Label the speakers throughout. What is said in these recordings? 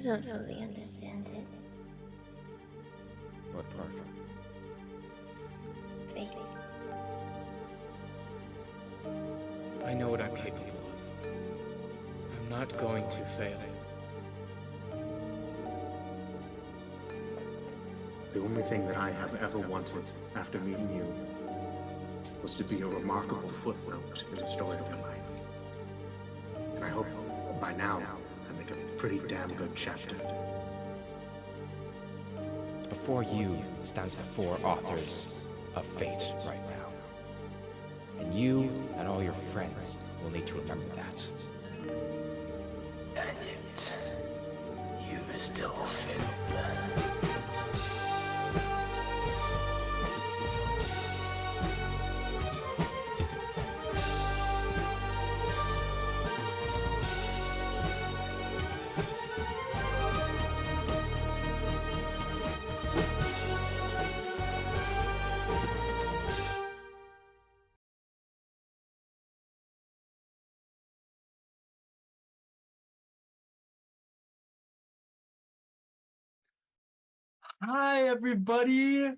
Speaker 1: don't fully understand it.
Speaker 2: What part?
Speaker 1: Faith.
Speaker 3: I know what I'm capable of. I'm not going to fail.
Speaker 4: The only thing that I have ever wanted after meeting you was to be a remarkable footnote in the story of your life. And I hope by now I make a pretty damn good chapter.
Speaker 2: Before you stands the four authors of fate right now. And you and all your friends will need to remember that.
Speaker 5: And yet, you still failed.
Speaker 6: Hi, everybody.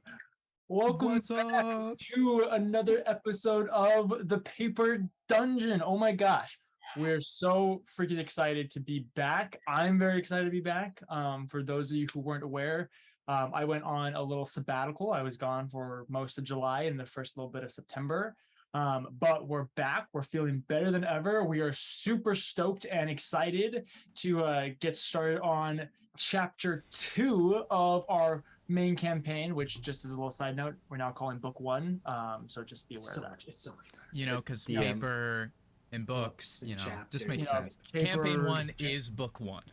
Speaker 6: Welcome
Speaker 2: What's
Speaker 6: back
Speaker 2: up?
Speaker 6: to another episode of The Paper Dungeon. Oh my gosh, we're so freaking excited to be back. I'm very excited to be back. For those of you who weren't aware, I went on a little sabbatical. I was gone for most of July and the first little bit of September. But we're back. We're feeling better than ever. We are super stoked and excited to get started on chapter 2 of our main campaign, which, just as a little side note, we're now calling book 1. So just be aware of that.
Speaker 7: It's so much better.
Speaker 8: You know, because
Speaker 2: DM.
Speaker 8: paper and books,
Speaker 7: and
Speaker 8: you know,
Speaker 7: chapters.
Speaker 8: just makes
Speaker 6: You know,
Speaker 8: sense.
Speaker 6: paper-
Speaker 8: Campaign 1 is book 1.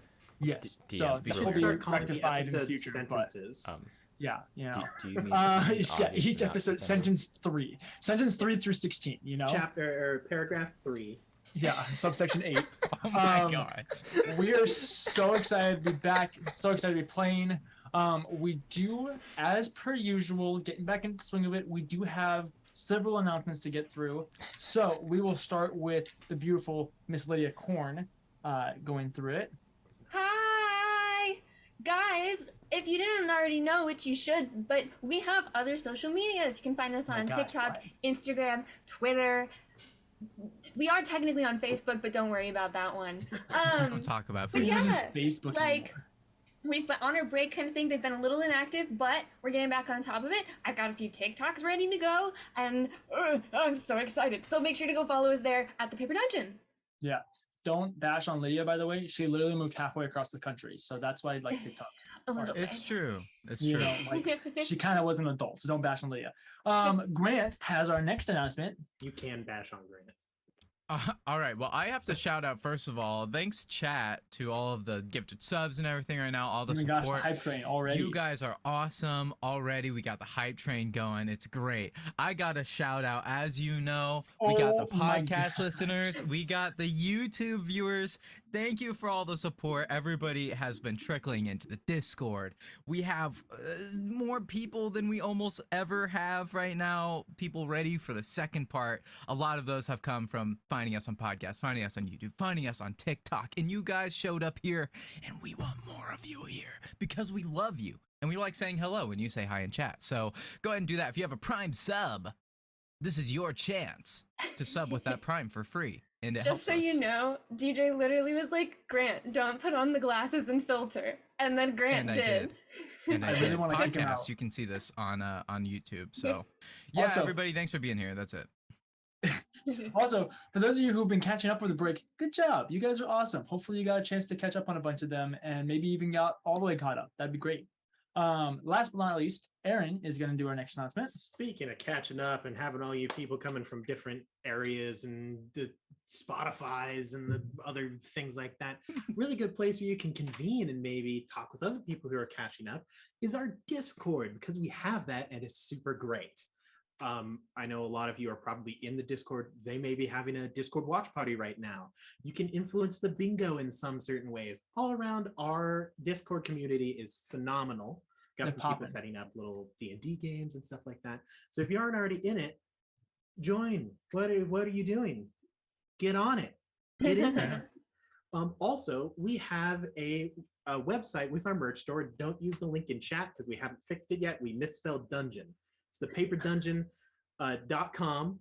Speaker 6: Yes.
Speaker 2: D-
Speaker 6: So
Speaker 2: DMs, be
Speaker 6: that
Speaker 2: real
Speaker 6: will be
Speaker 7: Start calling the
Speaker 6: rectified in the
Speaker 7: episodes
Speaker 6: future.
Speaker 7: sentences.
Speaker 6: But yeah, you know.
Speaker 2: Do you mean
Speaker 6: Yeah,
Speaker 2: obviously
Speaker 6: each
Speaker 2: not
Speaker 6: episode,
Speaker 2: December?
Speaker 6: sentence 3 through 16, you know?
Speaker 7: Chapter or paragraph 3.
Speaker 6: Yeah, subsection 8.
Speaker 8: Oh my
Speaker 6: Um,
Speaker 8: god.
Speaker 6: We are so excited to be back, so excited to be playing. We do, as per usual, getting back into the swing of it, we do have several announcements to get through. So we will start with the beautiful Miss Lydia Korn going through it.
Speaker 1: Hi! Guys, if you didn't already know, which you should, but we have other social medias. You can find us
Speaker 6: Oh my
Speaker 1: on
Speaker 6: gosh,
Speaker 1: TikTok,
Speaker 6: right.
Speaker 1: Instagram, Twitter. We are technically on Facebook, but don't worry about that one.
Speaker 8: Don't talk about
Speaker 1: but
Speaker 6: Who
Speaker 8: Facebook.
Speaker 6: uses
Speaker 1: yeah,
Speaker 6: Facebook
Speaker 1: like,
Speaker 6: anymore?
Speaker 1: we've been on our break kind of thing. They've been a little inactive, but we're getting back on top of it. I've got a few TikToks ready to go, and I'm so excited. So make sure to go follow us there at The Paper Dungeon.
Speaker 6: Yeah. Don't bash on Lydia, by the way. She literally moved halfway across the country. So that's why I like TikTok.
Speaker 1: A little bit.
Speaker 8: It's true. It's
Speaker 6: You
Speaker 8: true.
Speaker 6: know, like, she kind of was an adult, so don't bash on Lydia. Grant has our next announcement.
Speaker 7: You can bash on Grant.
Speaker 8: All right. Well, I have to shout out, first of all, thanks chat to all of the gifted subs and everything right now, all the
Speaker 6: Oh my gosh, the
Speaker 8: support.
Speaker 6: hype train already.
Speaker 8: You guys are awesome already. We got the hype train going. It's great. I got a shout out. As you know, we got the
Speaker 6: Oh my
Speaker 8: podcast
Speaker 6: gosh.
Speaker 8: listeners. We got the YouTube viewers. Thank you for all the support. Everybody has been trickling into the Discord. We have more people than we almost ever have right now. People ready for the second part. A lot of those have come from finding us on podcasts, finding us on YouTube, finding us on TikTok. And you guys showed up here, and we want more of you here because we love you. And we like saying hello when you say hi in chat. So go ahead and do that. If you have a Prime sub, this is your chance to sub with that Prime for free. And it
Speaker 1: Just
Speaker 8: helps
Speaker 1: so
Speaker 8: us.
Speaker 1: you know, DJ literally was like, Grant, don't put on the glasses and filter. And then Grant
Speaker 8: And I
Speaker 1: did.
Speaker 8: And
Speaker 6: I really
Speaker 8: did.
Speaker 6: wanna kick him
Speaker 8: Podcast,
Speaker 6: out.
Speaker 8: you can see this on YouTube. So yeah,
Speaker 6: Also-
Speaker 8: everybody, thanks for being here. That's it.
Speaker 6: Also, for those of you who've been catching up with the break, good job. You guys are awesome. Hopefully you got a chance to catch up on a bunch of them and maybe even got all the way caught up. That'd be great. Last but not least, Aaron is going to do our next announcement.
Speaker 7: Speaking of catching up and having all you people coming from different areas and the Spotify's and the other things like that, really good place where you can convene and maybe talk with other people who are catching up is our Discord, because we have that and it's super great. I know a lot of you are probably in the Discord. They may be having a Discord watch party right now. You can influence the bingo in some certain ways. All around, our Discord community is phenomenal. Got
Speaker 6: They're
Speaker 7: some people
Speaker 6: popping.
Speaker 7: setting up little D&D games and stuff like that. So if you aren't already in it, join. What are you doing? Get on it. Get in there. Also, we have a website with our merch store. Don't use the link in chat because we haven't fixed it yet. We misspelled dungeon. It's the paperdungeon.com.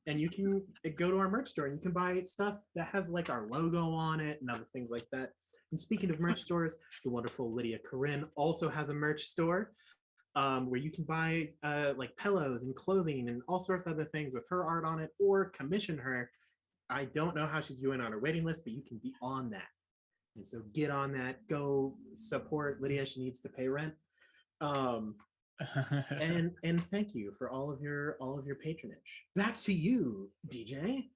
Speaker 7: And you can go to our merch store and you can buy stuff that has like our logo on it and other things like that. And speaking of merch stores, the wonderful Lydia Corinne also has a merch store where you can buy like pillows and clothing and all sorts of other things with her art on it, or commission her. I don't know how she's doing on her waiting list, but you can be on that. And so get on that. Go support Lydia. She needs to pay rent. And thank you for all of your patronage. Back to you, DJ.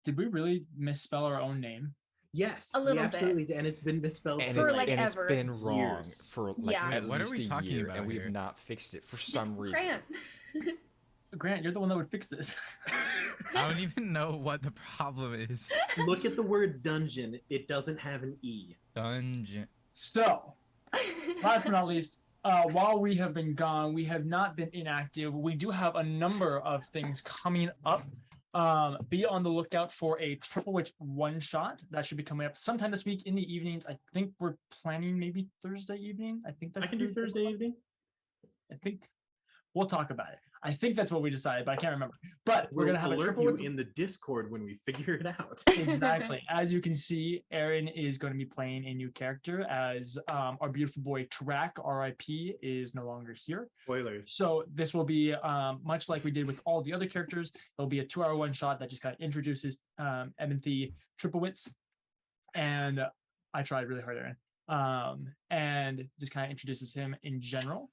Speaker 6: Did we really misspell our own name?
Speaker 7: Yes,
Speaker 1: A little
Speaker 7: we absolutely
Speaker 1: bit.
Speaker 7: did, and it's been misspelled
Speaker 2: And,
Speaker 1: For
Speaker 2: it's,
Speaker 1: like
Speaker 2: and it's
Speaker 1: ever.
Speaker 2: been wrong
Speaker 7: Years.
Speaker 2: for like
Speaker 1: Yeah.
Speaker 2: at
Speaker 8: What are
Speaker 2: least
Speaker 8: we
Speaker 2: a
Speaker 8: talking
Speaker 2: year,
Speaker 8: about
Speaker 2: and we've
Speaker 8: here?
Speaker 2: not fixed it for some reason.
Speaker 1: Grant.
Speaker 6: Grant, you're the one that would fix this.
Speaker 8: I don't even know what the problem is.
Speaker 7: Look at the word dungeon. It doesn't have an E.
Speaker 8: Dungeon.
Speaker 6: So, last but not least, while we have been gone, we have not been inactive. We do have a number of things coming up. Be on the lookout for a Triple Witch one-shot that should be coming up sometime this week in the evenings. I think we're planning maybe Thursday evening. I think that's
Speaker 7: I can do Thursday evening.
Speaker 6: I think we'll talk about it. I think that's what we decided, but I can't remember. But we're
Speaker 7: We'll
Speaker 6: gonna have a
Speaker 7: alert
Speaker 6: Triple
Speaker 7: you
Speaker 6: Witch.
Speaker 7: in the Discord when we figure it out.
Speaker 6: Exactly. As you can see, Aaron is going to be playing a new character as our beautiful boy Trak, RIP, is no longer here.
Speaker 7: Spoilers.
Speaker 6: So this will be much like we did with all the other characters. It'll be a 2-hour one-shot that just kind of introduces Ementhy Triplewitz. And I tried really hard, Aaron. And just kind of introduces him in general.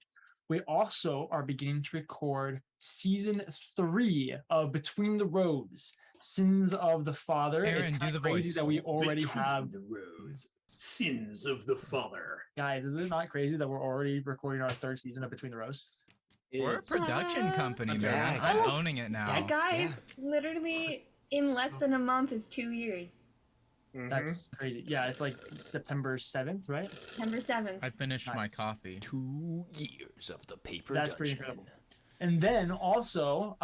Speaker 6: We also are beginning to record season 3 of Between the Rows, Sins of the Father.
Speaker 8: Aaron,
Speaker 6: it's
Speaker 8: do
Speaker 6: kind
Speaker 8: the
Speaker 6: of crazy
Speaker 8: voice.
Speaker 6: that we already
Speaker 7: Between
Speaker 6: have.
Speaker 7: the rows, sins of the father.
Speaker 6: Guys, is it not crazy that we're already recording our 3rd season of Between the Rows?
Speaker 8: We're a production company,
Speaker 7: That's
Speaker 8: man.
Speaker 2: right.
Speaker 8: I'm owning it now.
Speaker 1: That guys,
Speaker 2: yeah.
Speaker 1: literally in less than a month is 2 years.
Speaker 6: That's crazy. Yeah, it's like September 7th, right?
Speaker 1: September 7th.
Speaker 8: I finished my
Speaker 6: Nice.
Speaker 8: coffee.
Speaker 2: 2 years of the paper
Speaker 6: That's pretty
Speaker 2: dungeon.
Speaker 6: incredible. And then also,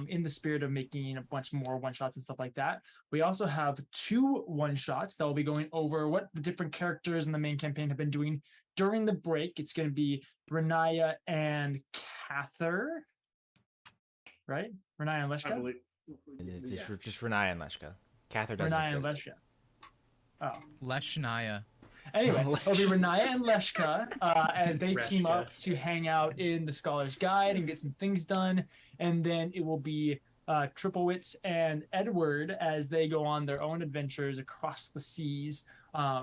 Speaker 6: in the spirit of making a bunch more one-shots and stuff like that, we also have 2 one-shots that will be going over what the different characters in the main campaign have been doing during the break. It's going to be Renaya and Cather, right? Renaya and
Speaker 7: I
Speaker 6: Leshka?
Speaker 7: believe.
Speaker 2: It's
Speaker 7: Yeah.
Speaker 2: just Renaya and Leshka. Cather doesn't
Speaker 6: Renaya and
Speaker 2: exist.
Speaker 6: Leshka. Oh.
Speaker 8: Leshnaya.
Speaker 6: Anyway, it'll be Renaya and Leshka as they team
Speaker 7: Reshka.
Speaker 6: up to hang out in the Scholar's Guide and get some things done. And then it will be Triplewitz and Edward as they go on their own adventures across the seas.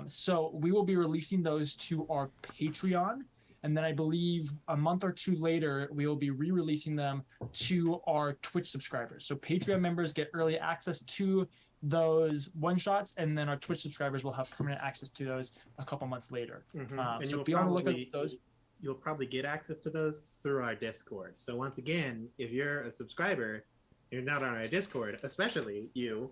Speaker 6: So we will be releasing those to our Patreon. And then I believe a month or 2 later, we will be re-releasing them to our Twitch subscribers. So Patreon members get early access to those one-shots, and then our Twitch subscribers will have permanent access to those a couple months later.
Speaker 7: And
Speaker 6: So
Speaker 7: you'll
Speaker 6: be on the lookout
Speaker 7: probably,
Speaker 6: for those.
Speaker 7: you'll probably get access to those through our Discord. So once again, if you're a subscriber, you're not on our Discord, especially you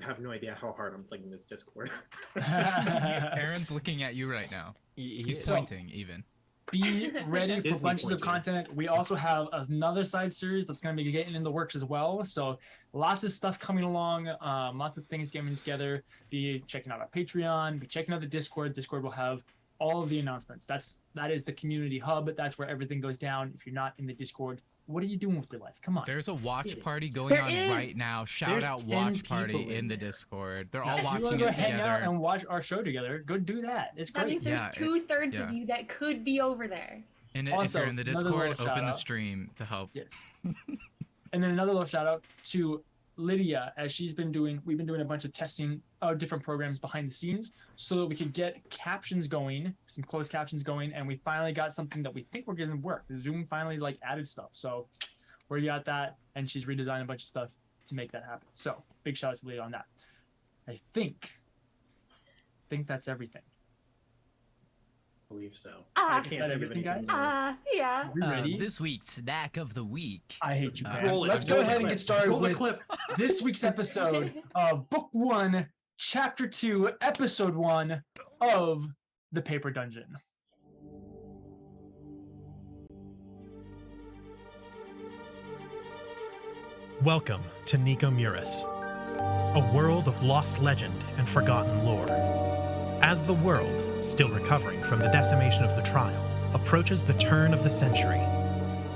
Speaker 7: have no idea how hard I'm playing this Discord.
Speaker 8: Aaron's looking at you right now. He's
Speaker 6: So-
Speaker 8: pointing even.
Speaker 6: Be ready for
Speaker 7: Disney
Speaker 6: bunches of
Speaker 7: pointing.
Speaker 6: content. We also have another side series that's going to be getting in the works as well. So lots of stuff coming along, lots of things getting together. Be checking out our Patreon, be checking out the Discord. Discord will have all of the announcements. That is the community hub. That's where everything goes down. If you're not in the Discord, what are you doing with your life? Come on.
Speaker 8: There's a watch
Speaker 7: It is.
Speaker 8: party going
Speaker 1: There
Speaker 8: on
Speaker 1: is.
Speaker 8: right now. Shout
Speaker 7: There's
Speaker 8: out
Speaker 7: 10
Speaker 8: watch party
Speaker 7: people
Speaker 8: in
Speaker 7: in
Speaker 8: the
Speaker 7: there.
Speaker 8: Discord. They're
Speaker 6: Now,
Speaker 8: all
Speaker 6: if you
Speaker 8: watching
Speaker 6: want to go
Speaker 8: it
Speaker 6: hang out
Speaker 8: together.
Speaker 6: and watch our show together, go do that. It's
Speaker 1: That
Speaker 6: great.
Speaker 1: means there's
Speaker 8: Yeah,
Speaker 1: 2/3
Speaker 8: yeah.
Speaker 1: of you that could be over there.
Speaker 8: And
Speaker 6: Also,
Speaker 8: if you're in the
Speaker 6: another little
Speaker 8: Discord,
Speaker 6: shout
Speaker 8: open the
Speaker 6: out.
Speaker 8: stream to help.
Speaker 6: Yes. And then another little shout out to Lydia, as we've been doing a bunch of testing of different programs behind the scenes so that we could get captions going, some closed captions going, and we finally got something that we think we're going to work. Zoom finally added stuff. So we got that, and she's redesigned a bunch of stuff to make that happen. So big shout out to Lydia on that. I think that's everything.
Speaker 7: I believe so.
Speaker 1: Ah.
Speaker 7: I can't
Speaker 6: Is that
Speaker 7: think of
Speaker 6: everything,
Speaker 7: anything
Speaker 6: guys?
Speaker 7: more.
Speaker 1: Yeah.
Speaker 6: We ready?
Speaker 8: This week's snack of the week.
Speaker 6: I hate you,
Speaker 8: Uh,
Speaker 6: man.
Speaker 7: Roll it.
Speaker 6: Let's go
Speaker 7: Roll
Speaker 6: ahead
Speaker 7: the
Speaker 6: and
Speaker 7: clip.
Speaker 6: get started
Speaker 7: Roll the
Speaker 6: with
Speaker 7: clip.
Speaker 6: this week's episode of Book 1, Chapter 2, Episode 1 of The Paper Dungeon.
Speaker 9: Welcome to Nico Muris, a world of lost legend and forgotten lore. As the world, still recovering from the decimation of the trial, approaches the turn of the century,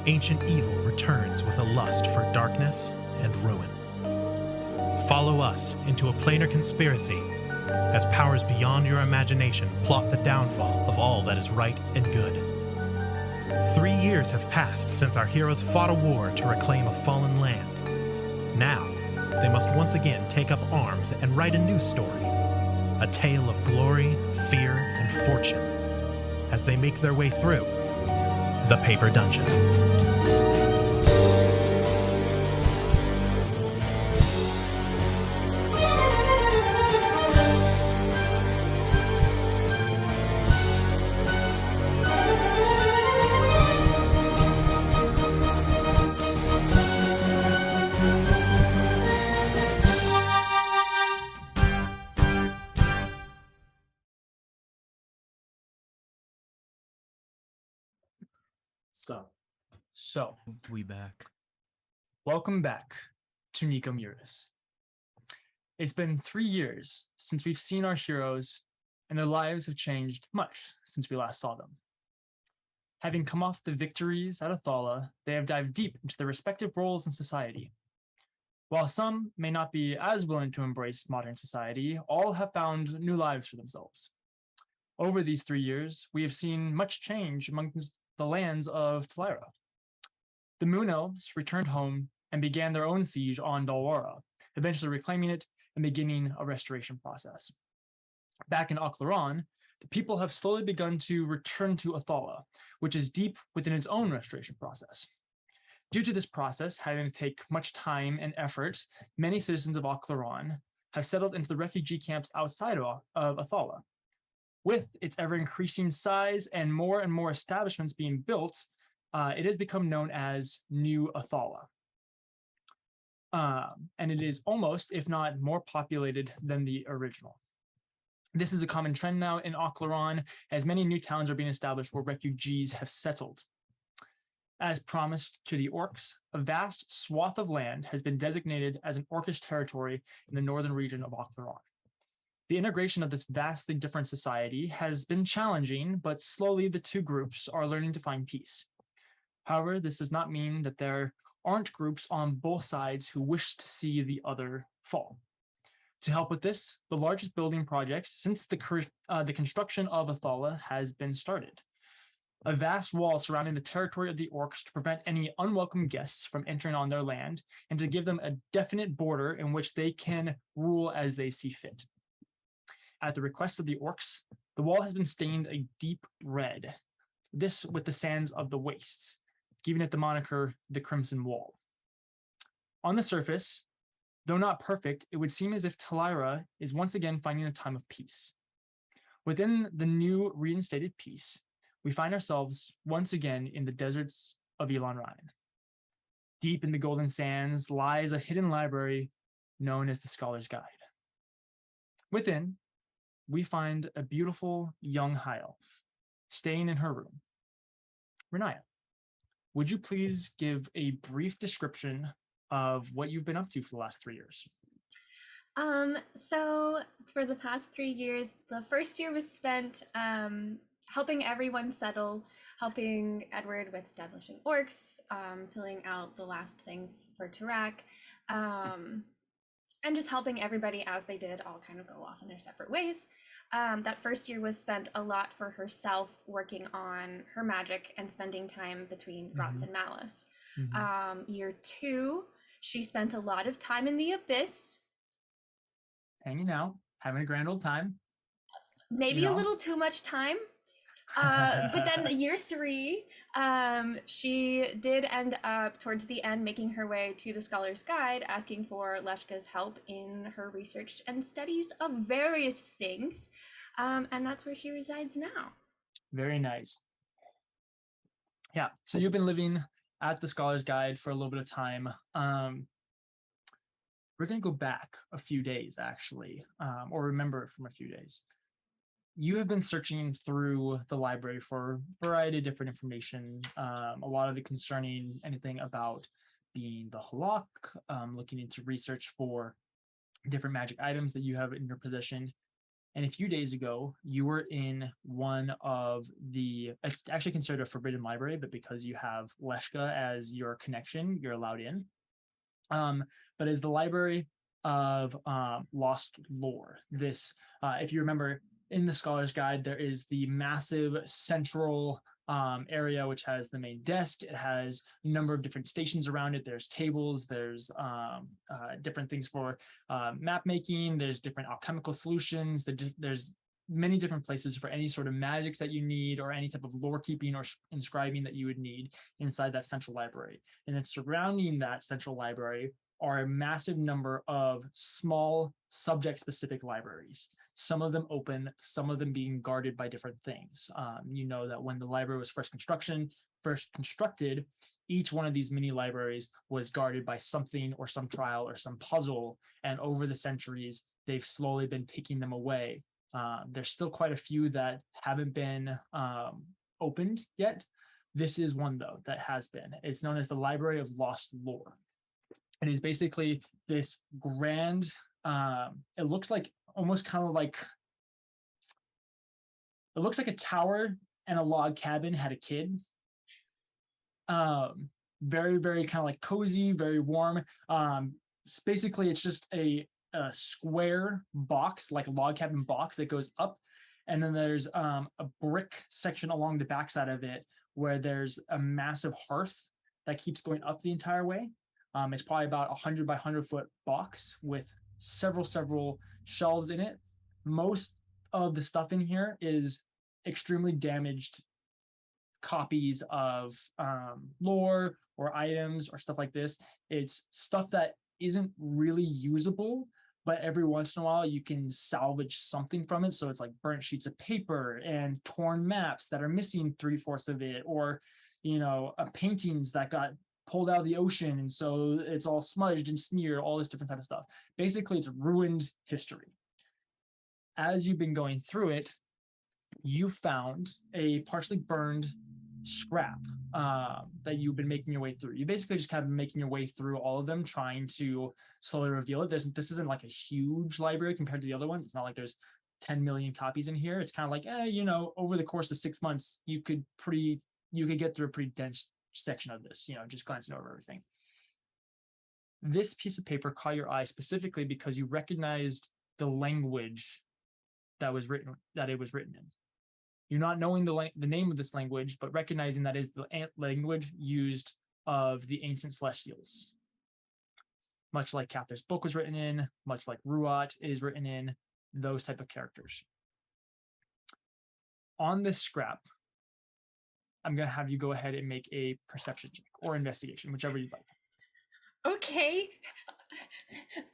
Speaker 9: ancient evil returns with a lust for darkness and ruin. Follow us into a planar conspiracy as powers beyond your imagination plot the downfall of all that is right and good. 3 years have passed since our heroes fought a war to reclaim a fallen land. Now, they must once again take up arms and write a new story, a tale of glory, fear, and fortune, as they make their way through the Paper Dungeon.
Speaker 6: So,
Speaker 8: We back.
Speaker 6: welcome back to Nico Muris. It's been 3 years since we've seen our heroes, and their lives have changed much since we last saw them. Having come off the victories at Athala, they have dived deep into their respective roles in society. While some may not be as willing to embrace modern society, all have found new lives for themselves. Over these 3 years, we have seen much change amongst the lands of Telira. The Moon Elves returned home and began their own siege on Dalwara, eventually reclaiming it and beginning a restoration process. Back in Oclaron, the people have slowly begun to return to Athala, which is deep within its own restoration process. Due to this process having to take much time and effort, many citizens of Oclaron have settled into the refugee camps outside of Athala. With its ever-increasing size and more establishments being built, it has become known as New Athala. And it is almost, if not more populated than the original. This is a common trend now in Oclaron, as many new towns are being established where refugees have settled. As promised to the orcs, a vast swath of land has been designated as an orcish territory in the northern region of Oclaron. The integration of this vastly different society has been challenging, but slowly the two groups are learning to find peace. However, this does not mean that there aren't groups on both sides who wish to see the other fall. To help with this, the largest building project since the construction of Athala has been started. A vast wall surrounding the territory of the orcs to prevent any unwelcome guests from entering on their land and to give them a definite border in which they can rule as they see fit. At the request of the orcs, the wall has been stained a deep red, this with the sands of the wastes, giving it the moniker the Crimson Wall. On the surface, though not perfect, it would seem as if Telira is once again finding a time of peace. Within the new reinstated peace, we find ourselves once again in the deserts of Elon Ryan. Deep in the golden sands lies a hidden library known as the Scholar's Guide. Within, we find a beautiful young high elf staying in her room. Renaya, would you please give a brief description of what you've been up to for the last 3 years?
Speaker 1: So for the past 3 years, the first year was spent helping everyone settle, helping Edward with establishing orcs, filling out the last things for Tarak, and just helping everybody as they did all kind of go off in their separate ways. That first year was spent a lot for herself working on her magic and spending time between Rots and Malice. Year 2, she spent a lot of time in the Abyss.
Speaker 6: Hanging out, having a grand old time.
Speaker 1: Maybe a little too much time. But then year 3, she did end up towards the end making her way to the Scholar's Guide, asking for Leshka's help in her research and studies of various things. And that's where she resides now.
Speaker 6: Very nice. Yeah, so you've been living at the Scholar's Guide for a little bit of time. We're going to go back a few days, actually, or remember from a few days. You have been searching through the library for a variety of different information, a lot of it concerning anything about being the Halak, looking into research for different magic items that you have in your possession. And a few days ago, you were in one of it's actually considered a forbidden library, but because you have Leshka as your connection, you're allowed in. But it's the Library of Lost Lore. This, if you remember, in the Scholar's Guide, there is the massive central area which has the main desk. It has a number of different stations around it. There's tables, there's different things for map making, there's different alchemical solutions, there's many different places for any sort of magics that you need or any type of lore keeping or inscribing that you would need inside that central library. And then surrounding that central library are a massive number of small subject-specific libraries. Some of them open, some of them being guarded by different things. You know that when the library was first constructed, each one of these mini libraries was guarded by something or some trial or some puzzle. And over the centuries, they've slowly been picking them away. There's still quite a few that haven't been opened yet. This is one, though, that has been. It's known as the Library of Lost Lore. It is basically this grand, it looks like almost kind of like, it looks like a tower and a log cabin had a kid. Very, very kind of like cozy, very warm. Basically, it's just a square box, like a log cabin box that goes up. And then there's a brick section along the backside of it where there's a massive hearth that keeps going up the entire way. It's probably about 100 by 100 foot box with several shelves in it. Most of the stuff in here is extremely damaged copies of lore or items or stuff like this. It's stuff that isn't really usable, but every once in a while you can salvage something from it. So it's like burnt sheets of paper and torn maps that are missing 3/4 of it, or paintings that got pulled out of the ocean, and so it's all smudged and smeared, all this different type of stuff. Basically, it's ruined history. As you've been going through it, you found a partially burned scrap that you've been making your way through. You basically just kind of making your way through all of them, trying to slowly reveal it. This isn't like a huge library compared to the other ones. It's not like there's 10 million copies in here. It's kind of like, over the course of 6 months, you could get through a pretty dense section of this, just glancing over everything. This piece of paper caught your eye specifically because you recognized the language that it was written in. You're not knowing the name of this language, but recognizing that is the language used of the ancient celestials. Much like Cather's book was written in, much like Ruat is written in, those type of characters. On this scrap, I'm going to have you go ahead and make a perception check or investigation, whichever you'd like.
Speaker 1: Okay.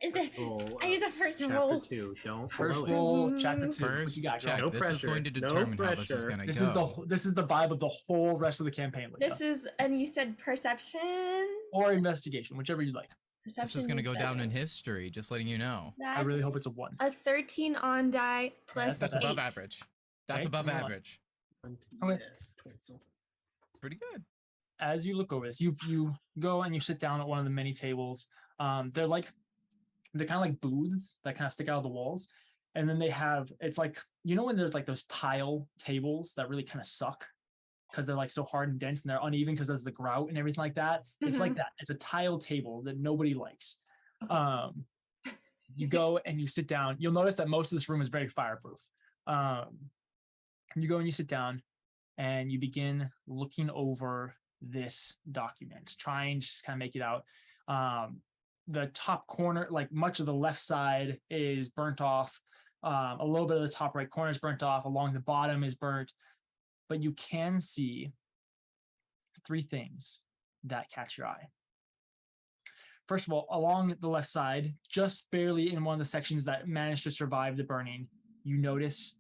Speaker 1: I need the first roll.
Speaker 7: Chapter 2. Don't
Speaker 6: First
Speaker 7: blow it.
Speaker 6: roll, chapter 2.
Speaker 8: First
Speaker 6: What you got?
Speaker 8: check.
Speaker 7: No
Speaker 8: This
Speaker 7: pressure.
Speaker 8: is going to
Speaker 7: No
Speaker 8: determine how this is
Speaker 7: pressure.
Speaker 8: going to go.
Speaker 6: This is the vibe of the whole rest of the campaign. Lita.
Speaker 1: And you said perception?
Speaker 6: Or investigation, whichever you like.
Speaker 1: Perception
Speaker 8: This is going to go down in
Speaker 1: better.
Speaker 8: history, just letting you know.
Speaker 6: I really hope it's a 1.
Speaker 1: A 13 on die plus
Speaker 8: That's
Speaker 1: 8.
Speaker 8: above average. That's
Speaker 6: Okay,
Speaker 8: above
Speaker 6: 21.
Speaker 8: average.
Speaker 6: Okay.
Speaker 8: Pretty good.
Speaker 6: As you look over this, you go and you sit down at one of the many tables. They're kind of like booths that kind of stick out of the walls. And then they have, it's like, when there's like those tile tables that really kind of suck because they're like so hard and dense and they're uneven because there's the grout and everything like that. It's like that. It's a tile table that nobody likes. You go and you sit down. You'll notice that most of this room is very fireproof. You go and you sit down and you begin looking over this document, trying to just kind of make it out. The top corner, like much of the left side is burnt off. A little bit of the top right corner is burnt off. Along the bottom is burnt. But you can see 3 things that catch your eye. First of all, along the left side, just barely in one of the sections that managed to survive the burning, you notice,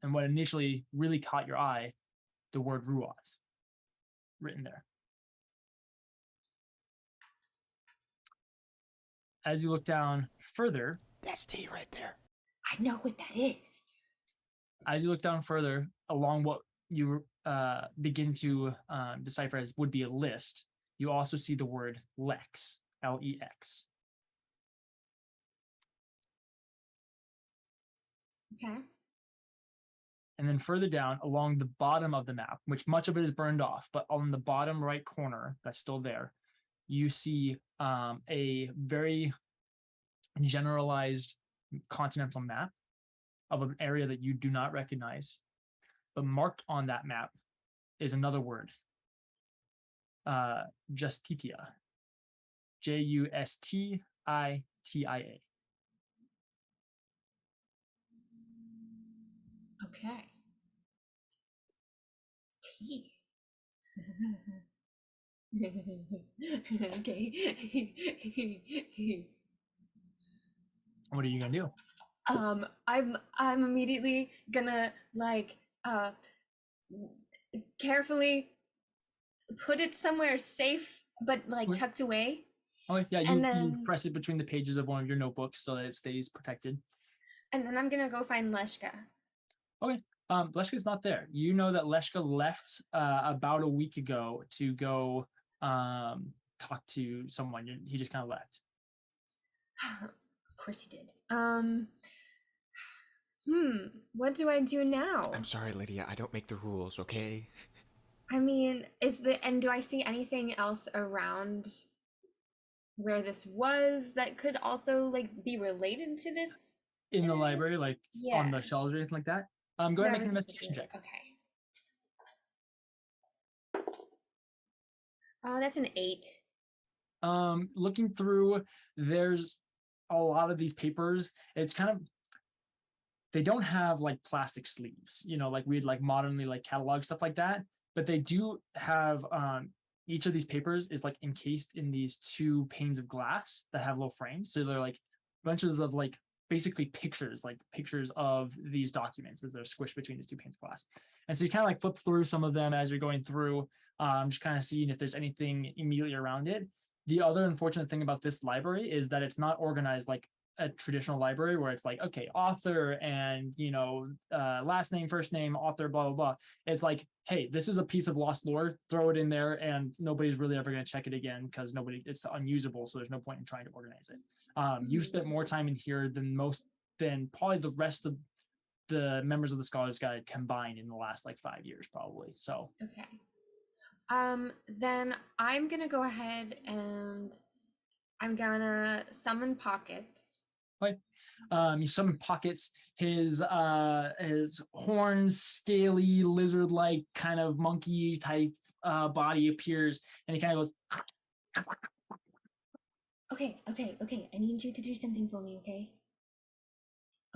Speaker 6: and what initially really caught your eye, the word Ruat written there. As you look down further,
Speaker 2: That's T right there.
Speaker 1: I know what that is.
Speaker 6: As you look down further along what you begin to decipher as would be a list, you also see the word Lex, Lex.
Speaker 1: Okay.
Speaker 6: And then further down along the bottom of the map, which much of it is burned off, but on the bottom right corner that's still there, you see a very generalized continental map of an area that you do not recognize. But marked on that map is another word, Justitia. Justitia.
Speaker 1: Okay. Tea. Okay.
Speaker 6: What are you gonna do?
Speaker 1: I'm immediately gonna like carefully put it somewhere safe but like
Speaker 6: Okay.
Speaker 1: tucked away.
Speaker 6: Oh yeah,
Speaker 1: And
Speaker 6: you
Speaker 1: then
Speaker 6: press it between the pages of one of your notebooks so that it stays protected.
Speaker 1: and then I'm gonna go find Leshka.
Speaker 6: Okay. Leshka's not there. You know that Leshka left about a week ago to go talk to someone. He just kind of left.
Speaker 1: Of course he did. What do I do now?
Speaker 2: I'm sorry, Lydia. I don't make the rules, okay?
Speaker 1: I mean, do I see anything else around where this was that could also like be related to this?
Speaker 6: In the library, like on the shelves or anything like that. Go ahead and make an investigation check.
Speaker 1: Okay. Oh, that's an 8.
Speaker 6: Looking through, there's a lot of these papers. It's kind of, they don't have like plastic sleeves, like we'd like modernly like catalog stuff like that, but they do have each of these papers is like encased in these 2 panes of glass that have little frames. So they're like bunches of like basically pictures of these documents as they're squished between these 2 panes of glass. And so you kind of like flip through some of them as you're going through, just kind of seeing if there's anything immediately around it. The other unfortunate thing about this library is that it's not organized like a traditional library where it's like, okay, author and last name, first name, author, blah blah blah. It's like, hey, this is a piece of lost lore, throw it in there and nobody's really ever going to check it again because it's unusable, so there's no point in trying to organize it. You've spent more time in here than probably the rest of the members of the Scholars Guide combined in the last like 5 years probably. So
Speaker 1: okay. Then I'm gonna go ahead and I'm gonna summon Pockets.
Speaker 6: Okay. You summon Pockets. His horns, scaly, lizard-like kind of monkey type body appears, and he kind of goes.
Speaker 1: Okay. I need you to do something for me, okay?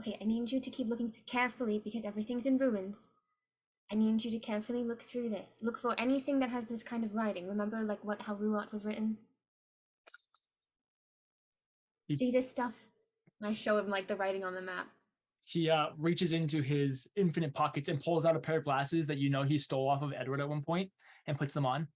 Speaker 1: Okay, I need you to keep looking carefully because everything's in ruins. I need you to carefully look through this. Look for anything that has this kind of writing. Remember, like how Ruat was written? See this stuff? And I show him like the writing on the map.
Speaker 6: He reaches into his infinite pockets and pulls out a pair of glasses that he stole off of Edward at one point and puts them on.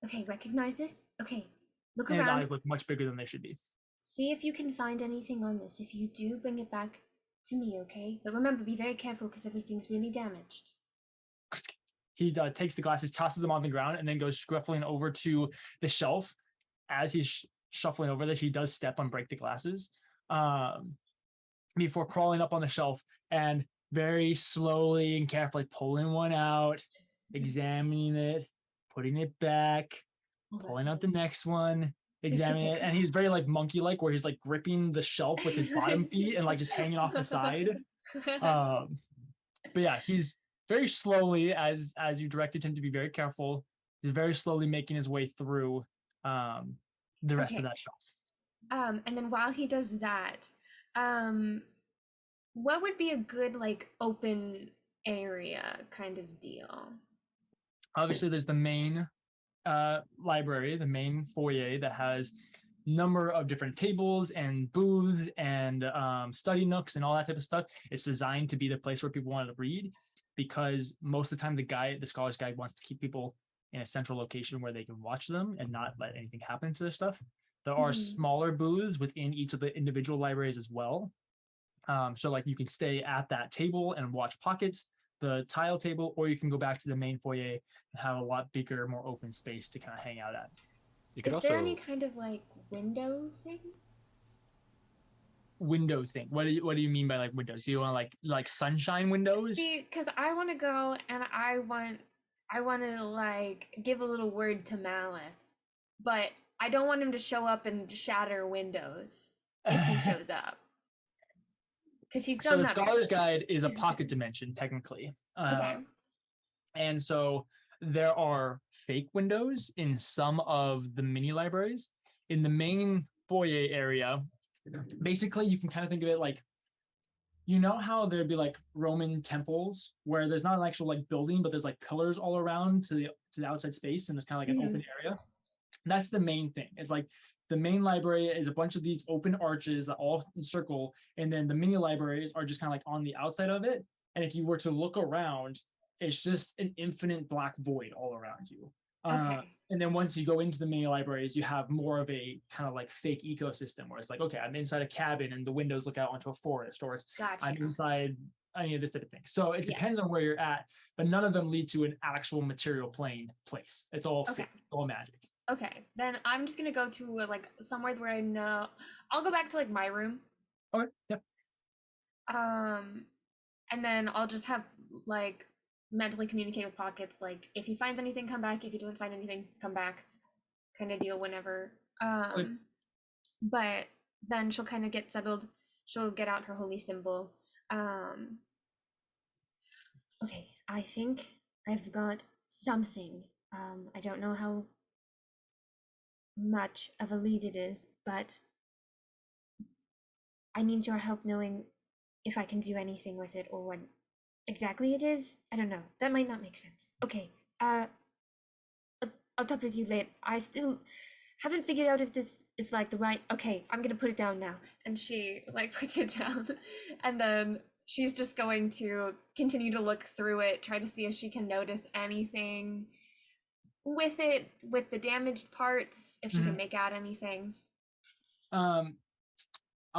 Speaker 1: Okay, recognize this? Okay, look
Speaker 6: and
Speaker 1: around.
Speaker 6: His eyes look much bigger than they should be.
Speaker 1: See if you can find anything on this. If you do, bring it back to me, okay? But remember, be very careful because everything's really damaged.
Speaker 6: He takes the glasses, tosses them on the ground, and then goes scuffling over to the shelf. As he's shuffling over there, he does step and break the glasses before crawling up on the shelf and very slowly and carefully pulling one out, examining it, putting it back, pulling out the next one, examining it. And he's very like monkey-like, where he's like gripping the shelf with his bottom feet and like just hanging off the side. But yeah, he's very slowly, as you directed him to be very careful, he's very slowly making his way through the rest of that shelf.
Speaker 1: And then while he does that, what would be a good like open area kind of deal?
Speaker 6: Obviously, there's the main library, the main foyer that has number of different tables and booths and study nooks and all that type of stuff. It's designed to be the place where people want to read, because most of the time the Scholar's Guide wants to keep people in a central location where they can watch them and not let anything happen to their stuff. There are smaller booths within each of the individual libraries as well. So like you can stay at that table and watch Pockets, the tile table, or you can go back to the main foyer and have a lot bigger, more open space to kind of hang out at.
Speaker 1: Is there any kind of like window thing?
Speaker 6: window thing? What do you mean by like windows? Do you want like sunshine windows?
Speaker 1: See, because I want to go and I want to like give a little word to Malice, but I don't want him to show up and shatter windows if he shows up. Because he's done
Speaker 6: So the
Speaker 1: that
Speaker 6: Scholar's
Speaker 1: before.
Speaker 6: Guide is a pocket dimension technically.
Speaker 1: Okay.
Speaker 6: And so there are fake windows in some of the mini libraries. In the main foyer area, basically you can kind of think of it like, you know how there'd be like Roman temples where there's not an actual like building, but there's like pillars all around to the outside space, and there's kind of like an open area. That's the main thing. It's like the main library is a bunch of these open arches that all encircle, and then the mini libraries are just kind of like on the outside of it. And if you were to look around, it's just an infinite black void all around you.
Speaker 1: Okay.
Speaker 6: And then once you go into the mini libraries, you have more of a kind of like fake ecosystem where it's like, okay, I'm inside a cabin and the windows look out onto a forest, or it's
Speaker 1: Gotcha.
Speaker 6: I'm inside any of this type of thing. So it depends on where you're at, but none of them lead to an actual material plane place. It's all fake, all magic.
Speaker 1: Okay, then I'm just gonna go to like somewhere where I know. I'll go back to like my room.
Speaker 6: Okay. Yep.
Speaker 1: And then I'll just have like mentally communicate with Pockets. Like if he finds anything, come back. If he doesn't find anything, come back. Kind of deal whenever. But then she'll kind of get settled. She'll get out her holy symbol. Okay, I think I've got something. I don't know how much of a lead it is, but I need your help knowing if I can do anything with it or what exactly it is. I don't know. That might not make sense. Okay. I'll talk with you later. I still haven't figured out if this is like the right. Okay, I'm gonna put it down now. And she like puts it down, and then she's just going to continue to look through it, try to see if she can notice anything with it, with the damaged parts, if she can make out anything.
Speaker 6: I'll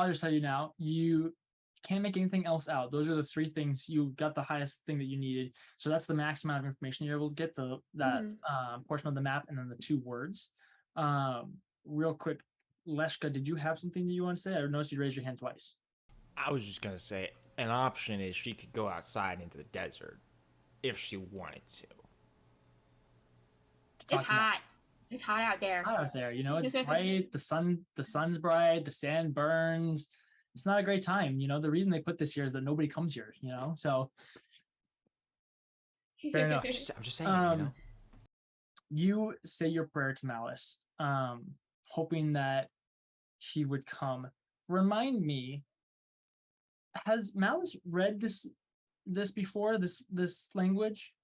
Speaker 6: just tell you now, you can't make anything else out. Those are the three things. You got the highest thing that you needed, so that's the max amount of information you're able to get, that portion of the map, and then the 2 words. Real quick, Leshka, did you have something that you want to say? I noticed you raised your hand twice.
Speaker 2: I was just gonna say an option is she could go outside into the desert if she wanted to.
Speaker 1: It's hot. It's hot out there.
Speaker 6: It's hot out there, you know, it's bright, the sun's bright, the sand burns. It's not a great time, you know. The reason they put this here is that nobody comes here, you know. So fair enough.
Speaker 2: I'm just saying, you know.
Speaker 6: You say your prayer to Malice, hoping that she would come. Remind me, has Malice read this before, this language?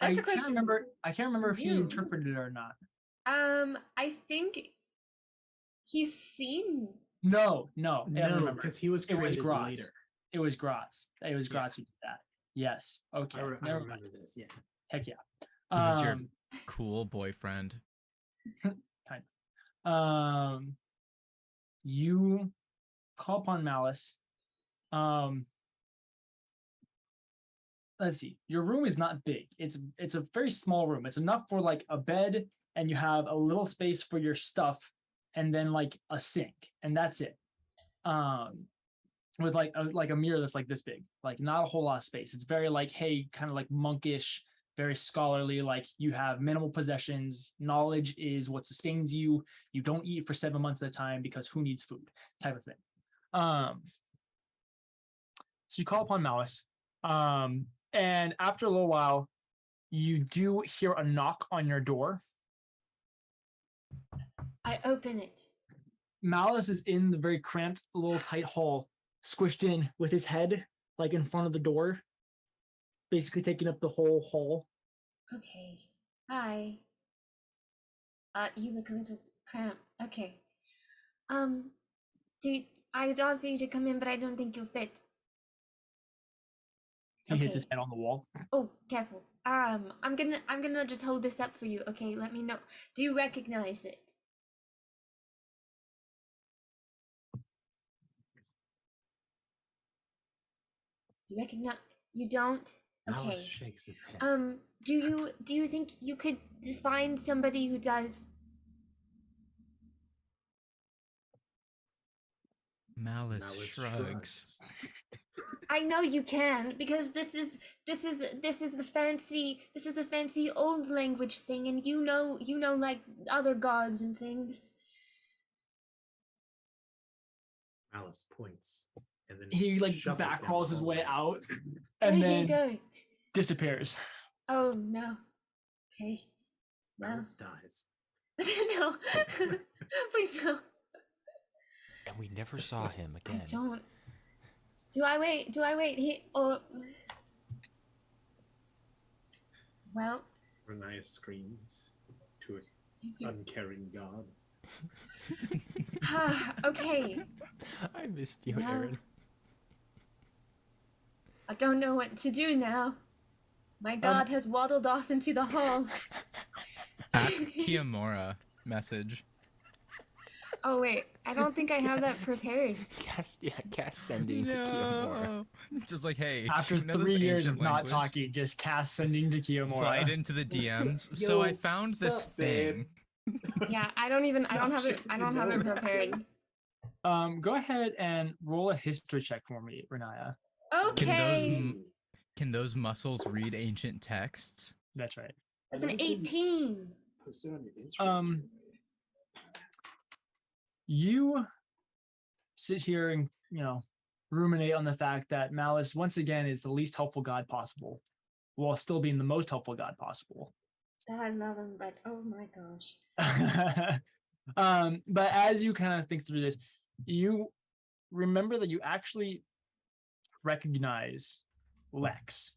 Speaker 1: That's a question.
Speaker 6: I can't remember if he interpreted it or not.
Speaker 1: I think he's seen.
Speaker 6: No,
Speaker 7: because he was created later.
Speaker 6: It was Graz. It was Graz who did that. Yes. Okay.
Speaker 7: I remember this. Yeah.
Speaker 6: Heck yeah.
Speaker 8: He's your cool boyfriend.
Speaker 6: Kind of. You call upon Malice. Let's see. Your room is not big. It's a very small room. It's enough for like a bed, and you have a little space for your stuff, and then like a sink, and that's it. With like a mirror that's like this big, like not a whole lot of space. It's very like, hey, kind of like monkish, very scholarly. Like you have minimal possessions. Knowledge is what sustains you. You don't eat for 7 months at a time because who needs food, type of thing. So you call upon Malice. And after a little while, you do hear a knock on your door.
Speaker 1: I open it.
Speaker 6: Malice is in the very cramped, little tight hall, squished in with his head like in front of the door, basically taking up the whole hall.
Speaker 1: Okay. Hi. You look a little cramped. Okay. I'd offer you to come in, but I don't think you'll fit.
Speaker 6: He hits his head on the wall.
Speaker 1: Oh, careful. I'm gonna just hold this up for you. Okay, let me know. Do you recognize it? Do you recognize? You don't? Okay.
Speaker 7: Malice shakes his head.
Speaker 1: Do you think you could find somebody who does?
Speaker 8: Malice shrugs.
Speaker 1: I know you can, because this is the fancy old language thing, and you know like other gods and things.
Speaker 7: Malice points, and then
Speaker 6: He like
Speaker 7: shuffles
Speaker 6: back
Speaker 7: down
Speaker 6: crawls
Speaker 7: the
Speaker 6: his way
Speaker 7: hallway.
Speaker 6: out
Speaker 1: Where
Speaker 6: and
Speaker 1: are you
Speaker 6: then
Speaker 1: going?
Speaker 6: disappears.
Speaker 1: Oh no. Okay. Well.
Speaker 7: Malice dies.
Speaker 1: No. Please no.
Speaker 2: And we never saw him again.
Speaker 1: I don't. Do I wait? Well.
Speaker 7: Renaya screams to an uncaring god.
Speaker 1: Okay.
Speaker 2: I missed you,
Speaker 1: Well,
Speaker 2: Aaron.
Speaker 1: I don't know what to do now. My god has waddled off into the hall.
Speaker 8: Ask Kiyomura message.
Speaker 1: Oh wait, I don't think I have that prepared.
Speaker 2: Cast sending to Kiyomura.
Speaker 8: Just like, hey.
Speaker 6: After
Speaker 8: you know
Speaker 6: 3
Speaker 8: this
Speaker 6: years
Speaker 8: ancient
Speaker 6: of not
Speaker 8: language?
Speaker 6: talking, just cast sending to Kiyomura.
Speaker 8: Slide into the DMs. So I found this thing.
Speaker 1: Yeah, I don't have it prepared.
Speaker 6: Go ahead and roll a history check for me, Renaya.
Speaker 1: Okay.
Speaker 8: Can those muscles read ancient texts?
Speaker 6: That's right.
Speaker 1: That's an 18.
Speaker 7: Post it on your Instagram.
Speaker 6: You sit here and, ruminate on the fact that Malice, once again, is the least helpful god possible, while still being the most helpful god possible.
Speaker 1: I love him, but oh my gosh.
Speaker 6: But as you kind of think through this, you remember that you actually recognize Lex.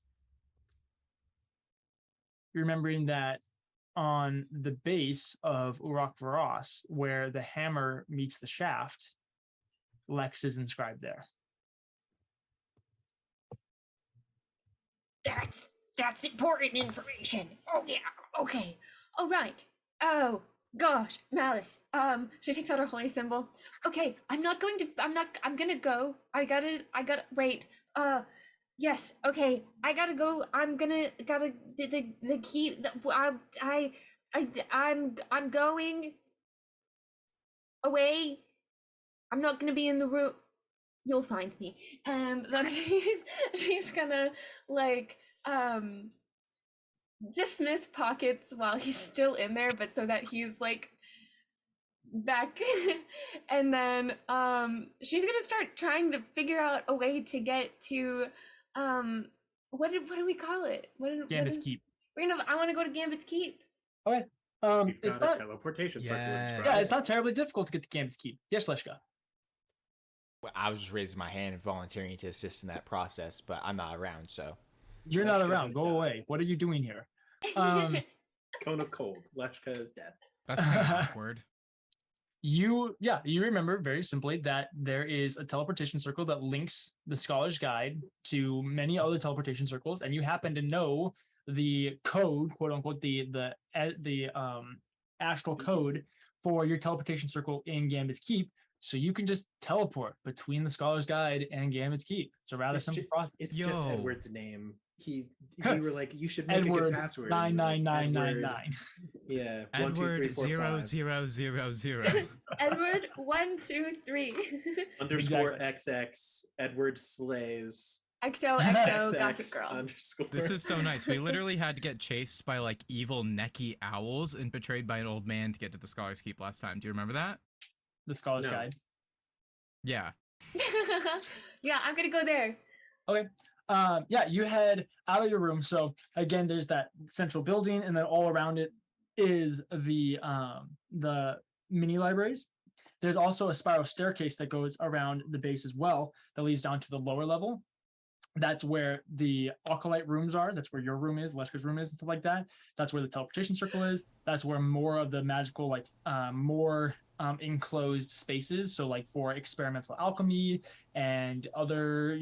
Speaker 6: You're remembering that on the base of Uruk Varos, where the hammer meets the shaft, Lex is inscribed there.
Speaker 1: That's important information. Oh yeah. Okay. All right. Oh gosh, Malice. She takes out her holy symbol. Okay, I'm gonna go. I gotta wait. Yes, okay. I gotta go. I'm the key. I'm going away. I'm not gonna be in the room. You'll find me. And then she's gonna like dismiss Pockets while he's still in there, but so that he's like back. And then she's gonna start trying to figure out a way to get to what do we call it?
Speaker 6: Gambit's Keep.
Speaker 1: I want to go to Gambit's Keep.
Speaker 6: Okay. It's not
Speaker 7: teleportation circle.
Speaker 6: Yeah, it's not terribly difficult to get to Gambit's Keep. Yes, Leshka.
Speaker 2: Well, I was just raising my hand and volunteering to assist in that process, but I'm not around, so.
Speaker 6: You're not around. Go away. What are you doing here?
Speaker 7: Cone of cold. Leshka is dead.
Speaker 8: That's kind of awkward.
Speaker 6: You remember very simply that there is a teleportation circle that links the Scholar's Guide to many other teleportation circles, and you happen to know the code, quote unquote, the astral code for your teleportation circle in Gambit's Keep, so you can just teleport between the Scholar's Guide and Gambit's Keep. It's a rather simple process.
Speaker 7: It's just Edward's name. We were like, you should make
Speaker 6: Edward
Speaker 7: a good password.
Speaker 6: 99999.
Speaker 7: Yeah.
Speaker 8: Edward 0000.
Speaker 1: Edward 123.
Speaker 7: _ XX. Edward slaves.
Speaker 1: XOXO Gossip Girl.
Speaker 7: _
Speaker 8: This is so nice. We literally had to get chased by like evil necky owls and betrayed by an old man to get to the Scholar's Keep last time. Do you remember that?
Speaker 6: The Scholar's Guide.
Speaker 8: Yeah.
Speaker 1: Yeah, I'm gonna go there.
Speaker 6: Okay. You head out of your room. So again, there's that central building, and then all around it is the mini libraries. There's also a spiral staircase that goes around the base as well, that leads down to the lower level. That's where the Acolyte rooms are. That's where your room is, Leshka's room is, and stuff like that. That's where the teleportation circle is. That's where more of the magical, more enclosed spaces. So like for experimental alchemy and other,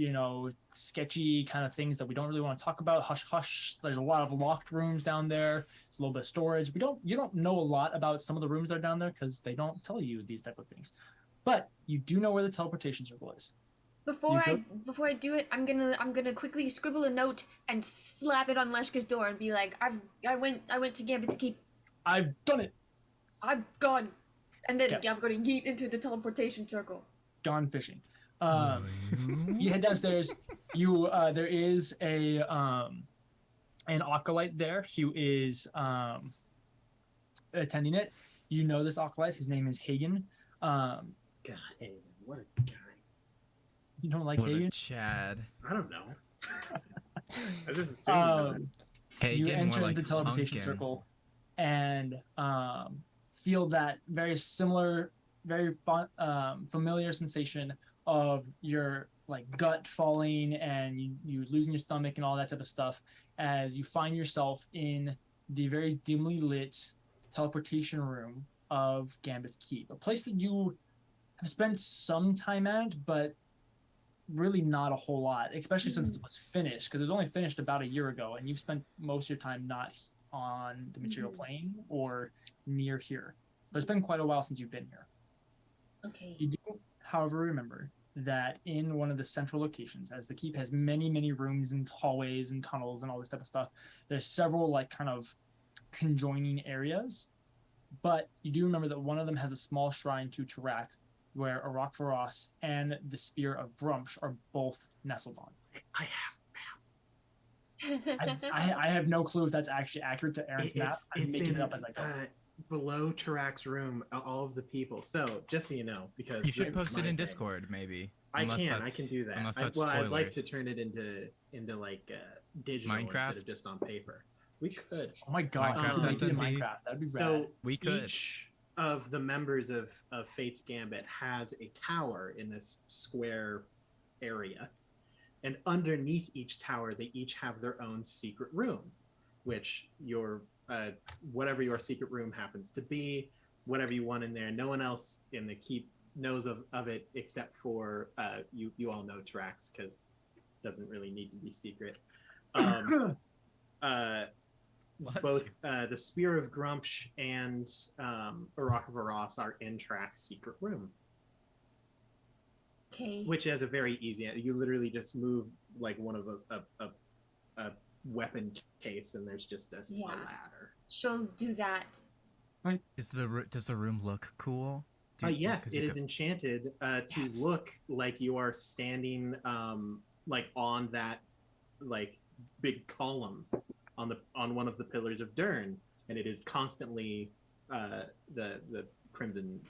Speaker 6: sketchy kind of things that we don't really want to talk about. Hush, hush. There's a lot of locked rooms down there. It's a little bit of storage. You don't know a lot about some of the rooms that are down there because they don't tell you these type of things. But you do know where the teleportation circle is.
Speaker 1: Before I do it, I'm gonna quickly scribble a note and slap it on Leshka's door and be like, I went to Gambit's Keep.
Speaker 6: I've done it.
Speaker 1: I'm gone. And then
Speaker 6: Okay.
Speaker 1: I'm gonna yeet into the teleportation circle.
Speaker 6: gone fishing. You head downstairs. There is an acolyte there who is attending it. You know this acolyte. His name is Hagen.
Speaker 7: God, Hagen, what a guy.
Speaker 6: You don't like
Speaker 8: What
Speaker 6: Hagen?
Speaker 8: a Chad.
Speaker 7: I don't know. I just assumed.
Speaker 6: You
Speaker 8: Hagen, more
Speaker 6: enter
Speaker 8: like
Speaker 6: the teleportation
Speaker 8: Hunkin.
Speaker 6: circle and feel that very similar, very familiar sensation of your like gut falling and you losing your stomach and all that type of stuff as you find yourself in the very dimly lit teleportation room of Gambit's Keep, a place that you have spent some time at, but really not a whole lot, especially since it was finished, because it was only finished about a year ago, and you've spent most of your time not on the material plane or near here. But it's been quite a while since you've been here.
Speaker 1: Okay.
Speaker 6: You do, however, remember that in one of the central locations, as the keep has many, many rooms and hallways and tunnels and all this type of stuff, there's several like kind of conjoining areas, but you do remember that one of them has a small shrine to Tarak, where Arak Varos and the Spear of Grumsh are both nestled on.
Speaker 7: I have
Speaker 6: I have no clue if that's actually accurate to Aaron's map. I'm making it up as I go.
Speaker 7: Below Tarak's room, all of the people. So just so you know, because
Speaker 8: You should
Speaker 7: this
Speaker 8: post
Speaker 7: is
Speaker 8: it
Speaker 7: my
Speaker 8: in
Speaker 7: thing.
Speaker 8: Discord, maybe.
Speaker 7: I
Speaker 8: Unless
Speaker 7: can
Speaker 8: that's-
Speaker 7: do that.
Speaker 8: Unless that's
Speaker 7: I'd like to
Speaker 8: spoilers.
Speaker 7: turn it into like digital instead
Speaker 8: Minecraft?
Speaker 7: of just on paper. We could.
Speaker 6: Oh my god,
Speaker 8: Minecraft
Speaker 6: make it in
Speaker 8: SMB.
Speaker 6: Minecraft. That'd be
Speaker 7: So
Speaker 6: rad.
Speaker 8: We could.
Speaker 7: each of the members of Fate's Gambit has a tower in this square area. And underneath each tower, they each have their own secret room, which your whatever your secret room happens to be, whatever you want in there. No one else in the keep knows of it except for you all know Trax, because it doesn't really need to be secret.
Speaker 8: What?
Speaker 7: Both the Spear of Grumsh and Arak Varos are in Trax's secret room,
Speaker 1: Okay.
Speaker 7: which has a very easy. You literally just move like one of a weapon case, and there's just a ladder.
Speaker 1: She'll do that.
Speaker 8: Does the room look cool?
Speaker 7: Yes,
Speaker 8: 'cause
Speaker 7: it
Speaker 8: you
Speaker 7: is
Speaker 8: go-
Speaker 7: enchanted to look like you are standing like on that like big column on one of the pillars of Dern, and it is constantly the crimson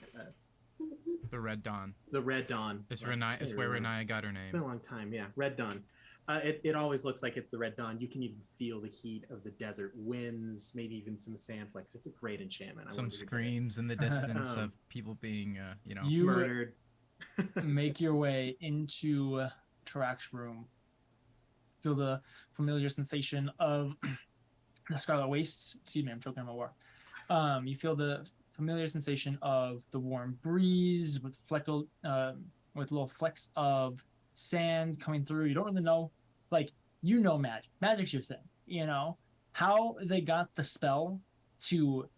Speaker 8: The Red Dawn.
Speaker 7: the Red Dawn.
Speaker 8: It's
Speaker 7: Well, I
Speaker 8: Renaya. It's
Speaker 7: can't
Speaker 8: where
Speaker 7: remember.
Speaker 8: Renaya got her
Speaker 7: It's been
Speaker 8: name.
Speaker 7: a long time, yeah. Red Dawn. It always looks like it's the Red Dawn. You can even feel the heat of the desert winds, maybe even some sandflex. It's a great enchantment. I
Speaker 8: Some
Speaker 7: wanted to get it.
Speaker 8: screams in the distance
Speaker 7: Um,
Speaker 8: of people being,
Speaker 6: You
Speaker 7: Murdered.
Speaker 6: make your way into Tarak's room. Feel the familiar sensation of the Scarlet Wastes. Excuse me, I'm choking on my water. You feel the familiar sensation of the warm breeze with with little flecks of sand coming through. You don't really know, like, you know magic. Magic's your thing, you know? How they got the spell to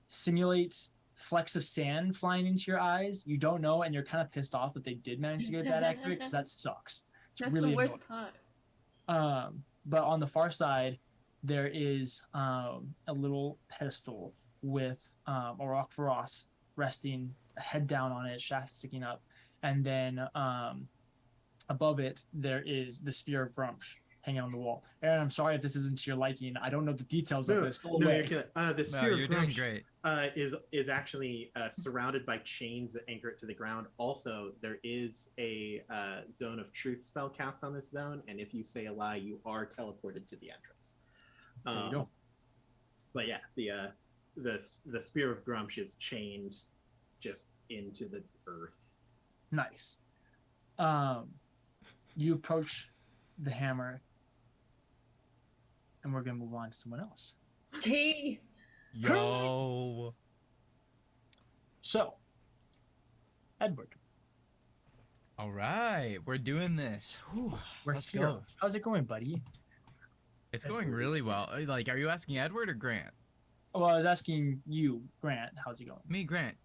Speaker 6: simulate flecks of sand flying into your eyes, you don't know, and you're kind of pissed off that they did manage to get that accurate, because that sucks. It's
Speaker 1: That's
Speaker 6: really
Speaker 1: the worst
Speaker 6: annoying.
Speaker 1: part.
Speaker 6: But on the far side, there is a little pedestal with Arak Varos resting, head down on it, shaft sticking up, and then above it there is the Spear of Grumsh hanging on the wall. Aaron, I'm sorry if this isn't to your liking. I don't know the details of this. Go
Speaker 7: No,
Speaker 6: away.
Speaker 7: you're kidding. The
Speaker 8: No,
Speaker 7: Spear
Speaker 8: you're
Speaker 7: of
Speaker 8: doing
Speaker 7: Grumsh
Speaker 8: great.
Speaker 7: is actually surrounded by chains that anchor it to the ground. Also, there is a zone of truth spell cast on this zone, and if you say a lie, you are teleported to the entrance.
Speaker 6: There you go.
Speaker 7: But yeah, the Spear of Grumsh is chained just into the earth.
Speaker 6: Nice. You approach the hammer, and we're gonna move on to someone else.
Speaker 1: T.
Speaker 8: Yo.
Speaker 6: So, Edward,
Speaker 8: All right, we're doing this. Whew,
Speaker 6: we're
Speaker 8: let's
Speaker 6: here.
Speaker 8: go.
Speaker 6: How's it going, buddy?
Speaker 8: It's going
Speaker 7: Edward
Speaker 8: really
Speaker 7: is
Speaker 8: well. Like, are you asking Edward or Grant?
Speaker 6: Well, I was asking you, Grant. How's it going?
Speaker 8: Me, Grant.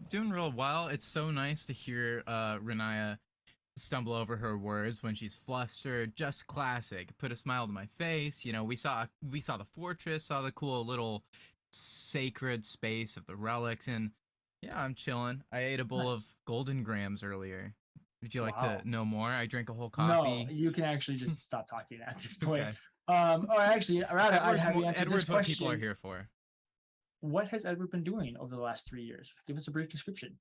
Speaker 8: Doing real well. It's so nice to hear Renaya stumble over her words when she's flustered. Just classic. Put a smile to my face. We saw the fortress, saw the cool little sacred space of the relics, and yeah, I'm chilling. I ate a bowl
Speaker 6: Nice.
Speaker 8: of golden grams earlier. Would you like
Speaker 6: Wow.
Speaker 8: to know more? I drink a whole
Speaker 6: No,
Speaker 8: coffee.
Speaker 6: you can actually just stop talking at this point.
Speaker 8: Okay.
Speaker 6: Or actually, rather, I'd have you answer
Speaker 8: Edward's
Speaker 6: this
Speaker 8: what
Speaker 6: question.
Speaker 8: people are here for.
Speaker 6: What has Edward been doing over the last 3 years? Give us a brief description.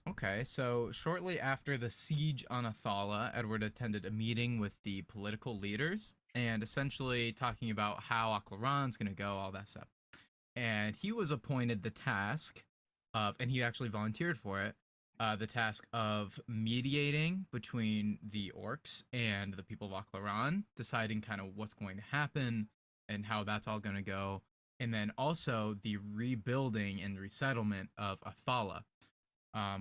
Speaker 8: Okay, so shortly after the siege on Athala, Edward attended a meeting with the political leaders and essentially talking about how Akhlaran's going to go, all that stuff. And he was appointed the task of, and he actually volunteered for it, the task of mediating between the orcs and the people of Akhlaran, deciding kind of what's going to happen and how that's all going to go. And then also the rebuilding and resettlement of Athala.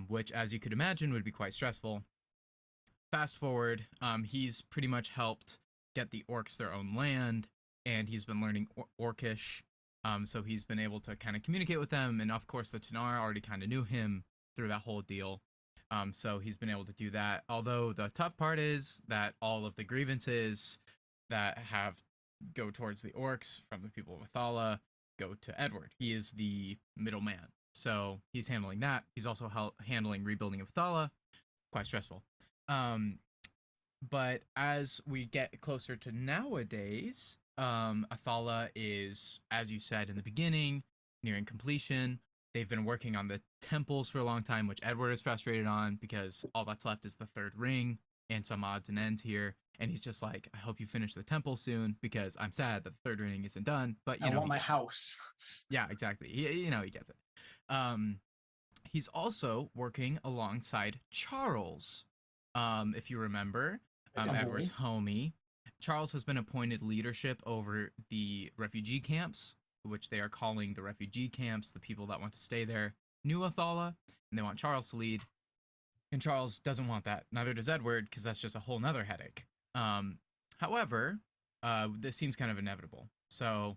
Speaker 8: Which, as you could imagine, would be quite stressful. Fast forward, he's pretty much helped get the orcs their own land, and he's been learning Orcish, so he's been able to kind of communicate with them, and of course the Tanar already kind of knew him through that whole deal, so he's been able to do that, although the tough part is that all of the grievances that go towards the orcs from the people of Athala go to Edward. He is the middleman. So he's handling that. He's also handling rebuilding of Athala. Quite stressful. But as we get closer to nowadays, Athala is, as you said in the beginning, nearing completion. They've been working on the temples for a long time, which Edward is frustrated on because all that's left is the third ring and some odds and ends here. And he's just like, I hope you finish the temple soon because I'm sad that the third ring isn't done. But
Speaker 6: I want my house.
Speaker 8: Yeah, exactly. He gets it. He's also working alongside Charles. If you remember, Edward's homie. Charles has been appointed leadership over the refugee camps, which they are calling the refugee camps, the people that want to stay there, New Athala, and they want Charles to lead. And Charles doesn't want that. Neither does Edward, because that's just a whole nother headache. However, this seems kind of inevitable. So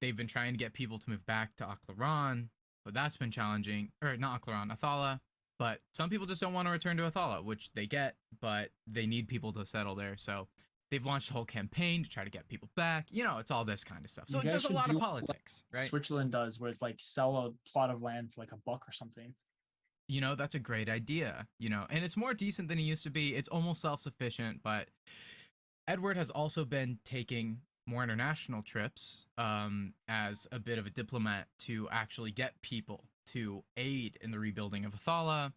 Speaker 8: they've been trying to get people to move back to Akhlaran, but that's been challenging. Or not Akhlaran, Athala. But some people just don't want to return to Athala, which they get, but they need people to settle there. So they've launched a whole campaign to try to get people back. It's all this kind of stuff. So it's just a lot of politics, right?
Speaker 6: Switzerland does, where it's like sell a plot of land for like $1 or something.
Speaker 8: That's a great idea, and it's more decent than it used to be. It's almost self-sufficient, but Edward has also been taking more international trips as a bit of a diplomat to actually get people to aid in the rebuilding of Athala,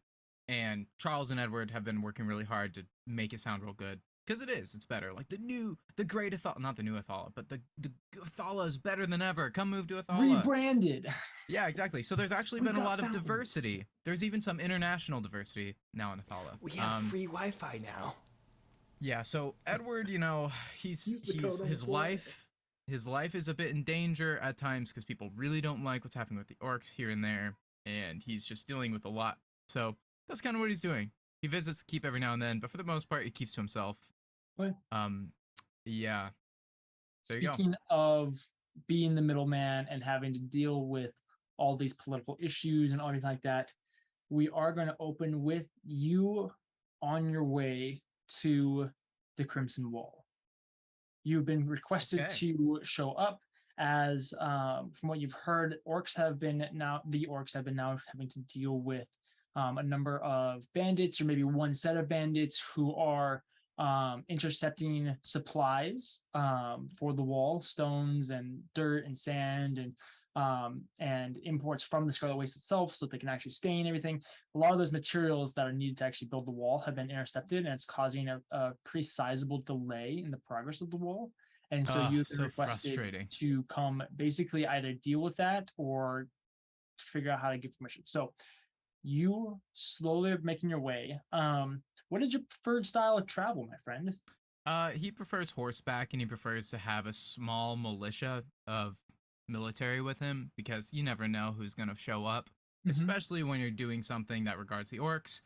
Speaker 8: and Charles and Edward have been working really hard to make it sound real good, because it's better. Like the great Athala, not the new Athala, but the Athala is better than ever. Come move to Athala.
Speaker 6: Rebranded.
Speaker 8: Yeah, exactly. So there's actually been a lot of diversity. There's even some international diversity now in Athala.
Speaker 5: We have free Wi-Fi now.
Speaker 8: Yeah, so Edward, his life is a bit in danger at times because people really don't like what's happening with the orcs here and there, and he's just dealing with a lot. So that's kind of what he's doing. He visits the keep every now and then, but for the most part, he keeps to himself.
Speaker 6: What?
Speaker 8: Yeah. There you go.
Speaker 6: Speaking of being the middleman and having to deal with all these political issues and everything like that, we are going to open with you on your way to the Crimson Wall. You've been requested to show up as, from what you've heard, the orcs have been now having to deal with a number of bandits, or maybe one set of bandits who are intercepting supplies for the wall, stones and dirt and sand and imports from the Scarlet Waste itself, so they can actually stain everything. A lot of those materials that are needed to actually build the wall have been intercepted, and it's causing a pretty sizable delay in the progress of the wall. And so you've been requested to come basically either deal with that or figure out how to get permission. So you slowly are making your way. What is your preferred style of travel, my friend?
Speaker 8: He prefers horseback, and he prefers to have a small militia of military with him, because you never know who's going to show up, especially when you're doing something that regards the orcs,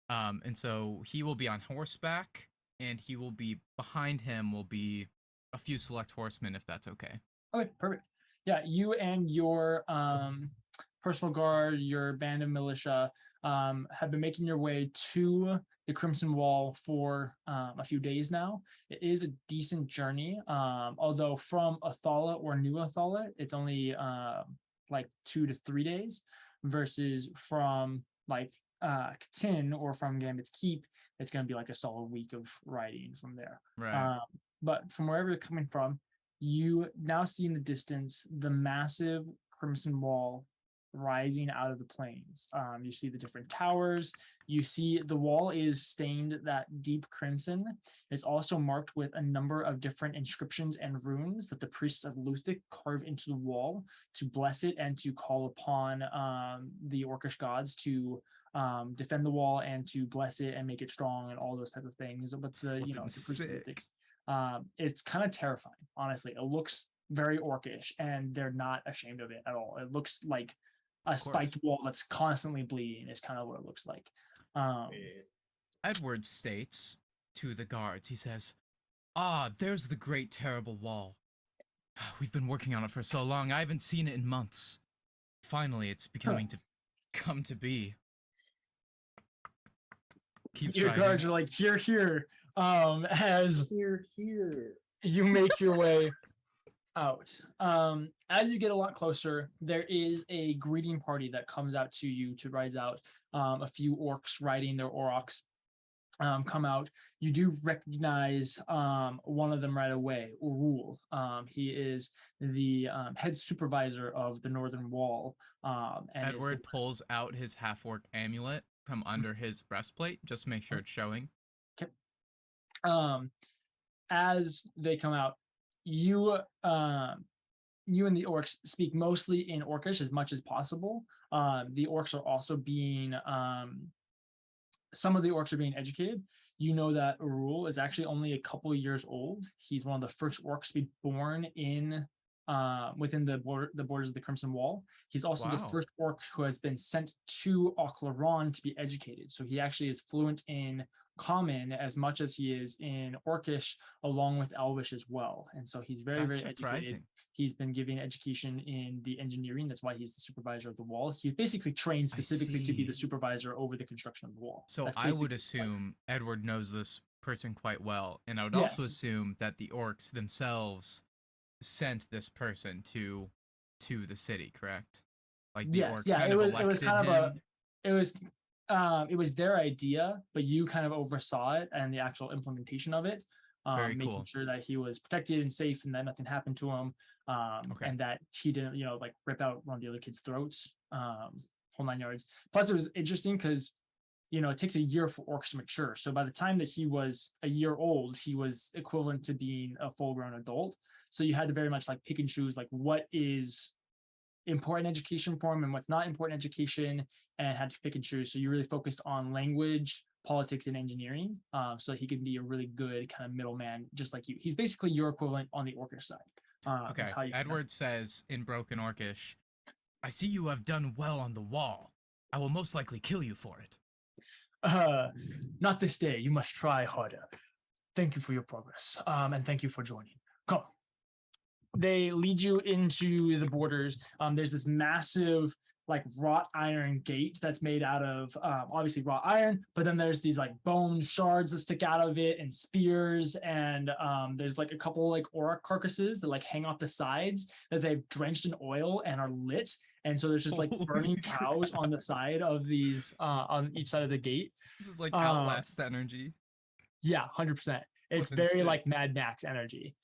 Speaker 8: and so he will be on horseback, and he will be behind him will be a few select horsemen, if that's okay.
Speaker 6: Okay, perfect. Yeah, you and your personal guard, your band of militia, have been making your way to the Crimson Wall for a few days now. It is a decent journey, although from Athala or New Athala, it's only like 2 to 3 days, versus from like Tin or from Gambit's Keep, it's going to be like a solid week of riding from there.
Speaker 8: Right.
Speaker 6: But from wherever you're coming from, you now see in the distance the massive Crimson Wall rising out of the plains. You see the different towers. You see the wall is stained that deep crimson. It's also marked with a number of different inscriptions and runes that the priests of Luthik carve into the wall to bless it and to call upon the Orcish gods to defend the wall and to bless it and make it strong and all those type of things. But the priests of Luthik, it's kind of terrifying, honestly. It looks very orcish, and they're not ashamed of it at all. It looks like a spiked wall that's constantly bleeding is kind of what it looks like.
Speaker 8: Edward states to the guards, he says, there's the great terrible wall. We've been working on it for so long, I haven't seen it in months. Finally, it's becoming to come to be.
Speaker 6: Your guards are like, here, as
Speaker 7: Here.
Speaker 6: you make your way out. As you get a lot closer, there is a greeting party that comes out to you to rise out. A few orcs riding their aurochs come out. You do recognize one of them right away, Urul. He is the head supervisor of the Northern Wall. And
Speaker 8: Edward pulls out his half-orc amulet from under his breastplate, just to make sure it's showing.
Speaker 6: Okay. As they come out, you and the orcs speak mostly in Orcish as much as possible. The orcs are also being some of the orcs are being educated. You know that Urul is actually only a couple of years old. He's one of the first orcs to be born in within the borders of the Crimson Wall. He's also the first orc who has been sent to Oclaron to be educated. So he actually is fluent in Common as much as he is in Orcish, along with Elvish as well. And so he's very educated. He's been giving education in the engineering. That's why he's the supervisor of the wall. He basically trained specifically to be the supervisor over the construction of the wall.
Speaker 8: So I would assume Edward knows this person quite well. And I would also assume that the orcs themselves sent this person to the city, correct? Like the orcs kind of elected him.
Speaker 6: It was their idea, but you kind of oversaw it and the actual implementation of it. Making sure that he was protected and safe and that nothing happened to him. And that he didn't, rip out one of the other kids' throats, whole 9 yards. Plus, it was interesting because, it takes a year for orcs to mature. So by the time that he was a year old, he was equivalent to being a full-grown adult. So you had to very much like pick and choose, like what is important education for him and what's not important education, and had to pick and choose. So you really focused on language, politics, and engineering, so that he could be a really good kind of middleman, just like you. He's basically your equivalent on the Orcish side.
Speaker 8: Okay. Edward says in broken Orcish, "I see you have done well on the wall. I will most likely kill you for it."
Speaker 6: Not this day. You must try harder. Thank you for your progress, and thank you for joining. Come. They lead you into the borders. There's this massive like wrought iron gate that's made out of obviously wrought iron, but then there's these like bone shards that stick out of it and spears, and there's like a couple like aura carcasses that like hang off the sides that they've drenched in oil and are lit, and so there's just like burning cows on the side of these on each side of the gate.
Speaker 8: This is like Outlast energy.
Speaker 6: Yeah, 100%. It's very like Mad Max energy.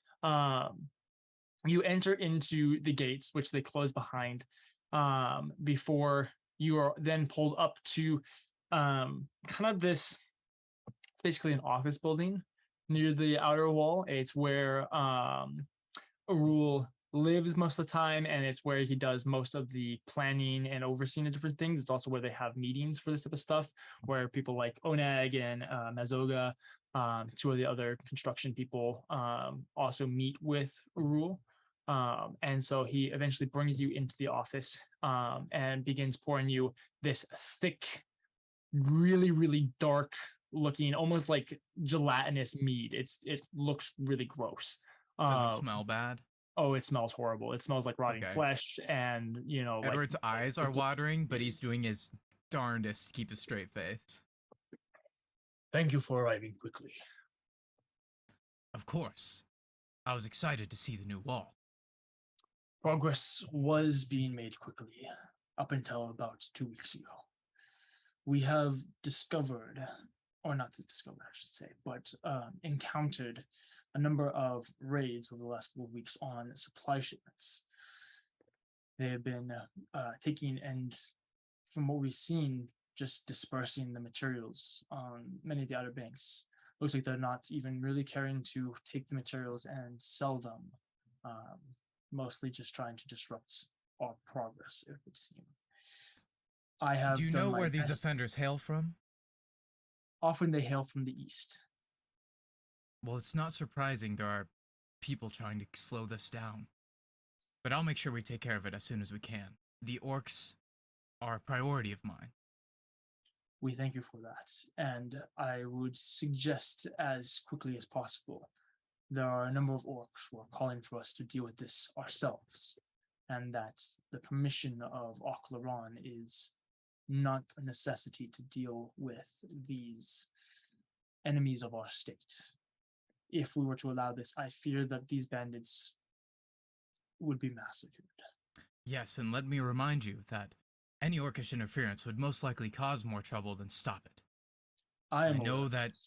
Speaker 6: You enter into the gates, which they close behind, before you are then pulled up to kind of this, it's basically an office building near the outer wall. It's where Urul lives most of the time, and it's where he does most of the planning and overseeing of different things. It's also where they have meetings for this type of stuff, where people like Onag and Mazoga, two of the other construction people, also meet with Urul. And so he eventually brings you into the office and begins pouring you this thick, really, really dark looking, almost like gelatinous mead. It looks really gross.
Speaker 8: Does it smell bad?
Speaker 6: Oh, it smells horrible. It smells like rotting flesh, and
Speaker 8: Edward's eyes are watering, but he's doing his darndest to keep a straight face.
Speaker 6: Thank you for arriving quickly.
Speaker 8: Of course. I was excited to see the new wall.
Speaker 6: Progress was being made quickly up until about 2 weeks ago. we have discovered, or not discovered, I should say, but encountered a number of raids over the last couple of weeks on supply shipments. They have been taking and, from what we've seen, just dispersing the materials on many of the Outer Banks. Looks like they're not even really caring to take the materials and sell them. Mostly just trying to disrupt our progress, it would seem. I have.
Speaker 8: Do you know where these offenders hail from?
Speaker 6: Often they hail from the east.
Speaker 8: Well, it's not surprising there are people trying to slow this down. But I'll make sure we take care of it as soon as we can. The orcs are a priority of mine.
Speaker 6: We thank you for that. And I would suggest as quickly as possible. There are a number of orcs who are calling for us to deal with this ourselves. And that the permission of Oclaron is not a necessity to deal with these enemies of our state. If we were to allow this, I fear that these bandits would be massacred.
Speaker 8: Yes, and let me remind you that any orcish interference would most likely cause more trouble than stop it. I know that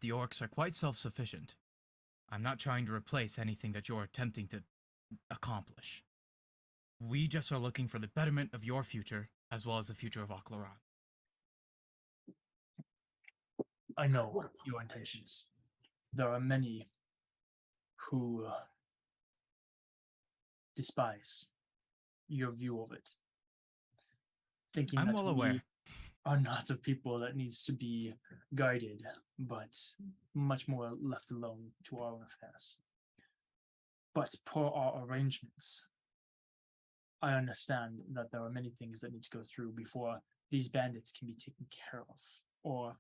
Speaker 8: the orcs are quite self-sufficient. I'm not trying to replace anything that you're attempting to accomplish. We just are looking for the betterment of your future, as well as the future of Oclaron.
Speaker 6: I know your intentions. There are many who despise your view of it, thinking
Speaker 8: I'm
Speaker 6: that
Speaker 8: well
Speaker 6: we
Speaker 8: aware.
Speaker 6: are not a people that needs to be guided, but much more left alone to our own affairs. But per our arrangements, I understand that there are many things that need to go through before these bandits can be taken care of. Or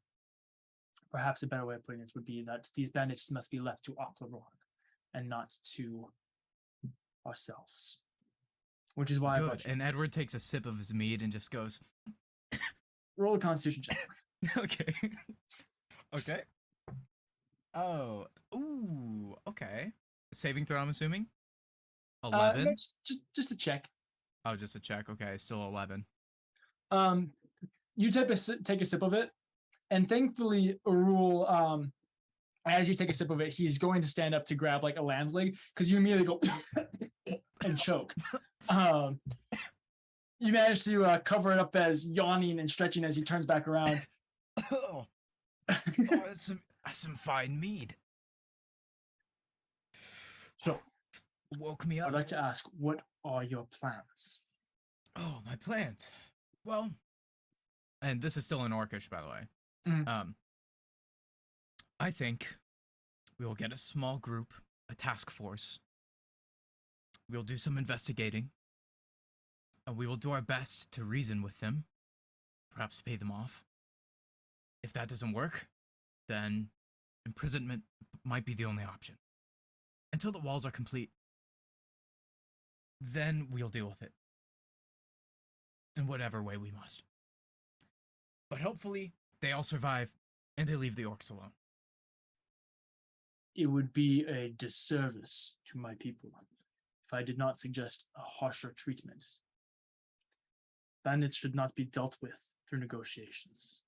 Speaker 6: perhaps a better way of putting it would be that these bandits must be left to Oclaron and not to ourselves. Which is why I brought you.
Speaker 8: And Edward takes a sip of his mead and just goes,
Speaker 6: Roll a constitution check.
Speaker 8: okay. Okay. Oh. Ooh, okay. Saving throw, I'm assuming? 11?
Speaker 6: No, just a check.
Speaker 8: Oh, just a check. Okay, still 11.
Speaker 6: You take a sip of it, and thankfully, Arul, as you take a sip of it, he's going to stand up to grab like a lamb's leg because you immediately go and choke. You manage to cover it up as yawning and stretching as he turns back around.
Speaker 8: Oh, that's some fine mead.
Speaker 6: So,
Speaker 8: woke me up.
Speaker 6: I'd like to ask, what are your plans?
Speaker 8: Oh, my plans. Well, and this is still in Orcish, by the way.
Speaker 6: Mm-hmm.
Speaker 8: I think we will get a small group, a task force. We'll do some investigating. And we will do our best to reason with them. Perhaps pay them off. If that doesn't work, then imprisonment might be the only option. Until the walls are complete. Then we'll deal with it. In whatever way we must. But hopefully, they all survive, and they leave the orcs alone.
Speaker 6: It would be a disservice to my people if I did not suggest a harsher treatment. Bandits should not be dealt with through negotiations.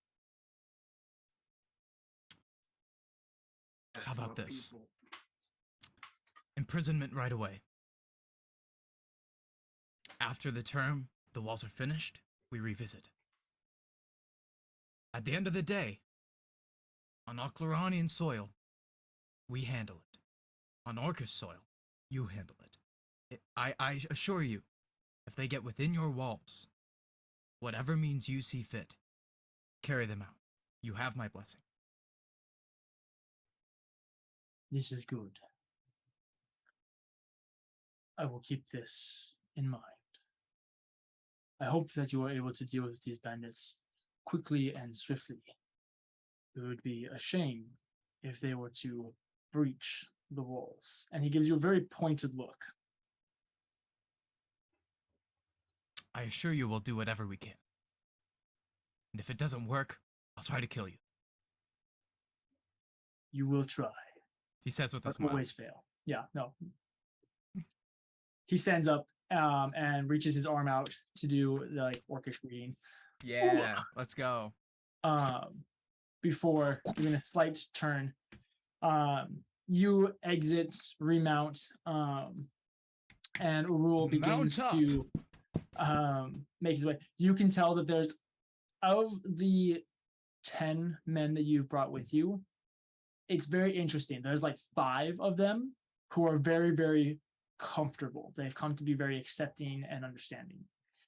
Speaker 8: How about this? Imprisonment right away. After the term, the walls are finished, we revisit. At the end of the day, on Oclaronian soil, we handle it. On Orcish soil, you handle it. I assure you, if they get within your walls, whatever means you see fit, carry them out. You have my blessing.
Speaker 6: This is good. I will keep this in mind. I hope that you are able to deal with these bandits quickly and swiftly. It would be a shame if they were to breach the walls. And he gives you a very pointed look.
Speaker 8: I assure you we'll do whatever we can. And if it doesn't work, I'll try to kill you.
Speaker 6: You will try.
Speaker 8: He says with a
Speaker 6: But
Speaker 8: smile.
Speaker 6: always fail. Yeah, no. He stands up and reaches his arm out to do the like orcish greeting.
Speaker 8: Yeah, let's go.
Speaker 6: Before doing a slight turn, you exit, remount, and Urul begins
Speaker 8: Mount up.
Speaker 6: to make his way. You can tell that there's, of the 10 men that you've brought with you, it's very interesting. There's like 5 of them who are very, very comfortable. They've come to be very accepting and understanding.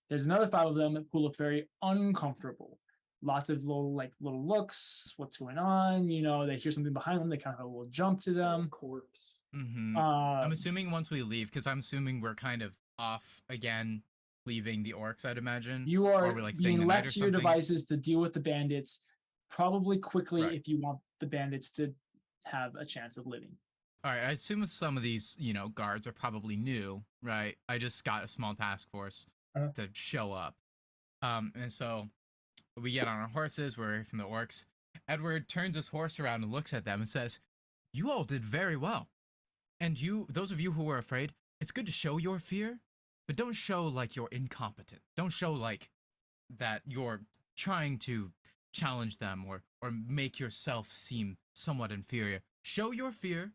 Speaker 6: There's another 5 of them who look very uncomfortable. Lots of little looks. What's going on? You know, they hear something behind them. They kind of have a little jump to them.
Speaker 7: Corpse.
Speaker 8: I'm assuming once we leave, because I'm assuming we're kind of off again, leaving the orcs. I'd imagine
Speaker 6: You are
Speaker 8: or we're, like, staying
Speaker 6: being
Speaker 8: the night
Speaker 6: left
Speaker 8: or
Speaker 6: to your
Speaker 8: something?
Speaker 6: devices to deal with the bandits, probably quickly
Speaker 8: Right.
Speaker 6: if you want the bandits to have a chance of living.
Speaker 8: All right. I assume some of these, guards are probably new, right? I just got a small task force to show up, and so we get on our horses. We're from the orcs. Edward turns his horse around and looks at them and says, "You all did very well. And those of you who were afraid, it's good to show your fear, but don't show like you're incompetent. Don't show like that you're trying to challenge them or make yourself seem somewhat inferior. Show your fear,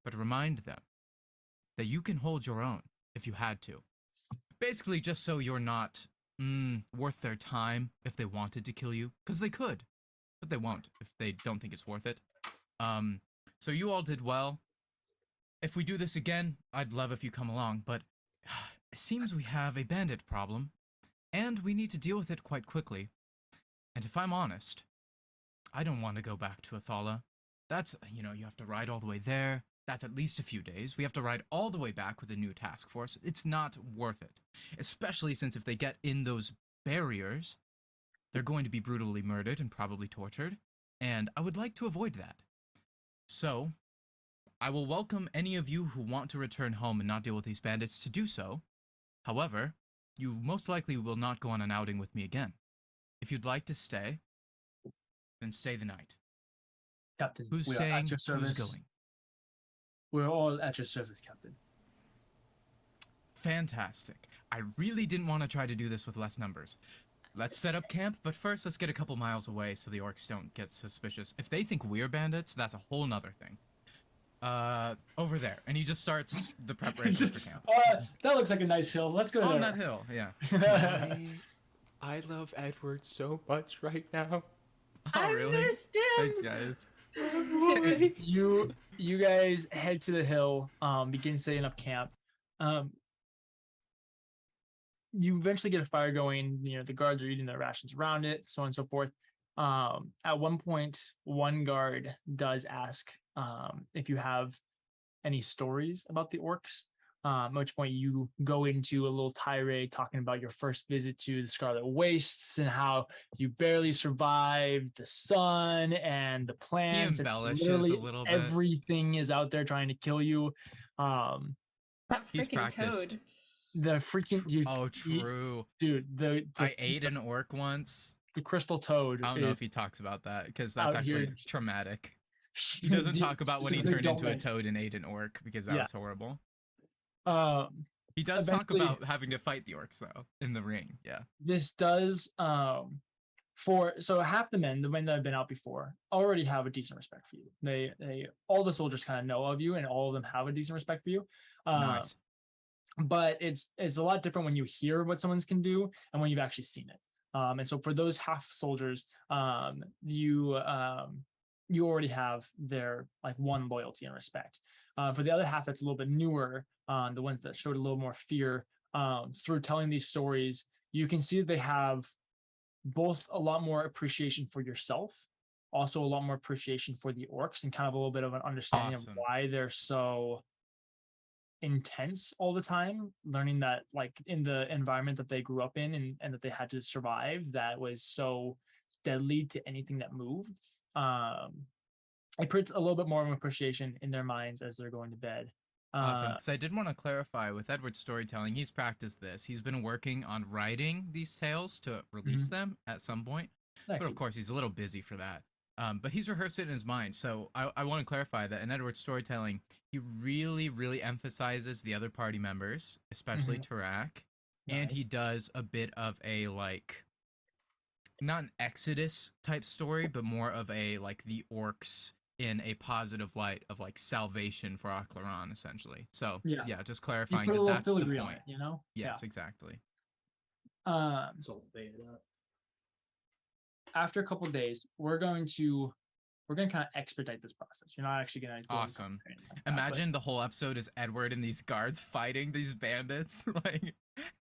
Speaker 8: but remind them that you can hold your own if you had to. Basically, just so you're not worth their time if they wanted to kill you, because they could, but they won't if they don't think it's worth it. So you all did well. If we do this again, I'd love if you come along, but it seems we have a bandit problem, and we need to deal with it quite quickly. And if I'm honest, I don't want to go back to Athala. That's, you have to ride all the way there. That's at least a few days. We have to ride all the way back with a new task force. It's not worth it. Especially since if they get in those barriers, they're going to be brutally murdered and probably tortured. And I would like to avoid that. So, I will welcome any of you who want to return home and not deal with these bandits to do so. However, you most likely will not go on an outing with me again. If you'd like to stay, then stay the night.
Speaker 6: Captain,
Speaker 8: Who's
Speaker 6: we are
Speaker 8: staying?
Speaker 6: at your service.
Speaker 8: Who's going?
Speaker 6: We're all at your service, Captain.
Speaker 8: Fantastic. I really didn't want to try to do this with less numbers. Let's set up camp, but first let's get a couple miles away so the orcs don't get suspicious. If they think we're bandits, that's a whole nother thing. Over there. And he just starts the preparation for camp.
Speaker 6: That looks like a nice hill. Let's go
Speaker 8: On
Speaker 6: there.
Speaker 8: that hill, yeah.
Speaker 5: I love Edward so much right now.
Speaker 8: Oh,
Speaker 1: I
Speaker 8: really?
Speaker 1: missed him.
Speaker 8: Thanks, guys.
Speaker 6: You guys head to the hill, begin setting up camp. You eventually get a fire going. The guards are eating their rations around it, so on and so forth. At one point, one guard does ask if you have any stories about the orcs. At which point you go into a little tirade talking about your first visit to the Scarlet Wastes and how you barely survived the sun and the plants.
Speaker 8: He embellishes
Speaker 6: literally
Speaker 8: a little bit.
Speaker 6: Everything is out there trying to kill you.
Speaker 1: That
Speaker 8: He's
Speaker 1: freaking
Speaker 8: practiced.
Speaker 1: toad.
Speaker 6: The freaking
Speaker 8: Oh, true.
Speaker 6: dude.
Speaker 8: I ate an orc once.
Speaker 6: the crystal toad.
Speaker 8: I don't know if he talks about that because that's
Speaker 6: out
Speaker 8: actually
Speaker 6: here.
Speaker 8: traumatic. He doesn't talk about when he
Speaker 6: Specifically
Speaker 8: turned into a
Speaker 6: don't
Speaker 8: toad and ate an orc because that
Speaker 6: Yeah.
Speaker 8: was horrible.
Speaker 6: He
Speaker 8: He does talk
Speaker 6: eventually-
Speaker 8: about having to fight the orcs though in the ring. Yeah.
Speaker 6: this does so half the men that have been out before already have a decent respect for you. They all the soldiers kind of know of you and all of them have a decent respect for you.
Speaker 8: Nice.
Speaker 6: But it's a lot different when you hear what someone's can do and when you've actually seen it. And so for those half soldiers, you already have their one loyalty and respect. For the other half that's a little bit newer, the ones that showed a little more fear, through telling these stories, you can see that they have both a lot more appreciation for yourself, also a lot more appreciation for the orcs, and kind of a little bit of an understanding
Speaker 8: Awesome.
Speaker 6: of why they're so intense all the time, learning that in the environment that they grew up in and that they had to survive, that was so deadly to anything that moved. It puts a little bit more of an appreciation in their minds as they're going to bed.
Speaker 8: Awesome. So I did want to clarify with Edward's storytelling, he's practiced this. He's been working on writing these tales to release them at some point. But of
Speaker 6: Excellent.
Speaker 8: course, he's a little busy for that. But he's rehearsed it in his mind. So I want to clarify that in Edward's storytelling, he really, really emphasizes the other party members, especially Tarak. And he
Speaker 6: Nice.
Speaker 8: does a bit of a not an Exodus type story, but more of a like the orcs in a positive light of like salvation for Akhlaran, essentially. So yeah, just
Speaker 6: You
Speaker 8: clarifying
Speaker 6: put a
Speaker 8: that
Speaker 6: little
Speaker 8: that's the
Speaker 6: filigree on
Speaker 8: point.
Speaker 6: it, you know?
Speaker 8: Yes, exactly.
Speaker 7: So weigh it up.
Speaker 6: After a couple of days, we're going to kind of expedite this process. You're not actually going to go
Speaker 8: Awesome.
Speaker 6: like that,
Speaker 8: Imagine the whole episode is Edward and these guards fighting these bandits. Like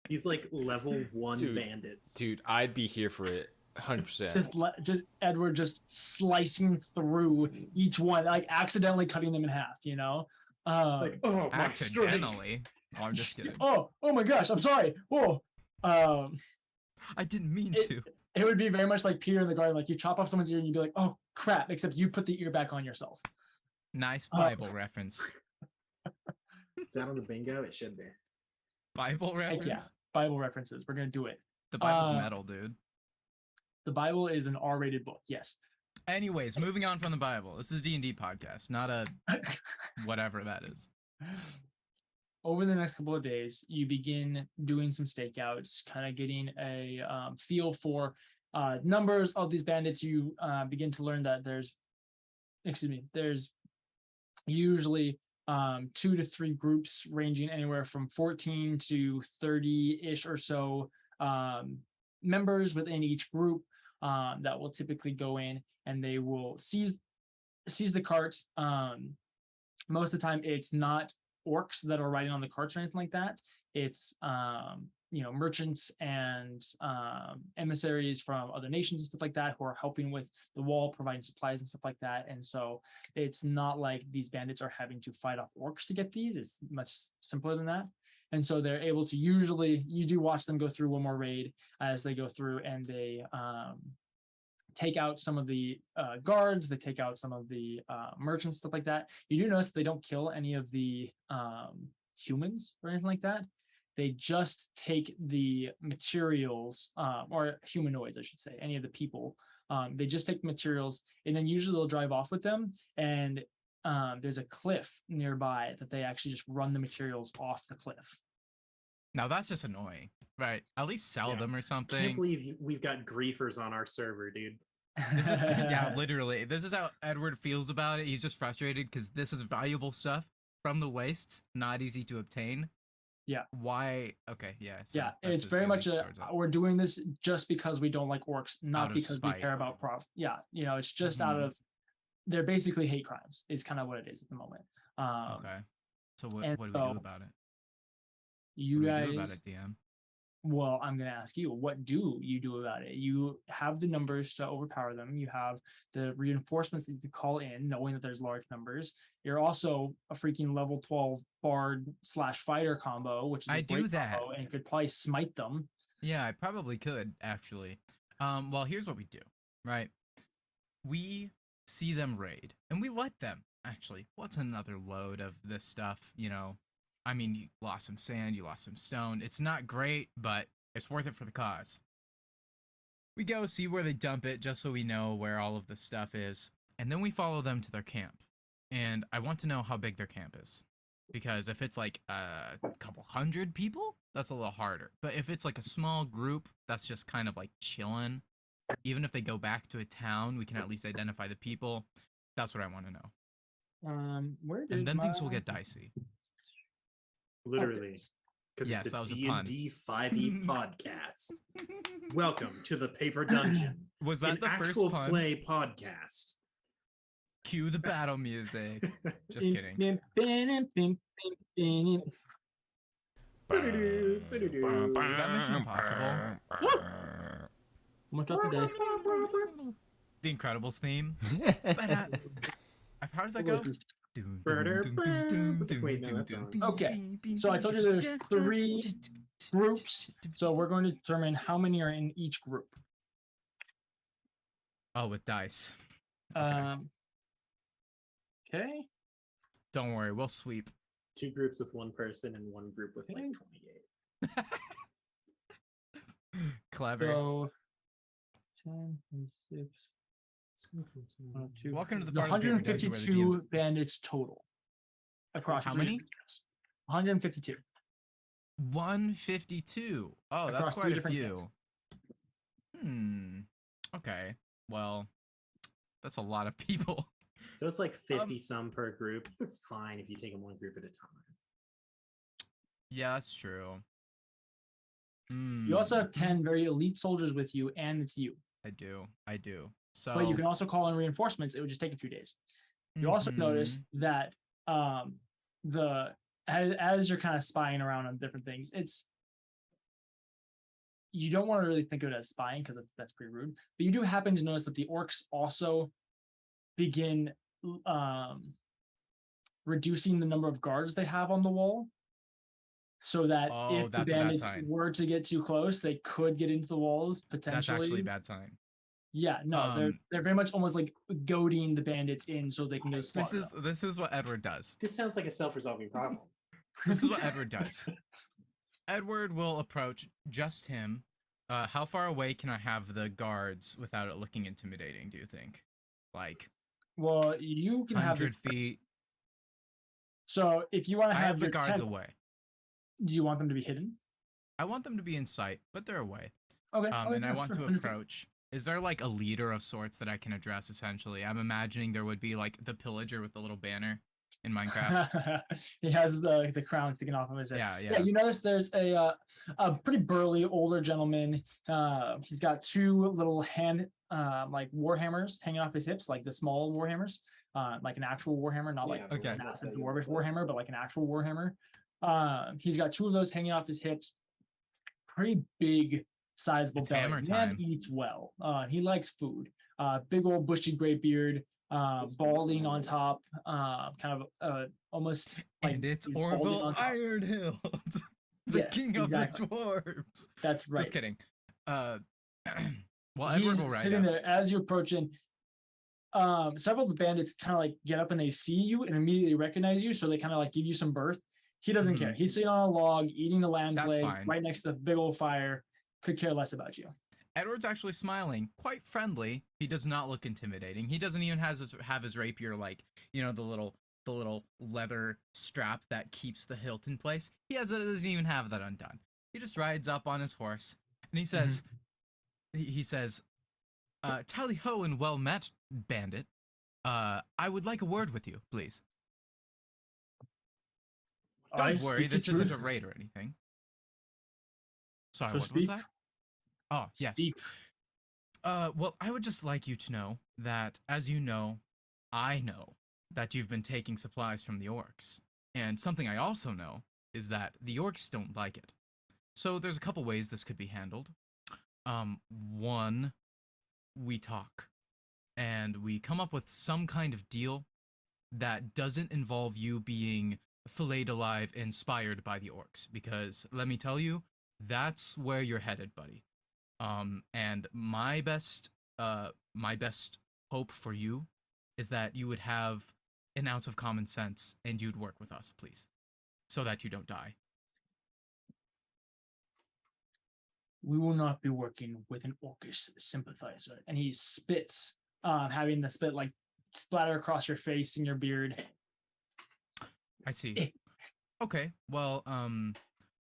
Speaker 7: He's like level 1
Speaker 5: Dude,
Speaker 7: bandits.
Speaker 5: Dude, I'd be here for it. 100%.
Speaker 6: just Edward just slicing through each one, like accidentally cutting them in half, you know?
Speaker 7: Like, oh, my
Speaker 8: accidentally.
Speaker 7: strength.
Speaker 8: Oh, I'm just kidding.
Speaker 6: Oh my gosh, I'm sorry. Oh,
Speaker 8: I didn't mean to.
Speaker 6: It would be very much like Peter in the garden. Like you chop off someone's ear and you'd be like, oh crap, except you put the ear back on yourself.
Speaker 8: Nice Bible reference.
Speaker 7: Is that on the bingo? It should be.
Speaker 8: Bible reference?
Speaker 6: Yeah, Bible references. We're going to do it.
Speaker 8: The Bible's metal, dude.
Speaker 6: The Bible is an R-rated book, yes.
Speaker 8: Anyways, moving on from the Bible. This is a D&D podcast, not a whatever that is.
Speaker 6: Over the next couple of days, you begin doing some stakeouts, kind of getting a feel for numbers of these bandits. You begin to learn that there's usually 2 to 3 groups ranging anywhere from 14 to 30-ish or so members within each group that will typically go in and they will seize the cart. Most of the time, it's not orcs that are riding on the carts or anything like that. It's merchants and emissaries from other nations and stuff like that who are helping with the wall, providing supplies and stuff like that. And so it's not like these bandits are having to fight off orcs to get these. It's much simpler than that. And so they're able to you do watch them go through one more raid as they go through, and they take out some of the guards, they take out some of the merchants, stuff like that. You do notice they don't kill any of the humans or anything like that. They just take the materials, or humanoids, I should say, any of the people. They just take the materials, and then usually they'll drive off with them. And there's a cliff nearby that they actually just run the materials off the cliff.
Speaker 8: Now that's just annoying, right? At least sell them or something.
Speaker 7: Can't believe we've got griefers on our server, dude.
Speaker 8: This is literally. This is how Edward feels about it. He's just frustrated because this is valuable stuff from the wastes, not easy to obtain.
Speaker 6: Yeah.
Speaker 8: Why? Okay. Yeah. So
Speaker 6: yeah. It's very much we're doing this just because we don't like orcs, not because we care about profit. Yeah. It's just out of, they're basically hate crimes. Is kind of what it is at the moment.
Speaker 8: Okay. So what do we do about it?
Speaker 6: You guys.
Speaker 8: Do about it, DM?
Speaker 6: Well, I'm going to ask you, what do you do about it? You have the numbers to overpower them. You have the reinforcements that you could call in, knowing that there's large numbers. You're also a freaking level 12 bard/fighter combo, which is a great combo, and could probably smite them.
Speaker 8: Yeah, I probably could, actually. Well, here's what we do, right? We see them raid, and we let them. Actually, what's another load of this stuff, I mean, you lost some sand, you lost some stone. It's not great, but it's worth it for the cause. We go see where they dump it, just so we know where all of the stuff is. And then we follow them to their camp. And I want to know how big their camp is. Because if it's like a couple hundred people, that's a little harder. But if it's like a small group, that's just kind of like chilling. Even if they go back to a town, we can at least identify the people. That's what I want to know. And then things will get dicey.
Speaker 7: Literally, because
Speaker 8: yes,
Speaker 7: it's a
Speaker 8: D&D
Speaker 7: D&D 5e podcast. Welcome to the Paper Dungeon.
Speaker 8: Was that the first
Speaker 7: actual
Speaker 8: pun?
Speaker 7: Play podcast?
Speaker 8: Cue the battle music. Just kidding.
Speaker 6: Is
Speaker 8: that Mission Impossible?
Speaker 6: What's up today?
Speaker 8: The Incredibles theme. How does that go?
Speaker 7: Wait, no, that's on.
Speaker 6: Okay, so I told you there's 3 groups, so we're going to determine how many are in each group.
Speaker 8: Oh, with dice.
Speaker 6: Okay.
Speaker 8: Don't worry, we'll sweep.
Speaker 7: 2 groups with 1 person and 1 group with like 28.
Speaker 8: Clever.
Speaker 6: So 10 and 6.
Speaker 8: Welcome to the
Speaker 6: part 152 bandits total across
Speaker 8: how many?
Speaker 6: 152.
Speaker 8: 152. Oh,
Speaker 6: Across
Speaker 8: that's quite a
Speaker 6: different
Speaker 8: few. Okay. Well, that's a lot of people.
Speaker 7: So it's like 50 some per group. You're fine if you take them one group at a time.
Speaker 8: Yeah, that's true.
Speaker 6: You also have 10 very elite soldiers with you, and it's you.
Speaker 8: I do. So,
Speaker 6: But you can also call in reinforcements. It would just take a few days. You also notice that as you're kind of spying around on different things, you don't want to really think of it as spying because that's pretty rude. But you do happen to notice that the orcs also begin reducing the number of guards they have on the wall, so that if the bandits were to get too close, they could get into the walls potentially.
Speaker 8: That's actually a bad sign.
Speaker 6: Yeah, no, they're very much almost like goading the bandits in so they can just.
Speaker 8: This is what Edward does.
Speaker 7: This sounds like a self-resolving problem.
Speaker 8: This is what Edward does. Edward will approach just him. How far away can I have the guards without it looking intimidating, do you think? Like,
Speaker 6: well, you can
Speaker 8: 100 feet.
Speaker 6: So if you want to have
Speaker 8: the guards away.
Speaker 6: Do you want them to be hidden?
Speaker 8: I want them to be in sight, but they're away.
Speaker 6: Okay.
Speaker 8: And I want to approach. Is there like a leader of sorts that I can address? Essentially, I'm imagining there would be like the pillager with the little banner in Minecraft.
Speaker 6: He has the crown sticking off of his head.
Speaker 8: Yeah.
Speaker 6: You notice there's a pretty burly older gentleman. He's got two little hand like warhammers hanging off his hips, like the small warhammers, like an actual warhammer, not like a massive dwarvish warhammer, but like an actual warhammer. He's got two of those hanging off his hips. Pretty big, sizable belly. Man eats well. He likes food. Big old bushy gray beard. Balding on top, kind of almost like.
Speaker 8: And it's Orville Ironhill, the king of the dwarves.
Speaker 6: That's right.
Speaker 8: Just kidding. Well, Edward will ride
Speaker 6: sitting there as you approach in. Several of the bandits kind of like get up and they see you and immediately recognize you, so they kind of like give you some berth. He doesn't care. He's sitting on a log eating the lamb's leg right next to the big old fire. Could care less about you.
Speaker 8: Edward's actually smiling, quite friendly. He does not look intimidating. He doesn't even have his rapier, like, you know, the little leather strap that keeps the hilt in place. Doesn't even have that undone. He just rides up on his horse and he says, "Tally ho and well met, bandit. I would like a word with you, please." Don't worry, this isn't a raid or anything. Sorry, what was that? Oh, yes. Well, I would just like you to know that, as you know, I know that you've been taking supplies from the orcs. And something I also know is that the orcs don't like it. So there's a couple ways this could be handled. One, we talk. And we come up with some kind of deal that doesn't involve you being filleted alive, inspired by the orcs. Because, let me tell you, that's where you're headed, buddy. And my best hope for you is that you would have an ounce of common sense and you'd work with us, please, so that you don't die.
Speaker 6: We will not be working with an orcish sympathizer. And he spits, having the spit like splatter across your face and your beard.
Speaker 8: I see. Okay, well,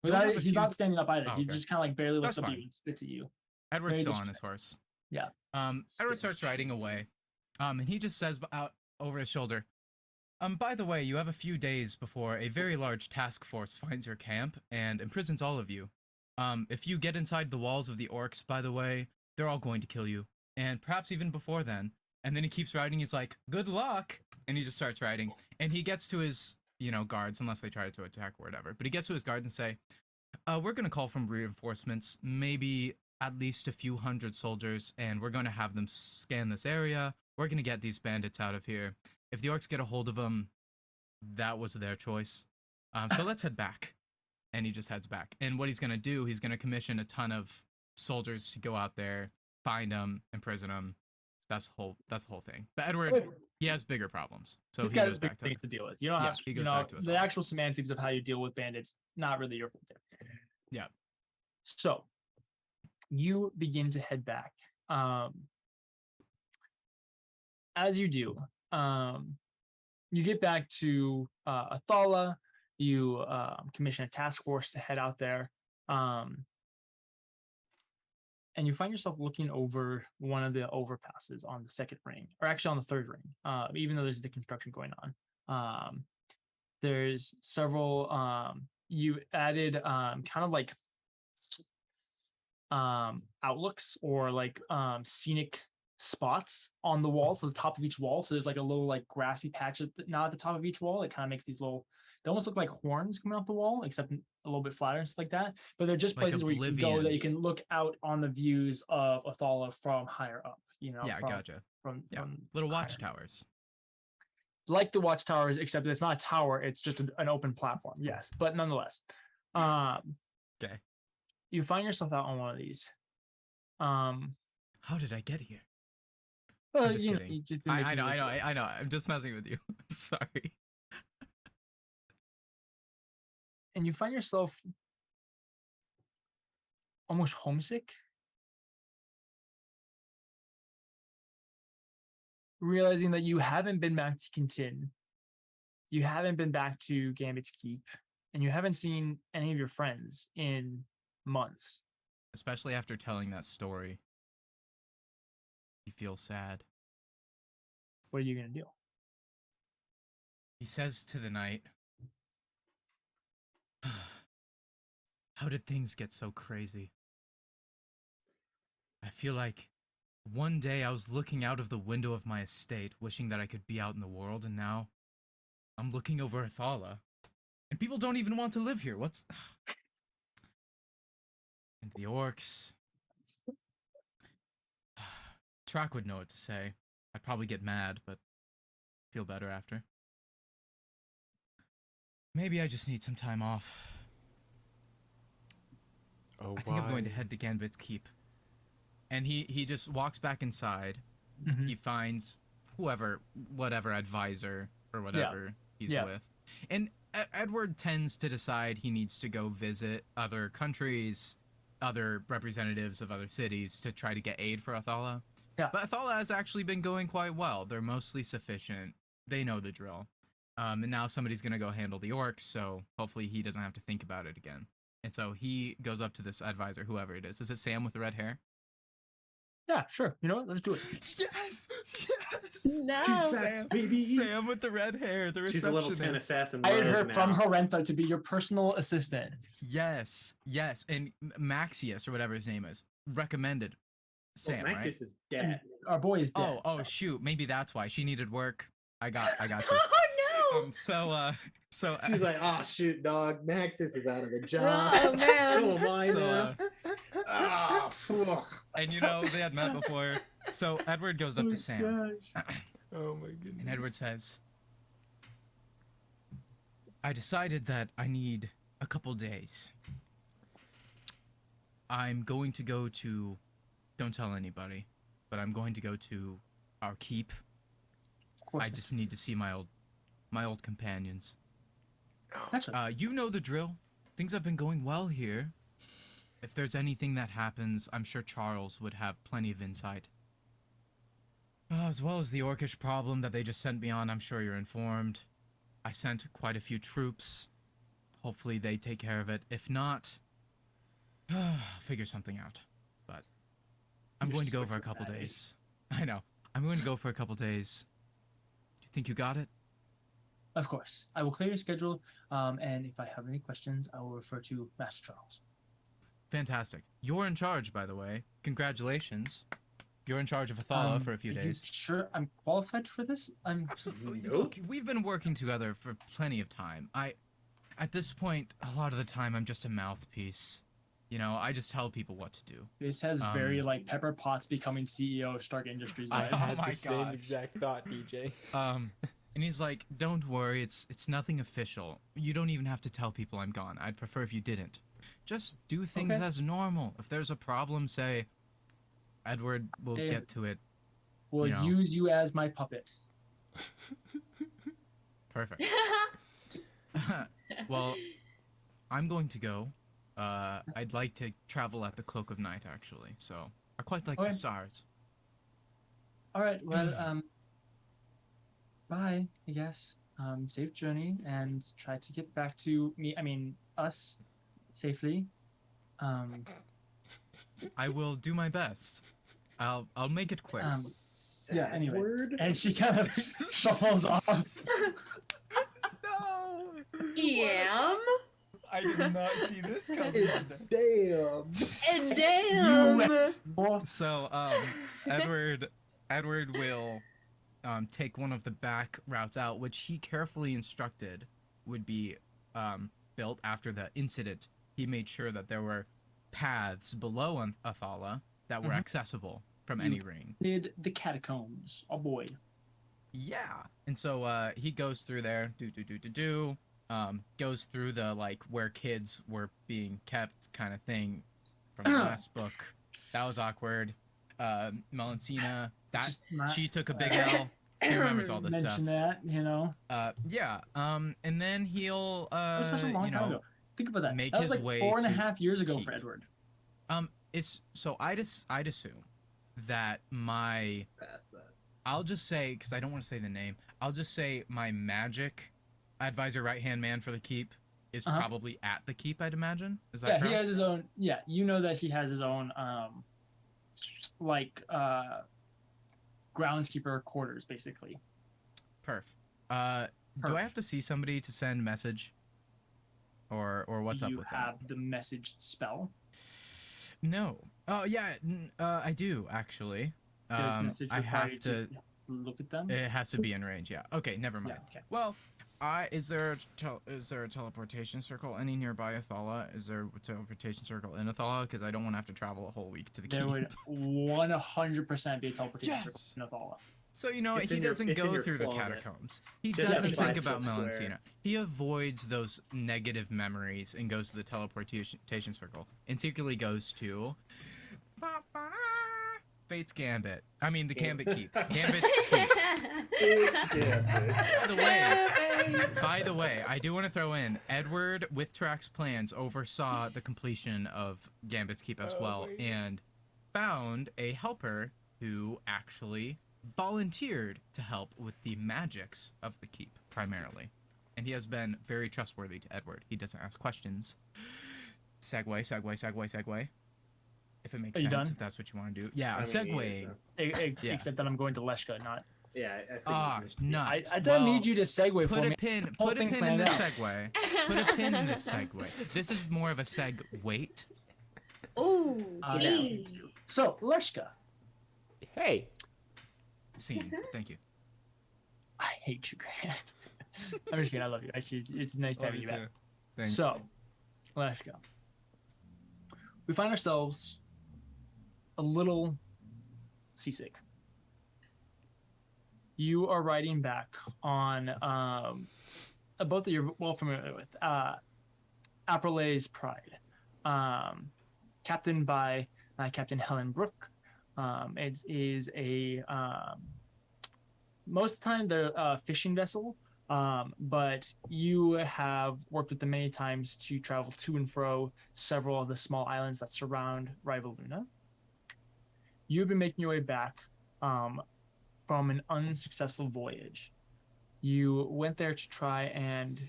Speaker 6: he's not standing up either. He just kind of like barely looks up at you and spits at you.
Speaker 8: Edward's still on his horse.
Speaker 6: Yeah.
Speaker 8: Edward starts riding away. And he just says out over his shoulder, by the way, you have a few days before a very large task force finds your camp and imprisons all of you. If you get inside the walls of the orcs, by the way, they're all going to kill you. And perhaps even before then. And then he keeps riding. He's like, good luck. And he just starts riding. And he gets to his, guards, unless they try to attack or whatever. But he gets to his guards and say, we're going to call from reinforcements, maybe at least a few hundred soldiers, and we're going to have them scan this area. We're going to get these bandits out of here. If the orcs get a hold of them, that was their choice. So let's head back. And he just heads back. And what he's going to do, he's going to commission a ton of soldiers to go out there, find them, imprison them. That's the whole thing. But Edward, he has bigger problems. So he goes back
Speaker 6: things to deal with. You don't have the actual semantics of how you deal with bandits, not really your forte.
Speaker 8: Yeah.
Speaker 6: So you begin to head back. As you do, you get back to Athala. You commission a task force to head out there. and you find yourself looking over one of the overpasses on the second ring, or actually on the third ring, even though there's the construction going on. There's several, you added kind of like outlooks or like scenic spots on the walls at the top of each wall. So there's like a little like grassy patch now at the top of each wall. It kind of makes these little, they almost look like horns coming off the wall, except a little bit flatter and stuff like that. But they're just
Speaker 8: Like
Speaker 6: places where you can go
Speaker 8: Oblivion.
Speaker 6: that you can look out on the views of Athala from higher up. You know,
Speaker 8: Yeah,
Speaker 6: from,
Speaker 8: gotcha.
Speaker 6: From,
Speaker 8: Yeah,
Speaker 6: from
Speaker 8: little
Speaker 6: higher.
Speaker 8: watchtowers.
Speaker 6: Like the watchtowers, except it's not a tower; it's just an open platform. Yes, but nonetheless,
Speaker 8: Okay.
Speaker 6: you find yourself out on one of these.
Speaker 8: How did I get here?
Speaker 6: Well,
Speaker 8: I'm just kidding.
Speaker 6: you just been
Speaker 8: I
Speaker 6: making
Speaker 8: know.
Speaker 6: like-
Speaker 8: I know. I'm just messing with you. Sorry.
Speaker 6: And you find yourself almost homesick, realizing that you haven't been back to Kentin, you haven't been back to Gambit's Keep, and you haven't seen any of your friends in months.
Speaker 8: Especially after telling that story. You feel sad.
Speaker 6: What are you gonna do?
Speaker 8: He says to the night, how did things get so crazy? I feel like one day I was looking out of the window of my estate, wishing that I could be out in the world, and now I'm looking over Athala. And people don't even want to live here. What's... And the orcs... Track would know what to say. I'd probably get mad, but feel better after. Maybe I just need some time off.
Speaker 5: Oh,
Speaker 8: I think I'm going to head to Gambit's Keep. And he just walks back inside.
Speaker 6: Mhm.
Speaker 8: He finds whatever advisor or whatever he's with. And Edward tends to decide he needs to go visit other countries, other representatives of other cities to try to get aid for Athala.
Speaker 6: Yeah.
Speaker 8: But Athala has actually been going quite well. They're mostly sufficient. They know the drill. And now somebody's going to go handle the orcs, so hopefully he doesn't have to think about it again. And so he goes up to this advisor, whoever it is. Is it Sam with the red hair?
Speaker 6: Yeah, sure. You know what? Let's do it.
Speaker 8: Yes! Yes!
Speaker 1: No.
Speaker 7: She's back, baby.
Speaker 8: Sam with the red hair, the
Speaker 7: She's a little
Speaker 8: receptionist.
Speaker 7: 10 assassin.
Speaker 6: I hired her
Speaker 7: rogue
Speaker 6: from
Speaker 7: now.
Speaker 6: Horentha to be your personal assistant.
Speaker 8: Yes, and Maxius, or whatever his name is, recommended Sam,
Speaker 7: Maxius
Speaker 8: right?
Speaker 7: is dead.
Speaker 6: Our boy is dead.
Speaker 8: Oh, shoot, maybe that's why. She needed work. I got you.
Speaker 1: Oh no!
Speaker 8: So
Speaker 7: She's like, oh shoot, dog. Maxis is out of the job.
Speaker 1: Oh man!
Speaker 7: So am I
Speaker 8: So,
Speaker 7: now. Ah, phew.
Speaker 8: and they had met before. So Edward goes up to Sam,
Speaker 5: Oh my goodness.
Speaker 8: and Edward says, I decided that I need a couple days. I'm going to go to, don't tell anybody, but I'm going to go to our keep.
Speaker 6: Of course.
Speaker 8: I just need to see my old companions.
Speaker 6: Naturally.
Speaker 8: You know the drill. Things have been going well here. If there's anything that happens, I'm sure Charles would have plenty of insight. As well as the orcish problem that they just sent me on, I'm sure you're informed. I sent quite a few troops. Hopefully they take care of it. If not, I'll figure something out. But I'm
Speaker 6: You're
Speaker 8: going to go for a
Speaker 6: such a
Speaker 8: couple
Speaker 6: baddie.
Speaker 8: days. I know. I'm going to go for a couple days. Do you think you got it?
Speaker 6: Of course. I will clear your schedule, and if I have any questions, I will refer to Master Charles.
Speaker 8: Fantastic. You're in charge, by the way. Congratulations. You're in charge of Athala for a few
Speaker 6: are you
Speaker 8: days.
Speaker 6: sure I'm qualified for this? I'm
Speaker 8: Absolutely.
Speaker 7: Nope.
Speaker 8: Look, we've been working together for plenty of time. At this point, a lot of the time, I'm just a mouthpiece. You know, I just tell people what to do.
Speaker 6: This has very like Pepper Potts becoming CEO of Stark Industries
Speaker 5: I
Speaker 6: vibes.
Speaker 5: had
Speaker 8: my
Speaker 5: the same
Speaker 8: gosh.
Speaker 5: exact thought, DJ.
Speaker 8: And he's like, "Don't worry, it's nothing official. You don't even have to tell people I'm gone. I'd prefer if you didn't. Just do things
Speaker 6: Okay.
Speaker 8: as normal. If there's a problem, say, Edward will
Speaker 6: Hey,
Speaker 8: get to it.
Speaker 6: Will
Speaker 8: you know.
Speaker 6: use you as my puppet.
Speaker 8: Perfect." Well, I'm going to go. I'd like to travel at the Cloak of Night, actually. So I quite like
Speaker 6: Okay.
Speaker 8: the stars.
Speaker 6: All right. Well, bye. I guess. Safe journey, and try to get back to me. I mean, us, safely.
Speaker 8: I will do my best. I'll make it quick.
Speaker 6: Yeah. Anyway, and she kind of shuffles off.
Speaker 8: No.
Speaker 1: Yam.
Speaker 8: I did not see this coming.
Speaker 7: Damn.
Speaker 1: And damn.
Speaker 8: So, Edward will take one of the back routes out, which he carefully instructed would be built after the incident. He made sure that there were paths below Athala that were accessible from any rain.
Speaker 6: Did the catacombs? Oh boy.
Speaker 8: Yeah, and so he goes through there, goes through the like where kids were being kept kind of thing from the last book. That was awkward. Melancina, she took a big L. He remembers all this stuff.
Speaker 6: Mention that, you know.
Speaker 8: Yeah. And then he'll
Speaker 6: think about that.
Speaker 8: make
Speaker 6: that was
Speaker 8: his
Speaker 6: like
Speaker 8: way
Speaker 6: 4.5 years ago
Speaker 8: keep.
Speaker 6: for Edward.
Speaker 8: It's so I'd assume that my
Speaker 7: Past that.
Speaker 8: I'll just say, because I don't want to say the name, I'll just say my magic advisor right-hand man for the keep is probably at the keep, I'd imagine. Is that correct?
Speaker 6: He has his own, you know that he has his own, groundskeeper quarters, basically.
Speaker 8: Perf. Do I have to see somebody to send message? Or what's up
Speaker 6: You
Speaker 8: with
Speaker 6: have
Speaker 8: that?
Speaker 6: the message spell.
Speaker 8: No. Oh, yeah, I do, actually.
Speaker 6: Does message
Speaker 8: I
Speaker 6: require
Speaker 8: have
Speaker 6: you
Speaker 8: to
Speaker 6: look at them?
Speaker 8: It has to be in range, yeah. Okay, never mind.
Speaker 6: Yeah, okay.
Speaker 8: Well, is there a teleportation circle any nearby Athala? Is there a teleportation circle in Athala? Because I don't want to have to travel a whole week to the keep.
Speaker 6: There would 100% be a teleportation circle in Athala.
Speaker 8: So, he
Speaker 7: in
Speaker 8: doesn't
Speaker 7: your
Speaker 8: go through the
Speaker 7: closet.
Speaker 8: catacombs. He
Speaker 7: Just
Speaker 8: doesn't
Speaker 7: have
Speaker 8: think
Speaker 7: 5
Speaker 8: about
Speaker 7: foot square.
Speaker 8: Melancina. He avoids those negative memories and goes to the teleportation circle. And secretly goes to Fate's Gambit. I mean, the Gambit Keep. Gambit's Keep.
Speaker 7: It's Gambit.
Speaker 8: By the way, I do want to throw in, Edward, with Track's plans, oversaw the completion of Gambit's Keep as well, and found a helper who actually volunteered to help with the magics of the keep, primarily. And he has been very trustworthy to Edward. He doesn't ask questions. Segue. If it makes
Speaker 6: Are you
Speaker 8: sense,
Speaker 6: done?
Speaker 8: if that's what you want to do. Yeah,
Speaker 7: I mean,
Speaker 8: segue.
Speaker 7: yeah,
Speaker 6: Except that I'm going to Leshka, not...
Speaker 7: Yeah, I think
Speaker 8: nuts.
Speaker 6: I don't
Speaker 8: Well,
Speaker 6: need you to segue
Speaker 8: put
Speaker 6: for
Speaker 8: a
Speaker 6: me.
Speaker 8: pin.
Speaker 6: Whole
Speaker 8: Put a
Speaker 6: thing
Speaker 8: pin in
Speaker 6: planned
Speaker 8: this
Speaker 6: out.
Speaker 8: segue. Put a pin in this segue. This is more of a wait
Speaker 1: Ooh,
Speaker 6: Uh,
Speaker 1: tea.
Speaker 6: So, Leshka.
Speaker 2: Hey,
Speaker 8: scene. Thank you.
Speaker 6: I hate you, Grant. I'm just kidding. I love you. Actually, it's nice to have you back.
Speaker 8: Thank
Speaker 6: So, let's go. We find ourselves a little seasick. You are riding back on a boat that you're well familiar with, April's Pride, captained by Captain Helen Brooke. It is a most of the time they're a fishing vessel, but you have worked with them many times to travel to and fro several of the small islands that surround Rivaluna. You've been making your way back from an unsuccessful voyage. You went there to try and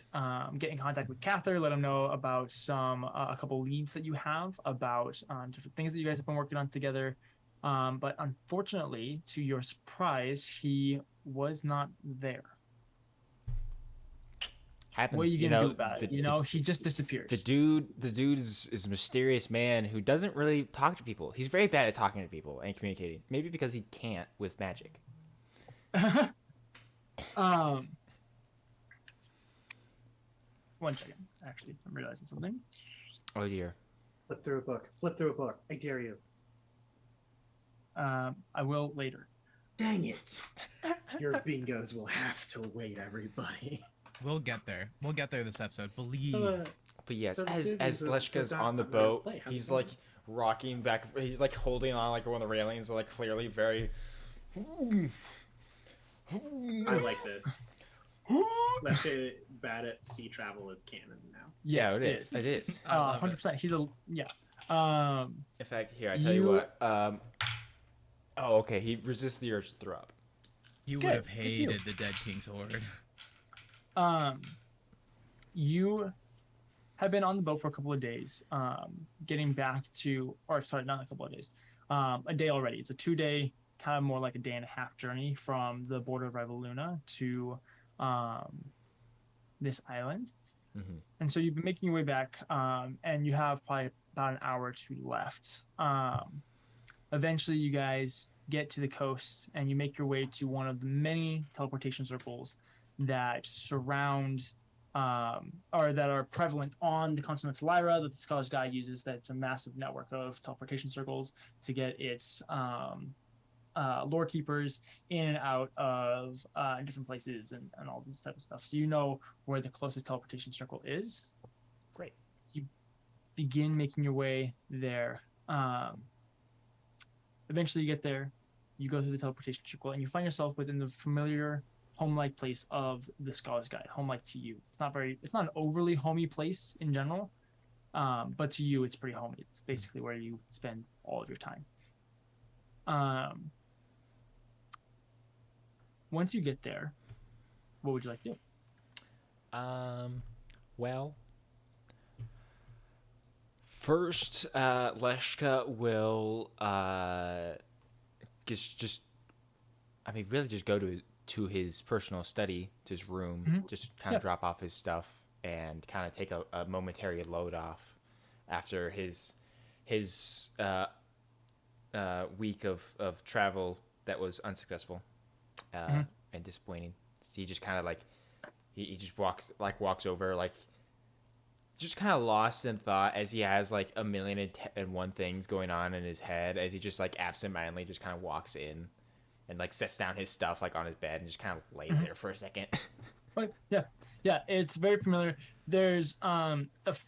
Speaker 6: get in contact with Cather, let him know about a couple leads that you have about different things that you guys have been working on together. But unfortunately, to your surprise, he was not there.
Speaker 2: happens.
Speaker 6: What are you gonna do about it? He just disappears.
Speaker 2: The dude is a mysterious man who doesn't really talk to people. He's very bad at talking to people and communicating. Maybe because he can't with magic.
Speaker 6: One second. Actually, I'm realizing something.
Speaker 2: Oh dear.
Speaker 7: Flip through a book. I dare you.
Speaker 6: I will later.
Speaker 7: Dang it. Your bingos will have to wait, everybody.
Speaker 8: We'll get there. We'll get there this episode. Believe.
Speaker 2: But yes,
Speaker 7: So the
Speaker 2: as
Speaker 7: two
Speaker 2: as
Speaker 7: dudes
Speaker 2: Leshka's
Speaker 7: that
Speaker 2: on the
Speaker 7: got ready to
Speaker 2: boat,
Speaker 7: play, how's
Speaker 2: he's
Speaker 7: it
Speaker 2: like rocking back. He's like holding on like one of the railings, like clearly very.
Speaker 7: I like this. Let's get bad at sea travel as canon now.
Speaker 2: Yeah,
Speaker 6: Yes,
Speaker 2: it is. It is.
Speaker 6: 100%. He's a
Speaker 2: In fact, here I tell you what. Oh, okay. He resists the urge to throw up.
Speaker 8: You would have hated the Dead King's Horde.
Speaker 6: You have been on the boat for a couple of days, getting back to, or sorry, not a couple of days, a day already. It's a 2-day, kind of more like a day and a half journey from the border of Rivaluna to this island.
Speaker 2: Mm-hmm.
Speaker 6: And so you've been making your way back, and you have probably about an hour or two left. Eventually, you guys get to the coast, and you make your way to one of the many teleportation circles that surround or that are prevalent on the continent of Lyra that the Scholar's Guide uses. That's a massive network of teleportation circles to get its lore keepers in and out of different places and all this type of stuff. So you know where the closest teleportation circle is.
Speaker 2: Great.
Speaker 6: You begin making your way there. Eventually you get there, you go through the teleportation circle, and you find yourself within the familiar home-like place of the Scholar's Guide, home-like to you. It's not an overly homey place in general, but to you, it's pretty homey. It's basically where you spend all of your time. Once you get there, what would you like to do?
Speaker 2: Well, first, Leshka will really just go to his personal study, to his room, just kind of drop off his stuff and kind of take a momentary load off after his week of travel that was unsuccessful and disappointing. So he just kind of he just walks over, just kind of lost in thought as he has a million and one things going on in his head, as he just absentmindedly just kind of walks in and sets down his stuff on his bed and just kind of lays there for a second.
Speaker 6: Right. Yeah, it's very familiar. There's a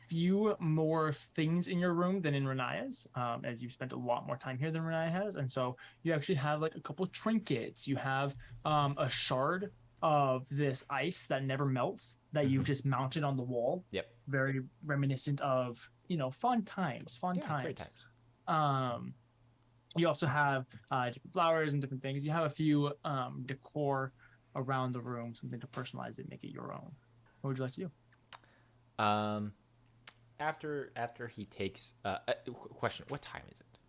Speaker 6: few more things in your room than in Renaya's, as you've spent a lot more time here than Renaya has, and so you actually have a couple trinkets. You have a shard of this ice that never melts that you've just mounted on the wall.
Speaker 2: Yep.
Speaker 6: Very reminiscent of fun times.
Speaker 2: Great times.
Speaker 6: You also have different flowers and different things. You have a few decor around the room, something to personalize it, make it your own. What would you like to do?
Speaker 2: After he takes question, what time is it?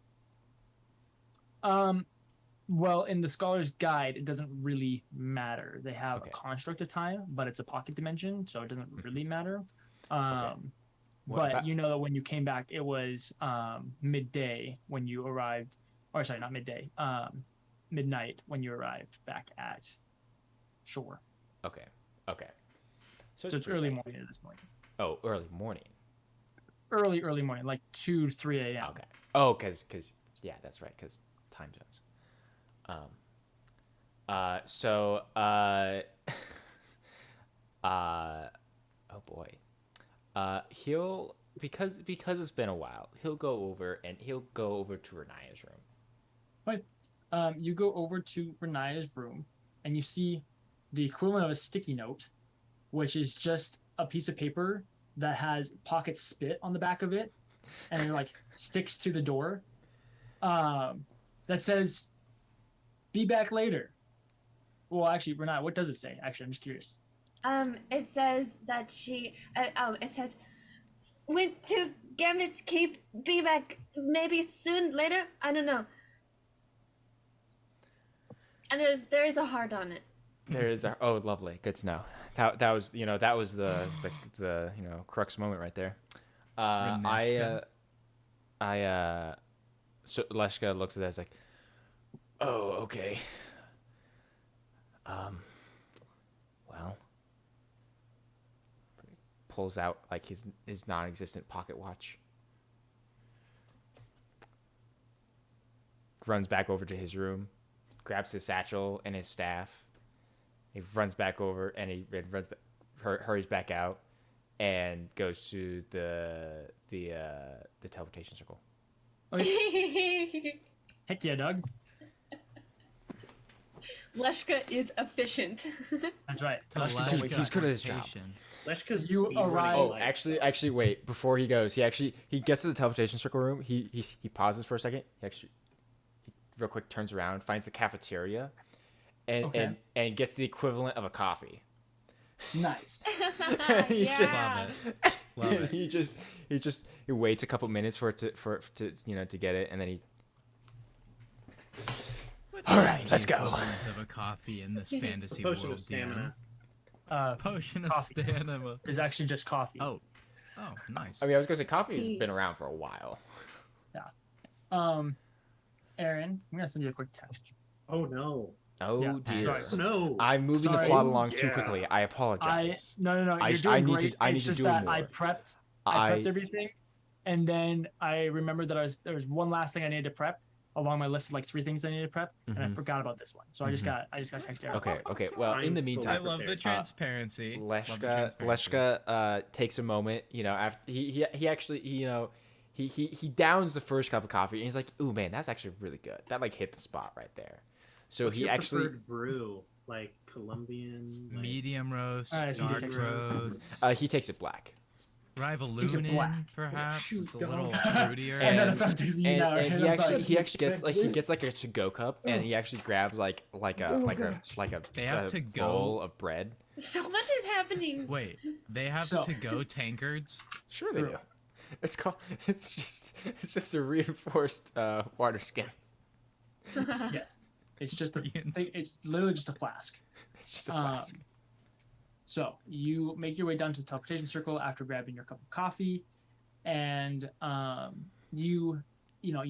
Speaker 6: Well, in the Scholar's Guide, it doesn't really matter. They have a construct of time, but it's a pocket dimension, so it doesn't really matter. But you know that when you came back, it was midday when you arrived, or sorry, not midday, midnight when you arrived back at shore.
Speaker 2: Okay.
Speaker 6: So it's early morning at this point.
Speaker 2: Oh, early morning.
Speaker 6: Early morning, 2 to 3 a.m.
Speaker 2: Okay. Oh, because yeah, that's right, because time zones. Oh boy. He'll because it's been a while. He'll go over to Renaya's room.
Speaker 6: Right. You go over to Renaya's room, and you see the equivalent of a sticky note, which is just a piece of paper that has pocket spit on the back of it, and it sticks to the door. That says, "Be back later." Well, actually, Renaya, what does it say? Actually, I'm just curious.
Speaker 1: It says that she. It says, "Went to Gambit's keep. Be back maybe soon. Later. I don't know." And there is a heart on it.
Speaker 2: There is lovely. Good to know. That was the crux moment right there. So Leshka looks at that as oh, okay. Well, pulls out his non-existent pocket watch. Runs back over to his room, grabs his satchel and his staff. He runs back over and hurries back out and goes to the teleportation circle.
Speaker 6: Okay. Heck yeah, Doug.
Speaker 1: Leshka is efficient.
Speaker 6: That's right.
Speaker 2: He's good at his job.
Speaker 7: Leshka's
Speaker 6: You arrive-
Speaker 2: Oh, actually, wait. Before he goes, he gets to the teleportation circle room. He pauses for a second. He real quick turns around, finds the cafeteria, and gets the equivalent of a coffee.
Speaker 6: Nice.
Speaker 1: Yeah.
Speaker 8: Love it. Love it.
Speaker 2: he waits a couple minutes for it to to get it, and then he. All right, let's go.
Speaker 8: Equivalent of a coffee in this fantasy
Speaker 7: Potion
Speaker 8: world,
Speaker 7: of stamina.
Speaker 8: Potion of
Speaker 6: Coffee.
Speaker 8: stamina.
Speaker 6: It's actually just coffee.
Speaker 8: Oh, nice.
Speaker 2: I mean, I was gonna say coffee has been around for a while.
Speaker 6: Aaron, I'm gonna send you a quick text.
Speaker 7: Oh no.
Speaker 2: Oh
Speaker 6: Yeah.
Speaker 2: dear.
Speaker 6: Sorry.
Speaker 7: Oh no.
Speaker 2: I'm moving the
Speaker 6: Sorry.
Speaker 2: plot along too
Speaker 7: Yeah.
Speaker 2: quickly. I apologize.
Speaker 6: No. You're
Speaker 2: I
Speaker 6: doing
Speaker 2: need
Speaker 6: great.
Speaker 2: to- I need
Speaker 6: It's
Speaker 2: to
Speaker 6: just
Speaker 2: do
Speaker 6: that
Speaker 2: more.
Speaker 6: I prepped everything, and then I remembered that there was one last thing I needed to prep along my list of like 3 things I needed to prep, and I
Speaker 2: Mhm.
Speaker 6: forgot about this one. So I just got text Aaron.
Speaker 2: Okay. Well, in the
Speaker 7: I'm fully
Speaker 8: I
Speaker 2: meantime,
Speaker 8: love the
Speaker 7: prepared.
Speaker 8: transparency. Love the transparency.
Speaker 2: Leshka takes a moment. After he actually he downs the first cup of coffee, and he's like, "Ooh man, that's actually really good. That like hit the spot right there." So
Speaker 7: What's
Speaker 2: he
Speaker 7: your
Speaker 2: actually
Speaker 7: preferred brew, like Colombian, like,
Speaker 8: Medium roast,
Speaker 6: Alright, so you
Speaker 8: dark
Speaker 6: take
Speaker 8: roast,
Speaker 2: he takes it black.
Speaker 8: Rivalunin,
Speaker 6: black.
Speaker 8: perhaps.
Speaker 7: Shoot,
Speaker 8: It's a
Speaker 7: dog.
Speaker 8: little fruitier.
Speaker 6: And then
Speaker 2: And-
Speaker 6: it's not texting you now.
Speaker 2: And
Speaker 6: Aaron,
Speaker 2: he
Speaker 6: I'm sorry.
Speaker 2: actually gets like a to-go cup, and he actually grabs like a
Speaker 8: They have
Speaker 2: a
Speaker 8: to-go?
Speaker 2: bowl of bread.
Speaker 1: So much is happening.
Speaker 8: Wait, they have
Speaker 6: So-
Speaker 8: to-go tankards?
Speaker 2: Sure they
Speaker 6: True.
Speaker 2: do. It's just a reinforced water skin.
Speaker 6: Yes, it's just it's literally just a flask.
Speaker 2: It's just a flask.
Speaker 6: So you make your way down to the teleportation circle after grabbing your cup of coffee, and you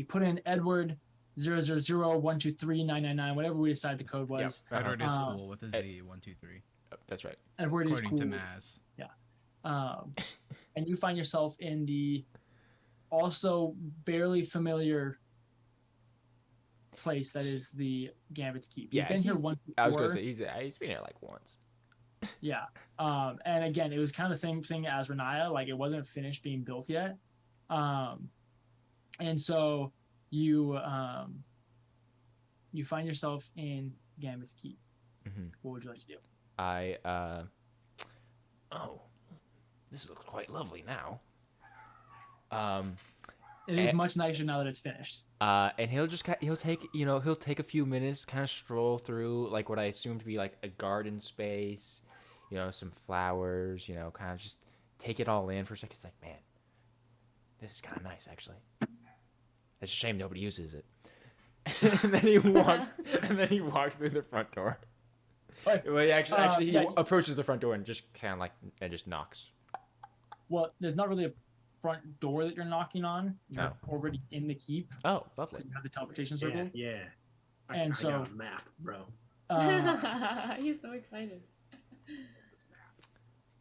Speaker 6: put in Edward 000123999, whatever we decide the code was.
Speaker 2: Yep.
Speaker 8: Edward is
Speaker 6: Uh,
Speaker 8: cool with a Z, 1, 2, 3.
Speaker 2: That's right.
Speaker 6: Edward is
Speaker 8: According
Speaker 6: cool.
Speaker 8: to Maz.
Speaker 6: And you find yourself in the also barely familiar place that is the Gambit's Keep. You've been here once before.
Speaker 2: I was gonna say he's been here like once.
Speaker 6: Yeah. And again, it was kind of the same thing as Renaya. Like, it wasn't finished being built yet. And so you find yourself in Gambit's Keep.
Speaker 2: Mm-hmm.
Speaker 6: What would you like to do?
Speaker 2: This looks quite lovely now.
Speaker 6: It is much nicer now that it's finished.
Speaker 2: And he'll take a few minutes, kind of stroll through like what I assume to be like a garden space, some flowers, kind of just take it all in for a second. It's like, man, this is kind of nice actually. It's a shame nobody uses it. and then he walks through the front door.
Speaker 6: Right.
Speaker 2: Well, he
Speaker 6: yeah.
Speaker 2: approaches the front door and just kind of just knocks.
Speaker 6: Well, there's not really a front door that you're knocking on. You're
Speaker 2: No.
Speaker 6: already in the keep.
Speaker 2: Oh, lovely.
Speaker 6: You have the teleportation
Speaker 7: Yeah,
Speaker 6: circle.
Speaker 7: yeah.
Speaker 6: And
Speaker 7: I
Speaker 6: so-
Speaker 7: got a map, bro.
Speaker 1: He's so excited.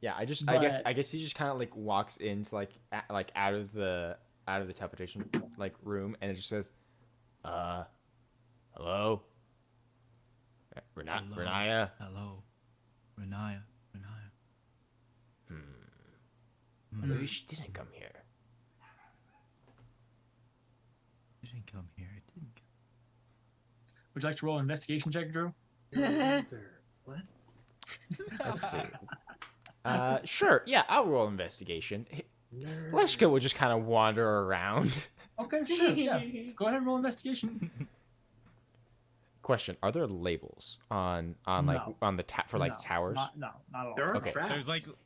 Speaker 2: Yeah, I guess
Speaker 6: But-
Speaker 2: he just kind of like walks into like out of the teleportation like room, and it just says, hello, Renaya.
Speaker 8: Hello. Renaya.
Speaker 2: Maybe she didn't come here.
Speaker 8: It didn't come here. It didn't come.
Speaker 6: Would you like to roll an investigation check, Drew?
Speaker 7: Answer. What?
Speaker 2: Let's see. Sure. Yeah, I'll roll investigation.
Speaker 7: Nerd.
Speaker 2: Leshka will just kind of wander around.
Speaker 6: Okay, sure. Yeah. Go ahead and roll investigation.
Speaker 2: Question: are there labels on like
Speaker 6: No.
Speaker 2: on the for like
Speaker 6: No,
Speaker 2: the towers?
Speaker 6: Not at all.
Speaker 7: There are
Speaker 2: Okay.
Speaker 7: traps.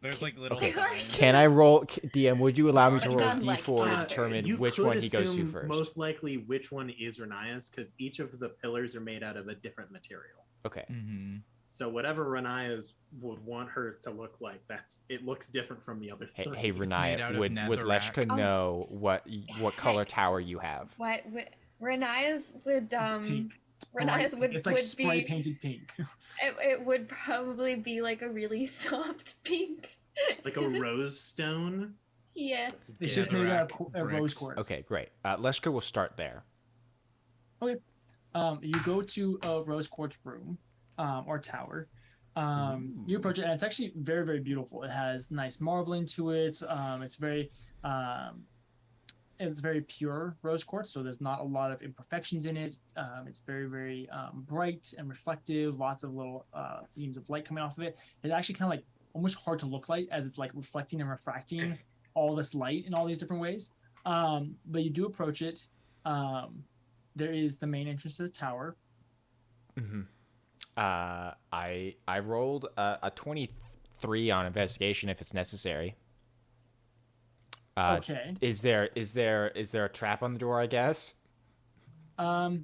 Speaker 8: There's like little.
Speaker 2: Okay.
Speaker 8: signs.
Speaker 2: Can I roll? DM, would you allow me to
Speaker 1: Like
Speaker 2: roll a
Speaker 1: on, like,
Speaker 2: d4 to determine
Speaker 7: You
Speaker 2: which
Speaker 7: could
Speaker 2: one he goes to
Speaker 7: assume
Speaker 2: first?
Speaker 7: Most likely, which one is Renaya's, because each of the pillars are made out of a different material.
Speaker 2: Okay.
Speaker 8: Mm-hmm.
Speaker 7: So whatever Renaya's would want hers to look like, it looks different from the other
Speaker 2: Hey,
Speaker 7: three.
Speaker 2: hey
Speaker 8: made
Speaker 2: Renaya,
Speaker 8: out of
Speaker 2: would
Speaker 8: netherrack.
Speaker 2: Leshka
Speaker 1: Oh.
Speaker 2: know what color tower you have?
Speaker 1: What Renaya's would
Speaker 6: Pink.
Speaker 1: Renaya's would
Speaker 6: It's like
Speaker 1: would
Speaker 6: spray
Speaker 1: be
Speaker 6: painted pink.
Speaker 1: it would probably be like a really soft pink.
Speaker 7: Like a rose stone.
Speaker 1: Yeah.
Speaker 6: It's just made out of rose
Speaker 8: bricks.
Speaker 6: quartz.
Speaker 2: Okay, great. Leshka will start there.
Speaker 6: You go to a rose quartz room, or tower. You approach it, and it's actually very, very beautiful. It has nice marbling to it. It's very pure rose quartz, so there's not a lot of imperfections in it. It's very, very bright and reflective. Lots of little beams of light coming off of it. It's actually kind of like almost hard to look like, as it's like reflecting and refracting all this light in all these different ways. But you do approach it. There is the main entrance to the tower.
Speaker 2: Mm-hmm. I rolled a 23 on investigation if it's necessary.
Speaker 6: Okay.
Speaker 2: Is there a trap on the door? I guess.
Speaker 6: Renee,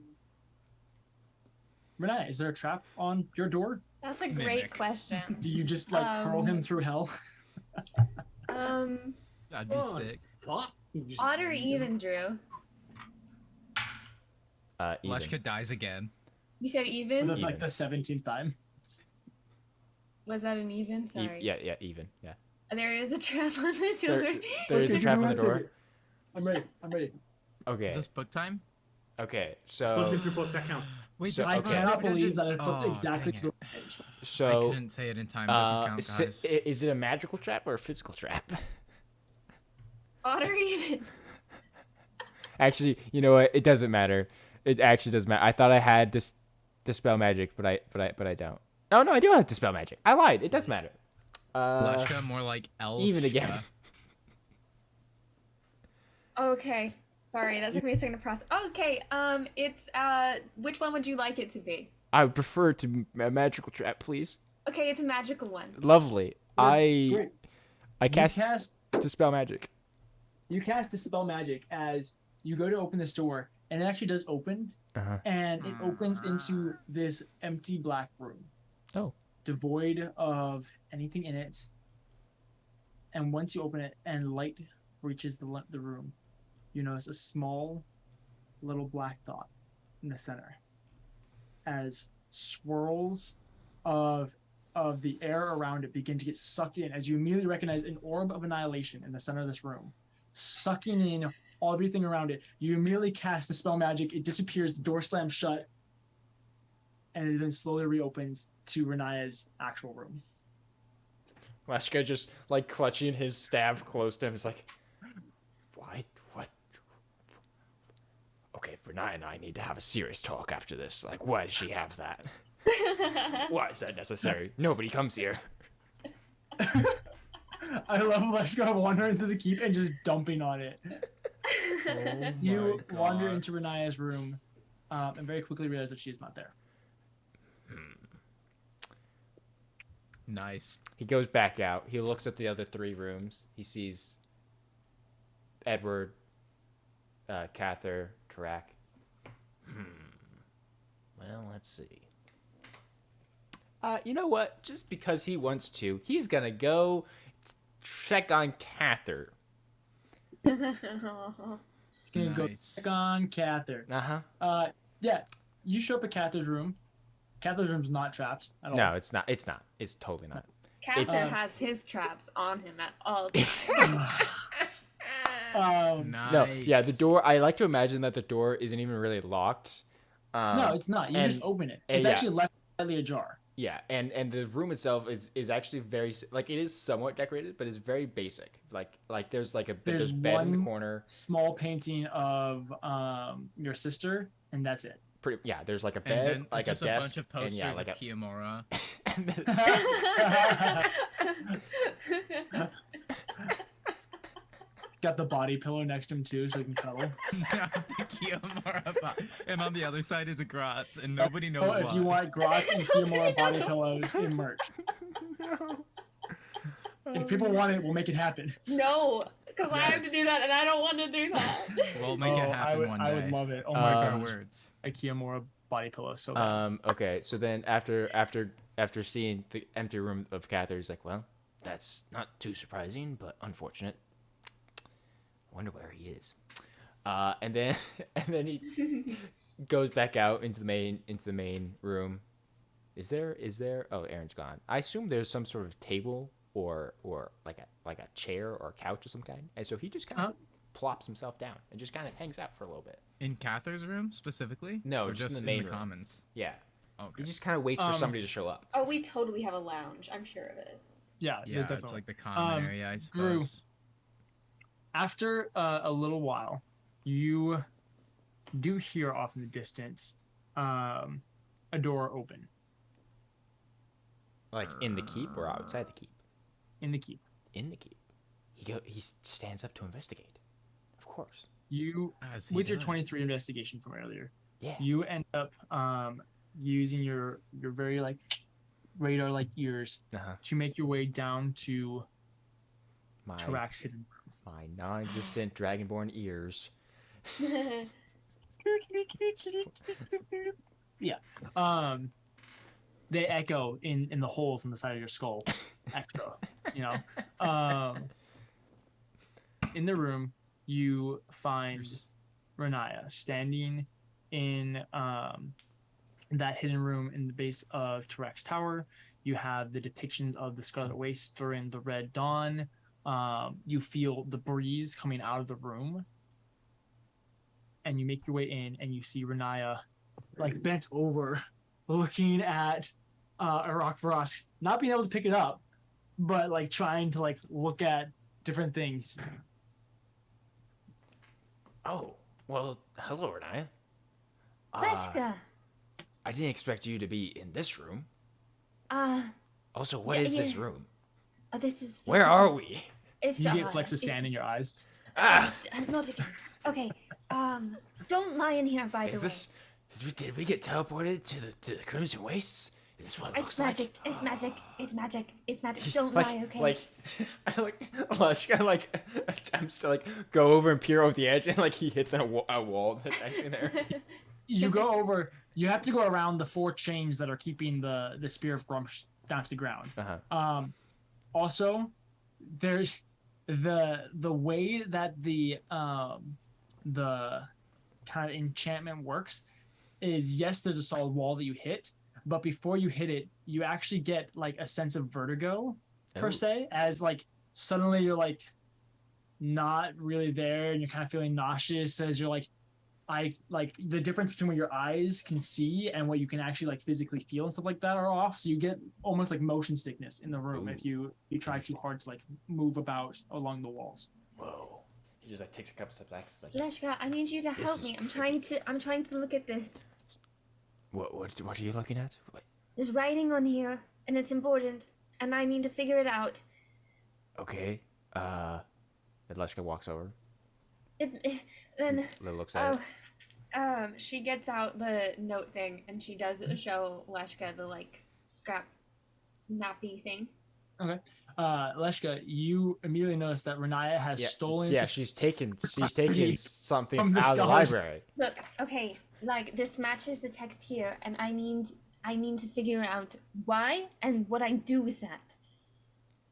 Speaker 6: is there a trap on your door?
Speaker 1: That's a great
Speaker 8: Mimic.
Speaker 1: question.
Speaker 6: Do you just like hurl him through hell?
Speaker 8: That'd be
Speaker 7: Oh, I
Speaker 8: sick.
Speaker 7: thought you just
Speaker 1: Odd or even, Drew?
Speaker 2: Even.
Speaker 8: Leshka dies again.
Speaker 1: You said
Speaker 6: For
Speaker 1: even?
Speaker 6: the, like the 17th time.
Speaker 1: Was that an even? Sorry.
Speaker 2: Yeah, even. Yeah.
Speaker 1: There is a trap on the door.
Speaker 2: There is a
Speaker 6: Okay,
Speaker 2: trap
Speaker 6: go
Speaker 2: on the
Speaker 6: ahead,
Speaker 2: door.
Speaker 6: take it. I'm ready.
Speaker 2: Okay.
Speaker 8: Is this book time?
Speaker 2: Okay.
Speaker 7: flipping
Speaker 2: So
Speaker 7: through books. That counts.
Speaker 8: Wait,
Speaker 2: So-
Speaker 8: this
Speaker 6: I
Speaker 2: okay.
Speaker 6: cannot believe that I flipped
Speaker 8: Oh,
Speaker 6: exactly
Speaker 8: dang
Speaker 6: to
Speaker 8: it.
Speaker 6: the page.
Speaker 8: I
Speaker 2: so
Speaker 8: couldn't say it in time. Doesn't count, guys.
Speaker 2: is it a magical trap or a physical trap?
Speaker 1: Odd or even?
Speaker 2: Actually, you know what? It doesn't matter. It actually doesn't matter. I thought I had dispel magic, but I don't. Oh no, I do have dispel magic. I lied. It does matter.
Speaker 8: Leshka, more like elf.
Speaker 2: Even again.
Speaker 1: Okay. Sorry, that took me a second to process. Okay, it's which one would you like it to be?
Speaker 2: I would prefer to a magical trap, please.
Speaker 1: Okay, it's a magical one.
Speaker 2: Lovely.
Speaker 6: Great.
Speaker 2: I cast
Speaker 6: You cast
Speaker 2: dispel magic.
Speaker 6: dispel magic as you go to open this door, and it actually does open,
Speaker 2: Uh-huh.
Speaker 6: and it opens into this empty black room.
Speaker 2: Oh.
Speaker 6: Devoid of anything in it. And once you open it and light reaches the room, you notice a small little black dot in the center as swirls of the air around it begin to get sucked in as you immediately recognize an orb of annihilation in the center of this room, sucking in everything around it. You immediately cast the spell magic, it disappears, the door slams shut, and it then slowly reopens to Renaya's actual room.
Speaker 2: Leshka just like clutching his staff close to him. Is like, why? What? Okay, Renaya and I need to have a serious talk after this. Like, why does she have that? Why is that necessary? Nobody comes here.
Speaker 6: I love Leshka wandering through the keep and just dumping on it. You wander into Renaya's room and very quickly realize that she is not there.
Speaker 8: Nice.
Speaker 2: He goes back out. He looks at the other three rooms. He sees Edward, Cather, Tarak. Well, let's see. You know what? Just because he wants to, he's gonna go check on Cather.
Speaker 6: Gonna go
Speaker 8: Nice.
Speaker 6: check on Cather. Yeah, you show up at Cather's room. Cather's room's not trapped at all.
Speaker 2: No, it's not. It's not. It's totally not.
Speaker 1: Cather
Speaker 2: It's-
Speaker 1: has his traps on him at all times.
Speaker 8: Nice.
Speaker 2: No, yeah, the door. I like to imagine that the door isn't even really locked.
Speaker 6: No, it's not. You just
Speaker 2: and-
Speaker 6: open it.
Speaker 2: and
Speaker 6: It's
Speaker 2: yeah.
Speaker 6: actually left slightly ajar.
Speaker 2: Yeah, and the room itself is actually very like it is somewhat decorated, but it's very basic. Like there's like there's bed in the
Speaker 6: one
Speaker 2: corner.
Speaker 6: small painting of your sister, and that's it.
Speaker 2: Pretty yeah. There's like a
Speaker 8: And
Speaker 2: bed,
Speaker 8: then
Speaker 2: like
Speaker 8: just
Speaker 2: a desk,
Speaker 8: bunch of posters
Speaker 2: and yeah, like
Speaker 8: of Kiyomura.
Speaker 2: and then-
Speaker 6: Got the body pillow next to him too, so he can cuddle.
Speaker 8: The Kiyomura and on the other side is a Gratz, and nobody knows
Speaker 6: Oh,
Speaker 8: why.
Speaker 6: if you want Grotz and Kiyomura body pillows in merch. If people want it, we'll make it happen.
Speaker 1: No, because I have to do that, and I don't want to do that.
Speaker 8: We'll make it happen one day.
Speaker 6: I would love it. Oh my
Speaker 8: Mark our
Speaker 6: god,
Speaker 8: words.
Speaker 6: a Kiyomura body pillow so bad.
Speaker 2: Okay, so then after seeing the empty room of Cather, he's like, well, that's not too surprising, but unfortunate. I wonder where he is. And then he goes back out into the main room. Is there? Oh, Aaron's gone. I assume there's some sort of table or like a chair or a couch of some kind. And so he just kind of plops himself down and just kind of hangs out for a little bit.
Speaker 8: In Cather's room specifically?
Speaker 2: No,
Speaker 8: or
Speaker 2: just in the main room.
Speaker 8: commons.
Speaker 2: Yeah.
Speaker 8: Okay.
Speaker 2: He just kind of waits for somebody to show up.
Speaker 1: Oh, we totally have a lounge. I'm sure of it.
Speaker 6: Yeah,
Speaker 8: Yeah,
Speaker 6: there's
Speaker 8: it's
Speaker 6: definitely.
Speaker 8: like the common area, I
Speaker 6: Drew.
Speaker 8: suppose.
Speaker 6: After a little while, you do hear off in the distance a door open
Speaker 2: Like in the keep or outside the keep?
Speaker 6: in the keep.
Speaker 2: In the keep. He stands up to investigate. Of course.
Speaker 6: You,
Speaker 8: As he
Speaker 6: with your
Speaker 8: does.
Speaker 6: 23 investigation from earlier,
Speaker 2: Yeah.
Speaker 6: you end up using your very like radar like ears
Speaker 2: Uh-huh.
Speaker 6: to make your way down to
Speaker 2: My
Speaker 6: Tarak's hidden room.
Speaker 2: my non-existent dragonborn ears.
Speaker 6: Yeah. They echo in the holes in the side of your skull. Extra, you know. In the room, you find Renaya standing in that hidden room in the base of Tarek's Tower. You have the depictions of the Scarlet Waste during the Red Dawn. You feel the breeze coming out of the room. And you make your way in, and you see Renaya like bent over, looking at Iraq Varas, not being able to pick it up, but like trying to like look at different things.
Speaker 2: Oh, well, hello, Renaya.
Speaker 1: Leshka.
Speaker 2: I didn't expect you to be in this room. Also, what
Speaker 1: yeah,
Speaker 2: is this room?
Speaker 1: This is.
Speaker 2: Where
Speaker 1: this
Speaker 2: are
Speaker 1: is,
Speaker 2: we?
Speaker 1: It's,
Speaker 6: You get flecks of sand in your eyes.
Speaker 1: Not again. Okay. Don't lie in here. By the way.
Speaker 2: Did we get teleported to the Crimson Wastes? Is this what it looks
Speaker 1: It's magic.
Speaker 2: like?
Speaker 1: It's magic. It's magic. It's magic. Don't
Speaker 2: Like,
Speaker 1: lie, okay?
Speaker 2: Like, I Leshka like attempts to like go over and peer over the edge, and like he hits a wall that's actually there.
Speaker 6: You go over. You have to go around the 4 chains that are keeping the Spear of Grumsh down to the ground.
Speaker 2: Uh-huh.
Speaker 6: Also, there's the way that the kind of enchantment works is, yes, there's a solid wall that you hit, but before you hit it, you actually get like a sense of vertigo per se, as like suddenly you're like not really there and you're kind of feeling nauseous as you're like, the difference between what your eyes can see and what you can actually like physically feel and stuff like that are off. So you get almost like motion sickness in the room if you try too hard to like move about along the walls.
Speaker 2: Whoa. He just like takes a couple steps back. Like,
Speaker 1: Leshka, I need you to help me. I'm trying to look at this.
Speaker 2: What are you looking at? What?
Speaker 1: There's writing on here, and it's important, and I need to figure it out.
Speaker 2: Okay. Leshka walks over.
Speaker 1: Then
Speaker 2: Looks at it.
Speaker 1: she gets out the note thing, and she does show Leshka the like scrap nappy thing.
Speaker 6: Okay. Leshka, you immediately notice that Renaya has stolen.
Speaker 2: Yeah, she's taken something
Speaker 6: From the
Speaker 2: out of the
Speaker 6: scholars.
Speaker 2: library.
Speaker 1: Look, okay, like this matches the text here, and I need to figure out why and what I do with that.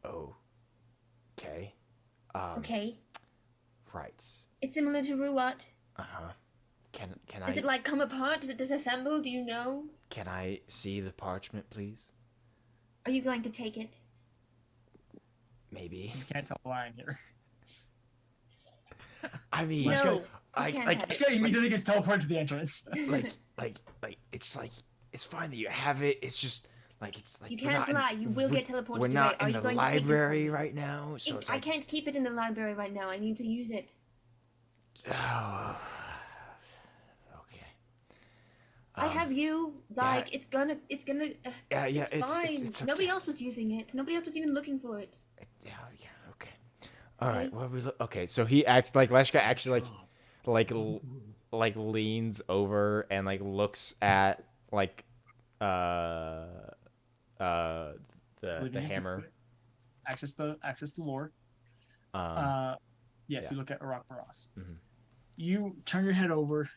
Speaker 2: Oh. Okay.
Speaker 1: Okay.
Speaker 2: Right.
Speaker 1: It's similar to Ruat.
Speaker 2: Uh-huh. Can
Speaker 1: Does it like come apart? Does it disassemble? Do you know?
Speaker 2: Can I see the parchment, please?
Speaker 1: Are you going to take it?
Speaker 2: Maybe.
Speaker 6: You can't tell why I'm here.
Speaker 2: I mean,
Speaker 1: No,
Speaker 2: I
Speaker 1: you can't
Speaker 2: like
Speaker 1: have it.
Speaker 6: Leshka immediately gets teleported to the entrance.
Speaker 2: like it's fine that you have it. It's just like
Speaker 1: You can't lie. You will get teleported.
Speaker 2: We're not
Speaker 1: Are
Speaker 2: in
Speaker 1: you
Speaker 2: the
Speaker 1: going to take this
Speaker 2: library
Speaker 1: one?
Speaker 2: right now, so it's
Speaker 1: I
Speaker 2: like,
Speaker 1: can't keep it in the library right now. I need to use it.
Speaker 2: oh, okay.
Speaker 1: I have you. Like it's gonna.
Speaker 2: Yeah,
Speaker 1: It's fine.
Speaker 2: it's okay.
Speaker 1: Nobody else was using it. Nobody else was even looking for it.
Speaker 2: Yeah, okay. All right. Well, okay. So he acts like Leshka actually like leans over and like looks at like the hammer.
Speaker 6: Access the lore. Yes,
Speaker 2: yeah.
Speaker 6: you look at Iraq Varas.
Speaker 2: Mhm.
Speaker 6: You turn your head over,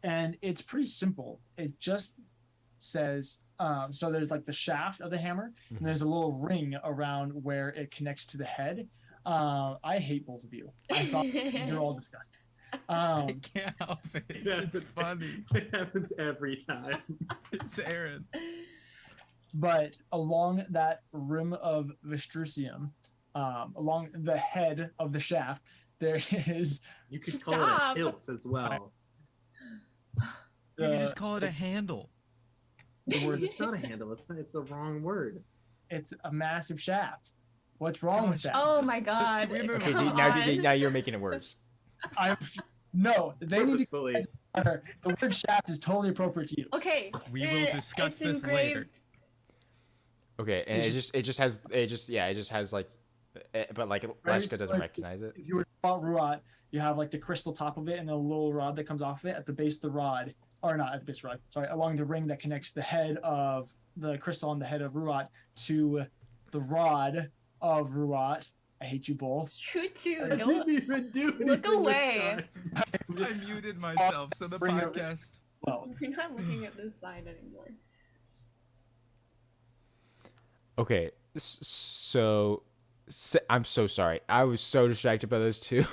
Speaker 6: and it's pretty simple. It just says, so there's like the shaft of the hammer, and there's a little ring around where it connects to the head. I hate both of you. I saw you're all disgusting.
Speaker 8: I can't help it. It's funny.
Speaker 7: It happens every time.
Speaker 8: It's Aaron.
Speaker 6: But along that rim of Vestrusium, along the head of the shaft, there is.
Speaker 7: You could call it
Speaker 1: Stop.
Speaker 7: a hilt as well.
Speaker 8: You can just call it a handle.
Speaker 6: The word.
Speaker 7: It's not a handle. It's the wrong word.
Speaker 6: It's a massive shaft. What's wrong with that?
Speaker 1: Oh my god.
Speaker 8: Can we move
Speaker 2: Okay,
Speaker 8: on?
Speaker 2: now you're making it worse.
Speaker 6: No, they need to.
Speaker 7: Purposefully.
Speaker 6: The word shaft is totally appropriate to use.
Speaker 1: Okay.
Speaker 8: We will discuss
Speaker 1: it's
Speaker 8: this
Speaker 1: engraved.
Speaker 8: later.
Speaker 2: Okay, and it just has like, but like Leshka doesn't recognize it.
Speaker 6: If you were to call it Ruat, you have like the crystal top of it and a little rod that comes off of it at the base of the rod, or not at the base of the rod, sorry, along the ring that connects the head of the crystal on the head of Ruat to the rod of Ruat I hate you both.
Speaker 1: You too.
Speaker 7: I
Speaker 1: Don't
Speaker 7: didn't even do anything.
Speaker 1: look
Speaker 7: this
Speaker 1: away.
Speaker 7: time.
Speaker 8: I muted myself so the
Speaker 6: Bring it over.
Speaker 8: podcast.
Speaker 6: Well,
Speaker 1: We're not looking at this side anymore.
Speaker 2: Okay, I'm so sorry. I was so distracted by those two.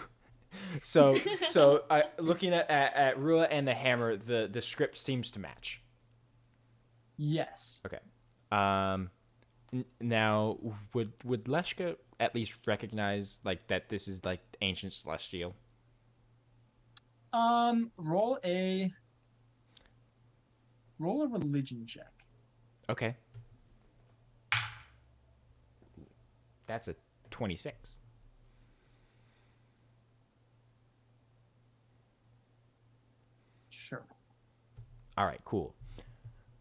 Speaker 2: so looking at Rua and the hammer, the script seems to match.
Speaker 6: yes.
Speaker 2: Okay. Now would Leshka at least recognize like that this is like ancient celestial?
Speaker 6: Roll a religion check.
Speaker 2: Okay. That's a 26.
Speaker 6: Sure.
Speaker 2: All right, cool.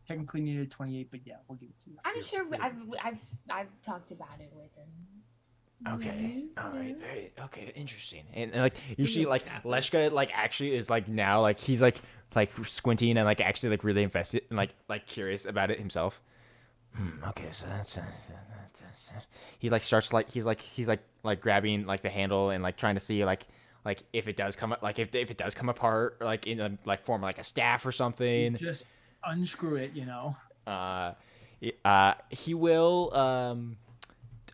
Speaker 6: Technically needed 28, but yeah, we'll give it to you.
Speaker 1: I'm sure I've talked about it with him.
Speaker 2: Okay.
Speaker 1: Mhm.
Speaker 2: All right.
Speaker 1: Yeah.
Speaker 2: Very okay. Interesting. And like usually
Speaker 7: is
Speaker 2: like
Speaker 7: Catholic.
Speaker 2: Leshka like actually is like now like he's like squinting and like actually like really invested and like curious about it himself. Okay, so that's he like starts like he's like grabbing like the handle and like trying to see like if it does come like if it does come apart like in a like form like a staff or something.
Speaker 6: Just unscrew it,
Speaker 2: He will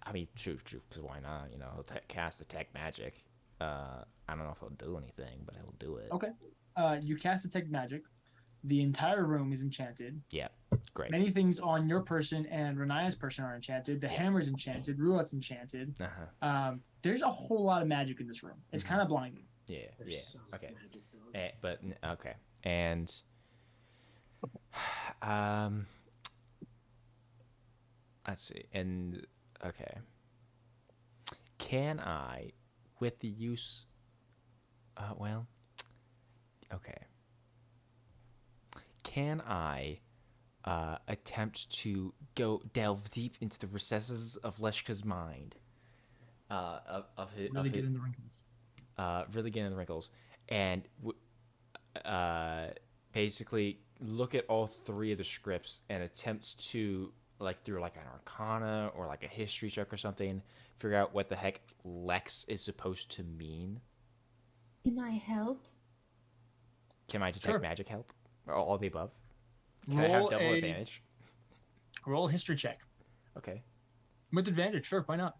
Speaker 2: I mean true because why not, he'll cast detect magic. I don't know if he'll do anything, but he'll do it.
Speaker 6: Okay. You cast detect magic. The entire room is enchanted.
Speaker 2: Yeah, great.
Speaker 6: Many things on your person and Renaya's person are enchanted. The hammer's enchanted. Ruat's enchanted. There's a whole lot of magic in this room. It's kind of blinding.
Speaker 2: Yeah,
Speaker 7: There's
Speaker 2: yeah.
Speaker 7: so much
Speaker 2: Okay.
Speaker 7: magic, though.
Speaker 2: Okay. And let's see. And okay. Can I, with the use okay. Can I attempt to delve deep into the recesses of Leshka's mind?
Speaker 6: Really get in the wrinkles.
Speaker 2: Really get in the wrinkles, and basically look at all three of the scripts and attempt to like through like an arcana or like a history check or something, figure out what the heck Lex is supposed to mean.
Speaker 1: Can I help?
Speaker 2: Can my detect
Speaker 6: Sure.
Speaker 2: magic help? Or all the above? Can I have
Speaker 6: Roll
Speaker 2: double
Speaker 6: a-
Speaker 2: advantage?
Speaker 6: Roll a history check.
Speaker 2: Okay.
Speaker 6: With advantage, sure, why not?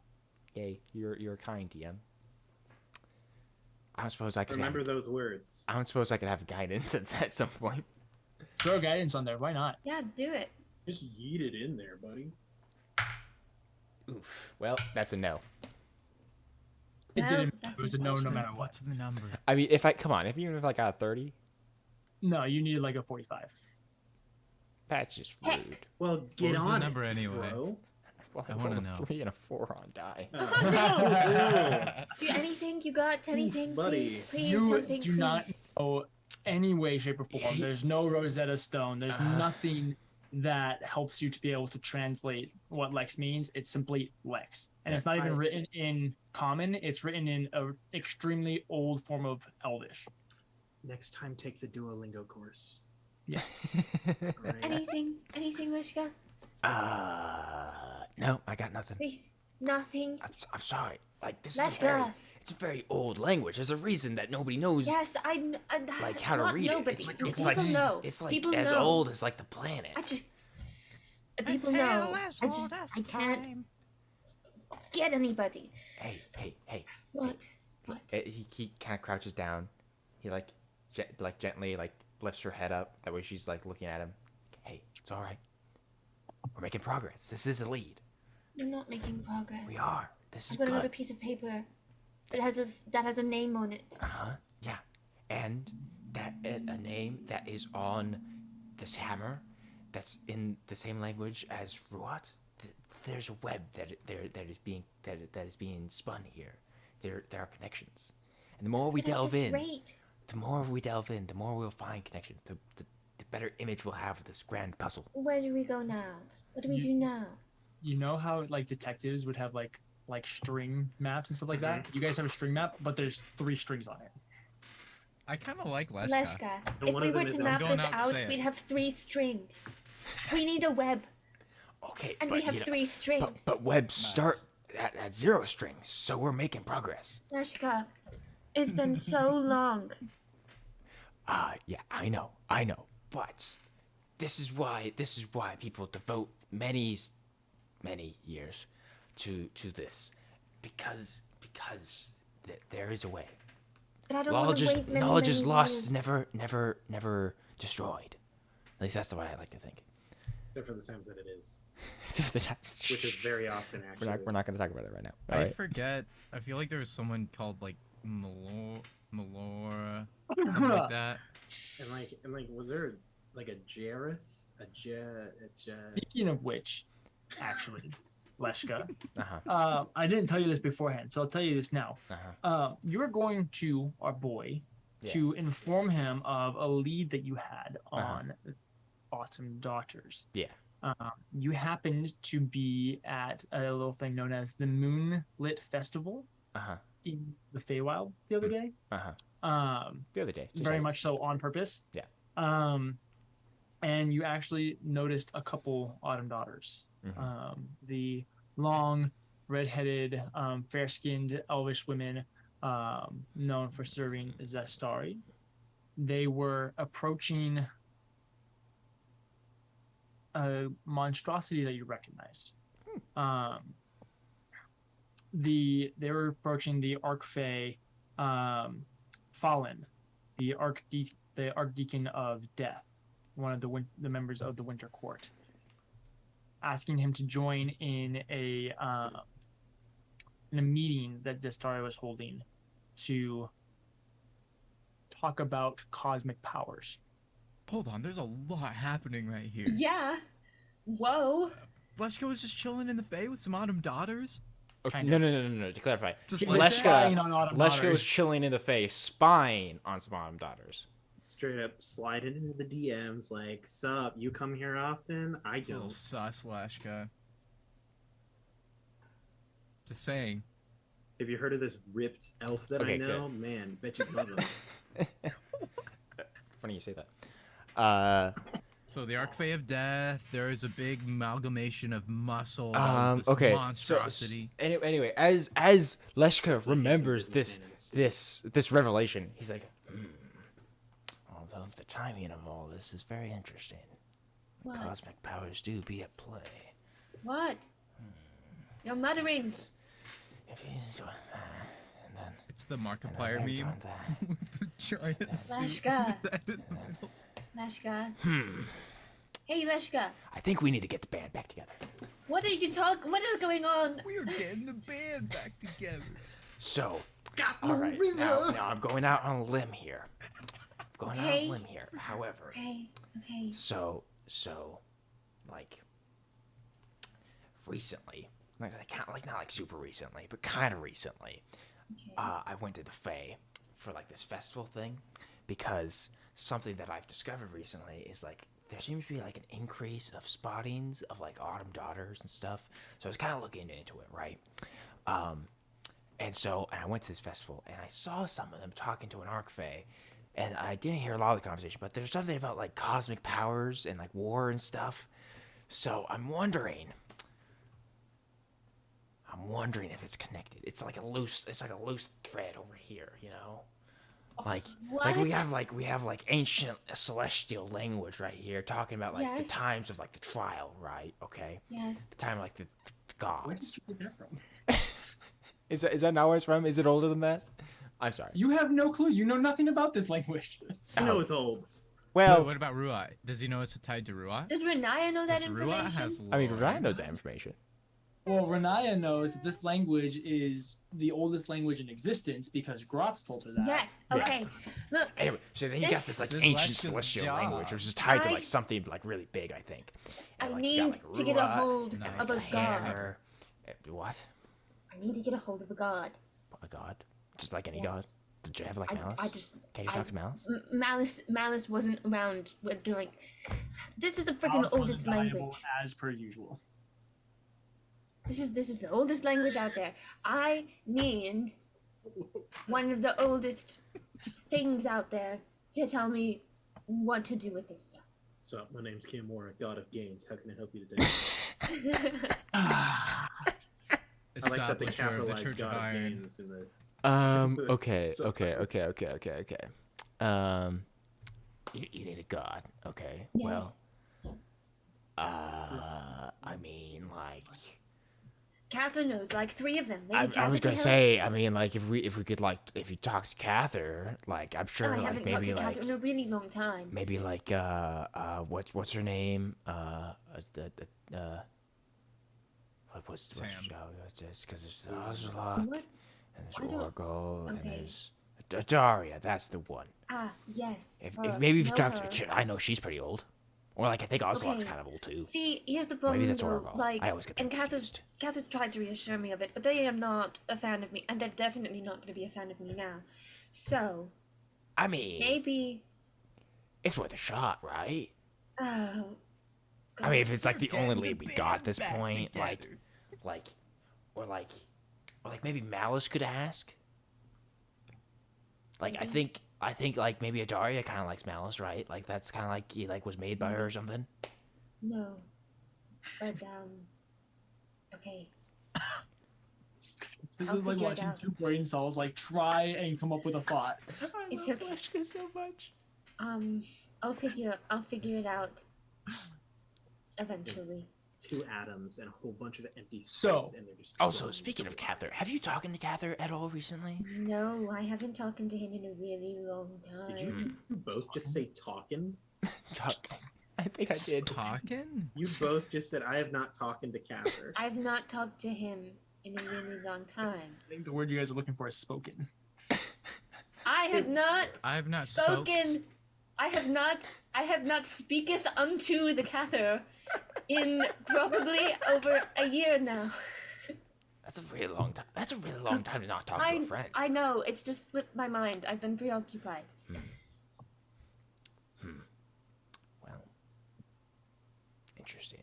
Speaker 2: Yay, you're kind, DM. I don't suppose I could
Speaker 7: Remember those words.
Speaker 2: I don't suppose I could have guidance at some point.
Speaker 6: Throw guidance on there, why not?
Speaker 1: Yeah, do it.
Speaker 7: Just yeet it in there, buddy.
Speaker 2: Oof. Well, that's a no.
Speaker 6: It
Speaker 1: Well,
Speaker 6: didn't.
Speaker 1: that's
Speaker 6: It was a no, no
Speaker 1: unfortunate.
Speaker 6: matter what.
Speaker 8: What's the number?
Speaker 2: I mean, even if I got a 30,
Speaker 6: No, you needed like a 45.
Speaker 2: that's just
Speaker 1: Heck.
Speaker 2: rude.
Speaker 7: Well, get
Speaker 8: was the
Speaker 7: on
Speaker 8: number
Speaker 7: it,
Speaker 8: anyway?
Speaker 7: bro.
Speaker 2: Well,
Speaker 8: I wanna
Speaker 2: rolled
Speaker 8: know.
Speaker 2: a 3 and a 4 on die.
Speaker 1: Do anything you got? Anything,
Speaker 7: buddy.
Speaker 1: please, please,
Speaker 6: You
Speaker 1: something,
Speaker 6: do
Speaker 1: please.
Speaker 6: not know any way, shape, or form. There's no Rosetta Stone. There's nothing that helps you to be able to translate what Lex means. It's simply Lex. And it's not even written in common. It's written in an extremely old form of Elvish.
Speaker 7: Next time, take the Duolingo course.
Speaker 6: Yeah.
Speaker 7: Right.
Speaker 1: Anything, Lishka?
Speaker 2: No, I got nothing.
Speaker 1: Please, nothing.
Speaker 2: I'm sorry. Like this is
Speaker 1: Leshka.
Speaker 2: it's a very old language. There's a reason that nobody knows
Speaker 1: Yes,
Speaker 2: like how to
Speaker 1: not
Speaker 2: read
Speaker 1: know,
Speaker 2: it.
Speaker 1: but
Speaker 2: It's
Speaker 1: people
Speaker 2: like
Speaker 1: know.
Speaker 2: it's like
Speaker 1: People
Speaker 2: as
Speaker 1: know.
Speaker 2: old as like the planet.
Speaker 1: I just people know. I can't get anybody.
Speaker 2: Hey.
Speaker 1: What?
Speaker 2: He kind of crouches down. He like gently like lifts her head up. That way she's like looking at him. Hey, it's all right. We're making progress. This is a lead.
Speaker 1: You're not making progress.
Speaker 2: We are. This is
Speaker 1: I've got
Speaker 2: good.
Speaker 1: another piece of paper that has a name on it.
Speaker 2: Yeah, and that a name that is on this hammer, that's in the same language as Ruat. There's a web that is being spun here. There are connections, and the more we
Speaker 1: But at
Speaker 2: delve
Speaker 1: this
Speaker 2: in,
Speaker 1: rate,
Speaker 2: the more we'll find connections. The better image we'll have of this grand puzzle.
Speaker 1: where do we go now? What do we do now?
Speaker 6: You know how like detectives would have like string maps and stuff like that? You guys have a string map, but there's 3 strings on it.
Speaker 8: I kind of like Leshka.
Speaker 1: Leshka,
Speaker 7: And
Speaker 1: if
Speaker 7: one
Speaker 1: we
Speaker 7: of
Speaker 1: were
Speaker 7: them is
Speaker 1: to
Speaker 7: on-
Speaker 1: map
Speaker 8: I'm
Speaker 1: this
Speaker 8: going out to
Speaker 1: out,
Speaker 8: say it.
Speaker 1: we'd have 3 strings. We need a web,
Speaker 2: Okay,
Speaker 1: and
Speaker 2: but
Speaker 1: we have
Speaker 2: you know,
Speaker 1: 3 strings.
Speaker 2: But webs at zero string, so we're making progress.
Speaker 1: Leshka, it's been so long.
Speaker 2: Yeah, I know, but this is why people devote many years to this, because there is a way.
Speaker 1: But I don't want to wait many,
Speaker 2: knowledge is
Speaker 1: many
Speaker 2: lost,
Speaker 1: years.
Speaker 2: never destroyed. At least that's the way I like to think.
Speaker 7: Except for the times that it is,
Speaker 2: Which
Speaker 7: which is very often actually.
Speaker 2: we're not going to talk about it right now. All
Speaker 8: I
Speaker 2: right.
Speaker 8: forget. I feel like there was someone called like Melora, something like that.
Speaker 7: And like, was there like a Jareth?
Speaker 6: Speaking of which, actually, Leshka,
Speaker 2: Uh-huh.
Speaker 6: I didn't tell you this beforehand, so I'll tell you this now.
Speaker 2: Uh-huh.
Speaker 6: You're going to our boy
Speaker 2: Yeah.
Speaker 6: to inform him of a lead that you had
Speaker 2: Uh-huh.
Speaker 6: on Autumn Daughters.
Speaker 2: Yeah.
Speaker 6: You happened to be at a little thing known as the Moonlit Festival
Speaker 2: Uh-huh.
Speaker 6: in the Feywild the other day.
Speaker 2: Uh-huh. The other day. just
Speaker 6: Very
Speaker 2: like-
Speaker 6: much so on purpose.
Speaker 2: Yeah.
Speaker 6: And you actually noticed a couple Autumn Daughters.
Speaker 2: Mhm.
Speaker 6: The long, red-headed, fair-skinned elvish women known for serving Zestari. They were approaching a monstrosity that you recognized. They were approaching the Archfey Fallen, the Archdeacon of Death, one of the members of the Winter Court, asking him to join in a meeting that Destari was holding to talk about cosmic powers.
Speaker 8: Hold on, there's a lot happening right here.
Speaker 1: Yeah. Whoa.
Speaker 8: Leshka was just chilling in the Fae with some Autumn Daughters.
Speaker 2: Okay,
Speaker 6: Kind
Speaker 2: no. To clarify,
Speaker 8: Just
Speaker 6: He
Speaker 8: like
Speaker 6: was spying
Speaker 8: that.
Speaker 6: on Autumn
Speaker 2: Leshka was
Speaker 6: Daughters.
Speaker 2: chilling in the face, spying on some Autumn Daughters.
Speaker 7: Straight up sliding into the DMs like, sup, you come here often? I
Speaker 8: It's a little
Speaker 7: don't.
Speaker 8: sus, Leshka. Just saying.
Speaker 7: Have you heard of this ripped elf that
Speaker 2: Okay,
Speaker 7: I know? Man, bet you love him.
Speaker 2: Funny you say that.
Speaker 8: So the Archfey of Death, there is a big amalgamation of muscle. This
Speaker 2: Okay.
Speaker 8: monstrosity.
Speaker 2: So, anyway, as Leshka remembers this revelation, he's like, although the timing of all this is very interesting.
Speaker 1: What?
Speaker 2: Cosmic powers do be at play.
Speaker 1: What? You're muttering.
Speaker 2: If he's doing that, and then
Speaker 8: It's the
Speaker 2: and
Speaker 8: Markiplier
Speaker 2: then they're
Speaker 8: meme.
Speaker 2: doing that,
Speaker 8: With the giant suit.
Speaker 1: Leshka. Leshka. Hey, Leshka.
Speaker 2: I think we need to get the band back together.
Speaker 1: What are you talking? What is going on?
Speaker 8: We are getting the band back together.
Speaker 2: So,
Speaker 7: Got
Speaker 2: all right,
Speaker 7: Marissa.
Speaker 2: now I'm going out on a limb here.
Speaker 1: Okay.
Speaker 2: However,
Speaker 1: Okay. Okay.
Speaker 2: so, like, recently, like not like super recently, but kind of recently,
Speaker 1: Okay.
Speaker 2: I went to the Fae for like this festival thing, because something that I've discovered recently is like there seems to be like an increase of spottings of like Autumn Daughters and stuff. So I was kind of looking into it, right? And I went to this festival and I saw some of them talking to an Archfey, and I didn't hear a lot of the conversation, but there's something about like cosmic powers and like war and stuff. So I'm wondering if it's connected. It's like a loose thread over here, you know? Like we have ancient celestial language right here talking about like
Speaker 1: Yes.
Speaker 2: the times of like the trial, right? Okay.
Speaker 1: Yes.
Speaker 2: The time of like the
Speaker 6: Where
Speaker 2: gods.
Speaker 6: did you get that from?
Speaker 2: Is that not where it's from? Is it older than that? I'm sorry.
Speaker 6: You have no clue. You know nothing about this language.
Speaker 7: I know it's old.
Speaker 2: Well,
Speaker 8: Wait, what about Ruai? Does he know it's tied to Ruai?
Speaker 1: Does Renaya know that
Speaker 8: 'Cause
Speaker 1: information?
Speaker 8: Ruai has
Speaker 2: I mean,
Speaker 8: lore.
Speaker 2: Ryan knows that information.
Speaker 6: Well, Renaya knows that this language is the oldest language in existence because Grotz told her that.
Speaker 1: Yes. Okay. Look.
Speaker 2: Anyway, so then you got this like
Speaker 8: This is
Speaker 2: ancient
Speaker 8: Lex's
Speaker 2: celestial
Speaker 8: job.
Speaker 2: language, which is tied to
Speaker 1: I-
Speaker 2: like something like really big, I think.
Speaker 1: I
Speaker 2: And, like,
Speaker 1: need
Speaker 2: you got, like,
Speaker 1: to get a
Speaker 2: Ruat,
Speaker 1: hold
Speaker 8: Nice.
Speaker 1: of a
Speaker 2: and
Speaker 1: god.
Speaker 2: Hammer. What?
Speaker 1: I need to get a hold of a god.
Speaker 2: A god? Just like any
Speaker 1: Yes.
Speaker 2: god? Did you have like Malice?
Speaker 1: I just.
Speaker 2: Can you talk to Malice?
Speaker 1: Malice wasn't around during. This is the freaking
Speaker 6: Alice wasn't
Speaker 1: oldest
Speaker 6: valuable
Speaker 1: language.
Speaker 6: as per usual.
Speaker 1: This is the oldest language out there. I need one of the oldest things out there to tell me what to do with this stuff.
Speaker 7: What's up? My name's Kimora, God of Games. How can I help you today?
Speaker 8: It
Speaker 7: I like that they
Speaker 8: establishment of the
Speaker 7: capitalized
Speaker 8: Church of
Speaker 7: God of
Speaker 8: Iron.
Speaker 7: Games in the.
Speaker 2: Okay.
Speaker 7: subtitles.
Speaker 2: You need a god. Okay.
Speaker 1: Yes.
Speaker 2: Well. I mean, like.
Speaker 1: Catherine knows like 3 of them. Maybe
Speaker 2: I
Speaker 1: Catherine
Speaker 2: was
Speaker 1: can
Speaker 2: gonna
Speaker 1: help.
Speaker 2: say. I mean, like, if we could, like, if you talk to Cather, like, I'm
Speaker 1: Oh,
Speaker 2: sure,
Speaker 1: I
Speaker 2: like,
Speaker 1: haven't talked
Speaker 2: maybe,
Speaker 1: to
Speaker 2: like,
Speaker 1: Catherine in a really long time.
Speaker 2: maybe, like, what's her name? What's
Speaker 8: Sam.
Speaker 2: just because there's Ozlock,
Speaker 1: What?
Speaker 2: and
Speaker 1: I
Speaker 2: there's
Speaker 1: don't-
Speaker 2: Oracle, and
Speaker 1: okay.
Speaker 2: there's Daria. That's the one.
Speaker 1: Ah, yes.
Speaker 2: If
Speaker 1: her.
Speaker 2: maybe if you
Speaker 1: Know
Speaker 2: talk
Speaker 1: her.
Speaker 2: to, I know she's pretty old, or like I think Ozlock's
Speaker 1: Okay.
Speaker 2: kind of old too.
Speaker 1: See, here's the problem
Speaker 2: Maybe that's
Speaker 1: though.
Speaker 2: Oracle.
Speaker 1: Like,
Speaker 2: I always get them
Speaker 1: and Cather's tried to reassure me of it, but they are not a fan of me, and they're definitely not going to be a fan of me now. So
Speaker 2: I mean,
Speaker 1: maybe.
Speaker 2: it's worth a shot, right?
Speaker 1: Oh.
Speaker 2: I mean, if it's like
Speaker 8: We're
Speaker 2: the only
Speaker 8: getting
Speaker 2: lead
Speaker 8: the
Speaker 2: we got at this
Speaker 8: band back
Speaker 2: point,
Speaker 8: together.
Speaker 2: or maybe Malice could ask. Like I think like maybe Adaria kind of likes Malice, right? Like that's kind of like he like was made by her or something.
Speaker 1: No. But okay.
Speaker 6: This
Speaker 1: I'll
Speaker 6: is like
Speaker 1: figure it
Speaker 6: watching
Speaker 1: out.
Speaker 6: 2 brain cells like try and come up with a thought.
Speaker 1: It's okay.
Speaker 2: so much.
Speaker 1: I'll figure it out. Eventually.
Speaker 7: 2 atoms and a whole bunch of empty space,
Speaker 6: So-
Speaker 7: and they're just.
Speaker 2: Also,
Speaker 7: thrown
Speaker 2: speaking of
Speaker 7: into
Speaker 2: Cather, have you talked to Cather at all recently?
Speaker 1: No, I haven't talked to him in a really long time.
Speaker 7: Did you both just say talking?
Speaker 2: Talk. I think I did.
Speaker 8: Talking?
Speaker 7: You both just said I have not talked to Cather.
Speaker 1: I've not talked to him in a really long time.
Speaker 6: I think the word you guys are looking for is spoken.
Speaker 1: I have not
Speaker 8: I have not
Speaker 1: spoken. I have not speaketh unto the Cather in probably over a year now.
Speaker 2: That's a really long time. That's a really long time to not talk to a friend.
Speaker 1: I know, it's just slipped my mind. I've been preoccupied.
Speaker 2: Well, interesting.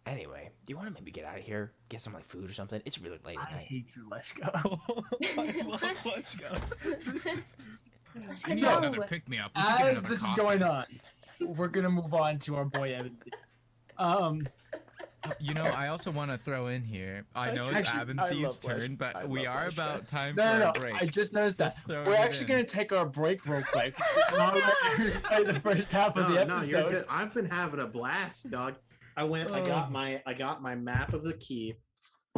Speaker 2: Anyway, do you want to maybe get out of here, get some like food or something? It's really late at
Speaker 6: I
Speaker 2: night.
Speaker 6: hate you, let's go.
Speaker 8: Let's go.
Speaker 1: Let's
Speaker 8: I need
Speaker 1: go.
Speaker 8: another pick me up. We should get
Speaker 6: As
Speaker 8: another
Speaker 6: this is
Speaker 8: coffee.
Speaker 6: going on, we're gonna move on to our boy Evan.
Speaker 8: You know, I also want to throw in here. I know it's
Speaker 6: Actually, I
Speaker 8: Abenthy's
Speaker 6: love Flash-
Speaker 8: turn, but
Speaker 2: I
Speaker 8: we
Speaker 2: love
Speaker 8: are
Speaker 2: Flash guy.
Speaker 8: about time
Speaker 6: No,
Speaker 8: for
Speaker 6: no,
Speaker 8: a break.
Speaker 6: I just noticed that.
Speaker 8: Let's throw
Speaker 6: We're
Speaker 8: it
Speaker 6: actually
Speaker 8: in.
Speaker 6: gonna take our break real quick. Not let everybody play the first half of the
Speaker 7: No,
Speaker 6: episode.
Speaker 7: you're good. I've been having a blast, dog. I got my map of the keep.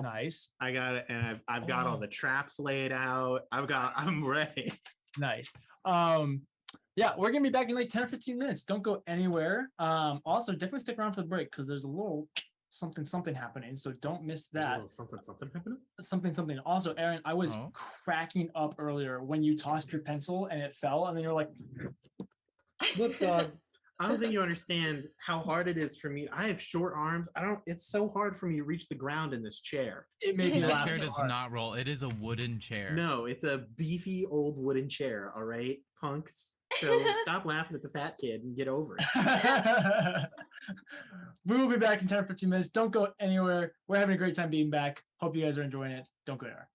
Speaker 6: Nice,
Speaker 7: I got it, and I've got all the traps laid out. I'm ready.
Speaker 6: nice. Yeah, we're gonna be back in like 10 or 15 minutes. Don't go anywhere. Also definitely stick around for the break because there's a little something happening. So don't miss
Speaker 7: There's a
Speaker 6: that.
Speaker 7: little something happening.
Speaker 6: Something. Also, Aaron, I was
Speaker 8: Oh.
Speaker 6: cracking up earlier when you tossed your pencil and it fell, and then you're like,
Speaker 7: Look, dog. I don't think you understand how hard it is for me. I have short arms. It's so hard for me to reach the ground in this chair.
Speaker 6: it made me
Speaker 8: That
Speaker 6: laugh.
Speaker 8: chair
Speaker 6: so
Speaker 8: does
Speaker 6: hard.
Speaker 8: not roll. It is a wooden chair.
Speaker 7: No, it's a beefy old wooden chair. All right, punks. So stop laughing at the fat kid and get over it.
Speaker 6: We will be back in 10 or 15 minutes. Don't go anywhere. We're having a great time being back. Hope you guys are enjoying it. Don't go anywhere.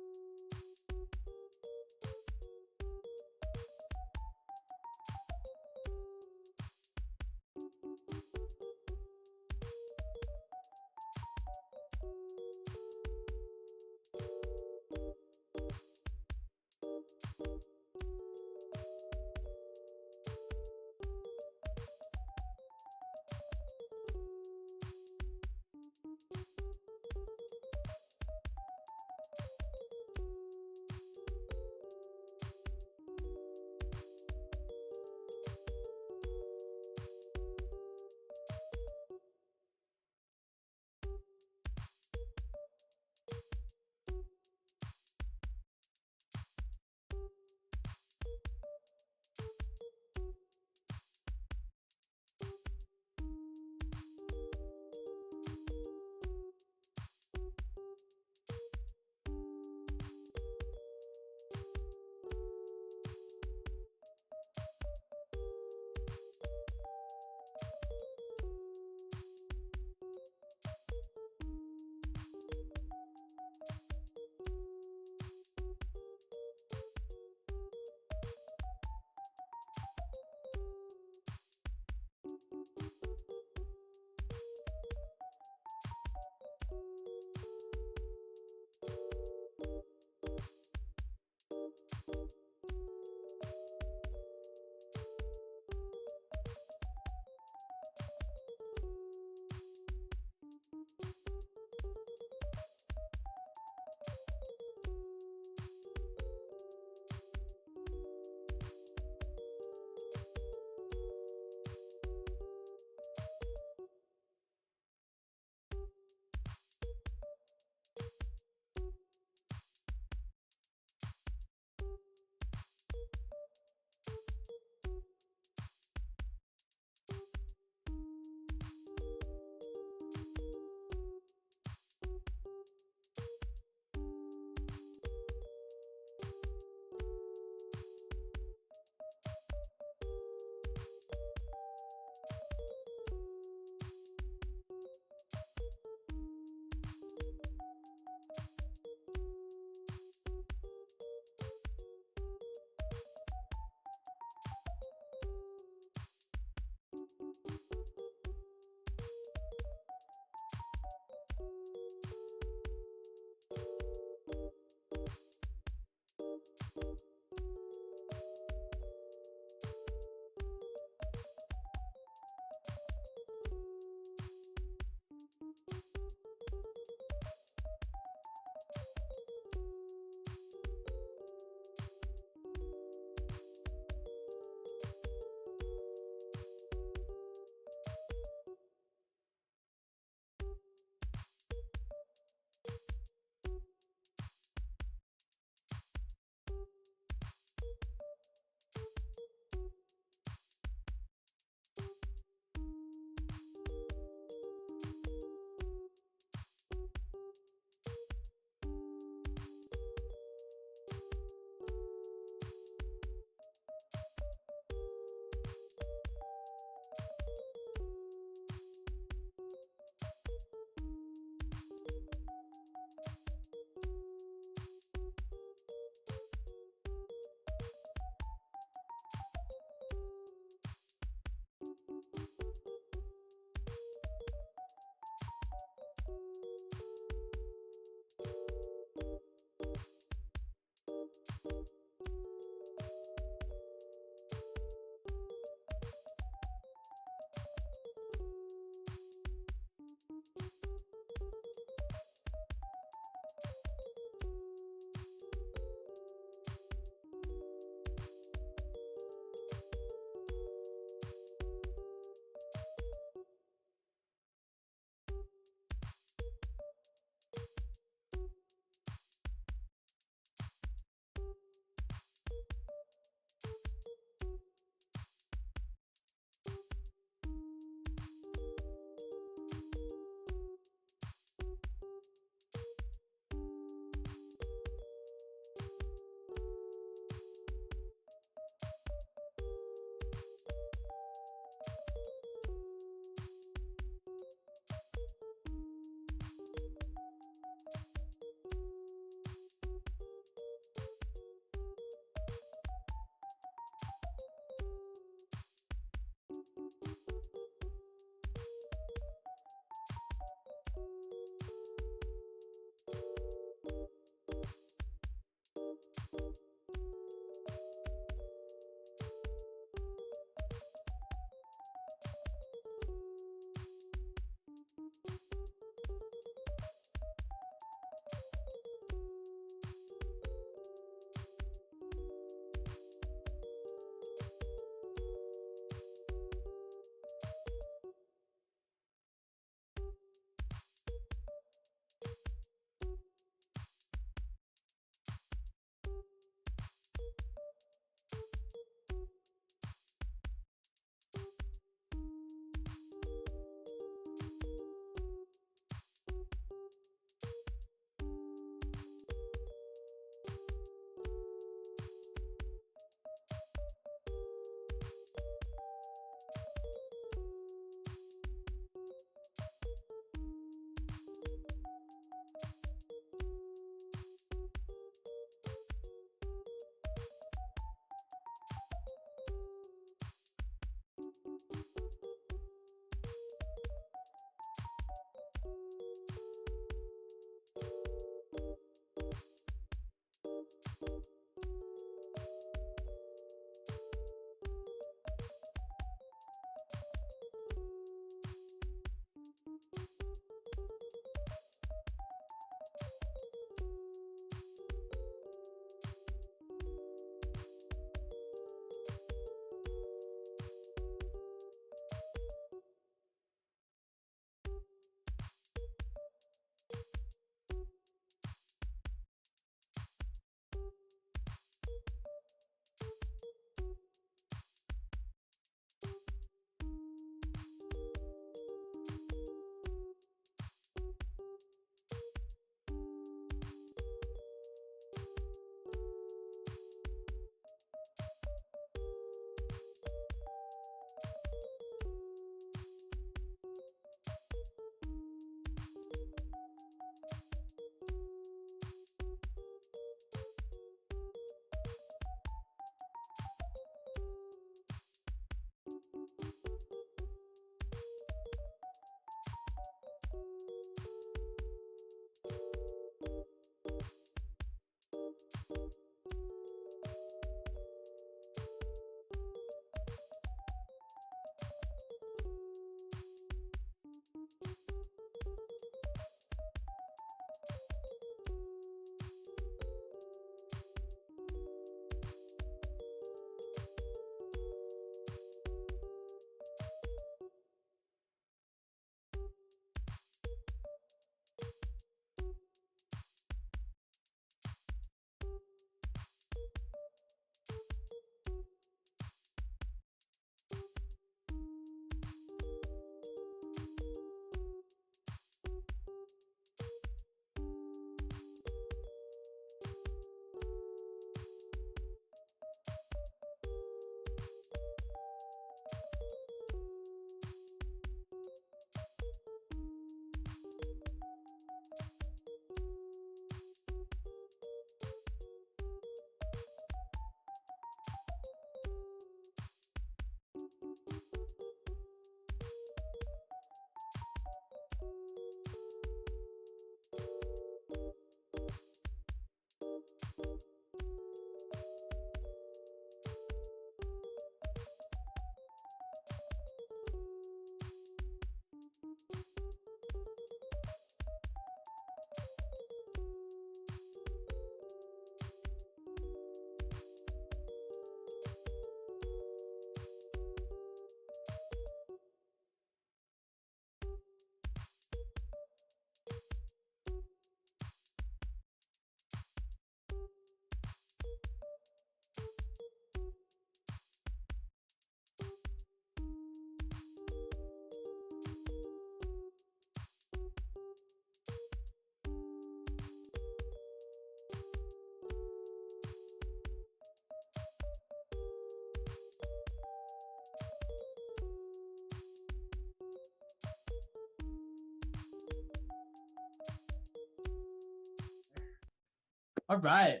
Speaker 6: All right.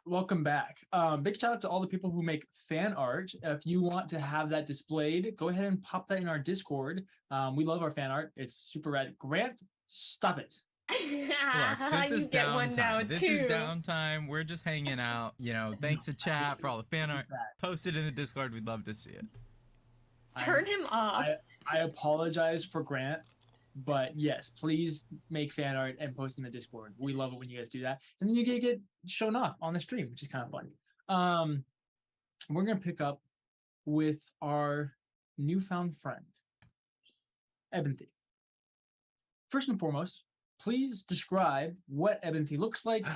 Speaker 6: Welcome back. Big shout out to all the people who make fan art. If you want to have that displayed, go ahead and pop that in our Discord. We love our fan art. It's super rad. Grant, stop it.
Speaker 8: Look, this
Speaker 1: You
Speaker 8: is
Speaker 1: get one now
Speaker 8: downtime. This
Speaker 1: too.
Speaker 8: is downtime. We're just hanging out. You know, thanks to chat for all the fan art. Post it in the Discord. We'd love to see it.
Speaker 1: Turn him off.
Speaker 6: I apologize for Grant, but yes, please make fan art and post in the Discord. We love it when you guys do that, and then you get shown off on the stream, which is kind of fun. We're gonna pick up with our newfound friend, Ebonthi. First and foremost, please describe what Ebonthi looks like,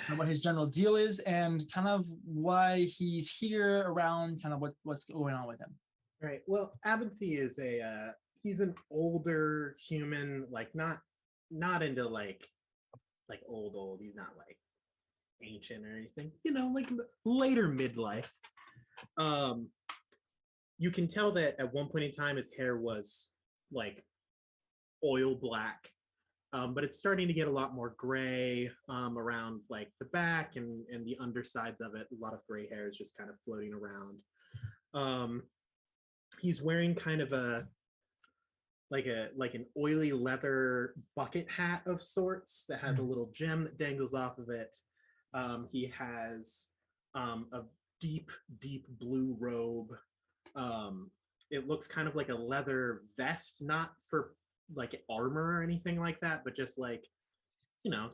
Speaker 6: and what his general deal is, and kind of why he's here around, kind of what's going on with him.
Speaker 7: All right. Well, Abinthy is he's an older human, like not into like old. He's not like ancient or anything, like later midlife. You can tell that at one point in time his hair was like oil black, but it's starting to get a lot more gray around like the back and the undersides of it. A lot of gray hair is just kind of floating around. He's wearing kind of an oily leather bucket hat of sorts that has a little gem that dangles off of it. He has a deep blue robe. It looks kind of like a leather vest, not for like armor or anything like that, but just like,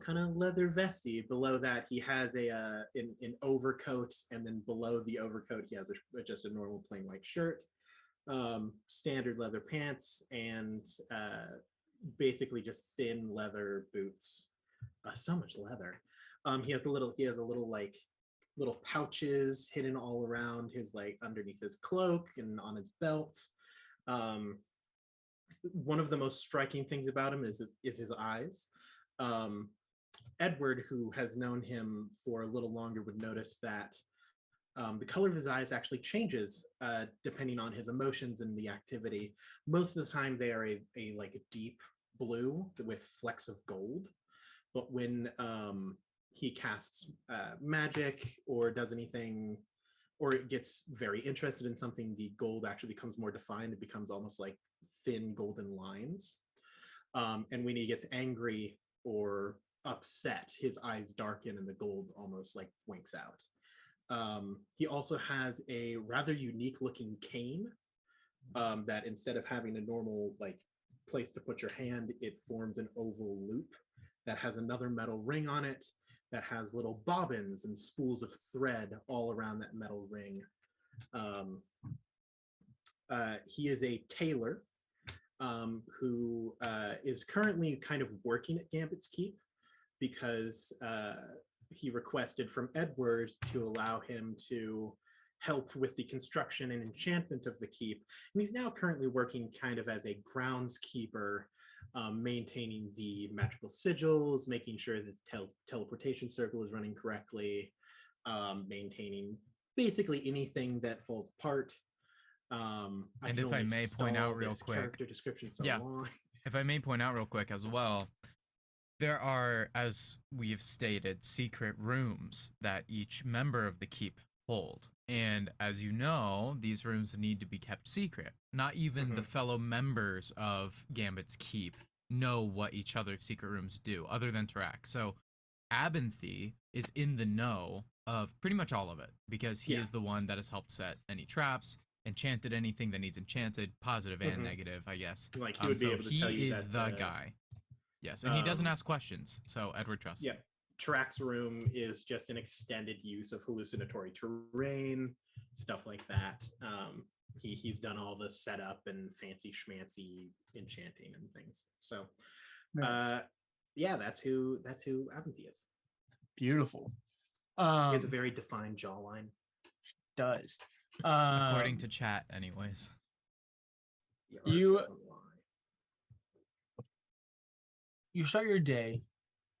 Speaker 7: kind of leather vesty. Below that, he has an overcoat, and then below the overcoat, he has just a normal plain white shirt. Standard leather pants, and basically just thin leather boots. So much leather. He has a little like little pouches hidden all around his, like underneath his cloak and on his belt. One of the most striking things about him is his eyes. Edward, who has known him for a little longer, would notice that the color of his eyes actually changes depending on his emotions and the activity. Most of the time they are a deep blue with flecks of gold, but when he casts magic or does anything, or gets very interested in something, the gold actually becomes more defined. It becomes almost like thin golden lines. And when he gets angry or upset, his eyes darken and the gold almost like winks out. He also has a rather unique looking cane that, instead of having a normal like place to put your hand, it forms an oval loop that has another metal ring on it that has little bobbins and spools of thread all around that metal ring. He is a tailor who is currently kind of working at Gambit's Keep because he requested from Edward to allow him to help with the construction and enchantment of the keep. And he's now currently working kind of as a groundskeeper, maintaining the magical sigils, making sure that the teleportation circle is running correctly, maintaining basically anything that falls apart.
Speaker 8: And if I may point out real quick,
Speaker 7: character description so long.
Speaker 8: If I may point out real quick as well, there are, as we have stated, secret rooms that each member of the keep hold. And as you know, these rooms need to be kept secret. Not even the fellow members of Gambit's Keep know what each other's secret rooms do, other than Tarak. So Abinthy is in the know of pretty much all of it, because he is the one that has helped set any traps, enchanted anything that needs enchanted, positive and negative, I guess.
Speaker 7: Like he would be able to tell you
Speaker 8: he is the guy. Yes, and he doesn't ask questions, so Edward trusts.
Speaker 7: Yeah, Tarak's room is just an extended use of hallucinatory terrain, stuff like that. He's done all the setup and fancy schmancy enchanting and things. So, yeah, that's who Abinthy is.
Speaker 6: Beautiful.
Speaker 7: He has a very defined jawline.
Speaker 6: Does.
Speaker 8: According to chat, anyways.
Speaker 6: Yeah, you start your day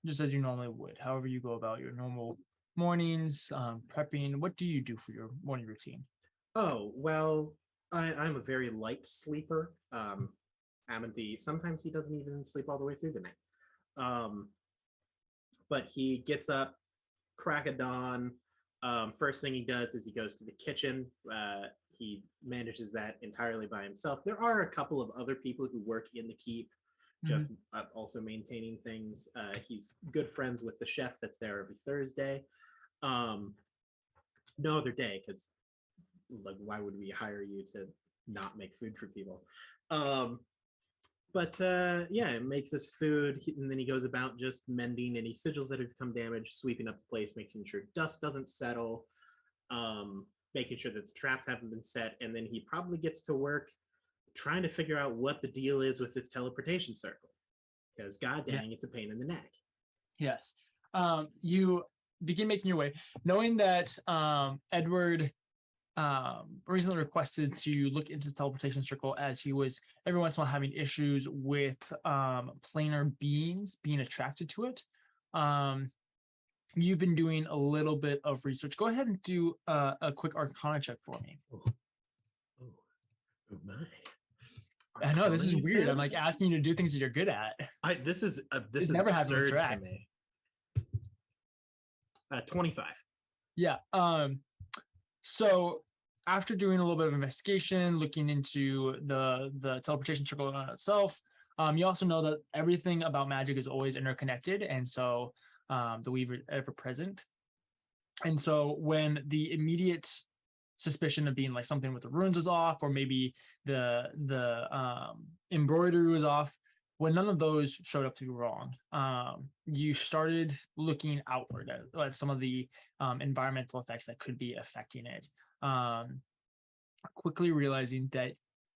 Speaker 6: just as you normally would, however you go about your normal mornings, prepping. What do you do for your morning routine?
Speaker 7: Oh, well, I'm a very light sleeper. Abinthy, sometimes he doesn't even sleep all the way through the night. But he gets up, crack of dawn. First thing he does is he goes to the kitchen. He manages that entirely by himself. There are a couple of other people who work in the keep, just also maintaining things. He's good friends with the chef that's there every Thursday. No other day, because like, why would we hire you to not make food for people? But yeah, it makes us food, and then he goes about just mending any sigils that have become damaged, sweeping up the place, making sure dust doesn't settle, making sure that the traps haven't been set, and then he probably gets to work trying to figure out what the deal is with this teleportation circle, because god dang, it's a pain in the neck.
Speaker 6: Yes. You begin making your way, knowing that Edward recently requested to look into the teleportation circle, as he was every once in a while having issues with planar beings being attracted to it. You've been doing a little bit of research. Go ahead and do a quick Arcana check for me.
Speaker 7: Oh my!
Speaker 6: I know this is
Speaker 7: Arcana, you
Speaker 6: weird.
Speaker 7: said?
Speaker 6: I'm like asking you to do things that you're good at.
Speaker 7: This is
Speaker 6: never happened with
Speaker 7: absurd to
Speaker 6: drag.
Speaker 7: me. 25.
Speaker 6: Yeah. So after doing a little bit of investigation, looking into the teleportation circle itself, you also know that everything about magic is always interconnected, and so the weaver ever present. And so when the immediate suspicion of being like something with the runes was off, or maybe the embroidery was off, when none of those showed up to be wrong, you started looking outward at some of the environmental effects that could be affecting it. Quickly realizing that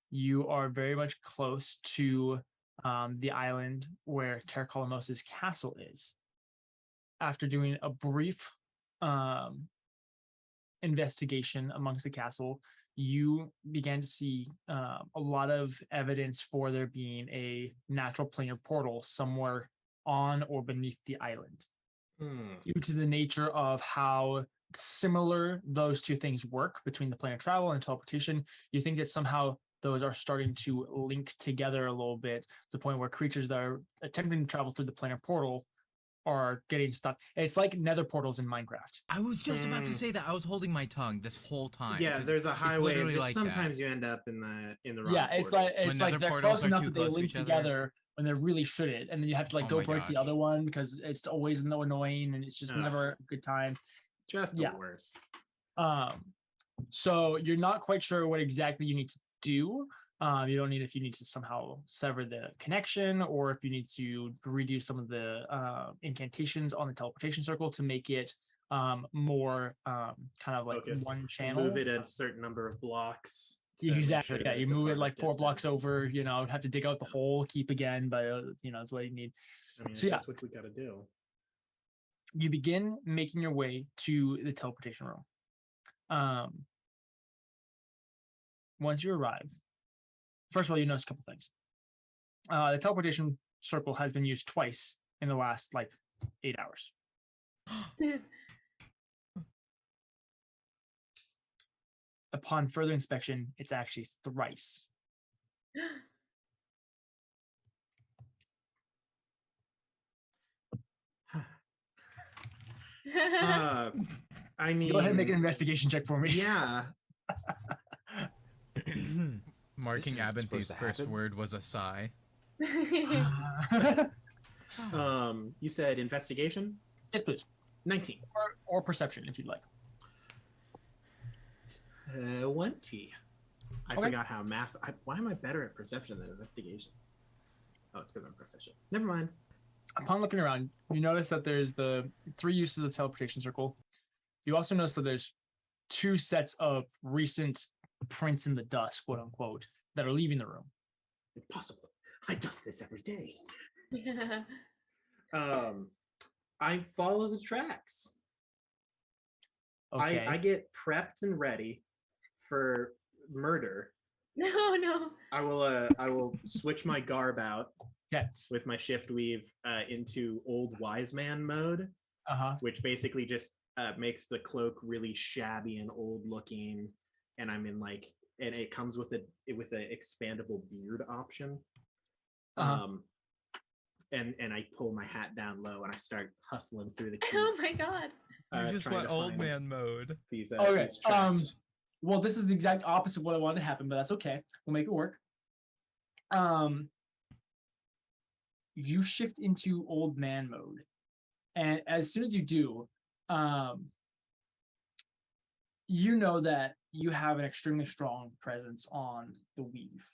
Speaker 6: you are very much close to the island where Terracolomos's castle is. After doing a brief investigation amongst the castle, you began to see a lot of evidence for there being a natural planar portal somewhere on or beneath the island. Due to the nature of how similar those two things work between the planar travel and teleportation, you think that somehow those are starting to link together a little bit, to the point where creatures that are attempting to travel through the planar portal are getting stuck. It's like nether portals in Minecraft.
Speaker 8: I was just about to say that. I was holding my tongue this whole time.
Speaker 7: Yeah, there's a highway.
Speaker 8: literally
Speaker 7: Just
Speaker 8: like
Speaker 7: sometimes you end up in the wrong.
Speaker 6: Yeah, it's
Speaker 7: portal.
Speaker 6: like
Speaker 8: When nether
Speaker 6: they're
Speaker 8: portals
Speaker 6: close
Speaker 8: are
Speaker 6: enough
Speaker 8: too
Speaker 6: that they
Speaker 8: close to
Speaker 6: link
Speaker 8: each other.
Speaker 6: together when they really shouldn't, and then you have to like
Speaker 8: Oh
Speaker 6: go
Speaker 8: my
Speaker 6: break the
Speaker 8: gosh.
Speaker 6: other one because it's always annoying and it's just
Speaker 7: Ugh.
Speaker 6: never a good time.
Speaker 7: Just the
Speaker 6: Yeah.
Speaker 7: worst.
Speaker 6: So you're not quite sure what exactly you need to do. You don't need if you need to somehow sever the connection, or if you need to redo some of the incantations on the teleportation circle to make it more kind of like
Speaker 7: Focused.
Speaker 6: one channel.
Speaker 7: Move it a certain number of blocks. to make
Speaker 6: Exactly.
Speaker 7: sure
Speaker 6: Yeah,
Speaker 7: that
Speaker 6: you
Speaker 7: it's a
Speaker 6: move it
Speaker 7: far
Speaker 6: like 4 blocks
Speaker 7: distance.
Speaker 6: over. Have to dig out the hole, keep again, but that's what you need.
Speaker 7: I mean,
Speaker 6: So, yeah.
Speaker 7: that's what we got to do.
Speaker 6: You begin making your way to the teleportation room. Once you arrive, first of all, you notice a couple things. The teleportation circle has been used twice in the last 8 hours. Upon further inspection, it's actually thrice.
Speaker 7: I mean,
Speaker 6: Go ahead and make an investigation check for me.
Speaker 7: Yeah.
Speaker 8: Marking
Speaker 2: This is supposed
Speaker 8: Abenthy's
Speaker 2: to
Speaker 8: first
Speaker 2: happen?
Speaker 8: word was a sigh.
Speaker 7: You said investigation?
Speaker 6: Yes, please.
Speaker 7: 19.
Speaker 6: Or perception, if you'd like.
Speaker 7: 20. I
Speaker 6: Okay.
Speaker 7: forgot how math. Why am I better at perception than investigation? Oh, it's because I'm proficient. Never mind.
Speaker 6: Upon looking around, you notice that there's the 3 uses of the teleportation circle. You also notice that there's 2 sets of recent prints in the dust, quote unquote, that are leaving the room.
Speaker 7: Impossible. I dust this every day. I follow the tracks.
Speaker 6: Okay.
Speaker 7: I get prepped and ready for murder.
Speaker 1: No.
Speaker 7: I will switch my garb out
Speaker 6: Okay.
Speaker 7: with my shift weave into old wise man mode, which basically just makes the cloak really shabby and old looking, and I'm in and it comes with a expandable beard option. And I pull my hat down low and I start hustling through the queue.
Speaker 1: Oh my god.
Speaker 8: You just
Speaker 7: trying
Speaker 8: went
Speaker 7: to
Speaker 8: old
Speaker 7: find
Speaker 8: man mode.
Speaker 7: These,
Speaker 6: Okay,
Speaker 7: these tracks.
Speaker 6: Well, this is the exact opposite of what I wanted to happen, but that's okay. We'll make it work. You shift into old man mode, and as soon as you do, you know that you have an extremely strong presence on the weave,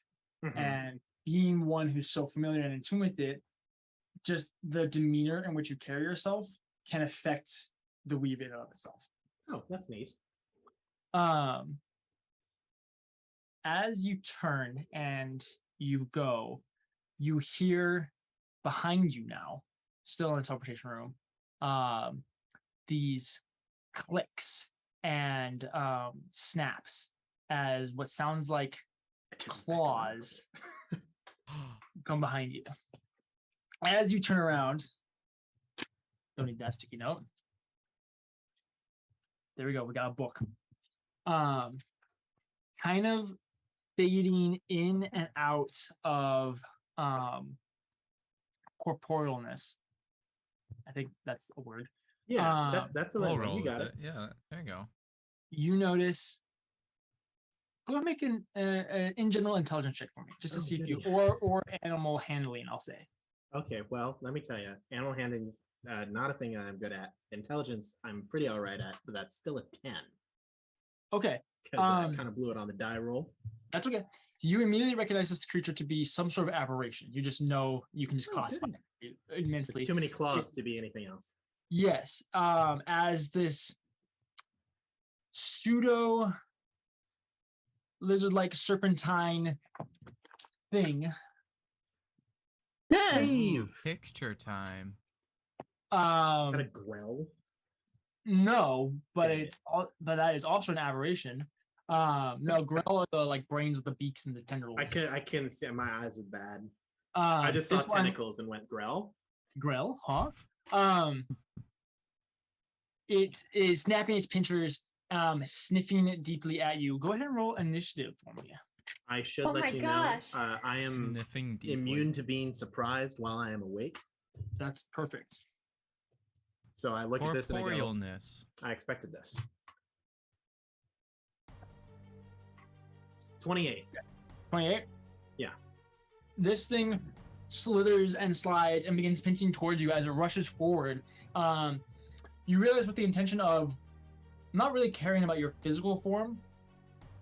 Speaker 6: and being one who's so familiar and in tune with it, just the demeanor in which you carry yourself can affect the weave in and of itself.
Speaker 7: Oh, that's neat.
Speaker 6: As you turn and you go, you hear behind you now, still in the teleportation room, these clicks and snaps as what sounds like claws come behind you. As you turn around, don't need that sticky note. There we go. We got a book. Kind of fading in and out of corporealness. I think that's a word.
Speaker 7: Yeah, that's the right
Speaker 8: I'll
Speaker 7: one.
Speaker 8: roll
Speaker 7: You got
Speaker 8: with
Speaker 7: it.
Speaker 8: Yeah, there you go.
Speaker 6: You notice. Go and make an in general intelligence check for me, just to see if you or animal handling. I'll say.
Speaker 7: Okay, well, let me tell you, animal handling is not a thing I'm good at. Intelligence, I'm pretty all right at, but that's still a 10.
Speaker 6: Okay.
Speaker 7: Because I kind of blew it on the die roll.
Speaker 6: That's okay. You immediately recognize this creature to be some sort of aberration. You just know you can just classify it immensely.
Speaker 7: It's too many claws to be anything else.
Speaker 6: Yes. As this pseudo lizard-like serpentine thing.
Speaker 8: Ooh, picture time.
Speaker 7: Got a growl?
Speaker 6: No, but but that is also an aberration. No, Grell are the like brains with the beaks and the tendrils.
Speaker 7: I can see my eyes are bad. I just saw tentacles and went Grell.
Speaker 6: Grell, huh? It is snapping its pinchers, sniffing deeply at you. Go ahead and roll initiative for me.
Speaker 7: I should let you know. I am
Speaker 8: Sniffing deeply.
Speaker 7: immune to being surprised while I am awake.
Speaker 6: That's perfect.
Speaker 7: So I look at this and I go,
Speaker 8: Corporealness.
Speaker 7: I expected this. 28.
Speaker 6: 28?
Speaker 7: Yeah.
Speaker 6: This thing slithers and slides and begins pinching towards you as it rushes forward. You realize with the intention of not really caring about your physical form,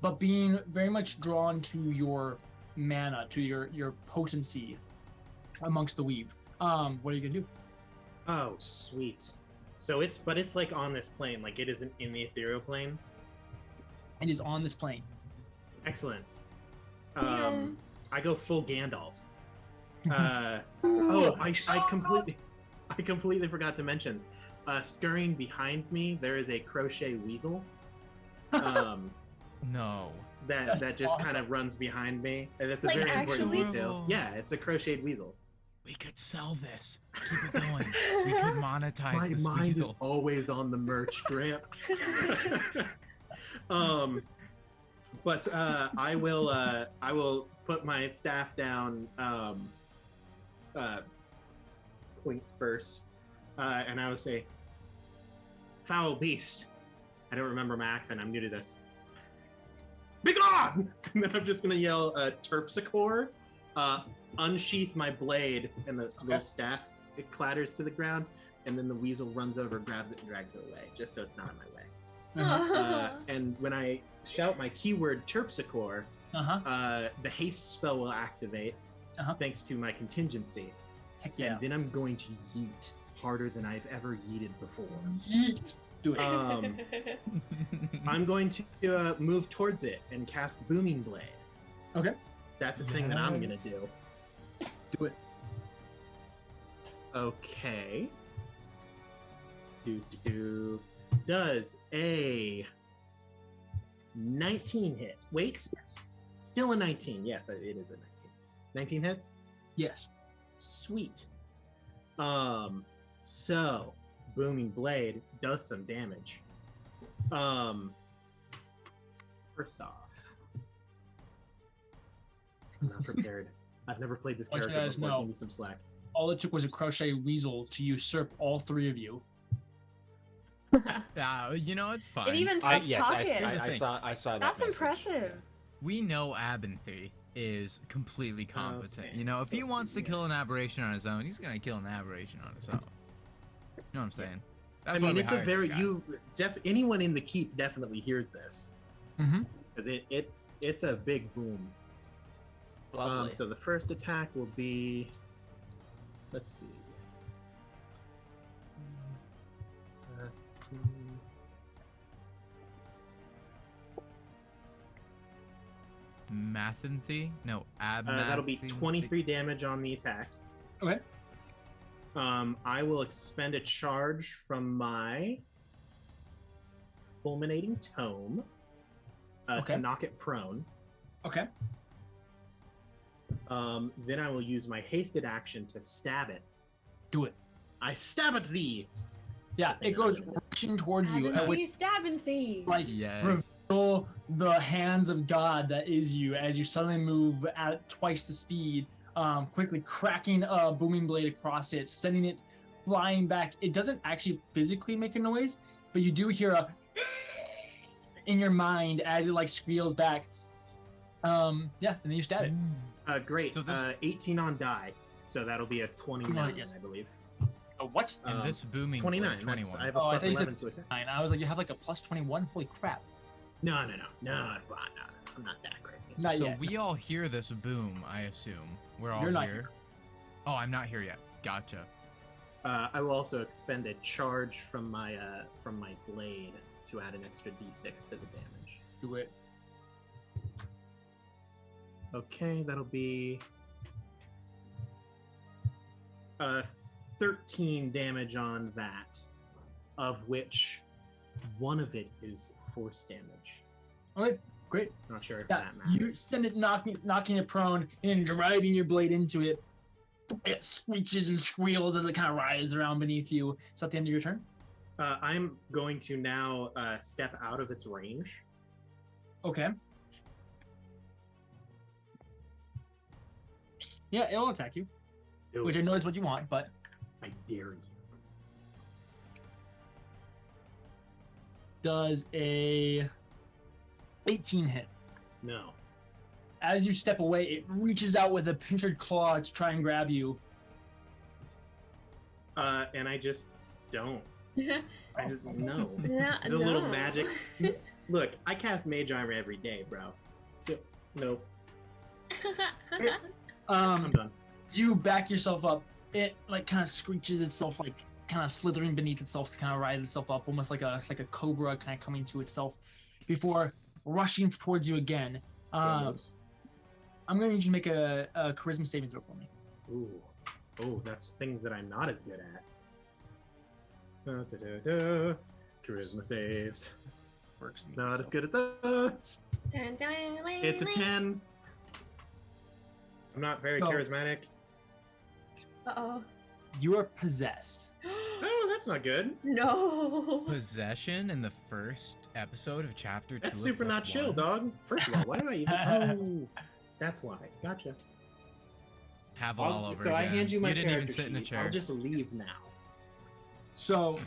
Speaker 6: but being very much drawn to your mana, to your potency amongst the weave. What are you gonna do?
Speaker 7: Oh, sweet. So it's like on this plane, like it isn't in the ethereal plane.
Speaker 6: It is on this plane.
Speaker 7: Excellent. I go full Gandalf. I completely forgot to mention. Scurrying behind me, there is a crochet weasel.
Speaker 8: No.
Speaker 7: That just kind of runs behind me. And that's a
Speaker 1: Like,
Speaker 7: very important
Speaker 1: actually?
Speaker 7: detail. Yeah, it's a crocheted weasel.
Speaker 8: We could sell this. Keep it going. We could monetize
Speaker 7: My
Speaker 8: this
Speaker 7: mind
Speaker 8: weasel.
Speaker 7: is always on the merch, Grant. But I will put my staff down point first, and I would say, "Foul beast." I don't remember my accent. I'm new to this. Be gone! And then I'm just gonna yell, "Terpsichore!" Unsheath my blade, and the little staff it clatters to the ground, and then the weasel runs over, grabs it, and drags it away, just so it's not in my way. And when I shout my keyword Terpsichore, the haste spell will activate, thanks to my contingency.
Speaker 6: Heck yeah.
Speaker 7: And then I'm going to yeet harder than I've ever yeeted before.
Speaker 6: Yeet! Do it.
Speaker 7: I'm going to move towards it and cast Booming Blade.
Speaker 6: Okay.
Speaker 7: That's a thing that I'm going to do.
Speaker 6: Do it.
Speaker 7: Okay. Does a 19 hit? Wait. Still a 19. Yes, it is a 19. 19 hits?
Speaker 6: Yes.
Speaker 7: Sweet. So Booming Blade does some damage. First off, I'm not prepared. I've never played this character before. Give me some slack.
Speaker 6: All it took was a crochet weasel to usurp all three of you.
Speaker 8: You know, it's fine.
Speaker 1: It even
Speaker 2: I,
Speaker 1: touched
Speaker 2: yes,
Speaker 1: pockets.
Speaker 2: I saw that.
Speaker 1: That's
Speaker 2: message.
Speaker 1: impressive.
Speaker 8: We know Abinthy is completely competent.
Speaker 7: Okay,
Speaker 8: You know, if
Speaker 7: so
Speaker 8: he
Speaker 7: let's
Speaker 8: wants
Speaker 7: see
Speaker 8: to
Speaker 7: here.
Speaker 8: kill an aberration on his own, he's gonna kill an aberration on his own. You know what I'm saying?
Speaker 7: I
Speaker 8: That's why
Speaker 7: mean,
Speaker 8: we
Speaker 7: it's a
Speaker 8: hired
Speaker 7: very
Speaker 8: this guy.
Speaker 7: anyone in the keep definitely hears this
Speaker 6: Mm-hmm.
Speaker 7: because it's a big boom.
Speaker 2: Lovely.
Speaker 7: So the first attack will be, let's see. That's 16.
Speaker 8: Mathanthy? No,
Speaker 7: That'll be 23 damage on the attack.
Speaker 6: Okay.
Speaker 7: I will expend a charge from my fulminating tome
Speaker 6: Okay.
Speaker 7: to knock it prone.
Speaker 6: Okay.
Speaker 7: Then I will use my hasted action to stab it.
Speaker 6: Do it.
Speaker 7: I stab at thee.
Speaker 6: Yeah, it goes rushing towards you, and with
Speaker 1: Stabbing thee.
Speaker 6: like
Speaker 8: Yes.
Speaker 6: reveal the hands of God that is you as you suddenly move at twice the speed, quickly cracking a booming blade across it, sending it flying back. It doesn't actually physically make a noise, but you do hear a in your mind as it like squeals back. Yeah, and then you stab it.
Speaker 7: Great.
Speaker 8: So this-
Speaker 7: 18 on die, so that'll be a 29,
Speaker 6: yes.
Speaker 7: I believe.
Speaker 6: Oh, what?
Speaker 8: And this booming
Speaker 7: 29.
Speaker 8: blade,
Speaker 7: That's-
Speaker 8: 21.
Speaker 7: I have a
Speaker 6: Oh, I
Speaker 7: plus
Speaker 6: thought you
Speaker 7: 11
Speaker 6: said
Speaker 7: to attack.
Speaker 6: Fine. I was like, you have like a plus 21. Holy crap!
Speaker 7: No, I'm not that crazy.
Speaker 6: Not
Speaker 8: So
Speaker 6: yet.
Speaker 8: we all hear this boom, I assume. We're all
Speaker 6: You're not
Speaker 8: here. Oh, I'm not here yet. Gotcha.
Speaker 7: I will also expend a charge from my blade to add an extra d6 to the damage.
Speaker 6: Do it.
Speaker 7: Okay, that'll be 13 damage on that, of which one of it is force damage.
Speaker 6: Okay, great.
Speaker 7: Not sure if
Speaker 6: Yeah,
Speaker 7: that matters.
Speaker 6: you send it knocking it prone and driving your blade into it. It screeches and squeals as it kind of writhes around beneath you. Is that the end of your turn?
Speaker 7: I'm going to now step out of its range.
Speaker 6: Okay. Yeah, it'll attack you,
Speaker 7: Do
Speaker 6: which I
Speaker 7: it.
Speaker 6: know is what you want, but
Speaker 7: I dare you.
Speaker 6: does a 18 hit.
Speaker 7: No.
Speaker 6: As you step away, it reaches out with a pincered claw to try and grab you.
Speaker 7: And I just don't. I just no.
Speaker 1: Yeah,
Speaker 7: It's a little
Speaker 1: no.
Speaker 7: magic. Look, I cast Mage Armor every day, bro. So, nope. I'm done.
Speaker 6: You back yourself up. It like kind of screeches itself, like kind of slithering beneath itself to kind of rise itself up, almost like a cobra kind of coming to itself before rushing towards you again.
Speaker 7: Goes.
Speaker 6: I'm gonna need you to make a charisma saving throw for me.
Speaker 7: Ooh. Oh, that's things that I'm not as good at. Da-da-da-da. Charisma saves.
Speaker 6: Works.
Speaker 7: Not as good at those. It's a 10. I'm not very
Speaker 6: No.
Speaker 7: charismatic.
Speaker 1: Uh-oh.
Speaker 6: You are possessed.
Speaker 7: Oh, that's not good.
Speaker 1: No.
Speaker 8: Possession in the first episode of chapter 2.
Speaker 7: That's
Speaker 8: of
Speaker 7: super
Speaker 8: book
Speaker 7: not chill,
Speaker 8: 1.
Speaker 7: dog. First of all, why did I even? Oh, that's why. Gotcha.
Speaker 8: Have all over
Speaker 7: so I
Speaker 8: again.
Speaker 7: hand you my
Speaker 8: didn't even
Speaker 7: character
Speaker 8: sit in a
Speaker 7: sheet.
Speaker 8: chair.
Speaker 7: I'll just leave now.
Speaker 6: So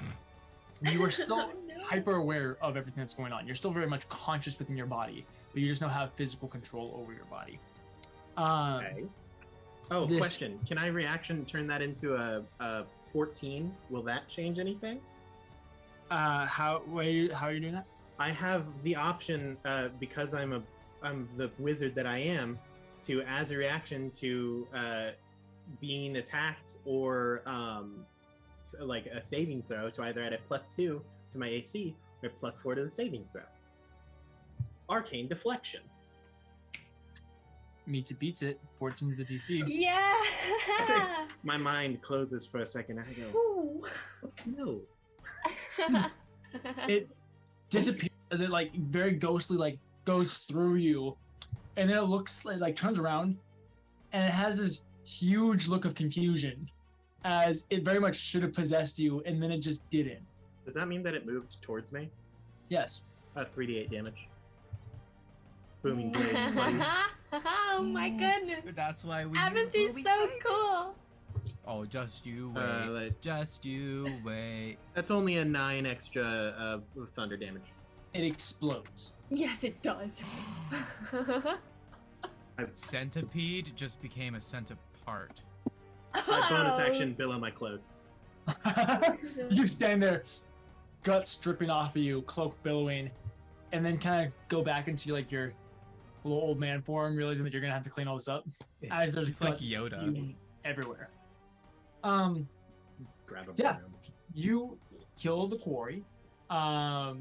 Speaker 6: you are still
Speaker 1: Oh, no.
Speaker 6: hyper aware of everything that's going on. You're still very much conscious within your body, but you just don't have physical control over your body.
Speaker 7: Okay. Oh,
Speaker 6: this-
Speaker 7: question. Can I reaction turn that into a 14? Will that change anything?
Speaker 6: How are you doing that?
Speaker 7: I have the option because I'm the wizard that I am to, as a reaction to being attacked or like a saving throw, to either add a +2 to my AC or +4 to the saving throw. Arcane deflection.
Speaker 6: Meets it, beats it. 14 to the DC.
Speaker 1: Yeah.
Speaker 7: My mind closes for a second. I go,
Speaker 1: Ooh.
Speaker 7: no.
Speaker 6: It disappears as it like very ghostly like goes through you, and then it looks like turns around, and it has this huge look of confusion, as it very much should have possessed you, and then it just didn't.
Speaker 7: Does that mean that it moved towards me?
Speaker 6: Yes.
Speaker 7: 3d8 damage. Booming blade, buddy.
Speaker 1: Oh my goodness.
Speaker 8: That's why we.
Speaker 1: Amysty's so cool.
Speaker 8: Oh, just you wait. Just you wait.
Speaker 7: That's only a 9 extra thunder damage.
Speaker 6: It explodes.
Speaker 1: Yes, it does.
Speaker 8: Centipede just became a centipart.
Speaker 7: My bonus action, billow my clothes.
Speaker 6: You stand there, guts dripping off of you, cloak billowing, and then kind of go back into like your little old man form, realizing that you're gonna have to clean all this up. As there's
Speaker 8: It's like
Speaker 6: guts
Speaker 8: Yoda.
Speaker 6: spewing everywhere.
Speaker 7: Grab him.
Speaker 6: Yeah. You kill the quarry. What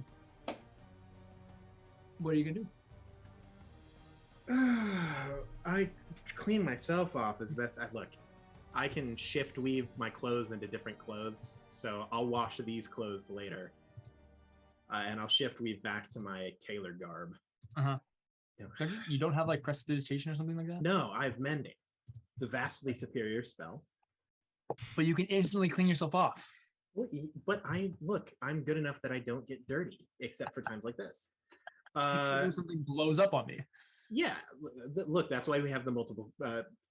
Speaker 6: are you gonna do?
Speaker 7: I clean myself off as best I look. I can shift weave my clothes into different clothes, so I'll wash these clothes later, and I'll shift weave back to my tailor garb.
Speaker 6: Uh-huh.
Speaker 7: Yeah.
Speaker 6: You don't have like prestidigitation or something like that?
Speaker 7: No, I have mending, the vastly superior spell.
Speaker 6: But you can instantly clean yourself off.
Speaker 7: But I'm good enough that I don't get dirty, except for times like this.
Speaker 6: Something blows up on me.
Speaker 7: Yeah, look, that's why we have the multiple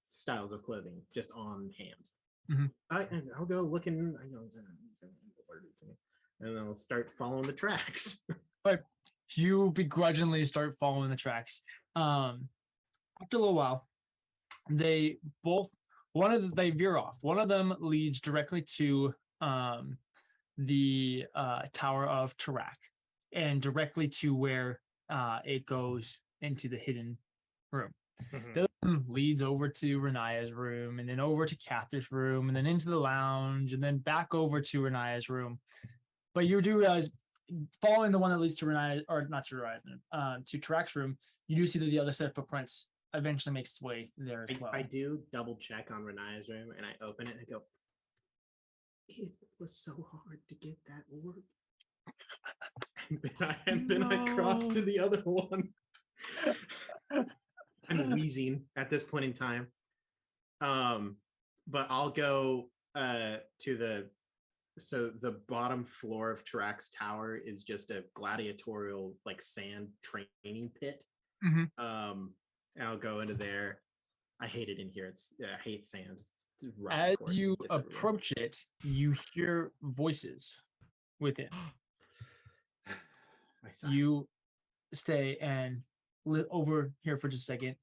Speaker 7: styles of clothing just on hand. I'll go looking, and I'll start following the tracks.
Speaker 6: But you begrudgingly start following the tracks. After a little while, they veer off. One of them leads directly to the Tower of Tarak, and directly to where it goes into the hidden room. The other one leads over to Renaya's room, and then over to Cather's room, and then into the lounge, and then back over to Renaya's room. But you do realize, following the one that leads to Renaya, or not to Renaya's room, to Tarak's room, you do see that the other set of footprints eventually makes its way there as well.
Speaker 7: I do double check on Renaya's room, and I open it and I go, it was so hard to get that orb. and then I cross to the other one. I'm wheezing at this point in time. But I'll go to the bottom floor of Tarak's tower is just a gladiatorial like sand training pit. And I'll go into there. I hate it in here. I hate sand. It's rough,
Speaker 6: As
Speaker 7: of course,
Speaker 6: you
Speaker 7: to get everywhere.
Speaker 6: approach it, you hear voices within. You stay and over here for just a second.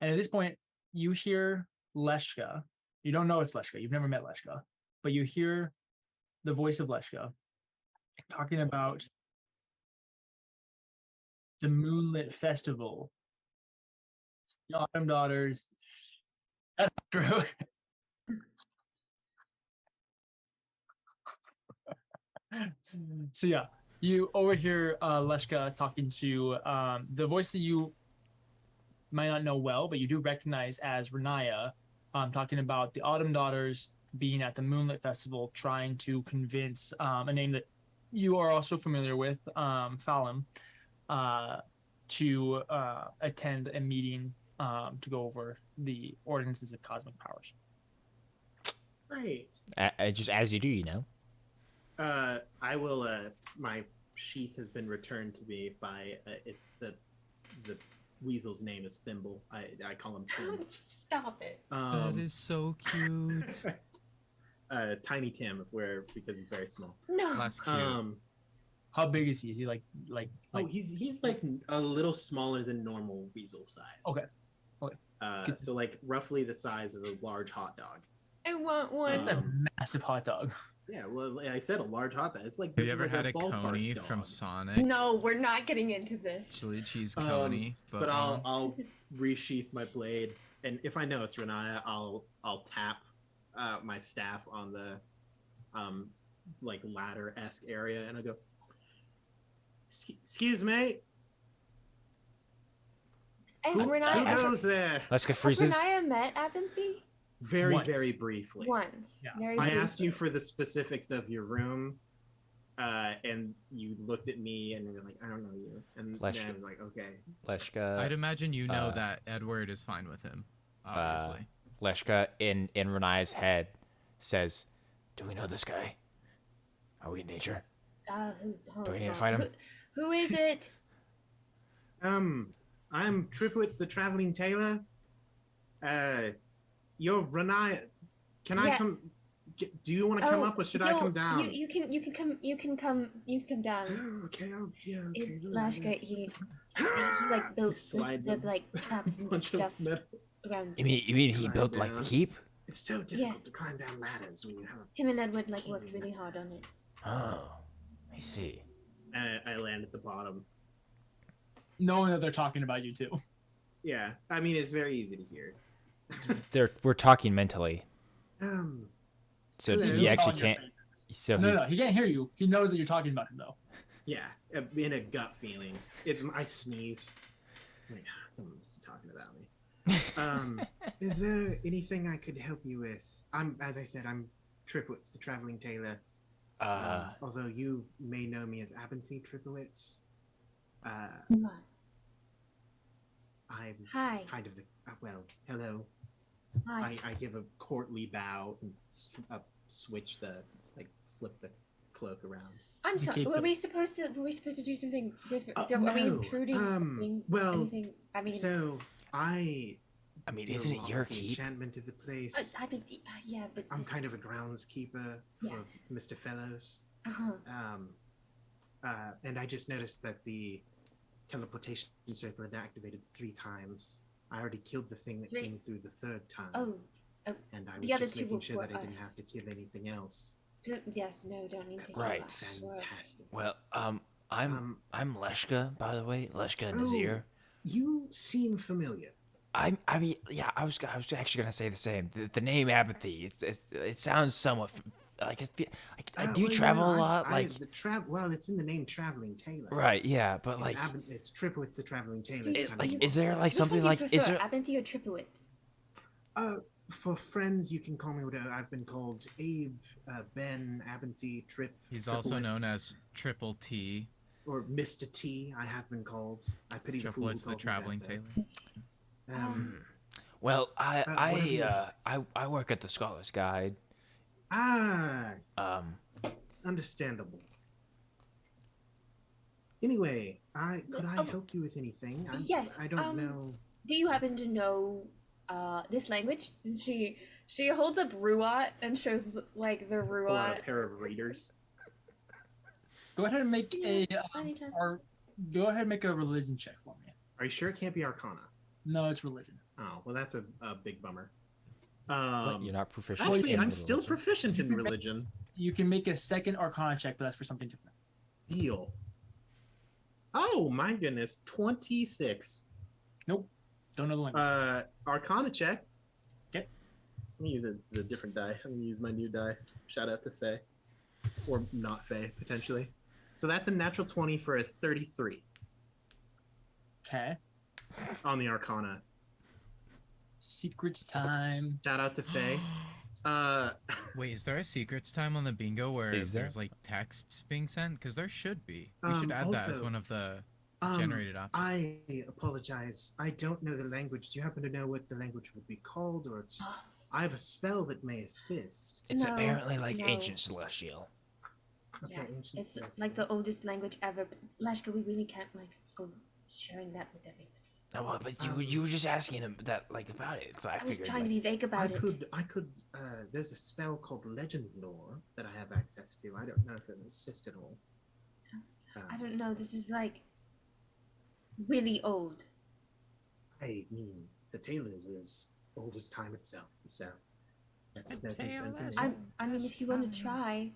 Speaker 6: And at this point, you hear Leshka. You don't know it's Leshka. You've never met Leshka. But you hear the voice of Leshka talking about the Moonlit Festival. The Autumn Daughters. That's true. So yeah, you overhear Leshka talking to the voice that you might not know well, but you do recognize as Renaya, talking about the Autumn Daughters being at the Moonlit Festival, trying to convince a name that you are also familiar with, Falem, to attend a meeting to go over the ordinances of cosmic powers.
Speaker 7: Right.
Speaker 2: Just as you do, you know.
Speaker 7: I will. My sheath has been returned to me by. It's the weasel's name is Thimble. I call him Tim.
Speaker 1: Stop it.
Speaker 8: That is so cute.
Speaker 7: Tiny Tim, because he's very small.
Speaker 1: No.
Speaker 8: That's cute.
Speaker 6: How big is he? Is he like?
Speaker 7: Oh, he's like a little smaller than normal weasel size.
Speaker 6: Okay.
Speaker 7: So like roughly the size of a large hot dog.
Speaker 1: I want one.
Speaker 6: It's a massive hot dog.
Speaker 7: Yeah, well, I said a large hot dog. It's like
Speaker 8: Have you ever had a coney from Sonic?
Speaker 1: No, we're not getting into this.
Speaker 8: Chili cheese coney.
Speaker 7: But I'll resheath my blade, and if I know it's Renaya, I'll tap my staff on the like ladder-esque area, and I go, "Excuse me."
Speaker 1: Who
Speaker 7: goes there?
Speaker 2: Leshka freezes.
Speaker 1: Has Renaya met Abinthy?
Speaker 7: Very briefly.
Speaker 1: Once.
Speaker 6: Yeah.
Speaker 1: Very
Speaker 7: I
Speaker 1: briefly.
Speaker 7: asked you for the specifics of your room, and you looked at me and you're like, "I don't know you." And then I was like, "Okay."
Speaker 2: Leshka.
Speaker 8: I'd imagine you know that Edward is fine with him. Obviously.
Speaker 2: Leshka in Renaya's head says, "Do we know this guy? Are we in danger? Do we need to fight him?"
Speaker 1: Who is it?
Speaker 7: I'm Tripwitz, the traveling tailor. You're Renaya. Can I
Speaker 1: Yeah.
Speaker 7: come? Do you want to come
Speaker 1: Oh,
Speaker 7: up or should I
Speaker 1: no,
Speaker 7: come down?
Speaker 1: You can come down.
Speaker 7: Okay, yeah, okay.
Speaker 1: Lashka, he like built
Speaker 7: Slide
Speaker 1: the
Speaker 7: them.
Speaker 1: like traps and
Speaker 7: Bunch of
Speaker 1: stuff
Speaker 7: metal.
Speaker 1: around.
Speaker 2: You mean he
Speaker 7: Climb
Speaker 2: built like the
Speaker 7: down.
Speaker 2: keep?
Speaker 7: It's so difficult to climb down ladders when you have.
Speaker 1: Him and Edward like worked really hard on it.
Speaker 2: Oh, I see.
Speaker 7: I land at the bottom.
Speaker 6: Knowing that they're talking about you too.
Speaker 7: Yeah, I mean it's very easy to hear.
Speaker 2: We're talking mentally, so
Speaker 7: Hello.
Speaker 2: he actually
Speaker 6: On your
Speaker 2: can't.
Speaker 6: faces.
Speaker 2: So
Speaker 6: No, he can't hear you. He knows that you're talking about him though.
Speaker 7: Yeah, in a gut feeling. I sneeze. Like, someone's talking about me. Is there anything I could help you with? As I said, I'm Tripwitz, the traveling tailor. Although you may know me as Abinthy Tripwitz.
Speaker 1: What?
Speaker 7: I'm
Speaker 1: Hi.
Speaker 7: kind of the hello.
Speaker 1: Hi.
Speaker 7: I give a courtly bow and switch flip the cloak around.
Speaker 1: I'm sorry.
Speaker 6: Okay,
Speaker 1: Were
Speaker 6: but-
Speaker 1: we supposed to do something different?
Speaker 7: Oh,
Speaker 1: Are we
Speaker 7: no,
Speaker 1: intruding? Anything? I mean,
Speaker 7: So I
Speaker 2: mean,
Speaker 7: do
Speaker 2: isn't
Speaker 7: a
Speaker 2: it
Speaker 7: lot
Speaker 2: your
Speaker 7: of the
Speaker 2: keep?
Speaker 7: enchantment of the place.
Speaker 1: I think yeah, but
Speaker 7: I'm kind of a groundskeeper for
Speaker 1: Yes.
Speaker 7: Mr. Fellows.
Speaker 1: uh-huh.
Speaker 7: And I just noticed that the teleportation circle had activated 3 times. I already killed the thing that
Speaker 1: 3?
Speaker 7: came through the 3rd time.
Speaker 1: Oh,
Speaker 7: And I was
Speaker 1: the other
Speaker 7: just
Speaker 1: 2
Speaker 7: making sure
Speaker 1: were
Speaker 7: that I didn't have
Speaker 1: us.
Speaker 7: to kill anything else.
Speaker 1: Yes, no, don't need to.
Speaker 7: That's
Speaker 1: do
Speaker 2: Right.
Speaker 1: that. We're-
Speaker 7: fantastic.
Speaker 2: Well, I'm Leshka, by the way, Leshka
Speaker 7: Oh.
Speaker 2: Nazir.
Speaker 7: You seem familiar.
Speaker 2: I mean, yeah, I was actually gonna say the same. The name Apathy, it sounds somewhat like it. Do you travel a lot?
Speaker 7: Well, it's in the name Traveling Tailor.
Speaker 2: Right, yeah, but
Speaker 7: It's
Speaker 2: like,
Speaker 7: it's Tripwitz the Traveling Tailor.
Speaker 1: Do you-
Speaker 7: It's kind
Speaker 2: like,
Speaker 7: of
Speaker 2: is there like
Speaker 1: Which one
Speaker 2: something
Speaker 1: do you
Speaker 2: like, is
Speaker 1: prefer,
Speaker 2: there?
Speaker 1: Abinthy or Tripowitz?
Speaker 7: For friends, you can call me whatever. I've been called Abe, Ben, Abinthy, Trip.
Speaker 8: He's also known
Speaker 7: Tripowitz,
Speaker 8: as Triple T,
Speaker 7: or Mr. T. I have been called. I pity the fool who
Speaker 8: Triplets the
Speaker 7: calls me
Speaker 8: Traveling
Speaker 7: that,
Speaker 8: Tailor.
Speaker 7: though.
Speaker 2: Well,
Speaker 7: what have you-
Speaker 2: I work at the Scholar's Guide.
Speaker 7: Understandable. Anyway, could I
Speaker 1: Oh,
Speaker 7: help you with anything?
Speaker 1: yes,
Speaker 7: I don't know.
Speaker 1: Do you happen to know this language? And she holds up Ruat and shows like the
Speaker 7: Pull out
Speaker 1: Ruat.
Speaker 7: a pair of readers.
Speaker 6: Go ahead and make a
Speaker 1: Anytime.
Speaker 6: go ahead and make a religion check for me.
Speaker 7: Are you sure it can't be Arcana?
Speaker 6: No, it's religion.
Speaker 7: Oh, well, that's a big bummer.
Speaker 2: What, you're not proficient.
Speaker 7: Actually,
Speaker 2: in
Speaker 7: I'm still
Speaker 2: religion?
Speaker 7: proficient in religion.
Speaker 6: You can make a second Arcana check, but that's for something different.
Speaker 7: Deal. Oh my goodness, 26.
Speaker 6: Nope. Don't know the language.
Speaker 7: Arcana check.
Speaker 6: Okay.
Speaker 7: Let me use the different die. I'm gonna use my new die. Shout out to Faye. Or not Faye, potentially. So that's a natural 20 for a 33
Speaker 6: Okay.
Speaker 7: on the Arcana.
Speaker 6: Secrets time.
Speaker 7: Shout out to Faye.
Speaker 8: Wait, is there a secrets time on the bingo where
Speaker 2: Is there?
Speaker 8: there's like texts being sent? Because there should be. We should add that as
Speaker 7: also,
Speaker 8: one of the generated options.
Speaker 7: I apologize. I don't know the language. Do you happen to know what the language would be called? Or it's I have a spell that may assist.
Speaker 2: It's
Speaker 1: No,
Speaker 2: apparently like
Speaker 1: no.
Speaker 2: ancient celestial.
Speaker 7: Okay,
Speaker 1: Yeah,
Speaker 7: ancient
Speaker 1: it's
Speaker 7: celestial.
Speaker 1: like the oldest language ever. But Lashka, we really can't like go sharing that with everybody.
Speaker 2: No, but you were just asking him that like about it, so I
Speaker 1: I was
Speaker 2: figured.
Speaker 1: trying to
Speaker 2: like,
Speaker 1: be vague about it.
Speaker 7: I could there's a spell called Legend Lore that I have access to. I don't know if it would assist at all.
Speaker 1: I don't know. This is like really old.
Speaker 7: I mean, the Tailors is as old as time itself, so that's no concern to me.
Speaker 1: I mean, if you want to try,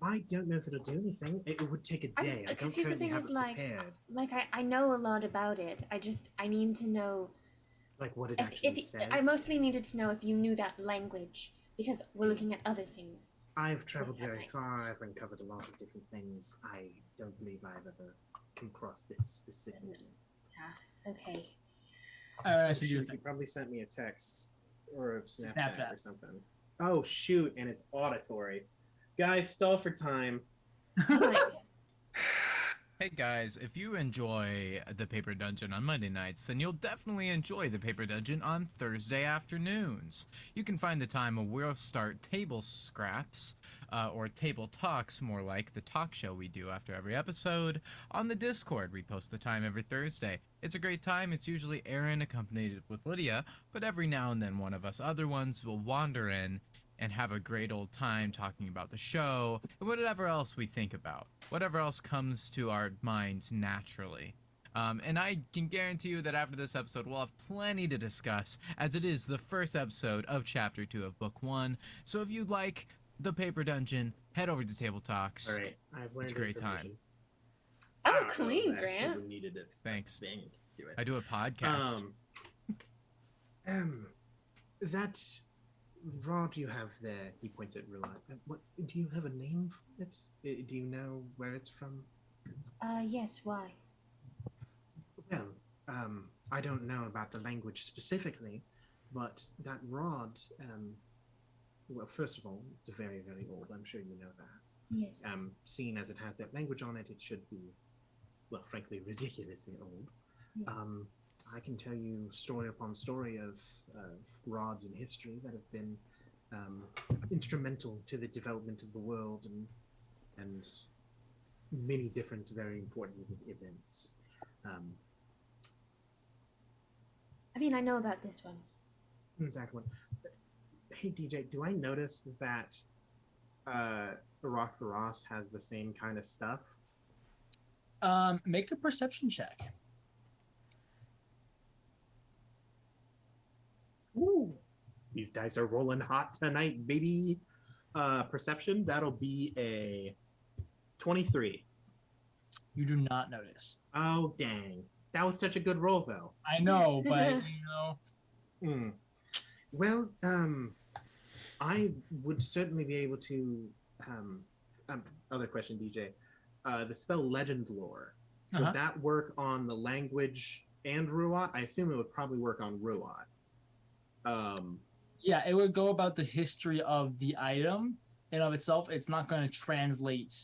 Speaker 7: I don't know if it'll do anything. It would take a day. I
Speaker 1: because
Speaker 7: don't
Speaker 1: here's the
Speaker 7: currently
Speaker 1: thing
Speaker 7: have
Speaker 1: is
Speaker 7: it
Speaker 1: like
Speaker 7: prepared.
Speaker 1: I know a lot about it. I need to know
Speaker 7: Like what it
Speaker 1: if
Speaker 7: actually says.
Speaker 1: I mostly needed to know if you knew that language because we're looking at other things.
Speaker 7: I've traveled
Speaker 1: that
Speaker 7: very
Speaker 1: language.
Speaker 7: far. I've uncovered a lot of different things. I don't believe I've ever come across this specific.
Speaker 1: Yeah. Okay.
Speaker 6: Alright, so
Speaker 7: Shoot,
Speaker 6: you
Speaker 7: he probably sent me a text or a Snapchat,
Speaker 6: Snapchat.
Speaker 7: or something. Oh shoot, and it's auditory. Guys, stall for time.
Speaker 1: Like,
Speaker 8: Hey guys, if you enjoy the Paper Dungeon on Monday nights, then you'll definitely enjoy the Paper Dungeon on Thursday afternoons. You can find the time where we'll start table scraps, or table talks, more like the talk show we do after every episode, on the Discord. We post the time every Thursday. It's a great time. It's usually Aaron accompanied with Lydia, but every now and then one of us other ones will wander in and have a great old time talking about the show and whatever else we think about, whatever else comes to our minds naturally. And I can guarantee you that after this episode, we'll have plenty to discuss, as it is the first episode of Chapter 2 of Book 1. So if you'd like the Paper Dungeon, head over to Table Talks.
Speaker 7: All right, I've learned
Speaker 8: It's a great time.
Speaker 7: information.
Speaker 1: That was
Speaker 7: I don't know
Speaker 1: clean,
Speaker 7: if I super
Speaker 1: Grant.
Speaker 7: needed a
Speaker 8: Thanks.
Speaker 7: thing to do it.
Speaker 8: I do a podcast.
Speaker 7: That rod you have there, he points at Ruan. What do you have a name for it? Do you know where it's from?
Speaker 1: Yes, why?
Speaker 7: Well, I don't know about the language specifically, but that rod, well, first of all, it's very, very old. I'm sure you know that.
Speaker 1: Yes.
Speaker 7: Seeing as it has that language on it, it should be, well, frankly, ridiculously old.
Speaker 1: Yeah.
Speaker 7: I can tell you story upon story of rods in history that have been instrumental to the development of the world and many different very important events.
Speaker 1: I mean, I know about this one.
Speaker 7: That one. Hey DJ, do I notice that Rock the Ross has the same kind of stuff?
Speaker 6: Make a perception check.
Speaker 7: Ooh, these dice are rolling hot tonight, baby. Perception, that'll be a 23.
Speaker 6: You do not notice.
Speaker 7: Oh, dang. That was such a good roll, though.
Speaker 6: I know, but
Speaker 7: Well, I would certainly be able to. Other question, DJ. The spell Legend Lore, would that work on the language and Ruat? I assume it would probably work on Ruat.
Speaker 6: Yeah, it would go about the history of the item and of itself. It's not going to translate.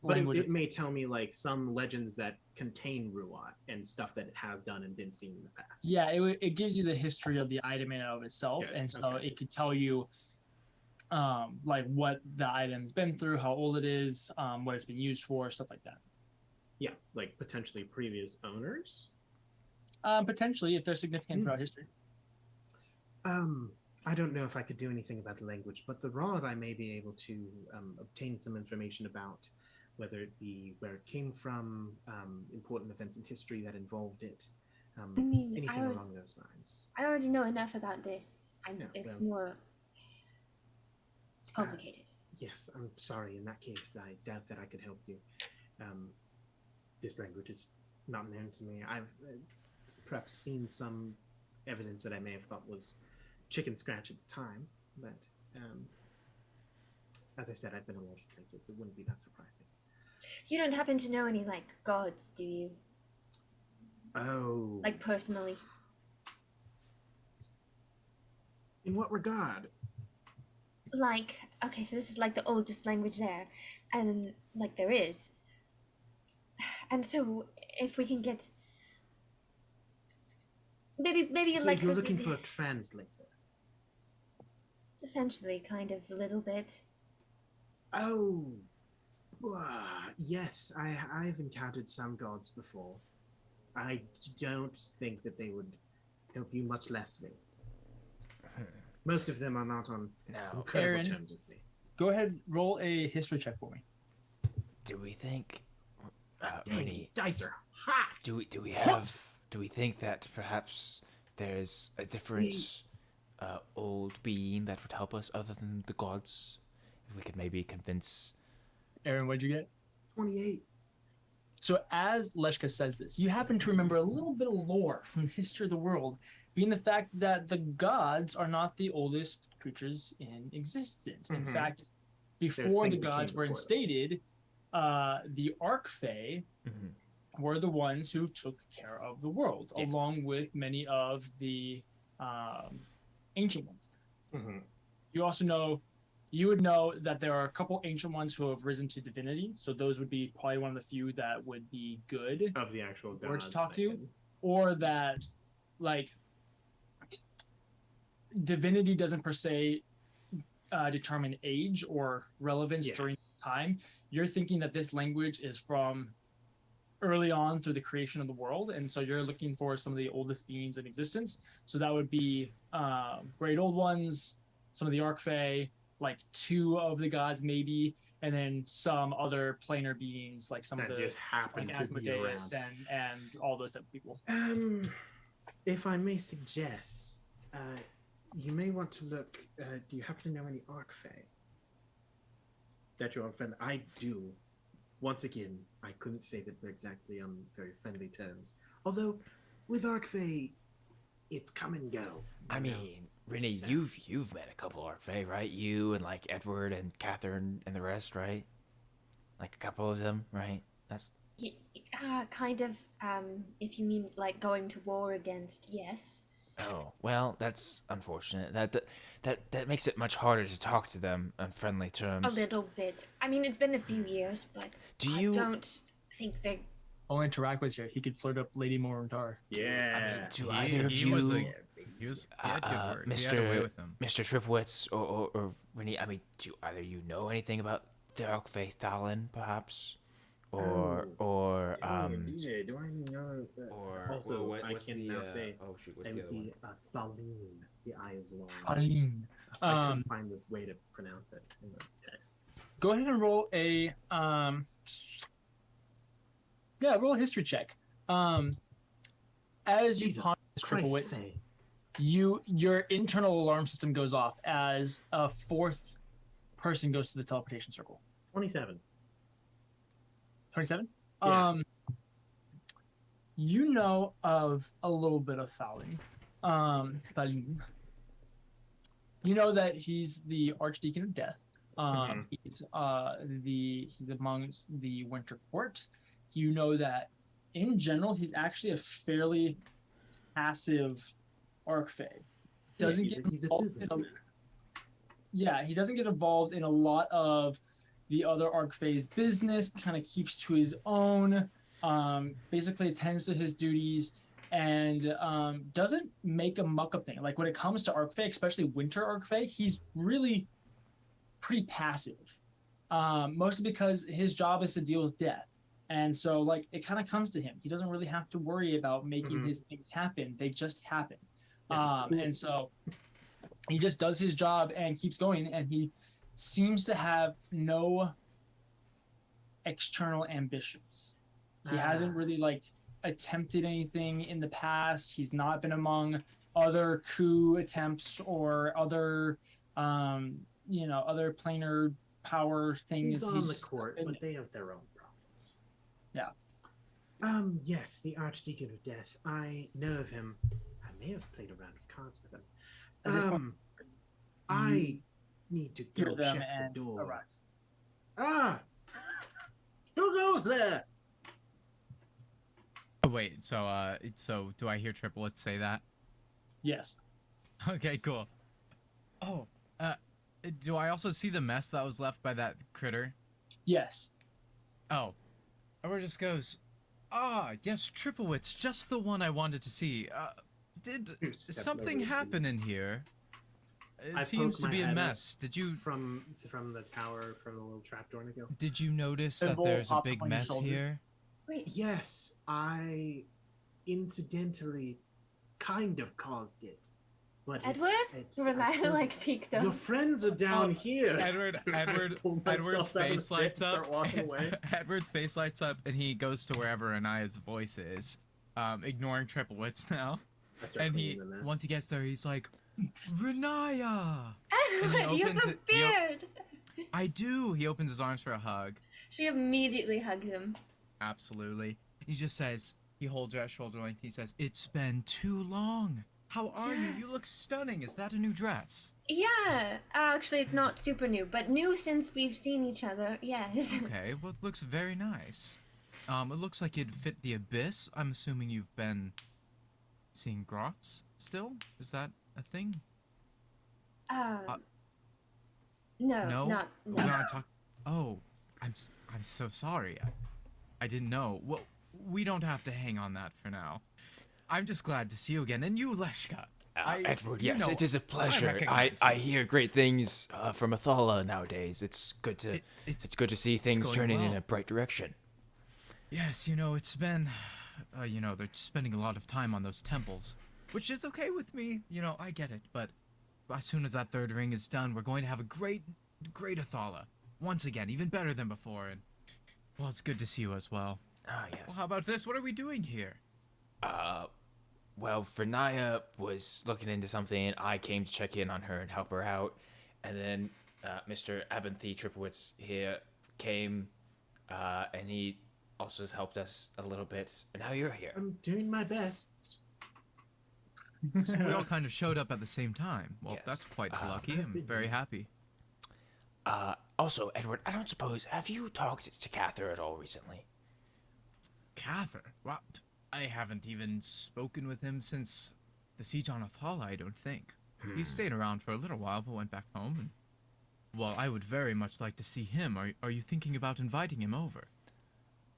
Speaker 7: But it may tell me like some legends that contain Ruat and stuff that it has done and been seen in the past.
Speaker 6: Yeah, it gives you the history of the item in and of itself, and so it could tell you like what the item's been through, how old it is, what it's been used for, stuff like that.
Speaker 7: Yeah, like potentially previous owners.
Speaker 6: Potentially, if they're significant throughout history.
Speaker 7: I don't know if I could do anything about the language, but the rod I may be able to obtain some information about, whether it be where it came from, important events in history that involved it,
Speaker 1: I mean,
Speaker 7: anything along those lines.
Speaker 1: I already know enough about this. It's complicated.
Speaker 7: Yes, I'm sorry. In that case, I doubt that I could help you. This language is not known to me. I've perhaps seen some evidence that I may have thought was chicken scratch at the time, but as I said, I've been a lot of places. It wouldn't be that surprising.
Speaker 1: You don't happen to know any, like, gods, do you?
Speaker 7: Oh.
Speaker 1: Like, personally?
Speaker 7: In what regard?
Speaker 1: Like, okay, so this is, like, the oldest language there, and, like, there is. And so, if we can get... Maybe
Speaker 7: so
Speaker 1: like...
Speaker 7: you're looking for a translator?
Speaker 1: Essentially, kind of, a little bit.
Speaker 7: Oh. Yes, I've encountered some gods before. I don't think that they would help you, much less me. Most of them are not on incredible
Speaker 6: Aaron,
Speaker 7: terms with me.
Speaker 6: Go ahead, roll a history check for me.
Speaker 2: Do we think?
Speaker 7: Dang, these dice are hot.
Speaker 2: Do we think that perhaps there's a different old being that would help us other than the gods? If we could maybe convince.
Speaker 6: Aaron, what'd you get?
Speaker 7: 28.
Speaker 6: So as Leshka says this, you happen to remember a little bit of lore from the history of the world, being the fact that the gods are not the oldest creatures in existence. In fact, before the gods were instated, the Archfey were the ones who took care of the world, along with many of the ancient ones. You also you would know that there are a couple ancient ones who have risen to divinity, so those would be probably one of the few that would be good
Speaker 7: of the actual gods
Speaker 6: or to talk to, or that like divinity doesn't per se determine age or relevance during time. You're thinking that this language is from early on through the creation of the world, and so you're looking for some of the oldest beings in existence. So that would be great old ones, some of the Archfey, like 2 of the gods maybe, and then some other planar beings, like some
Speaker 7: That
Speaker 6: of the
Speaker 7: just happen
Speaker 6: like
Speaker 7: to be
Speaker 6: Asmodeus
Speaker 7: around.
Speaker 6: and all those type of people.
Speaker 7: If I may suggest, you may want to look. Do you happen to know any Archfey that you're on friend? I do. Once again, I couldn't say that we're exactly on very friendly terms. Although, with Archfey, it's come and go.
Speaker 2: I mean, Renee,
Speaker 7: So-
Speaker 2: you've met a couple Archfey, right? You and like Edward and Catherine and the rest, right? Like a couple of them, right? That's
Speaker 1: Kind of, if you mean like going to war against, yes.
Speaker 2: oh well, that's unfortunate. That makes it much harder to talk to them on friendly terms.
Speaker 1: A little bit. I mean, it's been a few years, but
Speaker 2: Do
Speaker 1: I
Speaker 2: you?
Speaker 1: don't think they...
Speaker 6: Oh, and Tarak was here. He could flirt up Lady Morantar.
Speaker 7: Yeah.
Speaker 2: I mean, do
Speaker 8: He-
Speaker 2: either of
Speaker 8: he
Speaker 2: you,
Speaker 8: was a- he had good words. He had a way with them.
Speaker 2: Mr. Tripowitz or Renee? I mean, do either you know anything about the Archfey Thalin, perhaps? Or
Speaker 7: DJ, do I know?
Speaker 2: or
Speaker 7: Also,
Speaker 2: well,
Speaker 7: I can now say
Speaker 2: oh shoot, what's
Speaker 7: it
Speaker 2: the
Speaker 7: would
Speaker 2: other one?
Speaker 7: be Thaleen. The I is long.
Speaker 6: Fine.
Speaker 7: I couldn't find the way to pronounce it in the text.
Speaker 6: Go ahead and roll a roll a history check. As you
Speaker 7: Jesus
Speaker 6: ponder this
Speaker 7: Christ,
Speaker 6: Tripowitz,
Speaker 7: Faye.
Speaker 6: your internal alarm system goes off as a 4th person goes to the teleportation circle.
Speaker 7: 27.
Speaker 6: 27?
Speaker 7: Yeah.
Speaker 6: You know of a little bit of Thalin. Thalin. You know that he's the Archdeacon of Death. He's amongst the Winter Court. You know that in general he's actually a fairly passive Archfey. Doesn't
Speaker 7: he's
Speaker 6: get
Speaker 7: a
Speaker 6: involved
Speaker 7: businessman.
Speaker 6: he doesn't get involved in a lot of the other Archfey's business, kind of keeps to his own, basically attends to his duties, and doesn't make a muck up thing. Like when it comes to Archfey, especially Winter Archfey, he's really pretty passive. Mostly because his job is to deal with death. And so like it kind of comes to him. He doesn't really have to worry about making his things happen. They just happen. And so he just does his job and keeps going, and he seems to have no external ambitions. He hasn't really like attempted anything in the past. He's not been among other coup attempts or other other planar power things.
Speaker 7: He's on the
Speaker 6: just
Speaker 7: court,
Speaker 6: been-
Speaker 7: but they have their own problems.
Speaker 6: Yeah.
Speaker 7: Yes, the Archdeacon of Death. I know of him. I may have played a round of cards with
Speaker 6: At this
Speaker 7: him.
Speaker 6: point,
Speaker 7: I need to
Speaker 6: hear
Speaker 7: go
Speaker 6: them
Speaker 7: check
Speaker 6: and
Speaker 7: the door.
Speaker 6: arrive.
Speaker 7: Ah! Who goes there?
Speaker 8: Oh, wait, so do I hear Triplets say that?
Speaker 6: Yes.
Speaker 8: Okay, cool. Oh, do I also see the mess that was left by that critter?
Speaker 6: Yes.
Speaker 8: Oh, Edward just goes, yes, Triplewitz, just the one I wanted to see. Did
Speaker 7: You stepped
Speaker 8: something
Speaker 7: over
Speaker 8: happen in here? It
Speaker 7: I
Speaker 8: seems
Speaker 7: poked
Speaker 8: to
Speaker 7: my
Speaker 8: be a
Speaker 7: head up
Speaker 8: mess. Did you
Speaker 7: from the tower, from the little trapdoor, and I go,
Speaker 8: did you notice that
Speaker 6: Symbol
Speaker 8: there's a
Speaker 6: up
Speaker 8: big
Speaker 6: on your
Speaker 8: mess
Speaker 6: shoulder.
Speaker 8: here?
Speaker 1: Wait,
Speaker 7: yes, I incidentally kind of caused it. But
Speaker 1: Edward?
Speaker 7: it's
Speaker 1: Renai
Speaker 7: couldn't-
Speaker 1: like peeked up.
Speaker 7: Your friends are down here.
Speaker 8: Edward,
Speaker 7: Edward's
Speaker 8: Edward's face lights up.
Speaker 7: Start walking away.
Speaker 8: Edward's face lights up, and he goes to wherever Anaya's voice is, ignoring Triplewitz now.
Speaker 7: I start
Speaker 8: And
Speaker 7: cleaning the mess.
Speaker 8: once he gets there, he's like, Renaya! And he
Speaker 1: Edward, you have
Speaker 8: opens
Speaker 1: a
Speaker 8: it- he op-
Speaker 1: beard!
Speaker 8: I do! He opens his arms for a hug.
Speaker 1: She immediately hugs him.
Speaker 8: Absolutely. He just says, he holds her at shoulder length. He says, "It's been too long. How are you? You look stunning. Is that a new dress?"
Speaker 1: Yeah, actually it's not super new, but new since we've seen each other, yes.
Speaker 8: Okay, well, it looks very nice. It looks like it'd fit the abyss. I'm assuming you've been seeing grots still? Is that a thing?
Speaker 1: No,
Speaker 8: No?
Speaker 1: not
Speaker 8: We're
Speaker 1: no.
Speaker 8: not talk- Oh, I'm so sorry. I didn't know. Well, we don't have to hang on that for now. I'm just glad to see you again. And you, Leshka.
Speaker 2: Edward,
Speaker 8: you
Speaker 2: yes,
Speaker 8: know,
Speaker 2: it is a pleasure. I
Speaker 8: recognize you.
Speaker 2: hear great things from Athala nowadays. It's good to it's good to see things
Speaker 8: going
Speaker 2: turning in
Speaker 8: well.
Speaker 2: a bright direction.
Speaker 8: Yes, it's been, they're spending a lot of time on those temples, which is okay with me. I get it, but as soon as that third ring is done, we're going to have a great Athala. Once again, even better than before. And well, it's good to see you as well.
Speaker 2: Ah, yes.
Speaker 8: Well, how about this? What are we doing here?
Speaker 2: Well, Vernaya was looking into something. I came to check in on her and help her out. And then Mr. Abinthy Tripowitz here came, and he also has helped us a little bit. And now you're here.
Speaker 7: I'm doing my best.
Speaker 8: So we all kind of showed up at the same time. Well,
Speaker 2: Yes.
Speaker 8: that's quite lucky. I'm very happy.
Speaker 2: Also, Edward, I don't suppose, have you talked to Cather at all recently?
Speaker 8: Cather? What? I haven't even spoken with him since the siege on Athala, I don't think. He stayed around for a little while, but went back home. And, well, I would very much like to see him. Are you thinking about inviting him over?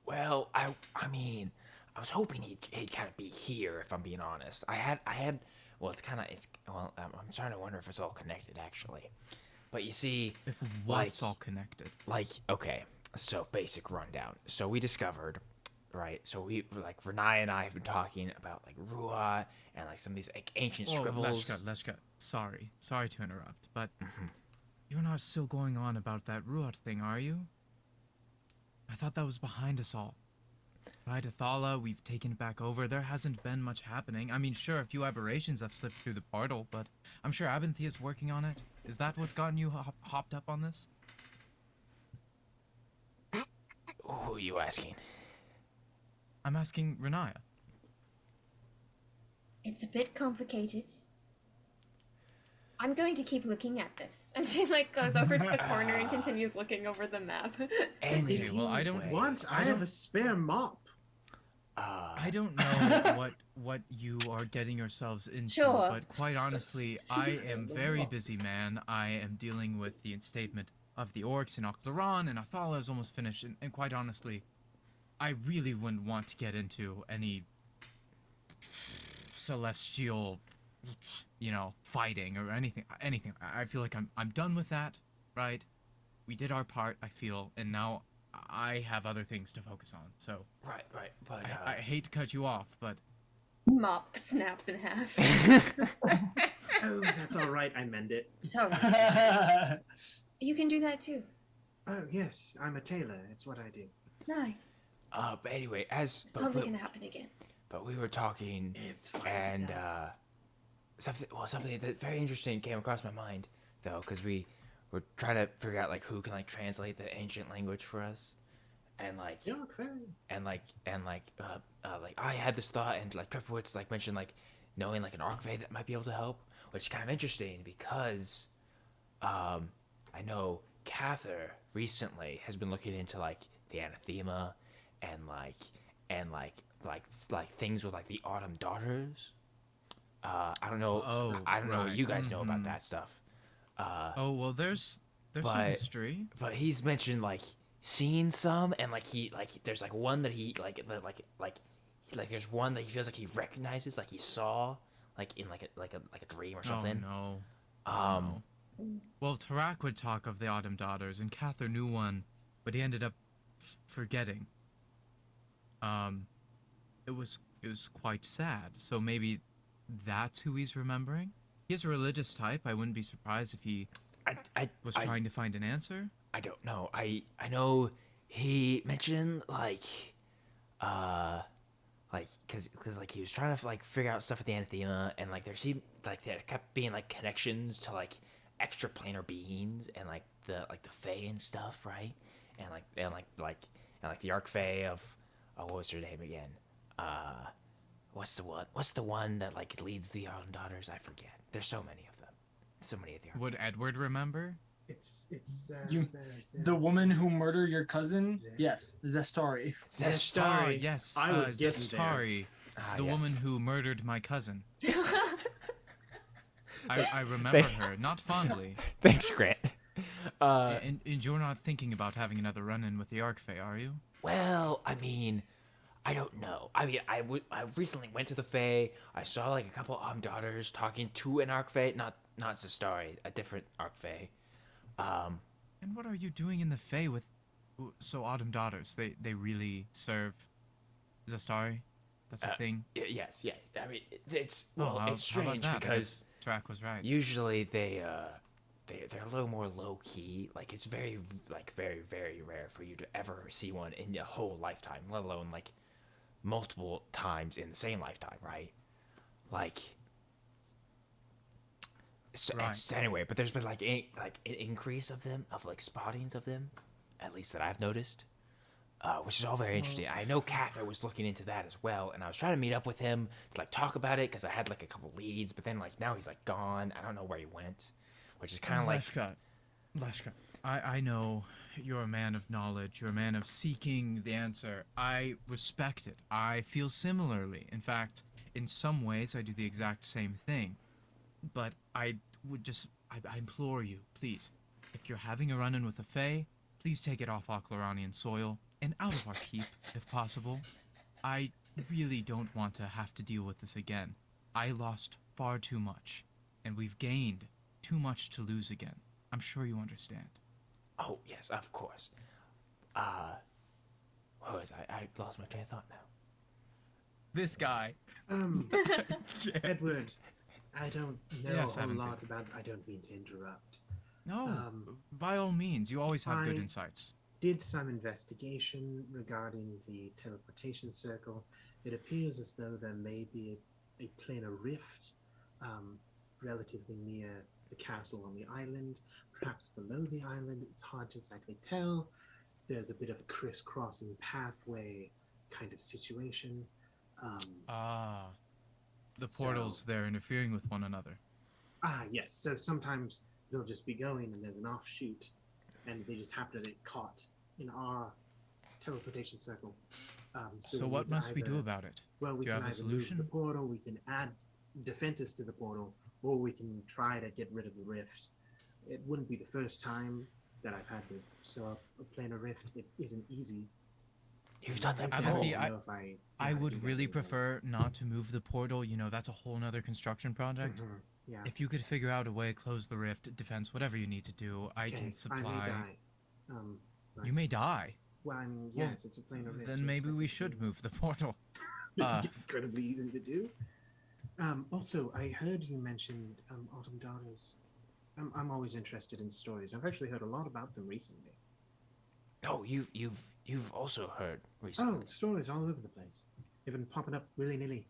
Speaker 2: Well, I mean, I was hoping he'd kind of be here, if I'm being honest. I had, well, I'm trying to wonder if it's all connected, actually. But you see,
Speaker 8: If what's all connected?
Speaker 2: Okay, so basic rundown. So we discovered, right? So Renai and I have been talking about, Ruah and, some of these, ancient scribbles.
Speaker 8: Leshka, sorry to interrupt, but you're not still going on about that Ruat thing, are you? I thought that was behind us all. Right, Athala, we've taken it back over. There hasn't been much happening. I mean, sure, a few aberrations have slipped through the portal, but I'm sure Abinthy is working on it. Is that what's gotten you hopped up on this?
Speaker 2: Who are you asking?
Speaker 8: I'm asking Renaya.
Speaker 1: It's a bit complicated. I'm going to keep looking at this. And she goes over to the corner and continues looking over the map.
Speaker 8: Okay, well, I don't
Speaker 7: I have a spare mop.
Speaker 8: I don't know what you are getting yourselves into,
Speaker 1: Sure.
Speaker 8: but quite honestly, I am very busy, man. I am dealing with the instatement of the orcs in Oclaron, and Athala is almost finished, and quite honestly, I really wouldn't want to get into any celestial, fighting or anything. I feel like I'm done with that, right? We did our part, I feel, and now I have other things to focus on, so...
Speaker 2: Right, but...
Speaker 8: I hate to cut you off, but...
Speaker 1: Mop snaps in half.
Speaker 7: Oh, that's all right. I mend it.
Speaker 1: Sorry. You can do that too.
Speaker 7: Oh, yes. I'm a tailor. It's what I do.
Speaker 1: Nice.
Speaker 2: But anyway,
Speaker 1: It's probably gonna happen again.
Speaker 2: But we were talking,
Speaker 7: It's fine.
Speaker 2: and something that very interesting came across my mind, though, because we were trying to figure out who can translate the ancient language for us, and I had this thought, and Tripowitz mentioned knowing an Archfey that might be able to help, which is kind of interesting because I know Cather recently has been looking into the anathema and things with the Autumn Daughters. I don't know. I don't know what you guys know about that stuff.
Speaker 8: well, there's some history.
Speaker 2: But he's mentioned seeing some, and there's one that he there's one that he feels he recognizes, he saw in a dream or something.
Speaker 8: Oh no. Well, Tarak would talk of the Autumn Daughters, and Cather knew one, but he ended up forgetting. It was quite sad. So maybe that's who he's remembering. He's a religious type. I wouldn't be surprised if he was trying to find an answer.
Speaker 2: I don't know. I know he mentioned because he was trying to figure out stuff at the anathema, and there seemed there kept being connections to extraplanar beings and the Fae and stuff, right? And the Archfey of what was her name again? What's the one that leads the Autumn Daughters? I forget. There's so many of them. So many of the Archfey.
Speaker 8: Would Edward remember?
Speaker 7: It's
Speaker 6: The woman who murdered your cousin? Yes, Zestari.
Speaker 2: Zestari.
Speaker 8: Yes.
Speaker 7: I was getting there.
Speaker 8: Zestari, the woman who murdered my cousin. I remember her, not fondly.
Speaker 2: Thanks, Grant.
Speaker 8: And you're not thinking about having another run-in with the Archfey, are you?
Speaker 2: Well, I mean, I don't know. I mean, I recently went to the Fae. I saw a couple Autumn Daughters talking to an Archfey, not Zestari, a different Archfey.
Speaker 8: And what are you doing in the Fae with Autumn Daughters? They really serve Zestari? That's a thing?
Speaker 2: Yes. I mean, it's
Speaker 8: how
Speaker 2: strange
Speaker 8: about that?
Speaker 2: because
Speaker 8: Track was right.
Speaker 2: Usually they're a little more low key. Like it's very very rare for you to ever see one in your whole lifetime, let alone like multiple times in the same lifetime, right? Like so, anyway, but there's been like an increase of them, of like spottings of them, at least that I've noticed, which is all very interesting. I know Cather was looking into that as well, and I was trying to meet up with him to like talk about it because I had like a couple leads, but then like now he's like gone. I don't know where he went, which is kind of like.
Speaker 8: Lashka, I know you're a man of knowledge. You're a man of seeking the answer. I respect it. I feel similarly. In fact, in some ways, I do the exact same thing. But I implore you, please, if you're having a run-in with a Fae, please take it off Ocloranian soil and out of our keep, if possible. I really don't want to have to deal with this again. I lost far too much, and we've gained too much to lose again. I'm sure you understand.
Speaker 2: Oh, yes, of course. What was I lost my train of thought now.
Speaker 8: This guy.
Speaker 7: Edward, I don't know
Speaker 8: Yes,
Speaker 7: a whole
Speaker 8: Evan,
Speaker 7: lot about. I don't mean to interrupt.
Speaker 8: No, by all means. You always have good insights.
Speaker 7: Did some investigation regarding the teleportation circle. It appears as though there may be a planar rift relatively near the castle on the island, perhaps below the island. It's hard to exactly tell. There's a bit of a crisscrossing pathway kind of situation.
Speaker 8: The portals, they're interfering with one another.
Speaker 7: Yes. So sometimes they'll just be going and there's an offshoot and they just happen to get caught in our teleportation circle.
Speaker 8: So what must we do about it?
Speaker 7: Well, we
Speaker 8: do you
Speaker 7: can
Speaker 8: have a
Speaker 7: either move
Speaker 8: solution?
Speaker 7: the portal, we can add defenses to the portal, or we can try to get rid of the rift. It wouldn't be the first time that I've had to sew up a planar rift. It isn't easy.
Speaker 2: You've done that
Speaker 7: before.
Speaker 8: I would really prefer not to move the portal. You know, that's a whole nother construction project.
Speaker 7: Mm-hmm. Yeah.
Speaker 8: If you could figure out a way to close the rift, defense, whatever you need to do, I can supply.
Speaker 7: I may die.
Speaker 8: You may die.
Speaker 7: Well, I mean, yes, it's a planar rift.
Speaker 8: Then maybe we should move the portal.
Speaker 7: Incredibly easy to do. Also, I heard you mentioned Autumn Daughters. I'm always interested in stories. I've actually heard a lot about them recently.
Speaker 2: Oh, you've also heard recently.
Speaker 7: Oh, stories all over the place. They've been popping up willy-nilly.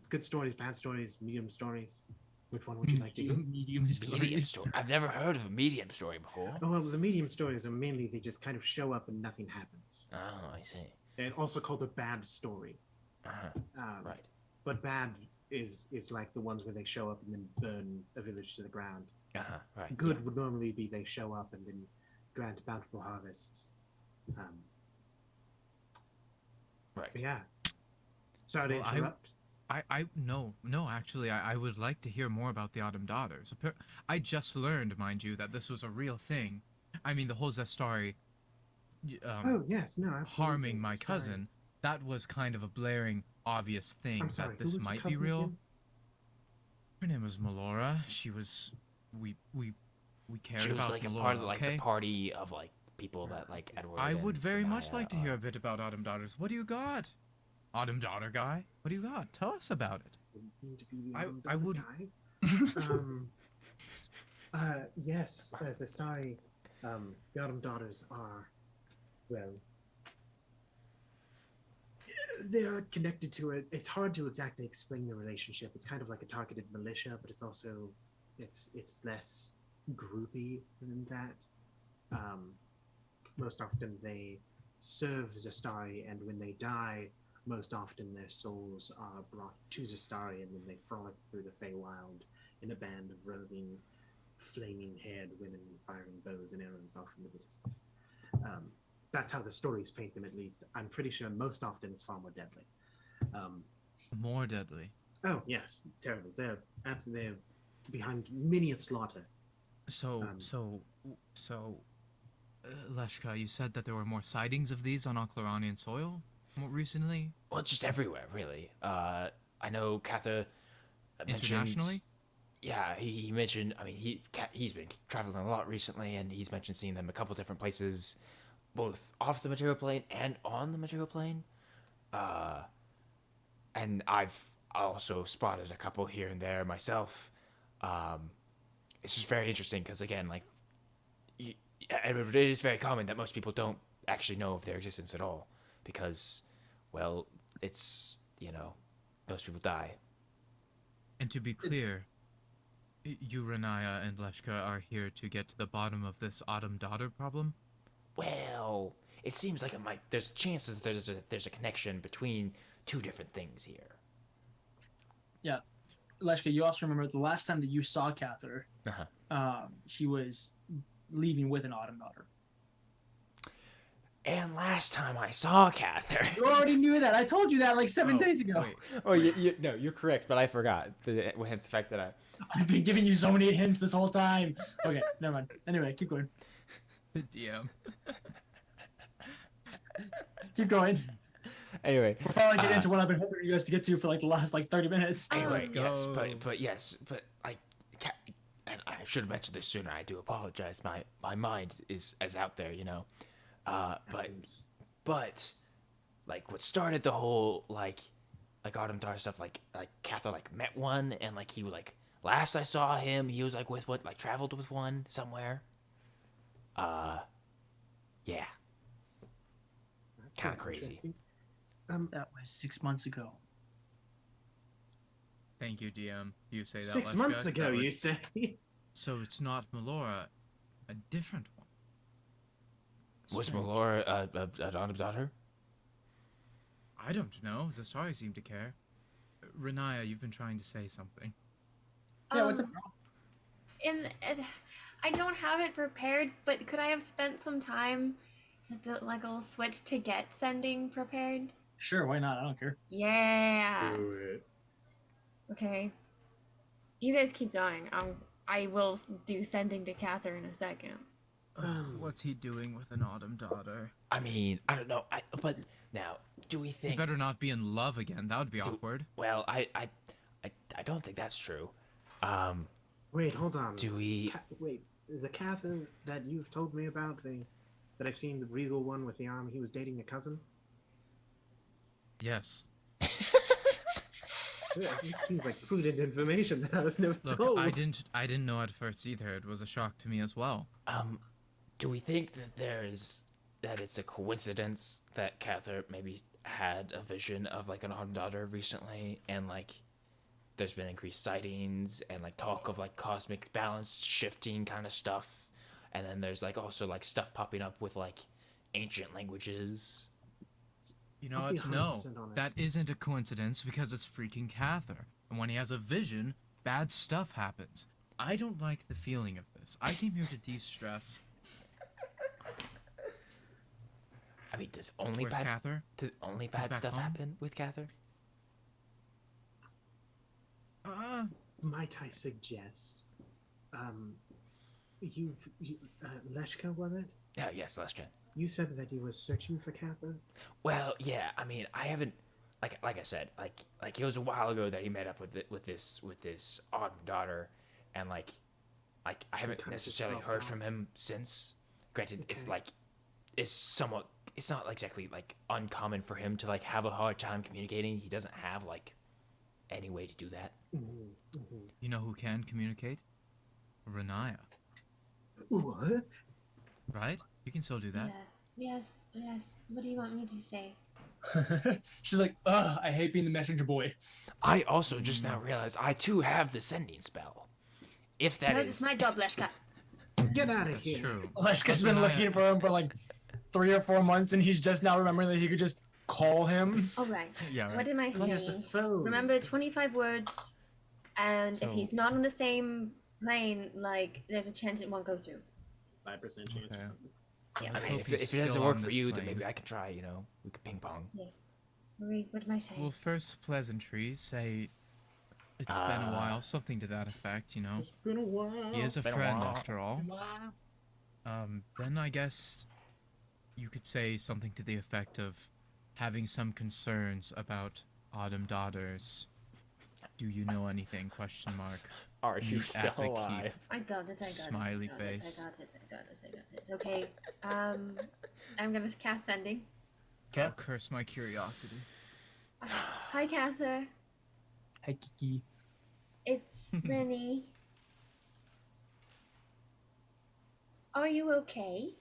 Speaker 7: Good stories, bad stories, medium stories. Which one would you like to hear?
Speaker 8: Medium stories.
Speaker 2: Story. I've never heard of a medium story before.
Speaker 7: Oh, well, the medium stories are mainly they just kind of show up and nothing happens.
Speaker 2: Oh, I see.
Speaker 7: And also called a bad story.
Speaker 2: Right.
Speaker 7: But bad is like the ones where they show up and then burn a village to the ground.
Speaker 2: Right.
Speaker 7: Good would normally be they show up and then grant bountiful harvests.
Speaker 2: Right.
Speaker 7: But yeah. Sorry to interrupt.
Speaker 8: No, actually, I would like to hear more about the Autumn Daughters. I just learned, mind you, that this was a real thing. I mean, the whole Zestari
Speaker 7: oh, yes, no, absolutely.
Speaker 8: harming my cousin, that was kind of a blaring, obvious thing
Speaker 7: I'm sorry,
Speaker 8: that this might be real.
Speaker 7: Again?
Speaker 8: Her name was Melora. She was, we cared
Speaker 2: She was
Speaker 8: about
Speaker 2: like
Speaker 8: Melora,
Speaker 2: a part of like
Speaker 8: okay?
Speaker 2: the party of like people that like Edward.
Speaker 8: I would very
Speaker 2: and
Speaker 8: much
Speaker 2: Maya
Speaker 8: like to hear a bit about Autumn Daughters. What do you got? Autumn Daughter guy? What do you got? Tell us about it.
Speaker 7: Didn't mean to be the
Speaker 8: I would.
Speaker 7: Guy. Yes, Zestari, the Autumn Daughters are, well, they're connected to it. It's hard to exactly explain the relationship. It's kind of like a targeted militia, but it's also, it's less groupy than that. Most often they serve Zestari, and when they die, most often their souls are brought to Zestari, and then they frolic through the Feywild in a band of roving, flaming-haired women firing bows and arrows off into the distance. That's how the stories paint them, at least. I'm pretty sure most often it's far more deadly.
Speaker 8: More deadly.
Speaker 7: Oh, yes. Terrible. They're behind many a slaughter.
Speaker 8: Leshka, you said that there were more sightings of these on Ocloranian soil more recently?
Speaker 2: Well, just everywhere, really. I know Cather mentioned...
Speaker 8: Internationally?
Speaker 2: Yeah, he mentioned... I mean, he's been traveling a lot recently, and he's mentioned seeing them a couple different places, both off the material plane and on the material plane. And I've I also spotted a couple here and there myself. It's just very interesting because, again, like, it is very common that most people don't actually know of their existence at all because, well, it's, most people die.
Speaker 8: And to be clear, you, Renaya, and Leshka are here to get to the bottom of this Autumn Daughter problem?
Speaker 2: Well, it seems like there's chances that there's a connection between two different things here.
Speaker 6: Yeah. Leshka, you also remember the last time that you saw Cather, he was leaving with an Autumn Daughter.
Speaker 2: And last time I saw Cather...
Speaker 6: You already knew that. I told you that like 7 days ago.
Speaker 2: Wait. Oh, no, you're correct, but I forgot. Hence the fact that
Speaker 6: I've been giving you so many hints this whole time. Okay, never mind. Anyway, keep going.
Speaker 8: The DM.
Speaker 6: Keep going.
Speaker 2: Anyway,
Speaker 6: we'll probably get into what I've been hoping you guys to get to for like the last 30 minutes.
Speaker 2: Anyway, yes, but and I should have mentioned this sooner. I do apologize. My mind is as out there, but like what started the whole like Autumn Daughter stuff, like Cather met one, and he last I saw him, he was with what traveled with one somewhere. Yeah. Kind of crazy.
Speaker 6: That was 6 months ago.
Speaker 8: Thank you, DM. You say that
Speaker 7: 6 months ago, you say?
Speaker 8: So it's not Melora, a different one.
Speaker 2: Was Melora an Autumn Daughter?
Speaker 8: I don't know. Zastari seemed to care. Renaya, you've been trying to say something.
Speaker 6: Yeah, what's up?
Speaker 1: I don't have it prepared, but could I have spent some time to a little switch to get sending prepared?
Speaker 6: Sure, why not? I don't care.
Speaker 1: Yeah.
Speaker 7: Do it.
Speaker 1: Okay. You guys keep going. I will do sending to Cather in a second.
Speaker 8: What's he doing with an Autumn Daughter?
Speaker 2: I mean, I don't know. But now, do we think?
Speaker 8: He better not be in love again. That would be awkward.
Speaker 2: Well, I don't think that's true.
Speaker 7: Wait, hold on.
Speaker 2: Do we?
Speaker 7: Wait, the Cather that you've told me about, that I've seen, the regal one with the arm, he was dating a cousin?
Speaker 8: Yes.
Speaker 7: Yeah, this seems like prudent information that I was never told.
Speaker 8: I didn't know at first either. It was a shock to me as well.
Speaker 2: Do we think that it's a coincidence that Cather maybe had a vision of an Autumn Daughter recently, and there's been increased sightings and talk of cosmic balance shifting kind of stuff, and then there's also stuff popping up with ancient languages.
Speaker 8: You know what? No, that isn't a coincidence because it's freaking Cather. And when he has a vision, bad stuff happens. I don't like the feeling of this. I came here to de-stress.
Speaker 2: I mean, does only
Speaker 8: Where's
Speaker 2: bad
Speaker 8: Cather?
Speaker 2: Does only bad stuff happen with Cather?
Speaker 7: Might I suggest, Leshka, was it?
Speaker 2: Yeah, yes, Leshka.
Speaker 7: You said that you were searching for Cather?
Speaker 2: Well, yeah. I mean, I haven't, like I said, it was a while ago that he met up with this Autumn Daughter, and I haven't necessarily heard from him since. Granted, okay. It's not exactly uncommon for him to have a hard time communicating. He doesn't have any way to do that.
Speaker 7: Mm-hmm. Mm-hmm.
Speaker 8: You know who can communicate? Renaya.
Speaker 7: What?
Speaker 8: Right? You can still do that.
Speaker 1: Yeah. Yes. What do you want me to say?
Speaker 6: She's like, ugh, I hate being the messenger boy.
Speaker 2: I also just now realized I too have the sending spell. If that is...
Speaker 1: it's my job, Leshka.
Speaker 7: Get out of here.
Speaker 8: True.
Speaker 6: Leshka's been looking for him for 3 or 4 months, and he's just now remembering that he could just call him.
Speaker 1: All right.
Speaker 8: Yeah, right.
Speaker 1: What am I saying? Remember 25 words, and if he's not on the same plane, there's a chance it won't go through.
Speaker 7: 5% chance or something.
Speaker 1: Yeah.
Speaker 2: I mean, if it doesn't work for you, then maybe I can try, we could ping pong.
Speaker 1: Yeah. What am I saying?
Speaker 8: Well, first pleasantries, say it's been a while, something to that effect,
Speaker 7: It's been a while.
Speaker 8: He is a friend after all. Then I guess you could say something to the effect of having some concerns about Autumn Daughters. Do you know anything? ?
Speaker 2: Are you still alive?
Speaker 1: I got it.
Speaker 8: Smiley face.
Speaker 1: I got it. Okay. I'm gonna cast sending.
Speaker 6: Okay.
Speaker 8: I'll curse my curiosity.
Speaker 1: Hi, Cather.
Speaker 6: Hi, Kiki.
Speaker 1: It's Rennie. Are you okay?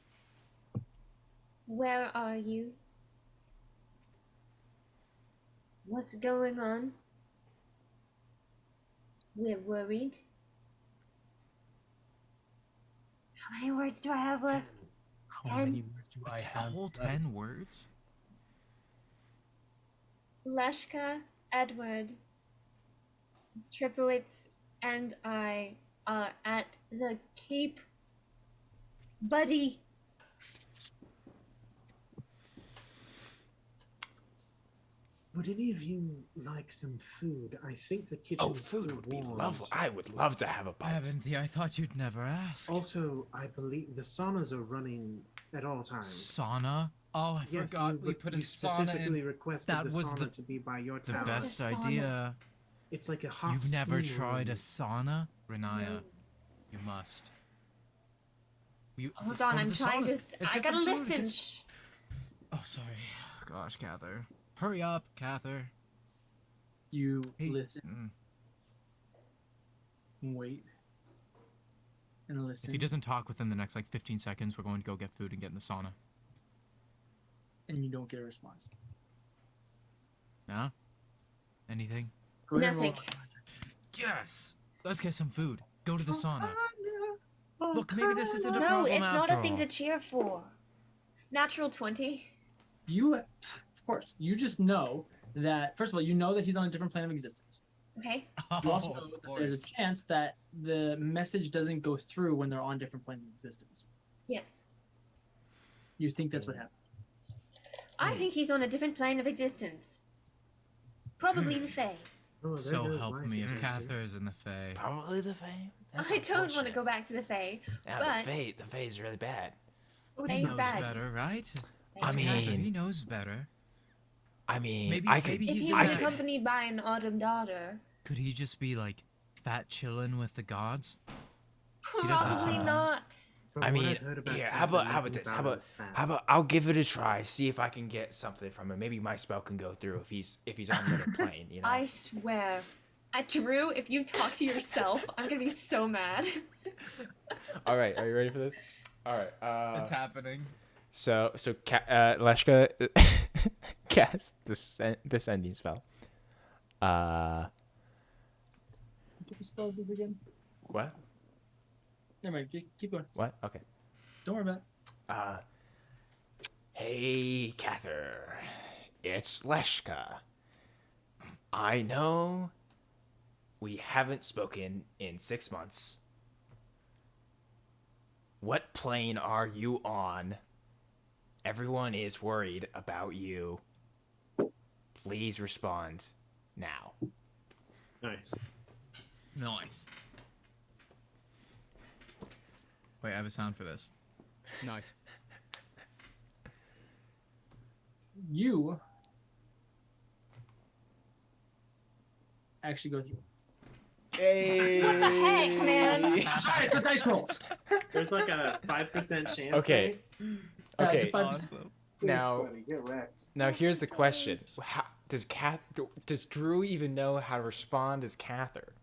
Speaker 1: Where are you? What's going on? We're worried. How many words do I have left?
Speaker 6: How
Speaker 1: 10?
Speaker 6: many words do I
Speaker 8: A
Speaker 6: have?
Speaker 8: whole
Speaker 6: left?
Speaker 8: 10 words?
Speaker 1: Leshka, Edward, Tripowitz, and I are at the Cape. Buddy.
Speaker 7: Would any of you like some food? I think the kitchen
Speaker 2: Oh,
Speaker 7: is
Speaker 2: food
Speaker 7: still
Speaker 2: would be
Speaker 7: warm.
Speaker 2: lovely. I would love to have a bite.
Speaker 8: Aventhy, I thought you'd never ask.
Speaker 7: Also, I believe the saunas are running at all times.
Speaker 8: Sauna? Oh, I
Speaker 7: Yes,
Speaker 8: forgot we put a
Speaker 7: you
Speaker 8: sauna
Speaker 7: specifically
Speaker 8: in.
Speaker 7: requested
Speaker 8: That
Speaker 7: the
Speaker 8: was
Speaker 7: sauna
Speaker 8: the-
Speaker 7: to be by your
Speaker 8: The
Speaker 7: tower.
Speaker 1: What's a
Speaker 8: best
Speaker 1: sauna?
Speaker 8: idea.
Speaker 7: It's like a hot
Speaker 8: You've never
Speaker 7: steam
Speaker 8: tried a
Speaker 7: room.
Speaker 8: sauna? Renaya,
Speaker 1: No.
Speaker 8: you must. You,
Speaker 1: Hold
Speaker 8: let's go
Speaker 1: on,
Speaker 8: to
Speaker 1: I'm
Speaker 8: the
Speaker 1: trying
Speaker 8: saunas.
Speaker 1: to.
Speaker 8: Let's
Speaker 1: I
Speaker 8: get
Speaker 1: gotta
Speaker 8: some food,
Speaker 1: listen.
Speaker 8: just-
Speaker 1: Shh.
Speaker 8: Oh, sorry. Gosh, Cather. Hurry up, Cather.
Speaker 6: You
Speaker 8: Hey.
Speaker 6: listen, wait, and listen,
Speaker 8: If he doesn't talk within the next, 15 seconds, we're going to go get food and get in the sauna.
Speaker 6: and you don't get a response.
Speaker 8: No? Anything?
Speaker 6: Go ahead and roll.
Speaker 1: Nothing.
Speaker 8: Yes! Let's get some food. Go to the sauna. Look, maybe this isn't a
Speaker 1: No,
Speaker 8: problem
Speaker 1: it's not
Speaker 8: after
Speaker 1: a thing
Speaker 8: all.
Speaker 1: to cheer for. Natural 20.
Speaker 6: You, of course, you just know that. First of all, you know that he's on a different plane of existence.
Speaker 1: Okay.
Speaker 6: You also
Speaker 8: Oh,
Speaker 6: know
Speaker 8: of
Speaker 6: that there's a
Speaker 8: course.
Speaker 6: chance that the message doesn't go through when they're on different planes of existence.
Speaker 1: Yes.
Speaker 6: You think that's what happened.
Speaker 1: I think he's on a different plane of existence. Probably the Fae.
Speaker 7: Oh, there
Speaker 8: So
Speaker 7: goes
Speaker 8: help
Speaker 7: my
Speaker 8: me if
Speaker 7: suggestion.
Speaker 8: Cather is in the Fae.
Speaker 2: Probably the Fae. That's
Speaker 1: I don't want to
Speaker 2: unfortunate.
Speaker 1: go back to the Fae.
Speaker 2: Yeah,
Speaker 1: but-
Speaker 2: the Fae is really bad.
Speaker 1: Fae's
Speaker 8: He knows
Speaker 1: bad.
Speaker 8: better, right?
Speaker 2: I
Speaker 1: Fae's
Speaker 2: mean-
Speaker 1: bad.
Speaker 8: Cather, he knows better.
Speaker 2: I mean,
Speaker 8: Maybe-
Speaker 2: I could.
Speaker 8: maybe
Speaker 1: If
Speaker 8: he's
Speaker 1: he
Speaker 8: in
Speaker 1: was
Speaker 8: the-
Speaker 1: accompanied by an autumn daughter,
Speaker 8: Could he just be fat chillin' with the gods? does that
Speaker 1: probably
Speaker 8: sometimes.
Speaker 1: not.
Speaker 7: From
Speaker 2: I
Speaker 7: what
Speaker 2: mean,
Speaker 7: I've heard about
Speaker 2: here.
Speaker 7: Cather,
Speaker 2: How about
Speaker 7: nothing
Speaker 2: this?
Speaker 7: about
Speaker 2: How
Speaker 7: her
Speaker 2: about
Speaker 7: is fat.
Speaker 2: how about I'll give it a try. See if I can get something from him. Maybe my spell can go through if he's on another plane. You know.
Speaker 1: I swear. Drew, if you talk to yourself, I'm gonna be so mad.
Speaker 2: All right, are you ready for this? All right.
Speaker 8: It's happening.
Speaker 2: So Leshka cast the sending spell.
Speaker 6: What spell is this again?
Speaker 2: What?
Speaker 6: Never mind. Keep going.
Speaker 2: What? Okay.
Speaker 6: Don't worry about it.
Speaker 2: Hey, Cather. It's Leshka. I know we haven't spoken in 6 months. What plane are you on? Everyone is worried about you. Please respond now.
Speaker 7: Nice.
Speaker 8: Nice. Wait, I have a sound for this.
Speaker 3: Nice.
Speaker 6: You actually go through.
Speaker 2: Hey.
Speaker 1: What the heck, man?
Speaker 6: Sorry, it's the dice rolls.
Speaker 7: There's like a 5% chance.
Speaker 2: Okay.
Speaker 7: Right?
Speaker 6: It's a
Speaker 2: Okay.
Speaker 6: 5%.
Speaker 2: Now-
Speaker 7: Buddy, get wrecked.
Speaker 2: Now here's the question: does Drew even know how to respond as Cather?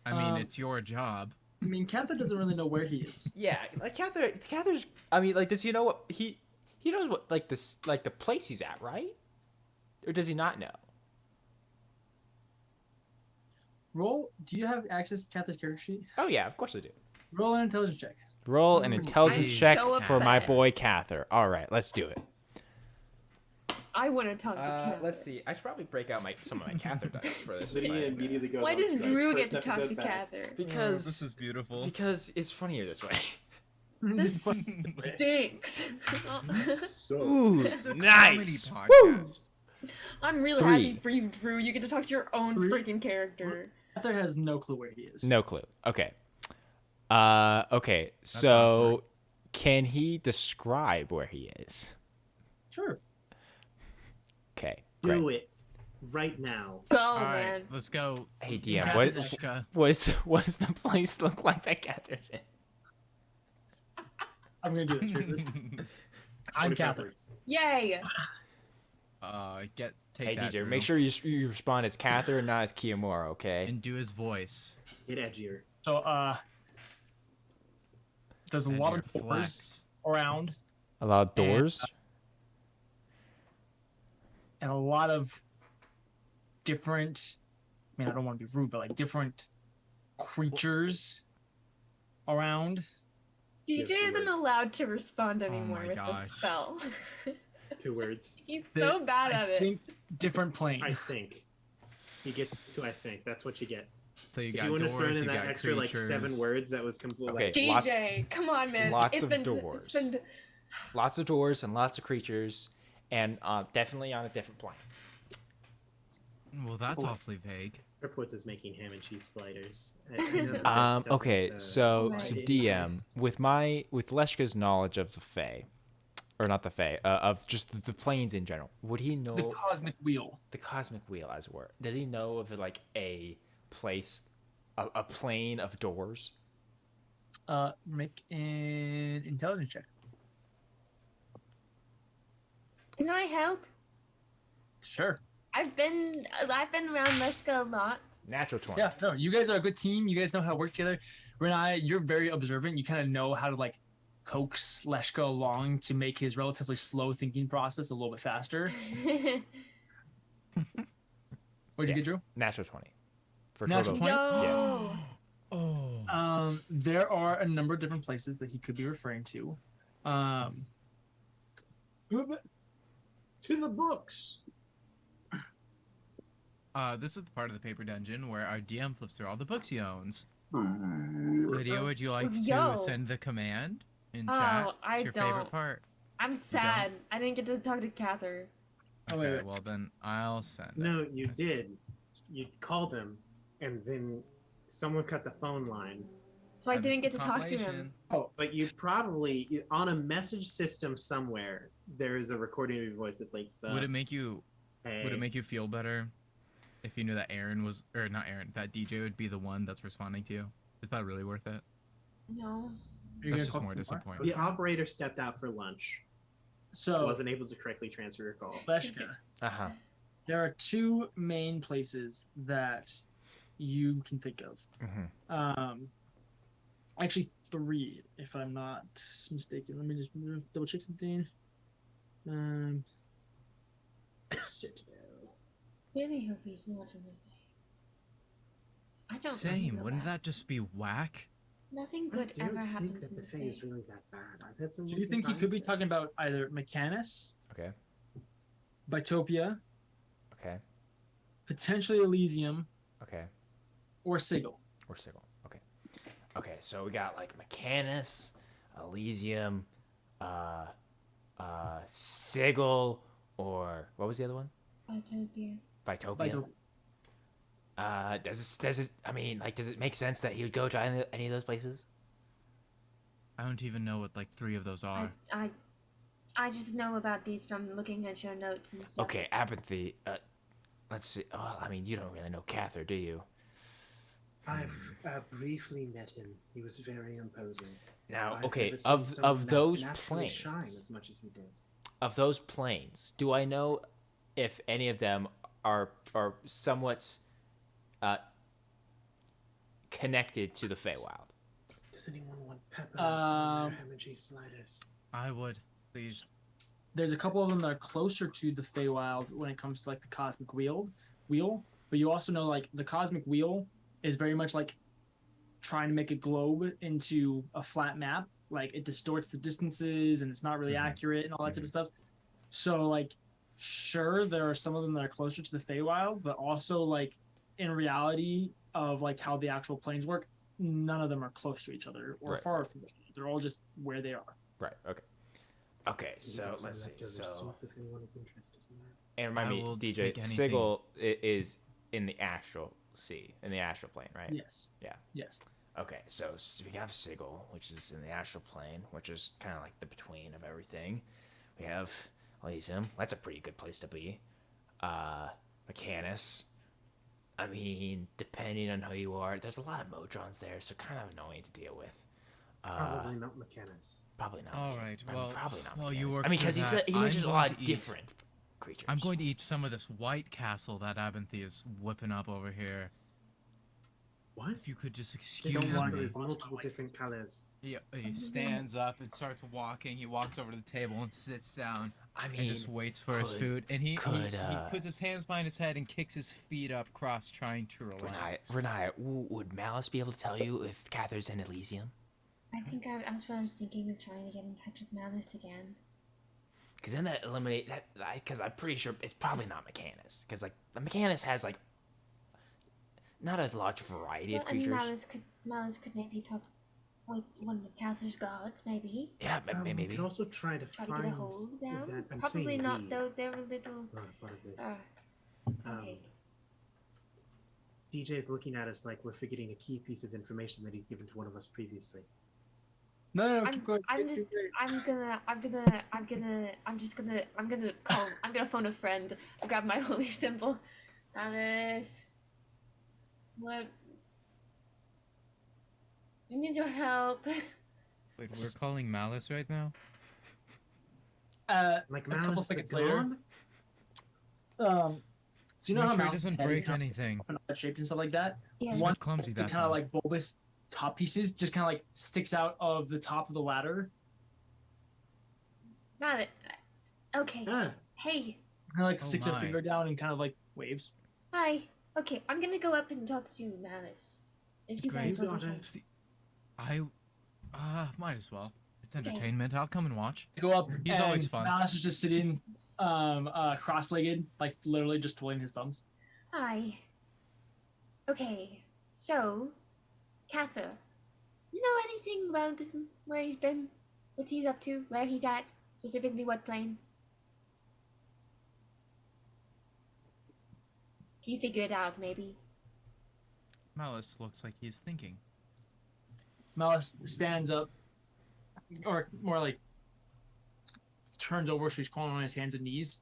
Speaker 8: I mean,
Speaker 6: Um,
Speaker 8: it's your job.
Speaker 6: I mean, Cather doesn't really know where he is.
Speaker 2: Yeah, Cather's. I mean, does he know what he knows what the place he's at, right? Or does he not know?
Speaker 6: Roll. Do you have access to Cather's character sheet?
Speaker 2: Oh yeah, of course I do.
Speaker 6: Roll an intelligence check.
Speaker 2: Roll an
Speaker 6: Ooh,
Speaker 2: intelligence
Speaker 8: I'm
Speaker 2: check
Speaker 1: so
Speaker 2: for my
Speaker 1: upset.
Speaker 2: boy Cather. All right, let's do it.
Speaker 1: I want to talk to Cat.
Speaker 2: Let's see. I should probably break out some of my Cather dice for this.
Speaker 7: Lydia immediately goes
Speaker 1: Why
Speaker 7: on
Speaker 1: does
Speaker 7: strike.
Speaker 1: Drew
Speaker 7: First
Speaker 1: get to talk to
Speaker 7: episode back.
Speaker 1: Cather?
Speaker 2: Because
Speaker 8: is beautiful.
Speaker 2: because it's funnier this way.
Speaker 1: This stinks.
Speaker 7: So
Speaker 2: Ooh,
Speaker 8: This is a
Speaker 2: nice.
Speaker 8: comedy
Speaker 2: Woo!
Speaker 8: podcast.
Speaker 1: I'm really
Speaker 2: Three.
Speaker 1: happy for you, Drew. You get to talk to your own
Speaker 6: Three.
Speaker 1: freaking character.
Speaker 6: Cather has no clue where he is.
Speaker 2: No clue. Okay. Okay. So,
Speaker 8: awkward.
Speaker 2: can he describe where he is?
Speaker 6: Sure.
Speaker 2: Okay.
Speaker 7: do
Speaker 2: Great.
Speaker 7: it right now.
Speaker 1: Go,
Speaker 8: All right,
Speaker 1: man.
Speaker 8: let's go.
Speaker 2: Hey DM,
Speaker 8: Cather's-
Speaker 2: what's the place look like that Cather's in?
Speaker 6: I'm gonna do this. Read this. I'm
Speaker 7: 45
Speaker 6: Cather.
Speaker 7: words.
Speaker 1: Yay!
Speaker 8: Get take
Speaker 2: Hey
Speaker 8: that.
Speaker 2: DJ,
Speaker 8: Drew,
Speaker 2: make sure you respond as Cather and not as Kiyomura, okay?
Speaker 8: and do his voice.
Speaker 7: Get edgier.
Speaker 6: So there's a lot
Speaker 8: Edgier
Speaker 6: of doors
Speaker 8: flex.
Speaker 6: around
Speaker 2: A lot of doors.
Speaker 6: and a lot of different. I mean, I don't want to be rude, but like different creatures around.
Speaker 1: DJ
Speaker 7: two
Speaker 1: isn't
Speaker 7: words.
Speaker 1: allowed to respond anymore
Speaker 8: my
Speaker 1: with
Speaker 8: gosh.
Speaker 1: the spell.
Speaker 7: 2 words.
Speaker 1: He's so bad
Speaker 6: I
Speaker 1: at it.
Speaker 6: think different planes.
Speaker 7: I think. You get to I think. That's what you get.
Speaker 8: So you
Speaker 7: If
Speaker 8: got
Speaker 7: you want to
Speaker 8: doors,
Speaker 7: throw in
Speaker 8: you
Speaker 7: that
Speaker 8: got
Speaker 7: extra like 7
Speaker 8: creatures.
Speaker 7: words, that was completely.
Speaker 2: Okay.
Speaker 7: Like,
Speaker 1: DJ, come on, man.
Speaker 2: lots
Speaker 1: It's
Speaker 2: of
Speaker 1: been,
Speaker 2: doors.
Speaker 1: It's been,
Speaker 2: Lots of doors and lots of creatures, and definitely on a different plane.
Speaker 8: Well, that's
Speaker 6: Cool.
Speaker 8: awfully vague.
Speaker 7: Airports is making ham and cheese sliders. I know that this
Speaker 2: Okay,
Speaker 7: doesn't,
Speaker 2: so
Speaker 1: Right.
Speaker 2: so
Speaker 7: fit in
Speaker 2: DM with Leshka's knowledge of the Fae, or not the Fae, of just the planes in general, would he know
Speaker 6: The cosmic wheel.
Speaker 2: the cosmic wheel, as it were? Does he know of like a place, a plane of doors?
Speaker 6: Make an intelligence check.
Speaker 1: can I help?
Speaker 6: Sure.
Speaker 1: I've been around Leshka a lot.
Speaker 2: Natural 20.
Speaker 6: Yeah, no, you guys are a good team. You guys know how to work together. Renai, you're very observant. You kind of know how to like coax Leshka along to make his relatively slow thinking process a little bit faster. What'd you get, Drew?
Speaker 2: Natural 20. For
Speaker 6: Natural
Speaker 2: total.
Speaker 6: 20?
Speaker 8: Oh.
Speaker 6: There are a number of different places that he could be referring to.
Speaker 7: To the books.
Speaker 8: This is the part of the paper dungeon where our DM flips through all the books he owns. Lydia, would you like
Speaker 1: Yo.
Speaker 8: to send the command in
Speaker 1: Oh,
Speaker 8: chat? It's
Speaker 1: I
Speaker 8: your
Speaker 1: don't.
Speaker 8: favorite part.
Speaker 1: I'm sad. I didn't get to talk to Cather.
Speaker 6: Oh,
Speaker 8: Okay,
Speaker 6: wait.
Speaker 8: well then I'll send it.
Speaker 7: No, you did. You called him, and then someone cut the phone line.
Speaker 1: So I
Speaker 8: That is
Speaker 1: didn't get
Speaker 8: the
Speaker 1: to talk to him.
Speaker 8: compilation.
Speaker 7: But you probably on a message system somewhere there is a recording of your voice that's like,
Speaker 8: Would it make you
Speaker 7: hey.
Speaker 8: Would it make you feel better if you knew that Aaron was, or not Aaron, that DJ would be the one that's responding to you? Is that really worth it?
Speaker 1: No.
Speaker 8: That's just more disappointing.
Speaker 7: The operator stepped out for lunch.
Speaker 6: So,
Speaker 7: Wasn't able to correctly transfer your call.
Speaker 6: Leshka,
Speaker 2: Uh-huh.
Speaker 6: there are 2 main places that you can think of.
Speaker 2: Mm-hmm.
Speaker 6: Actually 3, if I'm not mistaken. Let me just double check something.
Speaker 1: Really hope he's not in the Fae. I don't
Speaker 8: Same.
Speaker 1: wanna go
Speaker 8: Wouldn't
Speaker 1: back.
Speaker 8: that just be whack?
Speaker 1: Nothing
Speaker 7: I
Speaker 1: good
Speaker 7: don't
Speaker 1: ever
Speaker 7: think
Speaker 1: happens
Speaker 7: that
Speaker 1: in
Speaker 7: the
Speaker 1: the
Speaker 7: Fae
Speaker 1: Fae.
Speaker 7: is really that bad. I've had some.
Speaker 6: Do you think he could be talking about either Mechanus,
Speaker 2: Okay.
Speaker 6: Bitopia,
Speaker 2: Okay.
Speaker 6: potentially Elysium,
Speaker 2: Okay.
Speaker 6: or Sigil?
Speaker 2: Or Sigil. Okay. Okay, so we got like Mechanus, Elysium, Sigil, or what was the other one?
Speaker 1: Utopia.
Speaker 2: Vitopia. Does it? I mean, like, does it make sense that he would go to any of those places?
Speaker 8: I don't even know what like 3 of those are.
Speaker 1: I just know about these from looking at your notes and stuff.
Speaker 2: Okay, apathy. Let's see. Oh, I mean, you don't really know Cather, do you?
Speaker 7: I've briefly met him. He was very imposing.
Speaker 2: Now,
Speaker 7: I've
Speaker 2: okay,
Speaker 7: never seen someone
Speaker 2: of
Speaker 7: that
Speaker 2: those
Speaker 7: naturally
Speaker 2: planes,
Speaker 7: shine as much as he did.
Speaker 2: of those planes, do I know if any of them are somewhat connected to the Feywild?
Speaker 7: Does anyone want pepper on their ham and cheese sliders?
Speaker 8: I would, please.
Speaker 6: There's a couple of them that are closer to the Feywild when it comes to like the cosmic wheel, but you also know like the cosmic wheel is very much like trying to make a globe into a flat map. Like it distorts the distances and it's not really accurate and all that type of stuff. So like, sure, there are some of them that are closer to the Feywild, but also like in reality of like how the actual planes work, none of them are close to each other or
Speaker 2: Right.
Speaker 6: far from each other. They're all just where they are.
Speaker 2: Right. Okay. Okay. So
Speaker 7: Also
Speaker 2: let's see.
Speaker 7: leftover
Speaker 2: So
Speaker 7: soup if anyone is interested in that.
Speaker 2: and remind
Speaker 8: I
Speaker 2: me,
Speaker 8: will
Speaker 2: DJ,
Speaker 8: take anything.
Speaker 2: Sigil is in the astral sea, in the astral plane, right?
Speaker 6: Yes.
Speaker 2: Yeah.
Speaker 6: Yes.
Speaker 2: Okay, so we have Sigil, which is in the astral plane, which is kind of like the between of everything. We have Elysium. That's a pretty good place to be. Mechanus. I mean, depending on who you are, there's a lot of Modrons there, so kind of annoying to deal with.
Speaker 7: Probably not Mechanus.
Speaker 2: Probably not.
Speaker 8: All right,
Speaker 2: I mean,
Speaker 8: well-
Speaker 2: probably not.
Speaker 8: well, you
Speaker 2: Mechanus.
Speaker 8: work
Speaker 2: I mean,
Speaker 8: for
Speaker 2: because
Speaker 8: that.
Speaker 2: he
Speaker 8: I'm
Speaker 2: mentioned a
Speaker 8: going
Speaker 2: lot
Speaker 8: to
Speaker 2: of
Speaker 8: eat.
Speaker 2: different
Speaker 10: creatures.
Speaker 8: I'm going to eat some of this White Castle that Abinthy is whipping up over here.
Speaker 7: What?
Speaker 8: If you could just
Speaker 7: This
Speaker 8: excuse
Speaker 7: castle
Speaker 8: me.
Speaker 7: is multiple different colors.
Speaker 8: He stands up and starts walking. He walks over to the table and sits down.
Speaker 10: I mean,
Speaker 8: and just waits for his food. And he puts his hands behind his head and kicks his feet up, cross, trying to relax.
Speaker 10: Renaya, would Malice be able to tell you if Cather's in Elysium?
Speaker 1: I think that's what I was thinking of, trying to get in touch with Malice again.
Speaker 10: Because then that eliminate that. Because I'm pretty sure it's probably not Mechanus. Because like the Mechanus has like not a large variety of creatures.
Speaker 1: And Malice could maybe talk with one of Cather's gods, maybe.
Speaker 10: Yeah, maybe.
Speaker 7: We could also try to
Speaker 1: Try
Speaker 7: find
Speaker 1: to get a hold of them.
Speaker 7: that. I'm
Speaker 1: Probably
Speaker 7: saying
Speaker 1: not,
Speaker 7: we
Speaker 1: though. They're a little.
Speaker 7: are a part of this.
Speaker 1: Okay.
Speaker 7: DJ's looking at us like we're forgetting a key piece of information that he's given to one of us previously.
Speaker 6: No,
Speaker 1: I'm gonna phone a friend. I grab my holy symbol. Alice, what? I need your help.
Speaker 8: Wait, we're calling Malice right now?
Speaker 7: Like
Speaker 6: a couple
Speaker 7: Malice the
Speaker 6: seconds later.
Speaker 7: God?
Speaker 6: So you know
Speaker 8: Make
Speaker 6: how
Speaker 8: sure it
Speaker 6: Malice's
Speaker 8: doesn't
Speaker 6: head is
Speaker 8: break
Speaker 6: kind of
Speaker 8: anything.
Speaker 6: up and shaped and stuff like that?
Speaker 1: Yeah.
Speaker 8: It's a
Speaker 6: One
Speaker 8: bit clumsy that
Speaker 6: kind of
Speaker 8: time.
Speaker 6: like bulbous top pieces just kind of like sticks out of the top of the ladder.
Speaker 1: Got it. Okay.
Speaker 7: Ah,
Speaker 1: Hey.
Speaker 6: Kind of like
Speaker 8: Oh
Speaker 6: sticks a
Speaker 8: my.
Speaker 6: finger down and kind of like waves.
Speaker 1: Hi. Okay, I'm gonna go up and talk to Malice. If you
Speaker 7: Okay,
Speaker 1: guys
Speaker 7: you
Speaker 1: want to.
Speaker 7: got
Speaker 1: help.
Speaker 8: I might as well. It's entertainment. I'll come and watch.
Speaker 6: Go up.
Speaker 8: He's
Speaker 6: and
Speaker 8: always fun.
Speaker 6: Malice is just sitting, cross-legged, like literally just twiddling his thumbs.
Speaker 1: Hi. Okay, so, Cather, you know anything about where he's been? What he's up to? Where he's at? Specifically what plane? Can you figure it out, maybe?
Speaker 8: Malice looks like he's thinking.
Speaker 6: Malice stands up, or more like turns over so he's crawling on his hands and knees,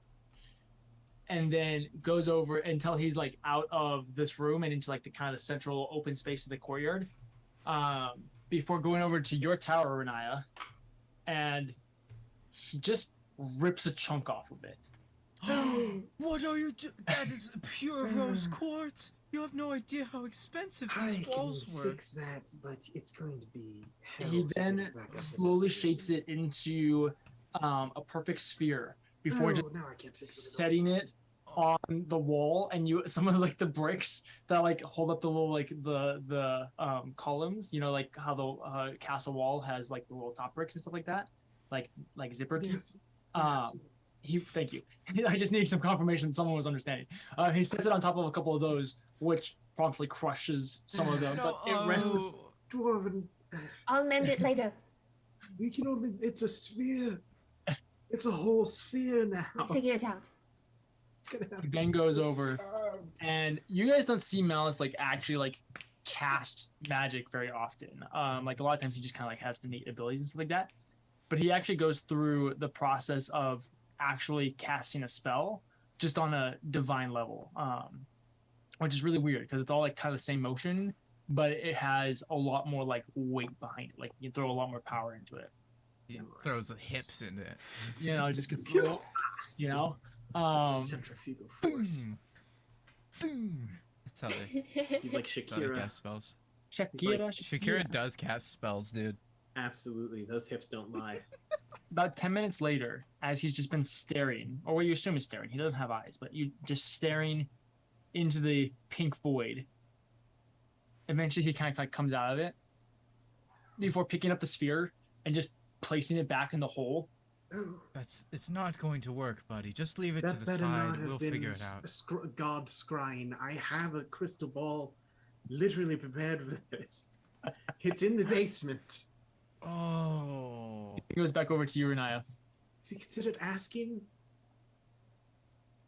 Speaker 6: and then goes over until he's like out of this room and into like the kind of central open space of the courtyard, before going over to your tower, Renaya, and he just rips a chunk off of it.
Speaker 8: What are you That is pure rose quartz. You have no idea how expensive
Speaker 7: I
Speaker 8: these
Speaker 7: can
Speaker 8: walls were.
Speaker 7: fix that, but it's going to be. hell
Speaker 6: He
Speaker 7: to get
Speaker 6: then
Speaker 7: it back up in
Speaker 6: slowly
Speaker 7: that
Speaker 6: shapes
Speaker 7: position.
Speaker 6: it into a perfect sphere before
Speaker 7: Oh,
Speaker 6: just
Speaker 7: now I can't fix it.
Speaker 6: setting it on the wall, and some of like the bricks that like hold up the little like the columns, you know, like how the castle wall has like the little top bricks and stuff like that, like zipper teeth.
Speaker 7: Yes.
Speaker 6: Thank you. I just need some confirmation someone was understanding. He sets it on top of a couple of those, which promptly crushes some of them, but it rests.
Speaker 7: Dwarven.
Speaker 1: I'll mend it later.
Speaker 7: We can only. It's a sphere. It's a whole sphere now.
Speaker 1: We'll figure it out.
Speaker 6: Then goes over, and you guys don't see Malice like actually like cast magic very often. Like a lot of times he just kind of like has innate abilities and stuff like that. But he actually goes through the process of actually casting a spell just on a divine level, which is really weird because it's all like kind of the same motion, but it has a lot more like weight behind it. Like you can throw a lot more power into it.
Speaker 8: He throws the hips into it.
Speaker 6: You know, just gets, you know.
Speaker 7: Centrifugal force.
Speaker 8: That's how they
Speaker 7: He's like Shakira.
Speaker 8: cast spells.
Speaker 6: Shakira.
Speaker 8: does cast spells, dude.
Speaker 7: Absolutely, those hips don't lie.
Speaker 6: About 10 minutes later, as he's just been staring, or what you assume is staring, he doesn't have eyes, but you just staring into the pink void. Eventually, he kind of like comes out of it before picking up the sphere and just placing it back in the hole.
Speaker 8: It's not going to work, buddy. Just leave it to
Speaker 7: That
Speaker 8: the
Speaker 7: better not
Speaker 8: side.
Speaker 7: have
Speaker 8: We'll
Speaker 7: been
Speaker 8: figure it out.
Speaker 7: God scrying. I have a crystal ball literally prepared for this. It's in the basement.
Speaker 8: Oh.
Speaker 6: He goes back over to you, Renaya.
Speaker 7: Have you considered asking?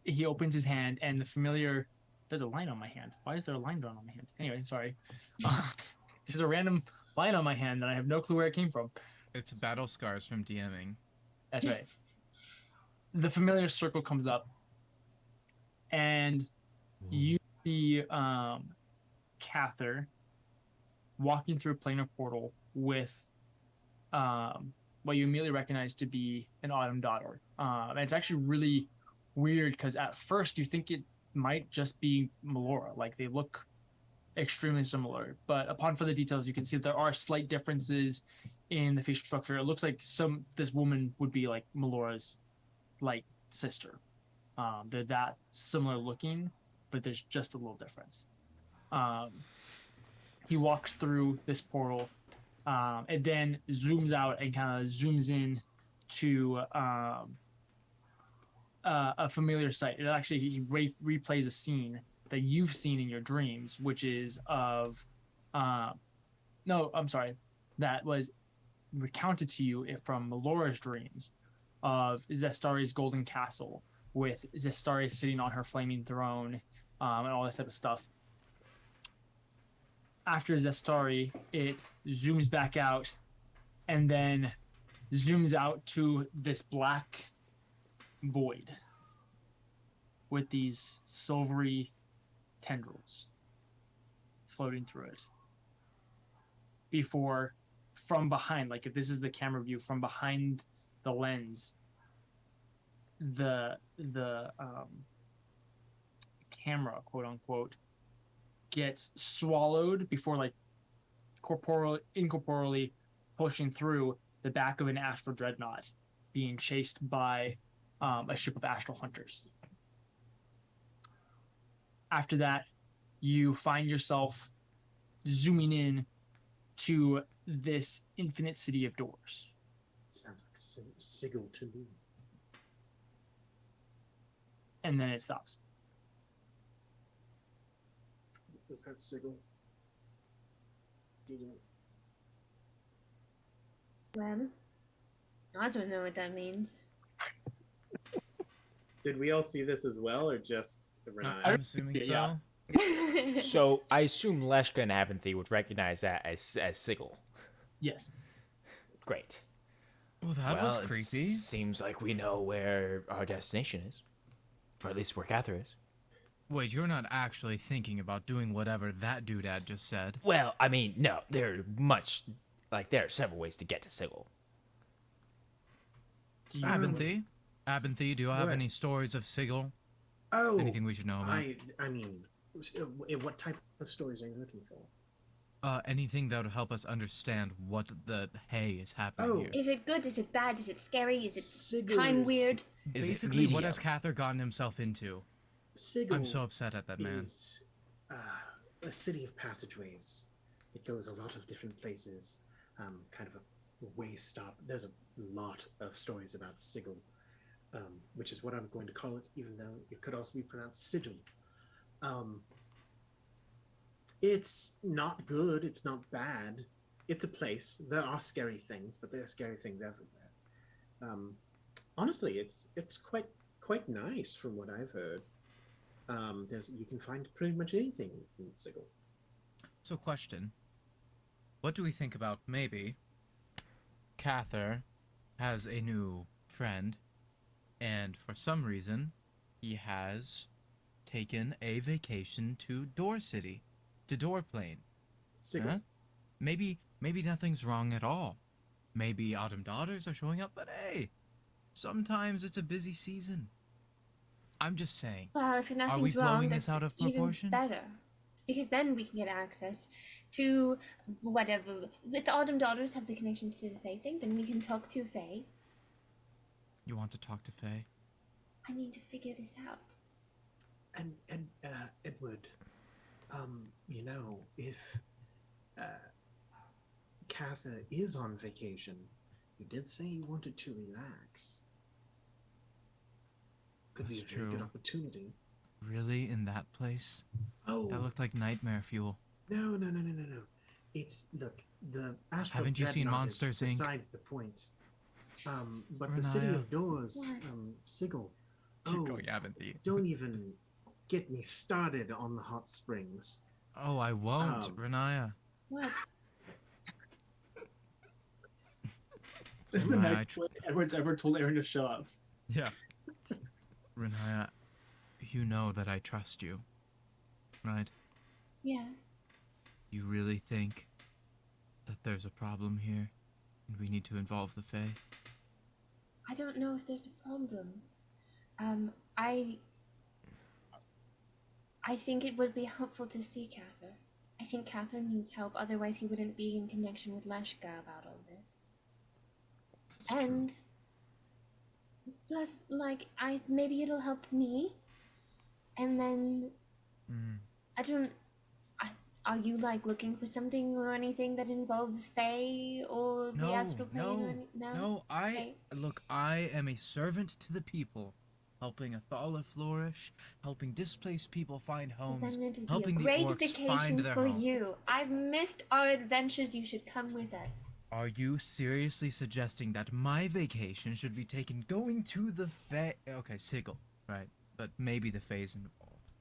Speaker 6: He opens his hand, and the familiar. There's a line on my hand. Why is there a line drawn on my hand? Anyway, sorry. There's a random line on my hand that I have no clue where it came from.
Speaker 8: It's battle scars from DMing.
Speaker 6: That's right. The familiar circle comes up, and you see Cather walking through a planar portal with what you immediately recognize to be an autumn daughter. And it's actually really weird because at first you think it might just be Melora. Like they look extremely similar, but upon further details, you can see that there are slight differences in the facial structure. It looks like this woman would be like Melora's like sister. They're that similar looking, but there's just a little difference. He walks through this portal, and then zooms out and kind of zooms in to a familiar sight. It actually he replays a scene that you've seen in your dreams, which is of no, I'm sorry, that was recounted to you from Melora's dreams of Zestari's golden castle with Zestari sitting on her flaming throne, and all this type of stuff. After Zestari, it zooms back out and then zooms out to this black void with these silvery tendrils floating through it. Before, from behind, like if this is the camera view, from behind the lens, the camera, quote unquote, gets swallowed before like incorporeally pushing through the back of an astral dreadnought being chased by a ship of astral hunters. After that, you find yourself zooming in to this infinite city of doors.
Speaker 7: Sounds like Sigil to me.
Speaker 6: And then it stops.
Speaker 7: Is that Sigil? Do you know?
Speaker 1: Well, I don't know what that means.
Speaker 7: Did we all see this as well, or just Renai?
Speaker 8: I'm assuming so.
Speaker 6: Yeah.
Speaker 2: So I assume Leshka and Abinthy would recognize that as Sigil.
Speaker 6: Yes.
Speaker 2: Great.
Speaker 8: Well, that was creepy.
Speaker 2: Seems like we know where our destination is. Or at least where Cather is.
Speaker 8: Wait, you're not actually thinking about doing whatever that doodad just said.
Speaker 2: Well, I mean, no, there are several ways to get to Sigil.
Speaker 8: Abinthy? Abinthy, do you have
Speaker 7: What?
Speaker 8: any stories of Sigil?
Speaker 7: Oh,
Speaker 8: Anything we should know about?
Speaker 7: I mean, what type of stories are you looking for?
Speaker 8: Anything that would help us understand what the hay is happening
Speaker 7: Oh.
Speaker 8: here.
Speaker 1: Is it good? Is it bad? Is it scary? Is it
Speaker 7: Sigil
Speaker 1: time
Speaker 7: is-
Speaker 1: weird?
Speaker 2: Is it
Speaker 8: Basically, what
Speaker 2: medium?
Speaker 8: has Cather gotten himself into?
Speaker 7: Sigil
Speaker 8: I'm so upset at that man.
Speaker 7: is a city of passageways. It goes a lot of different places, kind of a way stop. There's a lot of stories about Sigil, which is what I'm going to call it, even though it could also be pronounced Sigil. It's not good. It's not bad. It's a place. There are scary things, but there are scary things everywhere. Honestly, it's quite nice from what I've heard. You can find pretty much anything in Sigil.
Speaker 8: So, question. What do we think about maybe Cather has a new friend, and for some reason, he has taken a vacation to Door City, to Door Plane.
Speaker 7: Sigil.
Speaker 8: Huh? Maybe nothing's wrong at all. Maybe Autumn Daughters are showing up, but hey, sometimes it's a busy season. I'm just saying.
Speaker 1: Well, if
Speaker 8: Are we
Speaker 1: nothing's
Speaker 8: blowing
Speaker 1: wrong,
Speaker 8: this
Speaker 1: that's
Speaker 8: out of
Speaker 1: even
Speaker 8: proportion?
Speaker 1: better. Because then we can get access to whatever. If the Autumn Daughters have the connection to the Fae thing, then we can talk to Fae.
Speaker 8: You want to talk to Faye?
Speaker 1: I need to figure this out.
Speaker 7: And Edward, you know, if Cather is on vacation, you did say you wanted to relax. Could be a
Speaker 8: That's
Speaker 7: very good
Speaker 8: true.
Speaker 7: opportunity.
Speaker 8: Really? In that place?
Speaker 7: Oh,
Speaker 8: That looked like nightmare fuel.
Speaker 7: no. It's, look, the Astral
Speaker 8: Haven't you seen
Speaker 7: Dreadnought is
Speaker 8: Monsters, Inc.?
Speaker 7: besides the point. But the City
Speaker 8: Renaya.
Speaker 7: of Doors,
Speaker 1: What?
Speaker 7: Sigil.
Speaker 8: Keep
Speaker 7: Oh,
Speaker 8: going, Abinthy.
Speaker 7: don't even get me started on the hot springs.
Speaker 8: Oh, I won't, Renaya.
Speaker 1: What?
Speaker 6: This is the
Speaker 8: Right.
Speaker 6: next way Edward's ever told Aaron to shut up.
Speaker 8: Yeah. Renaya, you know that I trust you, right?
Speaker 1: Yeah.
Speaker 8: You really think that there's a problem here, and we need to involve the Fae?
Speaker 1: I don't know if there's a problem.
Speaker 11: I think it would be helpful to see Cather. I think Cather needs help, otherwise he wouldn't be in connection with Leshka about all this. And plus, like, maybe it'll help me. And then I don't. Are you like looking for something or anything that involves Fae or the astral plane or anything?
Speaker 8: No, look, I am a servant to the people, helping Athala flourish, helping displaced people find homes,
Speaker 11: Then it'll be
Speaker 8: helping
Speaker 11: a
Speaker 8: the
Speaker 11: great
Speaker 8: orcs
Speaker 11: vacation
Speaker 8: find their
Speaker 11: for
Speaker 8: home.
Speaker 11: you. I've missed our adventures. You should come with us.
Speaker 8: Are you seriously suggesting that my vacation should be taken going to the Fae? Okay, Sigil, right? But maybe the Fae's involved.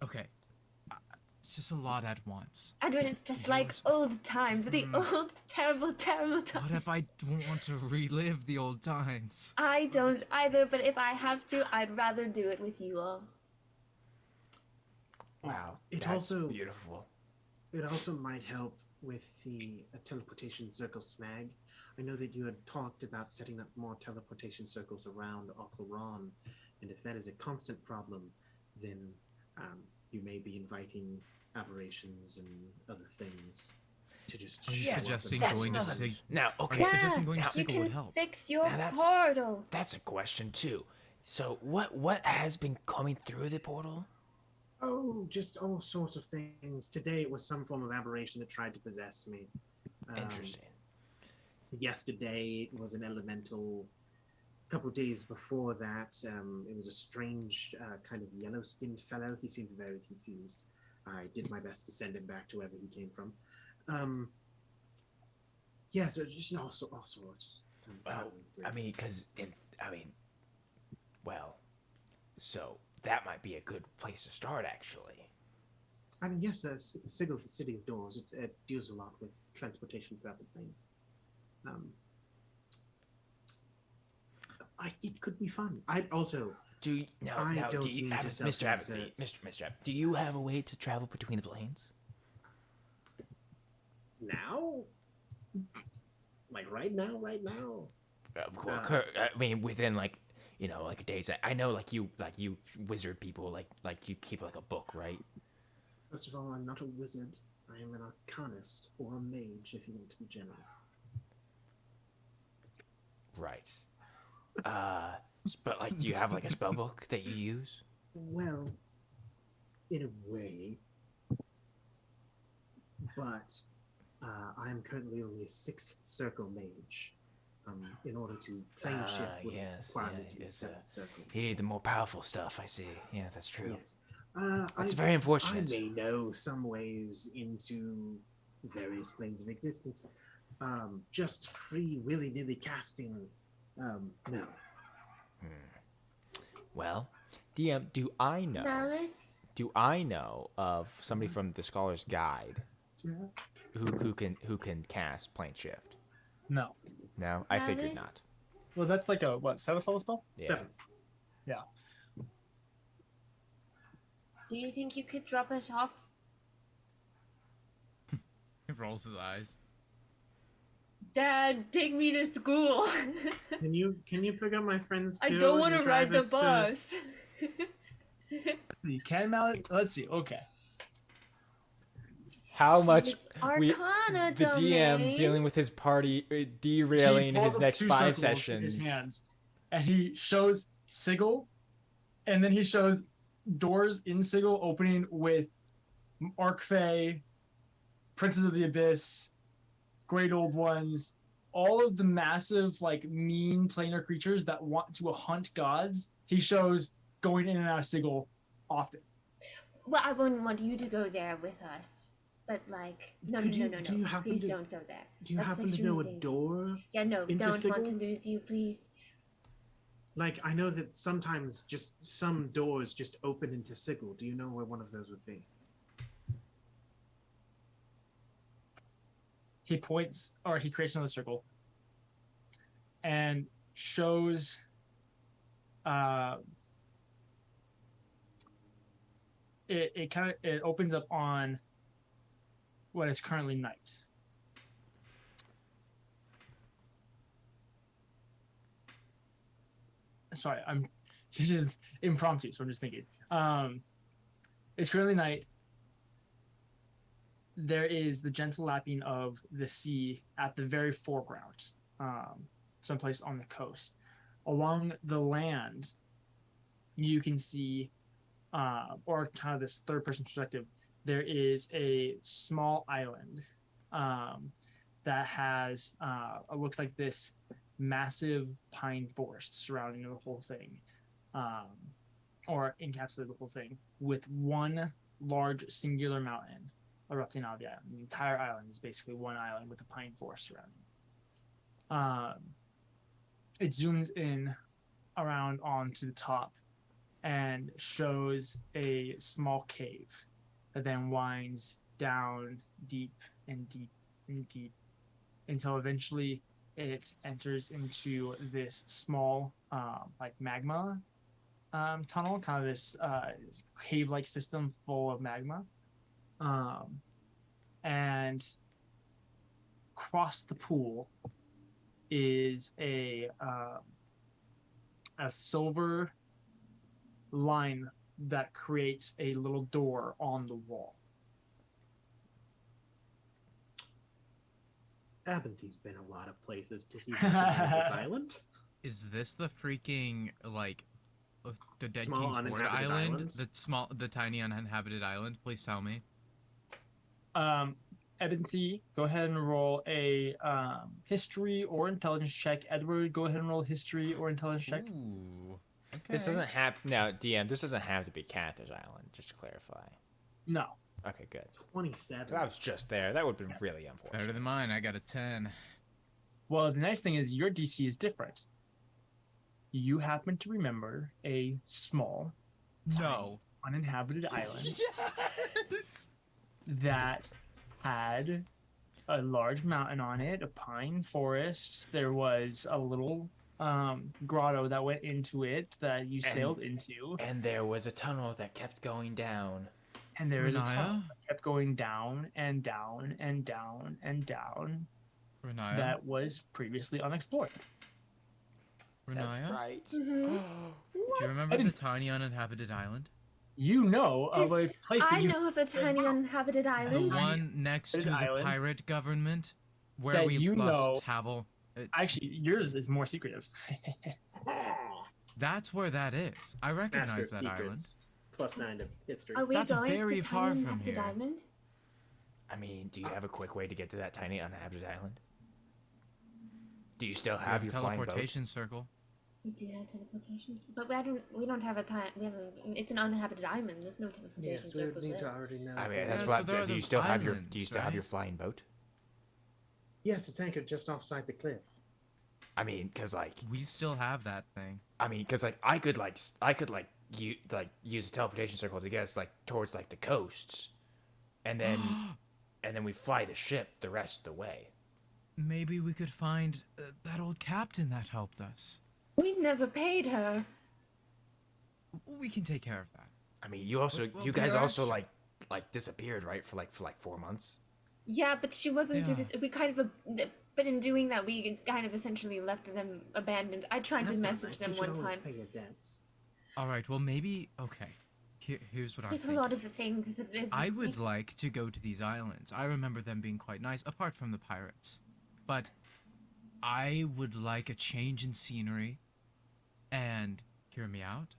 Speaker 8: Okay. It's just a lot at once.
Speaker 11: Edward, it's just like old times. The old, terrible, terrible times.
Speaker 8: What if I don't want to relive the old times?
Speaker 11: I don't either, but if I have to, I'd rather do it with you all.
Speaker 2: Wow,
Speaker 7: It
Speaker 2: that's
Speaker 7: also
Speaker 2: beautiful.
Speaker 7: It also might help with the teleportation circle snag. I know that you had talked about setting up more teleportation circles around Oclaron, and if that is a constant problem, then you may be inviting aberrations and other things to just.
Speaker 8: Are you suggesting
Speaker 2: that's
Speaker 8: going to
Speaker 2: another-
Speaker 8: Sig?
Speaker 2: Now, okay.
Speaker 8: Are you suggesting going to
Speaker 11: you
Speaker 8: Sigil would
Speaker 11: can
Speaker 8: help?
Speaker 11: fix your
Speaker 2: Now
Speaker 11: portal.
Speaker 2: That's a question too. So what has been coming through the portal?
Speaker 7: Oh, just all sorts of things. Today it was some form of aberration that tried to possess me.
Speaker 2: Interesting.
Speaker 7: Yesterday it was an elemental. A couple of days before that, it was a strange kind of yellow-skinned fellow. He seemed very confused. I did my best to send him back to wherever he came from. Yeah, so just all sorts.
Speaker 2: Well, I mean, so that might be a good place to start, actually.
Speaker 7: I mean, yes, Sigil, the City of Doors, it deals a lot with transportation throughout the plains. It could be fun. I also.
Speaker 2: Do you have, Mr. Abbott, Mr. Abbott, do you have a way to travel between the planes?
Speaker 7: Now? Like right now?
Speaker 2: Of course. I mean, within like a day's. I know, like you wizard people, like you keep like a book, right?
Speaker 7: First of all, I'm not a wizard. I am an arcanist or a mage, if you want to be general.
Speaker 2: Right. But like, do you have like a spell book that you use?
Speaker 7: Well, in a way, but I am currently only a sixth circle mage. In order to plane shift would require me to be a seventh circle.
Speaker 2: You need the more powerful stuff. I see. Yeah, that's true.
Speaker 7: Yes.
Speaker 2: That's very unfortunate.
Speaker 7: I may know some ways into various planes of existence. Just free willy-nilly casting, no.
Speaker 2: Well, DM, do I know?
Speaker 11: Malice?
Speaker 2: Do I know of somebody from the Scholar's Guide who can cast plane shift?
Speaker 6: No.
Speaker 2: No, I figured not.
Speaker 6: Well, that's like a what, 7th level spell?
Speaker 2: Yeah.
Speaker 7: 7th.
Speaker 6: Yeah.
Speaker 11: Do you think you could drop us off?
Speaker 8: He rolls his eyes.
Speaker 1: Dad, take me to school.
Speaker 7: Can you pick up my friends
Speaker 1: I
Speaker 7: too?
Speaker 1: don't want
Speaker 7: and
Speaker 1: to
Speaker 7: drive
Speaker 1: ride the
Speaker 7: us to-
Speaker 1: bus.
Speaker 6: You can Mallet. Let's see. Okay.
Speaker 2: How much
Speaker 11: It's Arcana
Speaker 2: the DM
Speaker 11: domain.
Speaker 2: dealing with his party derailing
Speaker 6: He pulls
Speaker 2: his
Speaker 6: up
Speaker 2: next
Speaker 6: 2
Speaker 2: 5
Speaker 6: circles in
Speaker 2: sessions.
Speaker 6: his hands, and he shows Sigil, and then he shows doors in Sigil opening with Arcfey, Princes of the Abyss, Great Old Ones, all of the massive, like, mean planar creatures that want to hunt gods. He shows going in and out of Sigil often.
Speaker 11: Well, I wouldn't want you to go there with us. But, like, no.
Speaker 7: Do you happen
Speaker 11: Please
Speaker 7: to-
Speaker 11: don't go there.
Speaker 7: Do you
Speaker 11: That's
Speaker 7: happen to know a
Speaker 11: extremely dangerous.
Speaker 7: door?
Speaker 11: Yeah, no,
Speaker 7: into
Speaker 11: don't want to
Speaker 7: Sigil?
Speaker 11: lose you, please.
Speaker 7: Like, I know that sometimes just some doors just open into Sigil. Do you know where one of those would be?
Speaker 6: He points, or he creates another circle and shows it opens up on what is currently night. Sorry, This is impromptu, so I'm just thinking. It's currently night. There is the gentle lapping of the sea at the very foreground, someplace on the coast. Along the land, you can see, or kind of this third-person perspective, there is a small island that has, it looks like this massive pine forest surrounding the whole thing, or encapsulating the whole thing, with one large singular mountain erupting out of the island. The entire island is basically one island with a pine forest surrounding. It zooms in around onto the top and shows a small cave that then winds down deep and deep and deep until eventually it enters into this small like magma tunnel, kind of this cave-like system full of magma. And across the pool is a silver line that creates a little door on the wall.
Speaker 7: Abinthy's been a lot of places to see this island.
Speaker 8: Is this the freaking like the Dead
Speaker 7: Small
Speaker 8: King's Ward
Speaker 7: uninhabited
Speaker 8: island?
Speaker 7: islands?
Speaker 8: The tiny uninhabited island? Please tell me.
Speaker 6: Ebenthy, go ahead and roll a history or intelligence check. Edward, go ahead and roll history or intelligence check.
Speaker 8: Ooh. Okay.
Speaker 2: This doesn't have now, DM. This doesn't have to be Cather's Island. Just to clarify.
Speaker 6: No.
Speaker 2: Okay, good.
Speaker 7: 27.
Speaker 2: That was just there. That would have been really unfortunate.
Speaker 8: Better than mine. I got a 10.
Speaker 6: Well, the nice thing is your DC is different. You happen to remember a small, tiny, uninhabited island that had a large mountain on it, a pine forest. There was a little grotto that went into it that you sailed into.
Speaker 2: And there was a tunnel that kept going down.
Speaker 6: And there was a tunnel that kept going down and down and down and down.
Speaker 8: Renaya?
Speaker 6: That was previously unexplored.
Speaker 8: Renaya?
Speaker 2: That's right.
Speaker 11: Mm-hmm.
Speaker 8: Do you remember the tiny uninhabited island?
Speaker 6: You know of a place that
Speaker 11: I know of a tiny uninhabited island.
Speaker 8: The one next to the pirate government, where
Speaker 6: that
Speaker 8: we
Speaker 6: you
Speaker 8: lost
Speaker 6: know.
Speaker 8: Havel.
Speaker 6: Actually, yours is more secretive.
Speaker 8: That's where that is. I recognize
Speaker 7: Master of
Speaker 8: that
Speaker 7: Secrets. +9 to history.
Speaker 11: Are we
Speaker 8: That's
Speaker 11: going to
Speaker 8: very
Speaker 11: the
Speaker 8: far
Speaker 11: tiny
Speaker 8: from
Speaker 11: uninhabited
Speaker 8: here.
Speaker 11: island?
Speaker 2: I mean, do you have a quick way to get to that tiny uninhabited island? Do you still have your flying boat?
Speaker 8: teleportation circle?
Speaker 11: We do have teleportations, but we don't have a time. We have it's an uninhabited island. There's no teleportation
Speaker 7: Yes, we would
Speaker 11: circles
Speaker 7: need
Speaker 11: there.
Speaker 7: to already know.
Speaker 2: I mean,
Speaker 7: that.
Speaker 2: that's
Speaker 8: Yeah,
Speaker 2: what.
Speaker 8: but there are
Speaker 2: Do you
Speaker 8: those
Speaker 2: still have your?
Speaker 8: islands,
Speaker 2: Do you still have
Speaker 8: right?
Speaker 2: your flying boat?
Speaker 7: Yes, it's anchored just offside the cliff.
Speaker 2: I mean, cause like
Speaker 8: We still have that thing.
Speaker 2: I mean, cause like I could use a teleportation circle to get us like towards like the coasts, and then we fly the ship the rest of the way.
Speaker 8: Maybe we could find that old captain that helped us.
Speaker 11: We never paid her.
Speaker 8: We can take care of that.
Speaker 2: I mean, you also
Speaker 8: Well,
Speaker 2: you
Speaker 8: we
Speaker 2: guys
Speaker 8: are
Speaker 2: also
Speaker 8: extra-
Speaker 2: like disappeared, right, for like 4 months.
Speaker 11: Yeah, but she wasn't.
Speaker 8: Yeah.
Speaker 11: We kind of. But in doing that, we kind of essentially left them abandoned. I tried
Speaker 7: That's
Speaker 11: to
Speaker 7: not
Speaker 11: message
Speaker 7: nice.
Speaker 11: them
Speaker 7: You should
Speaker 11: one
Speaker 7: always
Speaker 11: time.
Speaker 7: pay your debts.
Speaker 8: All right. Well, maybe. Okay. Here's what I'm
Speaker 11: There's a
Speaker 8: thinking.
Speaker 11: lot of things that is.
Speaker 8: I would like to go to these islands. I remember them being quite nice, apart from the pirates. But I would like a change in scenery. And hear me out.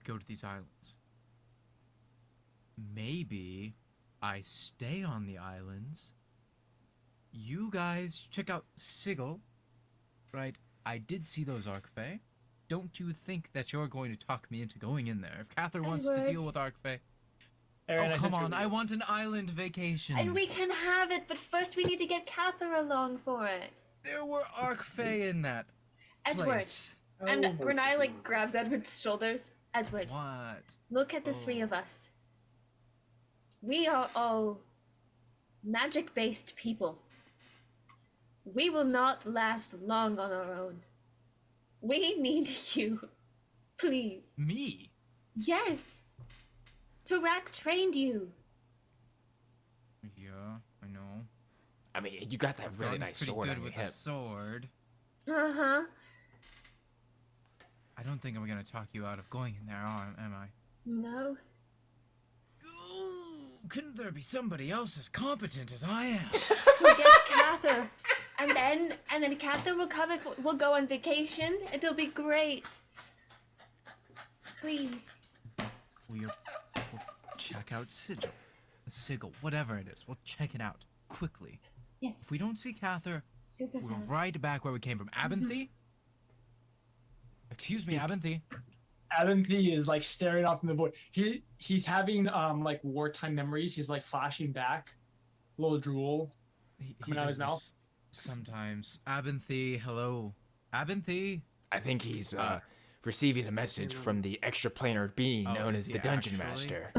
Speaker 8: Go to these islands. Maybe I stay on the islands. You guys check out Sigil. Right? I did see those Arcfey. Don't you think that you're going to talk me into going in there? If Cather wants to
Speaker 11: Edward.
Speaker 8: deal with Arcfey.
Speaker 6: Aaron,
Speaker 8: Oh,
Speaker 6: I
Speaker 8: come
Speaker 6: sent you a
Speaker 8: on. I
Speaker 6: link.
Speaker 8: want an island vacation.
Speaker 11: And we can have it, but first we need to get Cather along for it.
Speaker 8: There were Arcfey in that
Speaker 11: Edward.
Speaker 8: place.
Speaker 11: And
Speaker 7: Oh,
Speaker 11: Renai like grabs Edward's shoulders. Edward,
Speaker 8: What?
Speaker 11: look at the three of us. We are all magic-based people. We will not last long on our own. We need you. Please.
Speaker 8: Me?
Speaker 11: Yes. Tarak trained you.
Speaker 8: Yeah, I know.
Speaker 2: I mean, you got that really
Speaker 8: Gotten
Speaker 2: nice
Speaker 8: pretty
Speaker 2: sword
Speaker 8: good
Speaker 2: on your
Speaker 8: with the
Speaker 2: hip.
Speaker 11: Uh-huh.
Speaker 8: sword. I don't think I'm gonna talk you out of going in there, am I?
Speaker 11: No.
Speaker 8: Ooh, couldn't there be somebody else as competent as I am?
Speaker 11: We'll get Cather. And then Cather will come if we'll go on vacation. It'll be great. Please.
Speaker 8: We'll check out Sigil, whatever it is. We'll check it out quickly.
Speaker 11: Yes.
Speaker 8: If we don't see Cather,
Speaker 11: Super
Speaker 8: we'll
Speaker 11: fast.
Speaker 8: ride back where we came from. Abinthy? Excuse me, Abinthy.
Speaker 6: Abinthy is like staring off in the void. He's having like wartime memories. He's like flashing back, a little drool coming out of his
Speaker 8: does
Speaker 6: mouth.
Speaker 8: this sometimes. Abinthy, hello. Abinthy?
Speaker 2: I think he's receiving a message from the extraplanar being known as the Dungeon Master.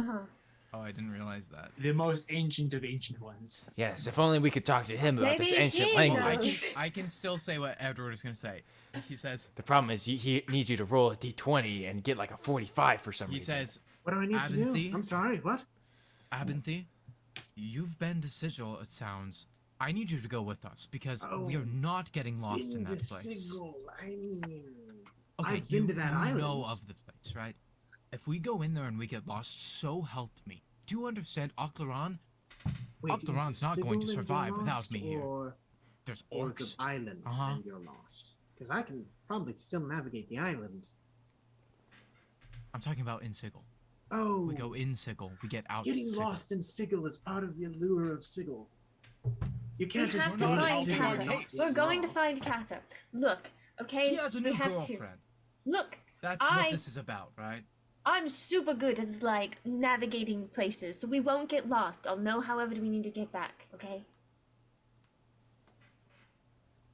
Speaker 8: Oh, I didn't realize that.
Speaker 6: The most ancient of ancient ones.
Speaker 2: Yes, if only we could talk to him about this
Speaker 11: Maybe
Speaker 2: ancient
Speaker 11: he
Speaker 2: language.
Speaker 8: I can still say what Edward is going to say. He says...
Speaker 2: The problem is he needs you to roll a d20 and get like a 45 for some
Speaker 8: He
Speaker 2: reason.
Speaker 8: says...
Speaker 7: What do I need to do? I'm sorry, what?
Speaker 8: Abinthy, you've been to Sigil, it sounds. I need you to go with us, because we are not getting lost in that place.
Speaker 7: Sigil, I mean...
Speaker 8: Okay,
Speaker 7: I've been to that island.
Speaker 8: You know of the place, right? If we go in there and we get lost, so help me. Do you understand, Oclaron?
Speaker 7: Wait,
Speaker 8: Oclaron's
Speaker 7: is
Speaker 8: not going to
Speaker 7: Sigil
Speaker 8: survive
Speaker 7: and you're
Speaker 8: without
Speaker 7: lost,
Speaker 8: me here.
Speaker 7: or-
Speaker 8: There's
Speaker 7: Or
Speaker 8: orcs.
Speaker 7: the island
Speaker 8: Uh-huh.
Speaker 7: and you're lost. Because I can probably still navigate the island.
Speaker 8: I'm talking about in Sigil.
Speaker 7: Oh,
Speaker 8: We go in Sigil, we get out
Speaker 7: getting
Speaker 8: Sigil.
Speaker 7: lost in Sigil is part of the allure of Sigil. You can't
Speaker 11: We
Speaker 7: just
Speaker 11: have to
Speaker 7: go to
Speaker 11: find
Speaker 7: Sigil and
Speaker 11: Cather.
Speaker 7: not get
Speaker 11: We're going to
Speaker 7: lost.
Speaker 11: find Cather. Look, okay?
Speaker 8: He has a
Speaker 11: we
Speaker 8: new
Speaker 11: have
Speaker 8: girlfriend.
Speaker 11: to. Look,
Speaker 8: That's what this is about, right?
Speaker 11: I'm super good at like navigating places, so we won't get lost. I'll know however we need to get back, okay?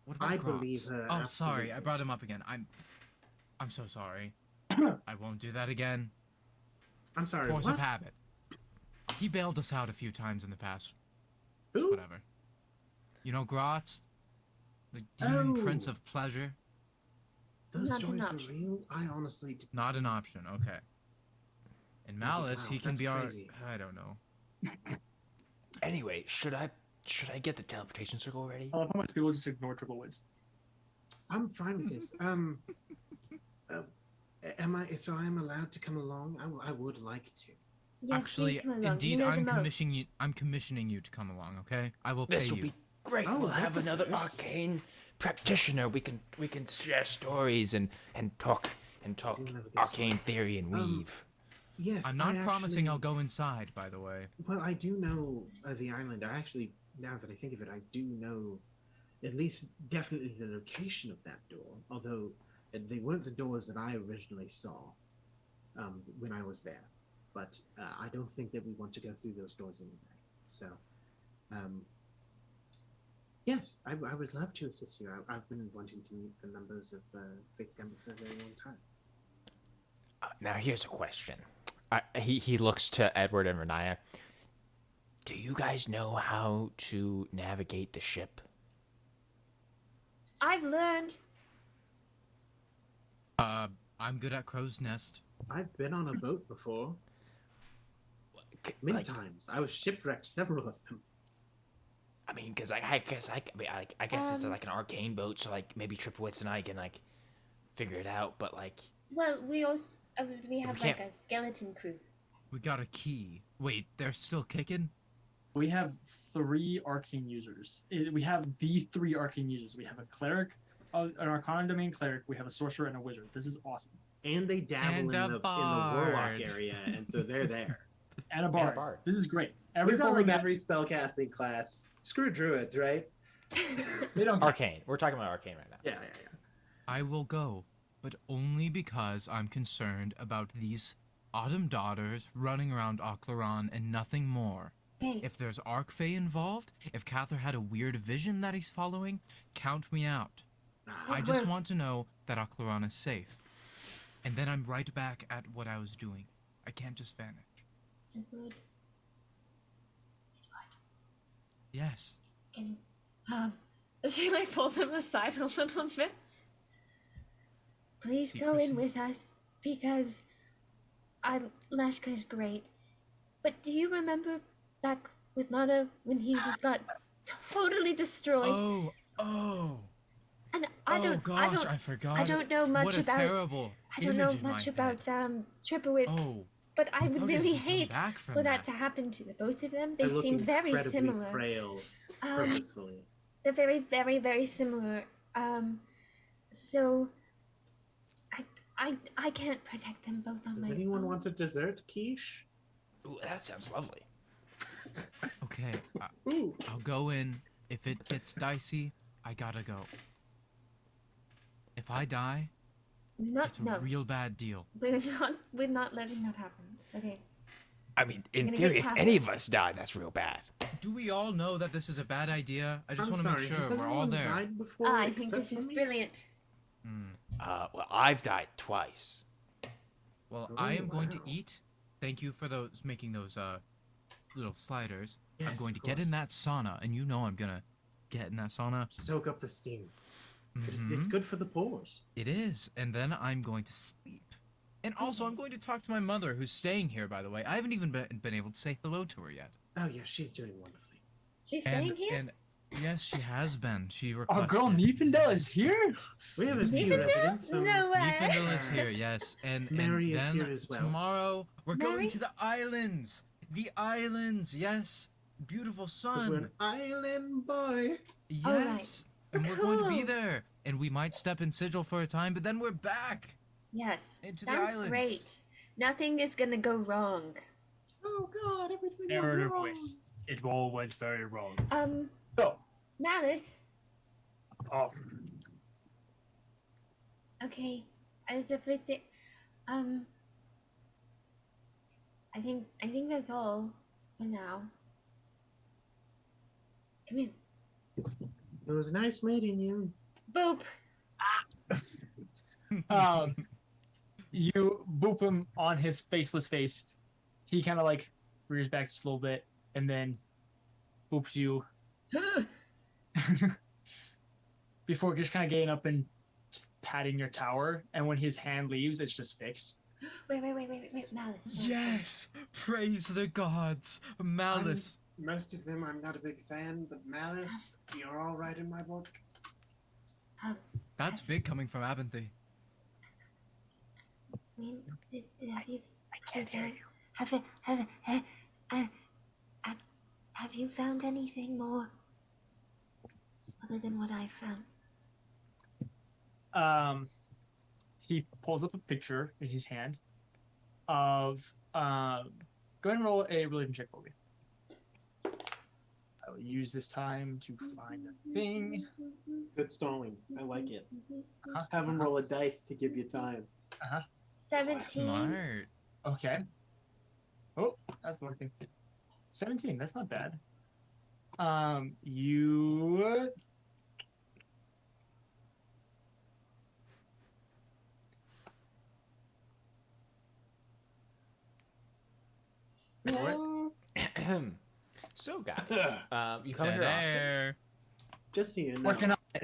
Speaker 8: What about
Speaker 7: I
Speaker 8: Grox?
Speaker 7: believe her,
Speaker 8: Oh, sorry, I
Speaker 7: absolutely.
Speaker 8: brought him up again. I'm so sorry. I won't do that again.
Speaker 7: I'm sorry,
Speaker 8: Force
Speaker 7: what?
Speaker 8: of habit. He bailed us out a few times in the past. It's
Speaker 7: Who?
Speaker 8: whatever. You know Grotz? The demon
Speaker 7: Oh.
Speaker 8: prince of pleasure?
Speaker 7: Those
Speaker 11: Not an
Speaker 7: stories
Speaker 11: option.
Speaker 7: are real? I honestly did
Speaker 8: Not an option, okay. In Malice,
Speaker 7: wow,
Speaker 8: he can
Speaker 7: that's
Speaker 8: be
Speaker 7: crazy.
Speaker 8: our... I don't know.
Speaker 2: Anyway, should I get the teleportation circle ready?
Speaker 6: I love how much people just ignore triple wins.
Speaker 7: I'm fine with this. Am I? So I'm allowed to come along? I would like to.
Speaker 11: Yes,
Speaker 8: Actually,
Speaker 11: please come along.
Speaker 8: indeed,
Speaker 11: you know
Speaker 8: I'm
Speaker 11: the most.
Speaker 8: commissioning you to come along, okay? I will pay
Speaker 2: This will
Speaker 8: you.
Speaker 2: be great.
Speaker 7: Oh,
Speaker 2: we'll have
Speaker 7: that's a
Speaker 2: another
Speaker 7: first.
Speaker 2: arcane practitioner. We can share stories and talk
Speaker 7: Do love a good
Speaker 2: arcane
Speaker 7: story.
Speaker 2: theory and weave.
Speaker 7: Yes.
Speaker 8: I'm not
Speaker 7: I
Speaker 8: promising
Speaker 7: actually-
Speaker 8: I'll go inside, by the way.
Speaker 7: Well, I do know the island. I actually, now that I think of it, I do know at least definitely the location of that door. Although they weren't the doors that I originally saw when I was there. But I don't think that we want to go through those doors anyway. So, yes, I would love to assist you. I've been wanting to meet the members of Faith's Gambit for a very long time.
Speaker 2: Now here's a question. He looks to Edward and Renaya. Do you guys know how to navigate the ship?
Speaker 11: I've learned.
Speaker 8: I'm good at Crow's Nest.
Speaker 7: I've been on a boat before. Many times. I was shipwrecked several of them.
Speaker 2: I mean, because I guess it's like an arcane boat, so like maybe Triplewitz and I can like figure it out. But like,
Speaker 11: Well, we also we have like
Speaker 2: can't-
Speaker 11: a skeleton crew.
Speaker 8: We got a key. Wait, they're still kicking?
Speaker 6: We have 3 arcane users. We have the 3 arcane users. We have a cleric, an arcana domain cleric. We have a sorcerer and a wizard. This is awesome.
Speaker 7: And they dabble
Speaker 8: And
Speaker 7: in
Speaker 8: a
Speaker 7: the
Speaker 8: bard.
Speaker 7: warlock area, and so they're there.
Speaker 6: And a bard.
Speaker 2: bard.
Speaker 6: This is great. Every
Speaker 7: We've got
Speaker 6: form
Speaker 7: like
Speaker 6: of
Speaker 7: every spellcasting class. Screw druids, right?
Speaker 6: they don't
Speaker 2: arcane. We're talking about arcane right now.
Speaker 7: Yeah.
Speaker 8: I will go, but only because I'm concerned about these Autumn Daughters running around Oclaron and nothing more.
Speaker 11: Hey,
Speaker 8: If there's Arcfey involved, if Cather had a weird vision that he's following, count me out. I just want to know that Oclaron is safe. And then I'm right back at what I was doing. I can't just vanish.
Speaker 11: Edward,
Speaker 8: Yes.
Speaker 11: can she like pulls him aside a little bit? Please go in
Speaker 8: Secrecy?
Speaker 11: with us because Lashka's great. But do you remember back with Nana when he just got totally destroyed?
Speaker 8: Oh.
Speaker 11: And
Speaker 8: I forgot.
Speaker 11: I don't know much
Speaker 8: what a
Speaker 11: about.
Speaker 8: Terrible
Speaker 11: I don't know
Speaker 8: image in my
Speaker 11: much
Speaker 8: head.
Speaker 11: about Tripowitz.
Speaker 8: Oh,
Speaker 11: but I would
Speaker 8: how did
Speaker 11: really
Speaker 8: he come
Speaker 11: hate
Speaker 8: back from
Speaker 11: for that to happen to the both of them. They
Speaker 7: I look
Speaker 11: seem very
Speaker 7: incredibly
Speaker 11: similar.
Speaker 7: frail, purposefully.
Speaker 11: They're very, very, very similar. So I can't protect them both on
Speaker 7: Does
Speaker 11: my
Speaker 7: anyone
Speaker 11: own.
Speaker 7: want a dessert quiche?
Speaker 10: Ooh, that sounds lovely.
Speaker 8: Okay,
Speaker 7: Ooh.
Speaker 8: I'll go in. If it gets dicey, I gotta go. If I die, it's a real bad deal.
Speaker 11: We're not letting that happen. Okay.
Speaker 10: I mean,
Speaker 11: You're
Speaker 10: in
Speaker 11: gonna
Speaker 10: theory,
Speaker 11: get
Speaker 10: if
Speaker 11: Catherine.
Speaker 10: any of us die, that's real bad.
Speaker 8: Do we all know that this is a bad idea? I just
Speaker 7: I'm
Speaker 8: want to make
Speaker 7: sorry,
Speaker 8: sure
Speaker 7: has
Speaker 8: we're all
Speaker 7: anyone
Speaker 8: there.
Speaker 7: died before
Speaker 11: I think
Speaker 7: except
Speaker 11: this is
Speaker 7: for me?
Speaker 11: brilliant.
Speaker 10: Well, I've died twice.
Speaker 8: Well, I am going to
Speaker 7: wow.
Speaker 8: eat. Thank you for making those little sliders. I'm
Speaker 7: Yes,
Speaker 8: going to
Speaker 7: of
Speaker 8: get in
Speaker 7: course.
Speaker 8: that sauna, and you know I'm gonna get in that sauna.
Speaker 7: Soak up the steam. But it's
Speaker 8: Mhm.
Speaker 7: good for the pores.
Speaker 8: It is, and then I'm going to sleep. And also, I'm going to talk to my mother, who's staying here, by the way. I haven't even been able to say hello to her yet.
Speaker 7: Oh yeah, she's doing wonderfully.
Speaker 11: She's staying here?
Speaker 8: And yes, she has been. She
Speaker 6: Our
Speaker 8: requested.
Speaker 6: girl Niefendel is here.
Speaker 7: We have a few
Speaker 11: Niefendel?
Speaker 7: residents.
Speaker 11: No way.
Speaker 8: Niefendel is here, yes. And
Speaker 7: Mary is
Speaker 8: then
Speaker 7: here as well.
Speaker 8: tomorrow, we're
Speaker 11: Mary?
Speaker 8: going to the islands. The islands, yes. Beautiful
Speaker 7: 'Cause we're
Speaker 8: sun.
Speaker 7: an island boy.
Speaker 8: Yes.
Speaker 11: All right.
Speaker 8: And we're going to be
Speaker 11: Cool.
Speaker 8: there. And we might step in Sigil for a time, but then we're back.
Speaker 11: Yes.
Speaker 8: Into the
Speaker 11: Sounds
Speaker 8: islands.
Speaker 11: great. Nothing is gonna go wrong.
Speaker 7: Oh God, everything went
Speaker 6: Narrative
Speaker 7: wrong.
Speaker 6: voice. It all went very wrong.
Speaker 11: So,
Speaker 6: So,
Speaker 11: Malice.
Speaker 6: oh,
Speaker 11: Okay. As everything. I think that's all for now. Come here.
Speaker 7: It was nice meeting you.
Speaker 11: Boop.
Speaker 6: you boop him on his faceless face. He kind of like rears back just a little bit and then boops you before just kind of getting up and just patting your tower. And when his hand leaves, it's just fixed.
Speaker 11: Wait, Malice.
Speaker 8: Yes. Praise the gods. Malice.
Speaker 7: Most of them I'm not a big fan, but Malice, you're all right in my book.
Speaker 8: That's big coming from Abinthy.
Speaker 11: Have you?
Speaker 6: I can't hear you.
Speaker 11: Have you found anything more other than what I found?
Speaker 6: He pulls up a picture in his hand of go ahead and roll a religion check for me. I will use this time to find a thing.
Speaker 7: Good stalling. I like it.
Speaker 6: Uh-huh.
Speaker 7: Have him roll a dice to give you time.
Speaker 11: 17.
Speaker 8: Smart.
Speaker 6: Okay. Oh, that's the one thing. 17, that's not bad. You
Speaker 2: So, guys, you come here often.
Speaker 8: Dead
Speaker 7: Just so you know.
Speaker 6: working on it.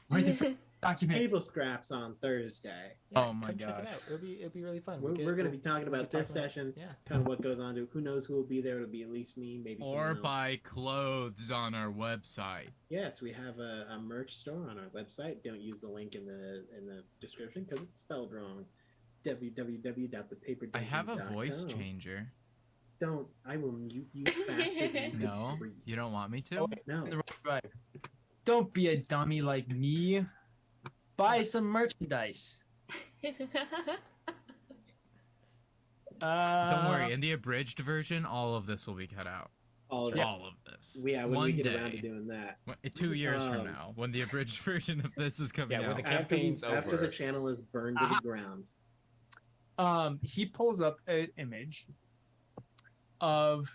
Speaker 6: Where's the freaking document?
Speaker 7: Table scraps on Thursday.
Speaker 8: Oh my
Speaker 2: come check it
Speaker 8: gosh.
Speaker 2: out. It'll be really fun.
Speaker 7: We're going to be talking about this session,
Speaker 2: Yeah.
Speaker 7: kind of what goes on to who knows who will be there. It'll be at least me, maybe someone
Speaker 8: Or
Speaker 7: else.
Speaker 8: buy clothes on our website.
Speaker 7: Yes, we have a merch store on our website. Don't use the link in the description because it's spelled wrong. www.thepaperdungeon.com.
Speaker 8: I have a voice changer.
Speaker 7: Don't. I will mute you faster than you can
Speaker 8: No,
Speaker 7: breathe.
Speaker 8: you don't want me to?
Speaker 6: Oh,
Speaker 7: No.
Speaker 6: right. Don't be a dummy like me. Buy some merchandise.
Speaker 8: Don't worry, in the abridged version, all of this will be cut out.
Speaker 7: All of it.
Speaker 8: All of this.
Speaker 7: Yeah, when
Speaker 8: One
Speaker 7: we get
Speaker 8: day.
Speaker 7: around to doing that.
Speaker 8: 2 years from
Speaker 7: Um,
Speaker 8: now, when the abridged version of this is coming
Speaker 2: Yeah, when
Speaker 8: out.
Speaker 2: the campaign's
Speaker 7: after
Speaker 2: over.
Speaker 7: the channel is burned to the ground.
Speaker 6: He pulls up an image of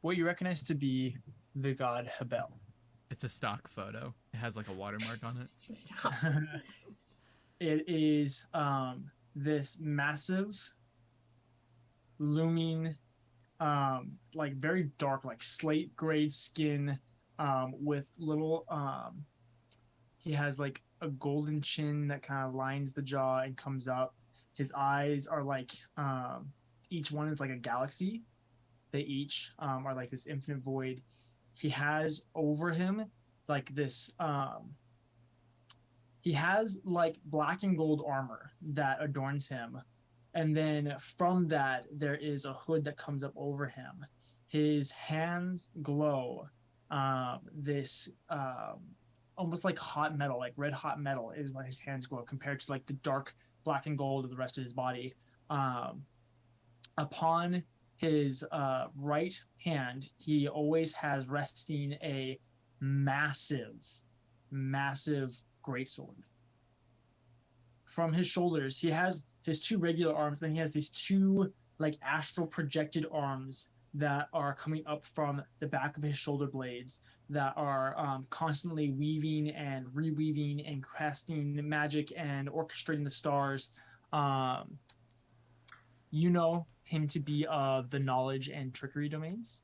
Speaker 6: what you recognize to be the god Hebel.
Speaker 8: It's a stock photo. It has like a watermark on it.
Speaker 11: Stop.
Speaker 6: It is this massive, looming, like very dark, like slate gray skin, with little. He has like a golden chin that kind of lines the jaw and comes up. His eyes are like each one is like a galaxy. They each are like this infinite void. He has over him like this He has like black and gold armor that adorns him. And then from that, there is a hood that comes up over him. His hands glow. This almost like hot metal, like red hot metal is what his hands glow compared to like the dark black and gold of the rest of his body. Upon his right hand, he always has resting a massive greatsword. From his shoulders, he has his two regular arms, then he has these two like astral projected arms that are coming up from the back of his shoulder blades that are constantly weaving and reweaving and casting magic and orchestrating the stars. You know him to be of the knowledge and trickery domains.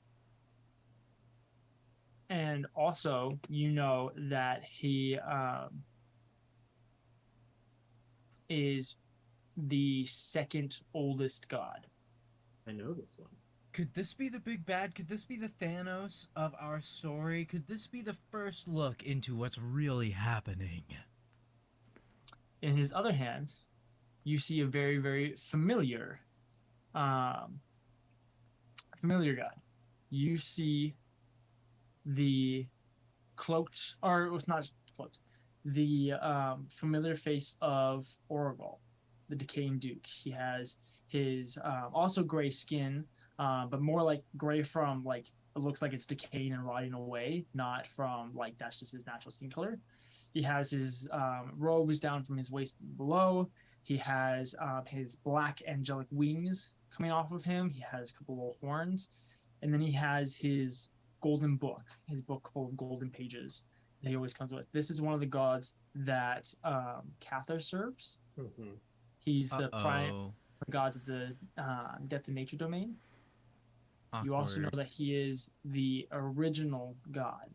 Speaker 6: And also, you know that he is the second oldest god.
Speaker 7: I know this one.
Speaker 8: Could this be the big bad? Could this be the Thanos of our story? Could this be the first look into what's really happening?
Speaker 6: In his other hand, you see a very, very familiar god. You see the cloaked, or it's not cloaked, the familiar face of Oragol, the Decaying Duke. He has his also gray skin, but more like gray from like it looks like it's decaying and rotting away, not from like that's just his natural skin color. He has his robes down from his waist below. He has his black angelic wings coming off of him. He has a couple little horns, and then he has his golden book, his book full of golden pages that he always comes with. This is one of the gods that Cather serves.
Speaker 7: Mm-hmm.
Speaker 6: He's the prime gods of the death and nature domain.
Speaker 8: Awkward.
Speaker 6: You also know that he is the original god.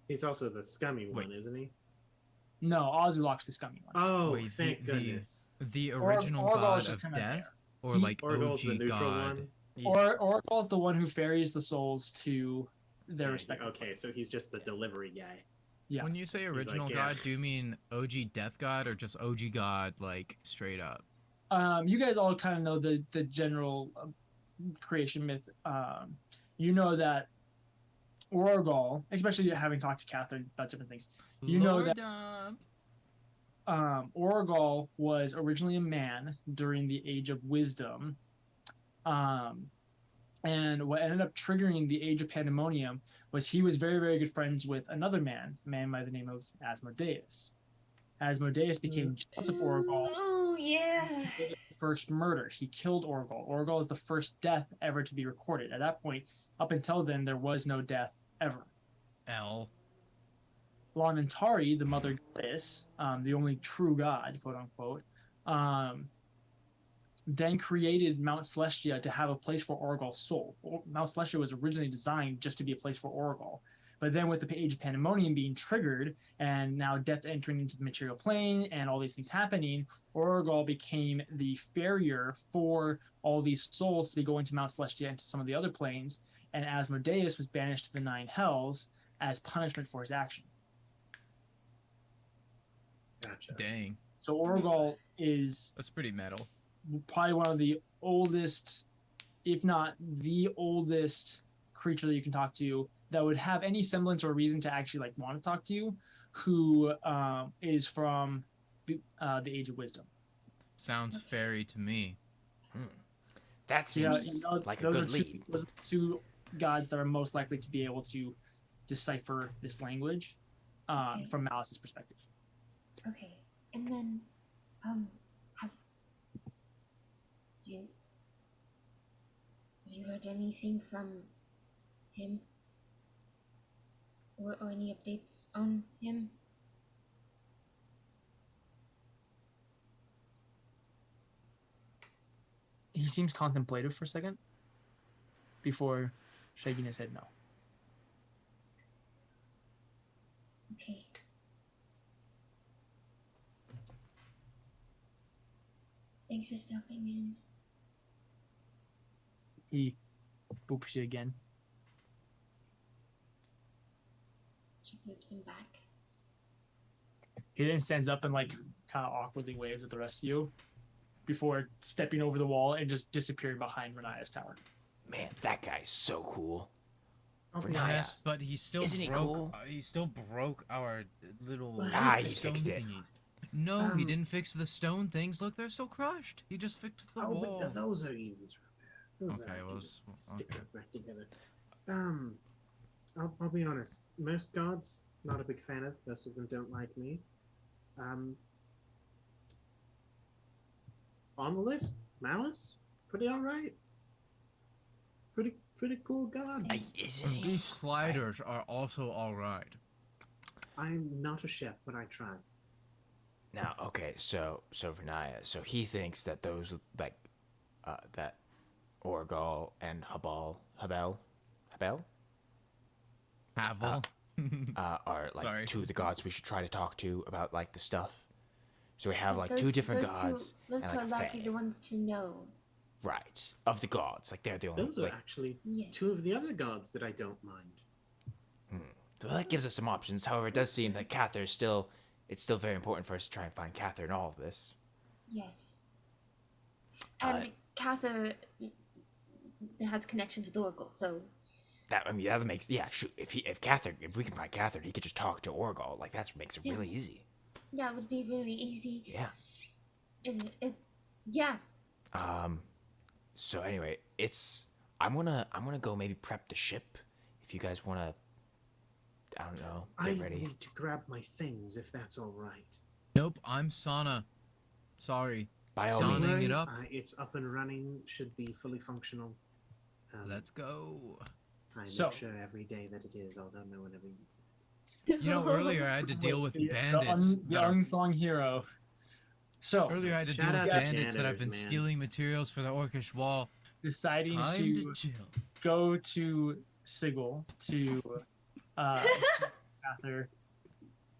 Speaker 7: He's also the scummy one, isn't he?
Speaker 6: No, Ozulok's the scummy one.
Speaker 7: Oh,
Speaker 8: Wait,
Speaker 7: thank goodness.
Speaker 8: The original
Speaker 6: Oragol's
Speaker 8: god
Speaker 6: just
Speaker 8: of
Speaker 6: kinda
Speaker 8: death?
Speaker 6: there.
Speaker 8: Or like
Speaker 7: Oragol's the
Speaker 8: OG
Speaker 7: neutral
Speaker 8: god?
Speaker 7: one.
Speaker 6: Oragol's the one who ferries the souls to their respective.
Speaker 7: Okay, so he's just the delivery guy.
Speaker 6: Yeah.
Speaker 8: When you say original
Speaker 7: like,
Speaker 8: god,
Speaker 7: yeah.
Speaker 8: do you mean OG death god or just OG god, like straight up?
Speaker 6: You guys all kind of know the general creation myth. You know that Oragol, especially having talked to Catherine about different things, you know that Oragol was originally a man during the Age of Wisdom. And what ended up triggering the Age of Pandemonium was he was very, very good friends with another man, a man by the name of Asmodeus. Asmodeus became jealous of Oragol.
Speaker 11: Oh, yeah.
Speaker 6: First murder. He killed Oragol. Oragol is the first death ever to be recorded. At that point, up until then, there was no death ever.
Speaker 8: L.
Speaker 6: Lonantari, the mother goddess, the only true god, quote unquote, then created Mount Celestia to have a place for Oragol's soul. Mount Celestia was originally designed just to be a place for Oragol. But then with the Age of Pandemonium being triggered and now death entering into the material plane and all these things happening, Oragol became the farrier for all these souls to be going to Mount Celestia and to some of the other planes. And Asmodeus was banished to the Nine Hells as punishment for his action.
Speaker 7: Gotcha.
Speaker 8: Dang.
Speaker 6: So Oragol is...
Speaker 8: That's pretty metal.
Speaker 6: Probably one of the oldest, if not the oldest creature that you can talk to that would have any semblance or reason to actually like want to talk to you, who is from the Age of Wisdom.
Speaker 8: Sounds fairy to me.
Speaker 10: That seems like a good lead.
Speaker 6: Those are two gods that are most likely to be able to decipher this language from Malice's perspective.
Speaker 11: Okay, and then, have you heard anything from him? Or any updates on him?
Speaker 6: He seems contemplative for a second before shaking his head no.
Speaker 11: Okay. Thanks for stopping in.
Speaker 6: He boops you again.
Speaker 11: She flips him back.
Speaker 6: He then stands up and like kind of awkwardly waves at the rest of you before stepping over the wall and just disappearing behind Renaya's tower.
Speaker 10: Man, that guy's so cool.
Speaker 8: Yes, but he still
Speaker 10: Isn't he
Speaker 8: broke.
Speaker 10: cool?
Speaker 8: He still broke our little.
Speaker 10: He
Speaker 8: stone
Speaker 10: fixed it.
Speaker 8: thingies. No, he didn't fix the stone things. Look, they're still crushed. He just fixed the wall.
Speaker 7: But those are easy to repair. Those
Speaker 8: Okay,
Speaker 7: I
Speaker 8: well,
Speaker 7: can just stick
Speaker 8: okay.
Speaker 7: those back together. I'll be honest. Most gods, not a big fan of. Most of them don't like me. On the list, Malice, pretty all right. Pretty cool god.
Speaker 10: Isn't he?
Speaker 8: These sliders are also all right.
Speaker 7: I'm not a chef, but I try.
Speaker 10: Now, okay, so Renaya, so he thinks that those like that Orgal and Habel
Speaker 8: Havel.
Speaker 10: are like
Speaker 8: Sorry.
Speaker 10: two of the gods we should try to talk to about like the stuff. So we have
Speaker 11: Like,
Speaker 10: like two different gods
Speaker 11: Those
Speaker 10: and
Speaker 11: two
Speaker 10: like
Speaker 11: are
Speaker 10: a
Speaker 11: likely
Speaker 10: fae.
Speaker 11: the ones to know.
Speaker 10: Right, of the gods, like they're the only.
Speaker 7: Those are
Speaker 10: like,
Speaker 7: actually
Speaker 11: Yeah.
Speaker 7: two of the other gods that I don't mind.
Speaker 10: so that gives us some options. However, it does seem that Cather is still. It's still very important for us to try and find Cather in all of this.
Speaker 11: Yes. And Cather has connections with Oracle, so
Speaker 10: That makes Shoot, if we can find Cather, he could just talk to Orgal. Like that makes it
Speaker 11: Yeah.
Speaker 10: really easy.
Speaker 11: yeah, it would be really easy.
Speaker 10: Yeah.
Speaker 11: Yeah.
Speaker 10: So anyway, I'm gonna go maybe prep the ship. If you guys wanna, I don't know,
Speaker 7: I
Speaker 10: get ready.
Speaker 7: need to grab my things if that's all right.
Speaker 8: Nope, I'm Sana. Sorry.
Speaker 10: By all
Speaker 8: Sonning
Speaker 10: means.
Speaker 8: it up.
Speaker 7: It's up and running. Should be fully functional.
Speaker 8: Let's go.
Speaker 7: I
Speaker 6: So-
Speaker 7: make sure every day that it is, although no one ever uses
Speaker 8: You know, earlier I had to deal with bandits.
Speaker 6: The
Speaker 8: that are-
Speaker 6: unsung hero. So
Speaker 8: Earlier I had to
Speaker 7: Shout
Speaker 8: deal with
Speaker 7: out to
Speaker 8: bandits that have been
Speaker 7: janitors, man.
Speaker 8: stealing materials for the orcish wall.
Speaker 6: deciding
Speaker 8: Time
Speaker 6: to
Speaker 8: to chill.
Speaker 6: go to Sigil to Cather.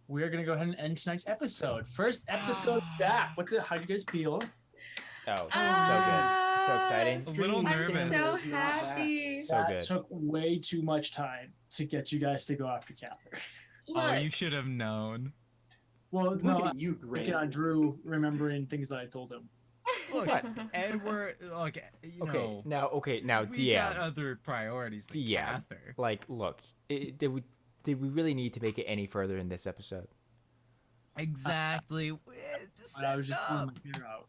Speaker 6: We're gonna go ahead and end tonight's episode. First episode back. How'd you guys feel?
Speaker 2: Oh, so good. So exciting.
Speaker 8: A little
Speaker 1: I'm
Speaker 8: nervous.
Speaker 1: so
Speaker 7: It's not bad.
Speaker 1: happy.
Speaker 2: So
Speaker 6: That
Speaker 2: good.
Speaker 6: took way too much time to get you guys to go after Cather.
Speaker 8: Oh, you should have known.
Speaker 6: Well,
Speaker 7: Look
Speaker 6: no,
Speaker 7: at you,
Speaker 6: I'm
Speaker 7: Grant.
Speaker 6: thinking on Drew remembering things that I told him.
Speaker 8: Look, Edward, like, you know,
Speaker 2: Okay, now
Speaker 8: we got
Speaker 2: DM.
Speaker 8: other priorities than
Speaker 2: DM.
Speaker 8: Cather.
Speaker 2: Like, look, did we really need to make it any further in this episode?
Speaker 8: Exactly. Just
Speaker 6: I was
Speaker 8: set
Speaker 6: just
Speaker 8: it
Speaker 6: pulling
Speaker 8: up.
Speaker 6: my finger out,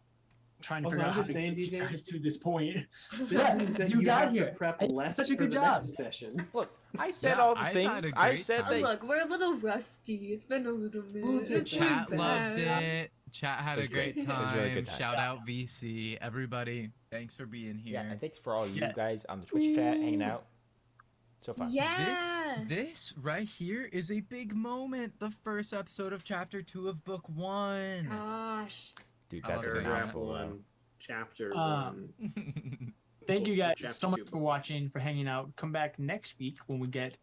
Speaker 6: trying to
Speaker 7: Also,
Speaker 6: figure out
Speaker 7: I'm
Speaker 6: how
Speaker 7: just
Speaker 6: to
Speaker 7: saying,
Speaker 6: get you
Speaker 7: DJ,
Speaker 6: guys to this point.
Speaker 7: This
Speaker 6: Yeah,
Speaker 7: means that
Speaker 6: you
Speaker 7: you
Speaker 6: got
Speaker 7: have
Speaker 6: here.
Speaker 7: to prep
Speaker 6: And
Speaker 7: less
Speaker 6: such a
Speaker 7: for
Speaker 6: good
Speaker 7: the
Speaker 6: job.
Speaker 7: next session.
Speaker 2: Look, I said
Speaker 8: Yeah,
Speaker 2: all the
Speaker 8: I've
Speaker 2: things.
Speaker 8: had a
Speaker 2: I
Speaker 8: great
Speaker 2: said
Speaker 8: time.
Speaker 1: Oh,
Speaker 2: that.
Speaker 1: look, we're a little rusty. It's been a little
Speaker 7: We'll
Speaker 1: bit.
Speaker 7: get
Speaker 1: It's
Speaker 8: Chat
Speaker 1: been
Speaker 8: loved
Speaker 1: bad.
Speaker 8: it. Chat had
Speaker 2: It
Speaker 8: a
Speaker 2: was
Speaker 8: great
Speaker 2: great.
Speaker 8: time.
Speaker 2: It was a really good time.
Speaker 8: Shout out VC. Everybody, thanks for being here.
Speaker 2: Yeah, and thanks for all you
Speaker 6: Yes.
Speaker 2: guys on the Twitch chat hanging out. So fun.
Speaker 1: Yeah.
Speaker 8: This right here is a big moment. The first episode of Chapter 2 of Book 1.
Speaker 1: Gosh.
Speaker 2: Dude,
Speaker 8: I love
Speaker 2: that's a
Speaker 8: saying
Speaker 7: Paragraph
Speaker 2: mouthful. though.
Speaker 7: 1, chapter
Speaker 6: Um,
Speaker 7: 1.
Speaker 6: Thank you guys
Speaker 7: Chapter
Speaker 6: so much
Speaker 7: 2.
Speaker 6: for watching, for hanging out. Come back next week when we get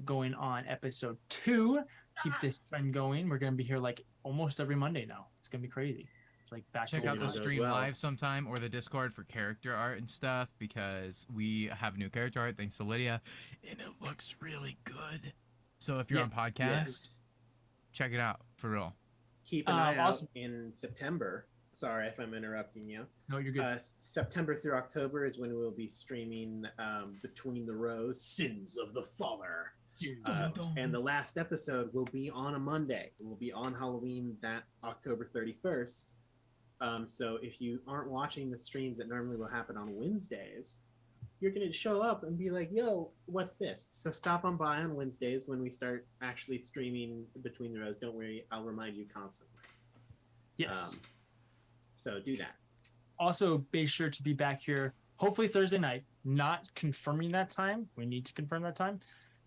Speaker 6: going on episode 2. Keep this trend going. We're gonna be here like almost every Monday now. It's gonna be crazy. It's like back
Speaker 8: Check
Speaker 6: to
Speaker 8: out the
Speaker 7: goes
Speaker 8: stream
Speaker 7: well.
Speaker 8: live sometime or the Discord for character art and stuff because we have new character art thanks to Lydia and it looks really good. So if you're
Speaker 6: Yeah.
Speaker 8: on podcast,
Speaker 7: Yes.
Speaker 8: check it out for real.
Speaker 7: Keep an eye out
Speaker 6: also-
Speaker 7: in September. Sorry if I'm interrupting you.
Speaker 6: No, you're good.
Speaker 7: September through October is when we'll be streaming Between the Rows, Sins of the Father. And the last episode will be on a Monday. It will be on Halloween, that October 31st. So if you aren't watching the streams that normally will happen on Wednesdays, you're going to show up and be like, yo, what's this? So stop on by on Wednesdays when we start actually streaming Between the Rows. Don't worry, I'll remind you constantly.
Speaker 6: Yes.
Speaker 7: So do that.
Speaker 6: Also, be sure to be back here hopefully Thursday night. Not confirming that time. We need to confirm that time.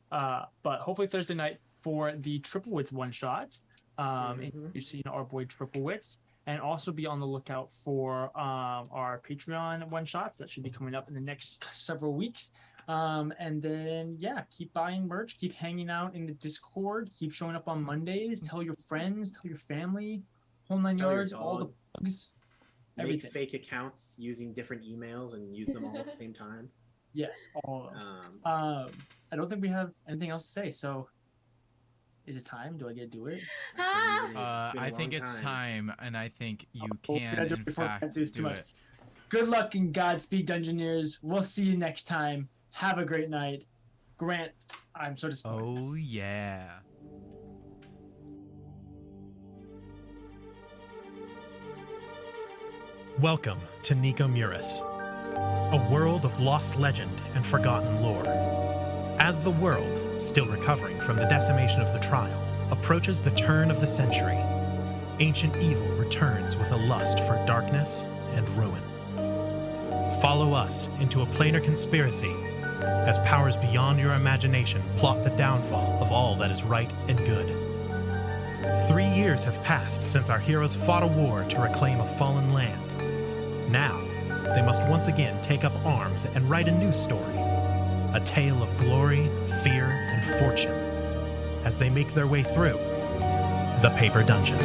Speaker 6: But hopefully Thursday night for the Triple Wits one shot. You've seen our boy Triple Wits. And also be on the lookout for our Patreon one shots that should be coming up in the next several weeks. And then, yeah, keep buying merch, keep hanging out in the Discord, keep showing up on Mondays. Tell your friends, tell your family, whole nine
Speaker 7: Tell your
Speaker 6: yards, all the
Speaker 7: dog.
Speaker 6: bugs.
Speaker 7: Make
Speaker 6: Everything.
Speaker 7: fake accounts using different emails and use them all at the same time.
Speaker 6: Yes, all of them.
Speaker 7: Um,
Speaker 6: I don't think we have anything else to say. So, Is it time? Do I get to do it?
Speaker 11: Ah!
Speaker 8: I think it's time, and I think you
Speaker 6: Oh,
Speaker 8: can,
Speaker 6: yeah,
Speaker 8: in fact,
Speaker 6: it's too
Speaker 8: do
Speaker 6: much.
Speaker 8: it.
Speaker 6: Good luck and Godspeed, Dungeoneers. We'll see you next time. Have a great night. Grant, I'm so disappointed.
Speaker 8: Oh, yeah.
Speaker 9: Welcome to Nico Muris, a world of lost legend and forgotten lore. As the world, still recovering from the decimation of the trial, approaches the turn of the century, ancient evil returns with a lust for darkness and ruin. Follow us into a planar conspiracy as powers beyond your imagination plot the downfall of all that is right and good. 3 years have passed since our heroes fought a war to reclaim a fallen land. Now, they must once again take up arms and write a new story, a tale of glory, fear, and fortune, as they make their way through the Paper Dungeon.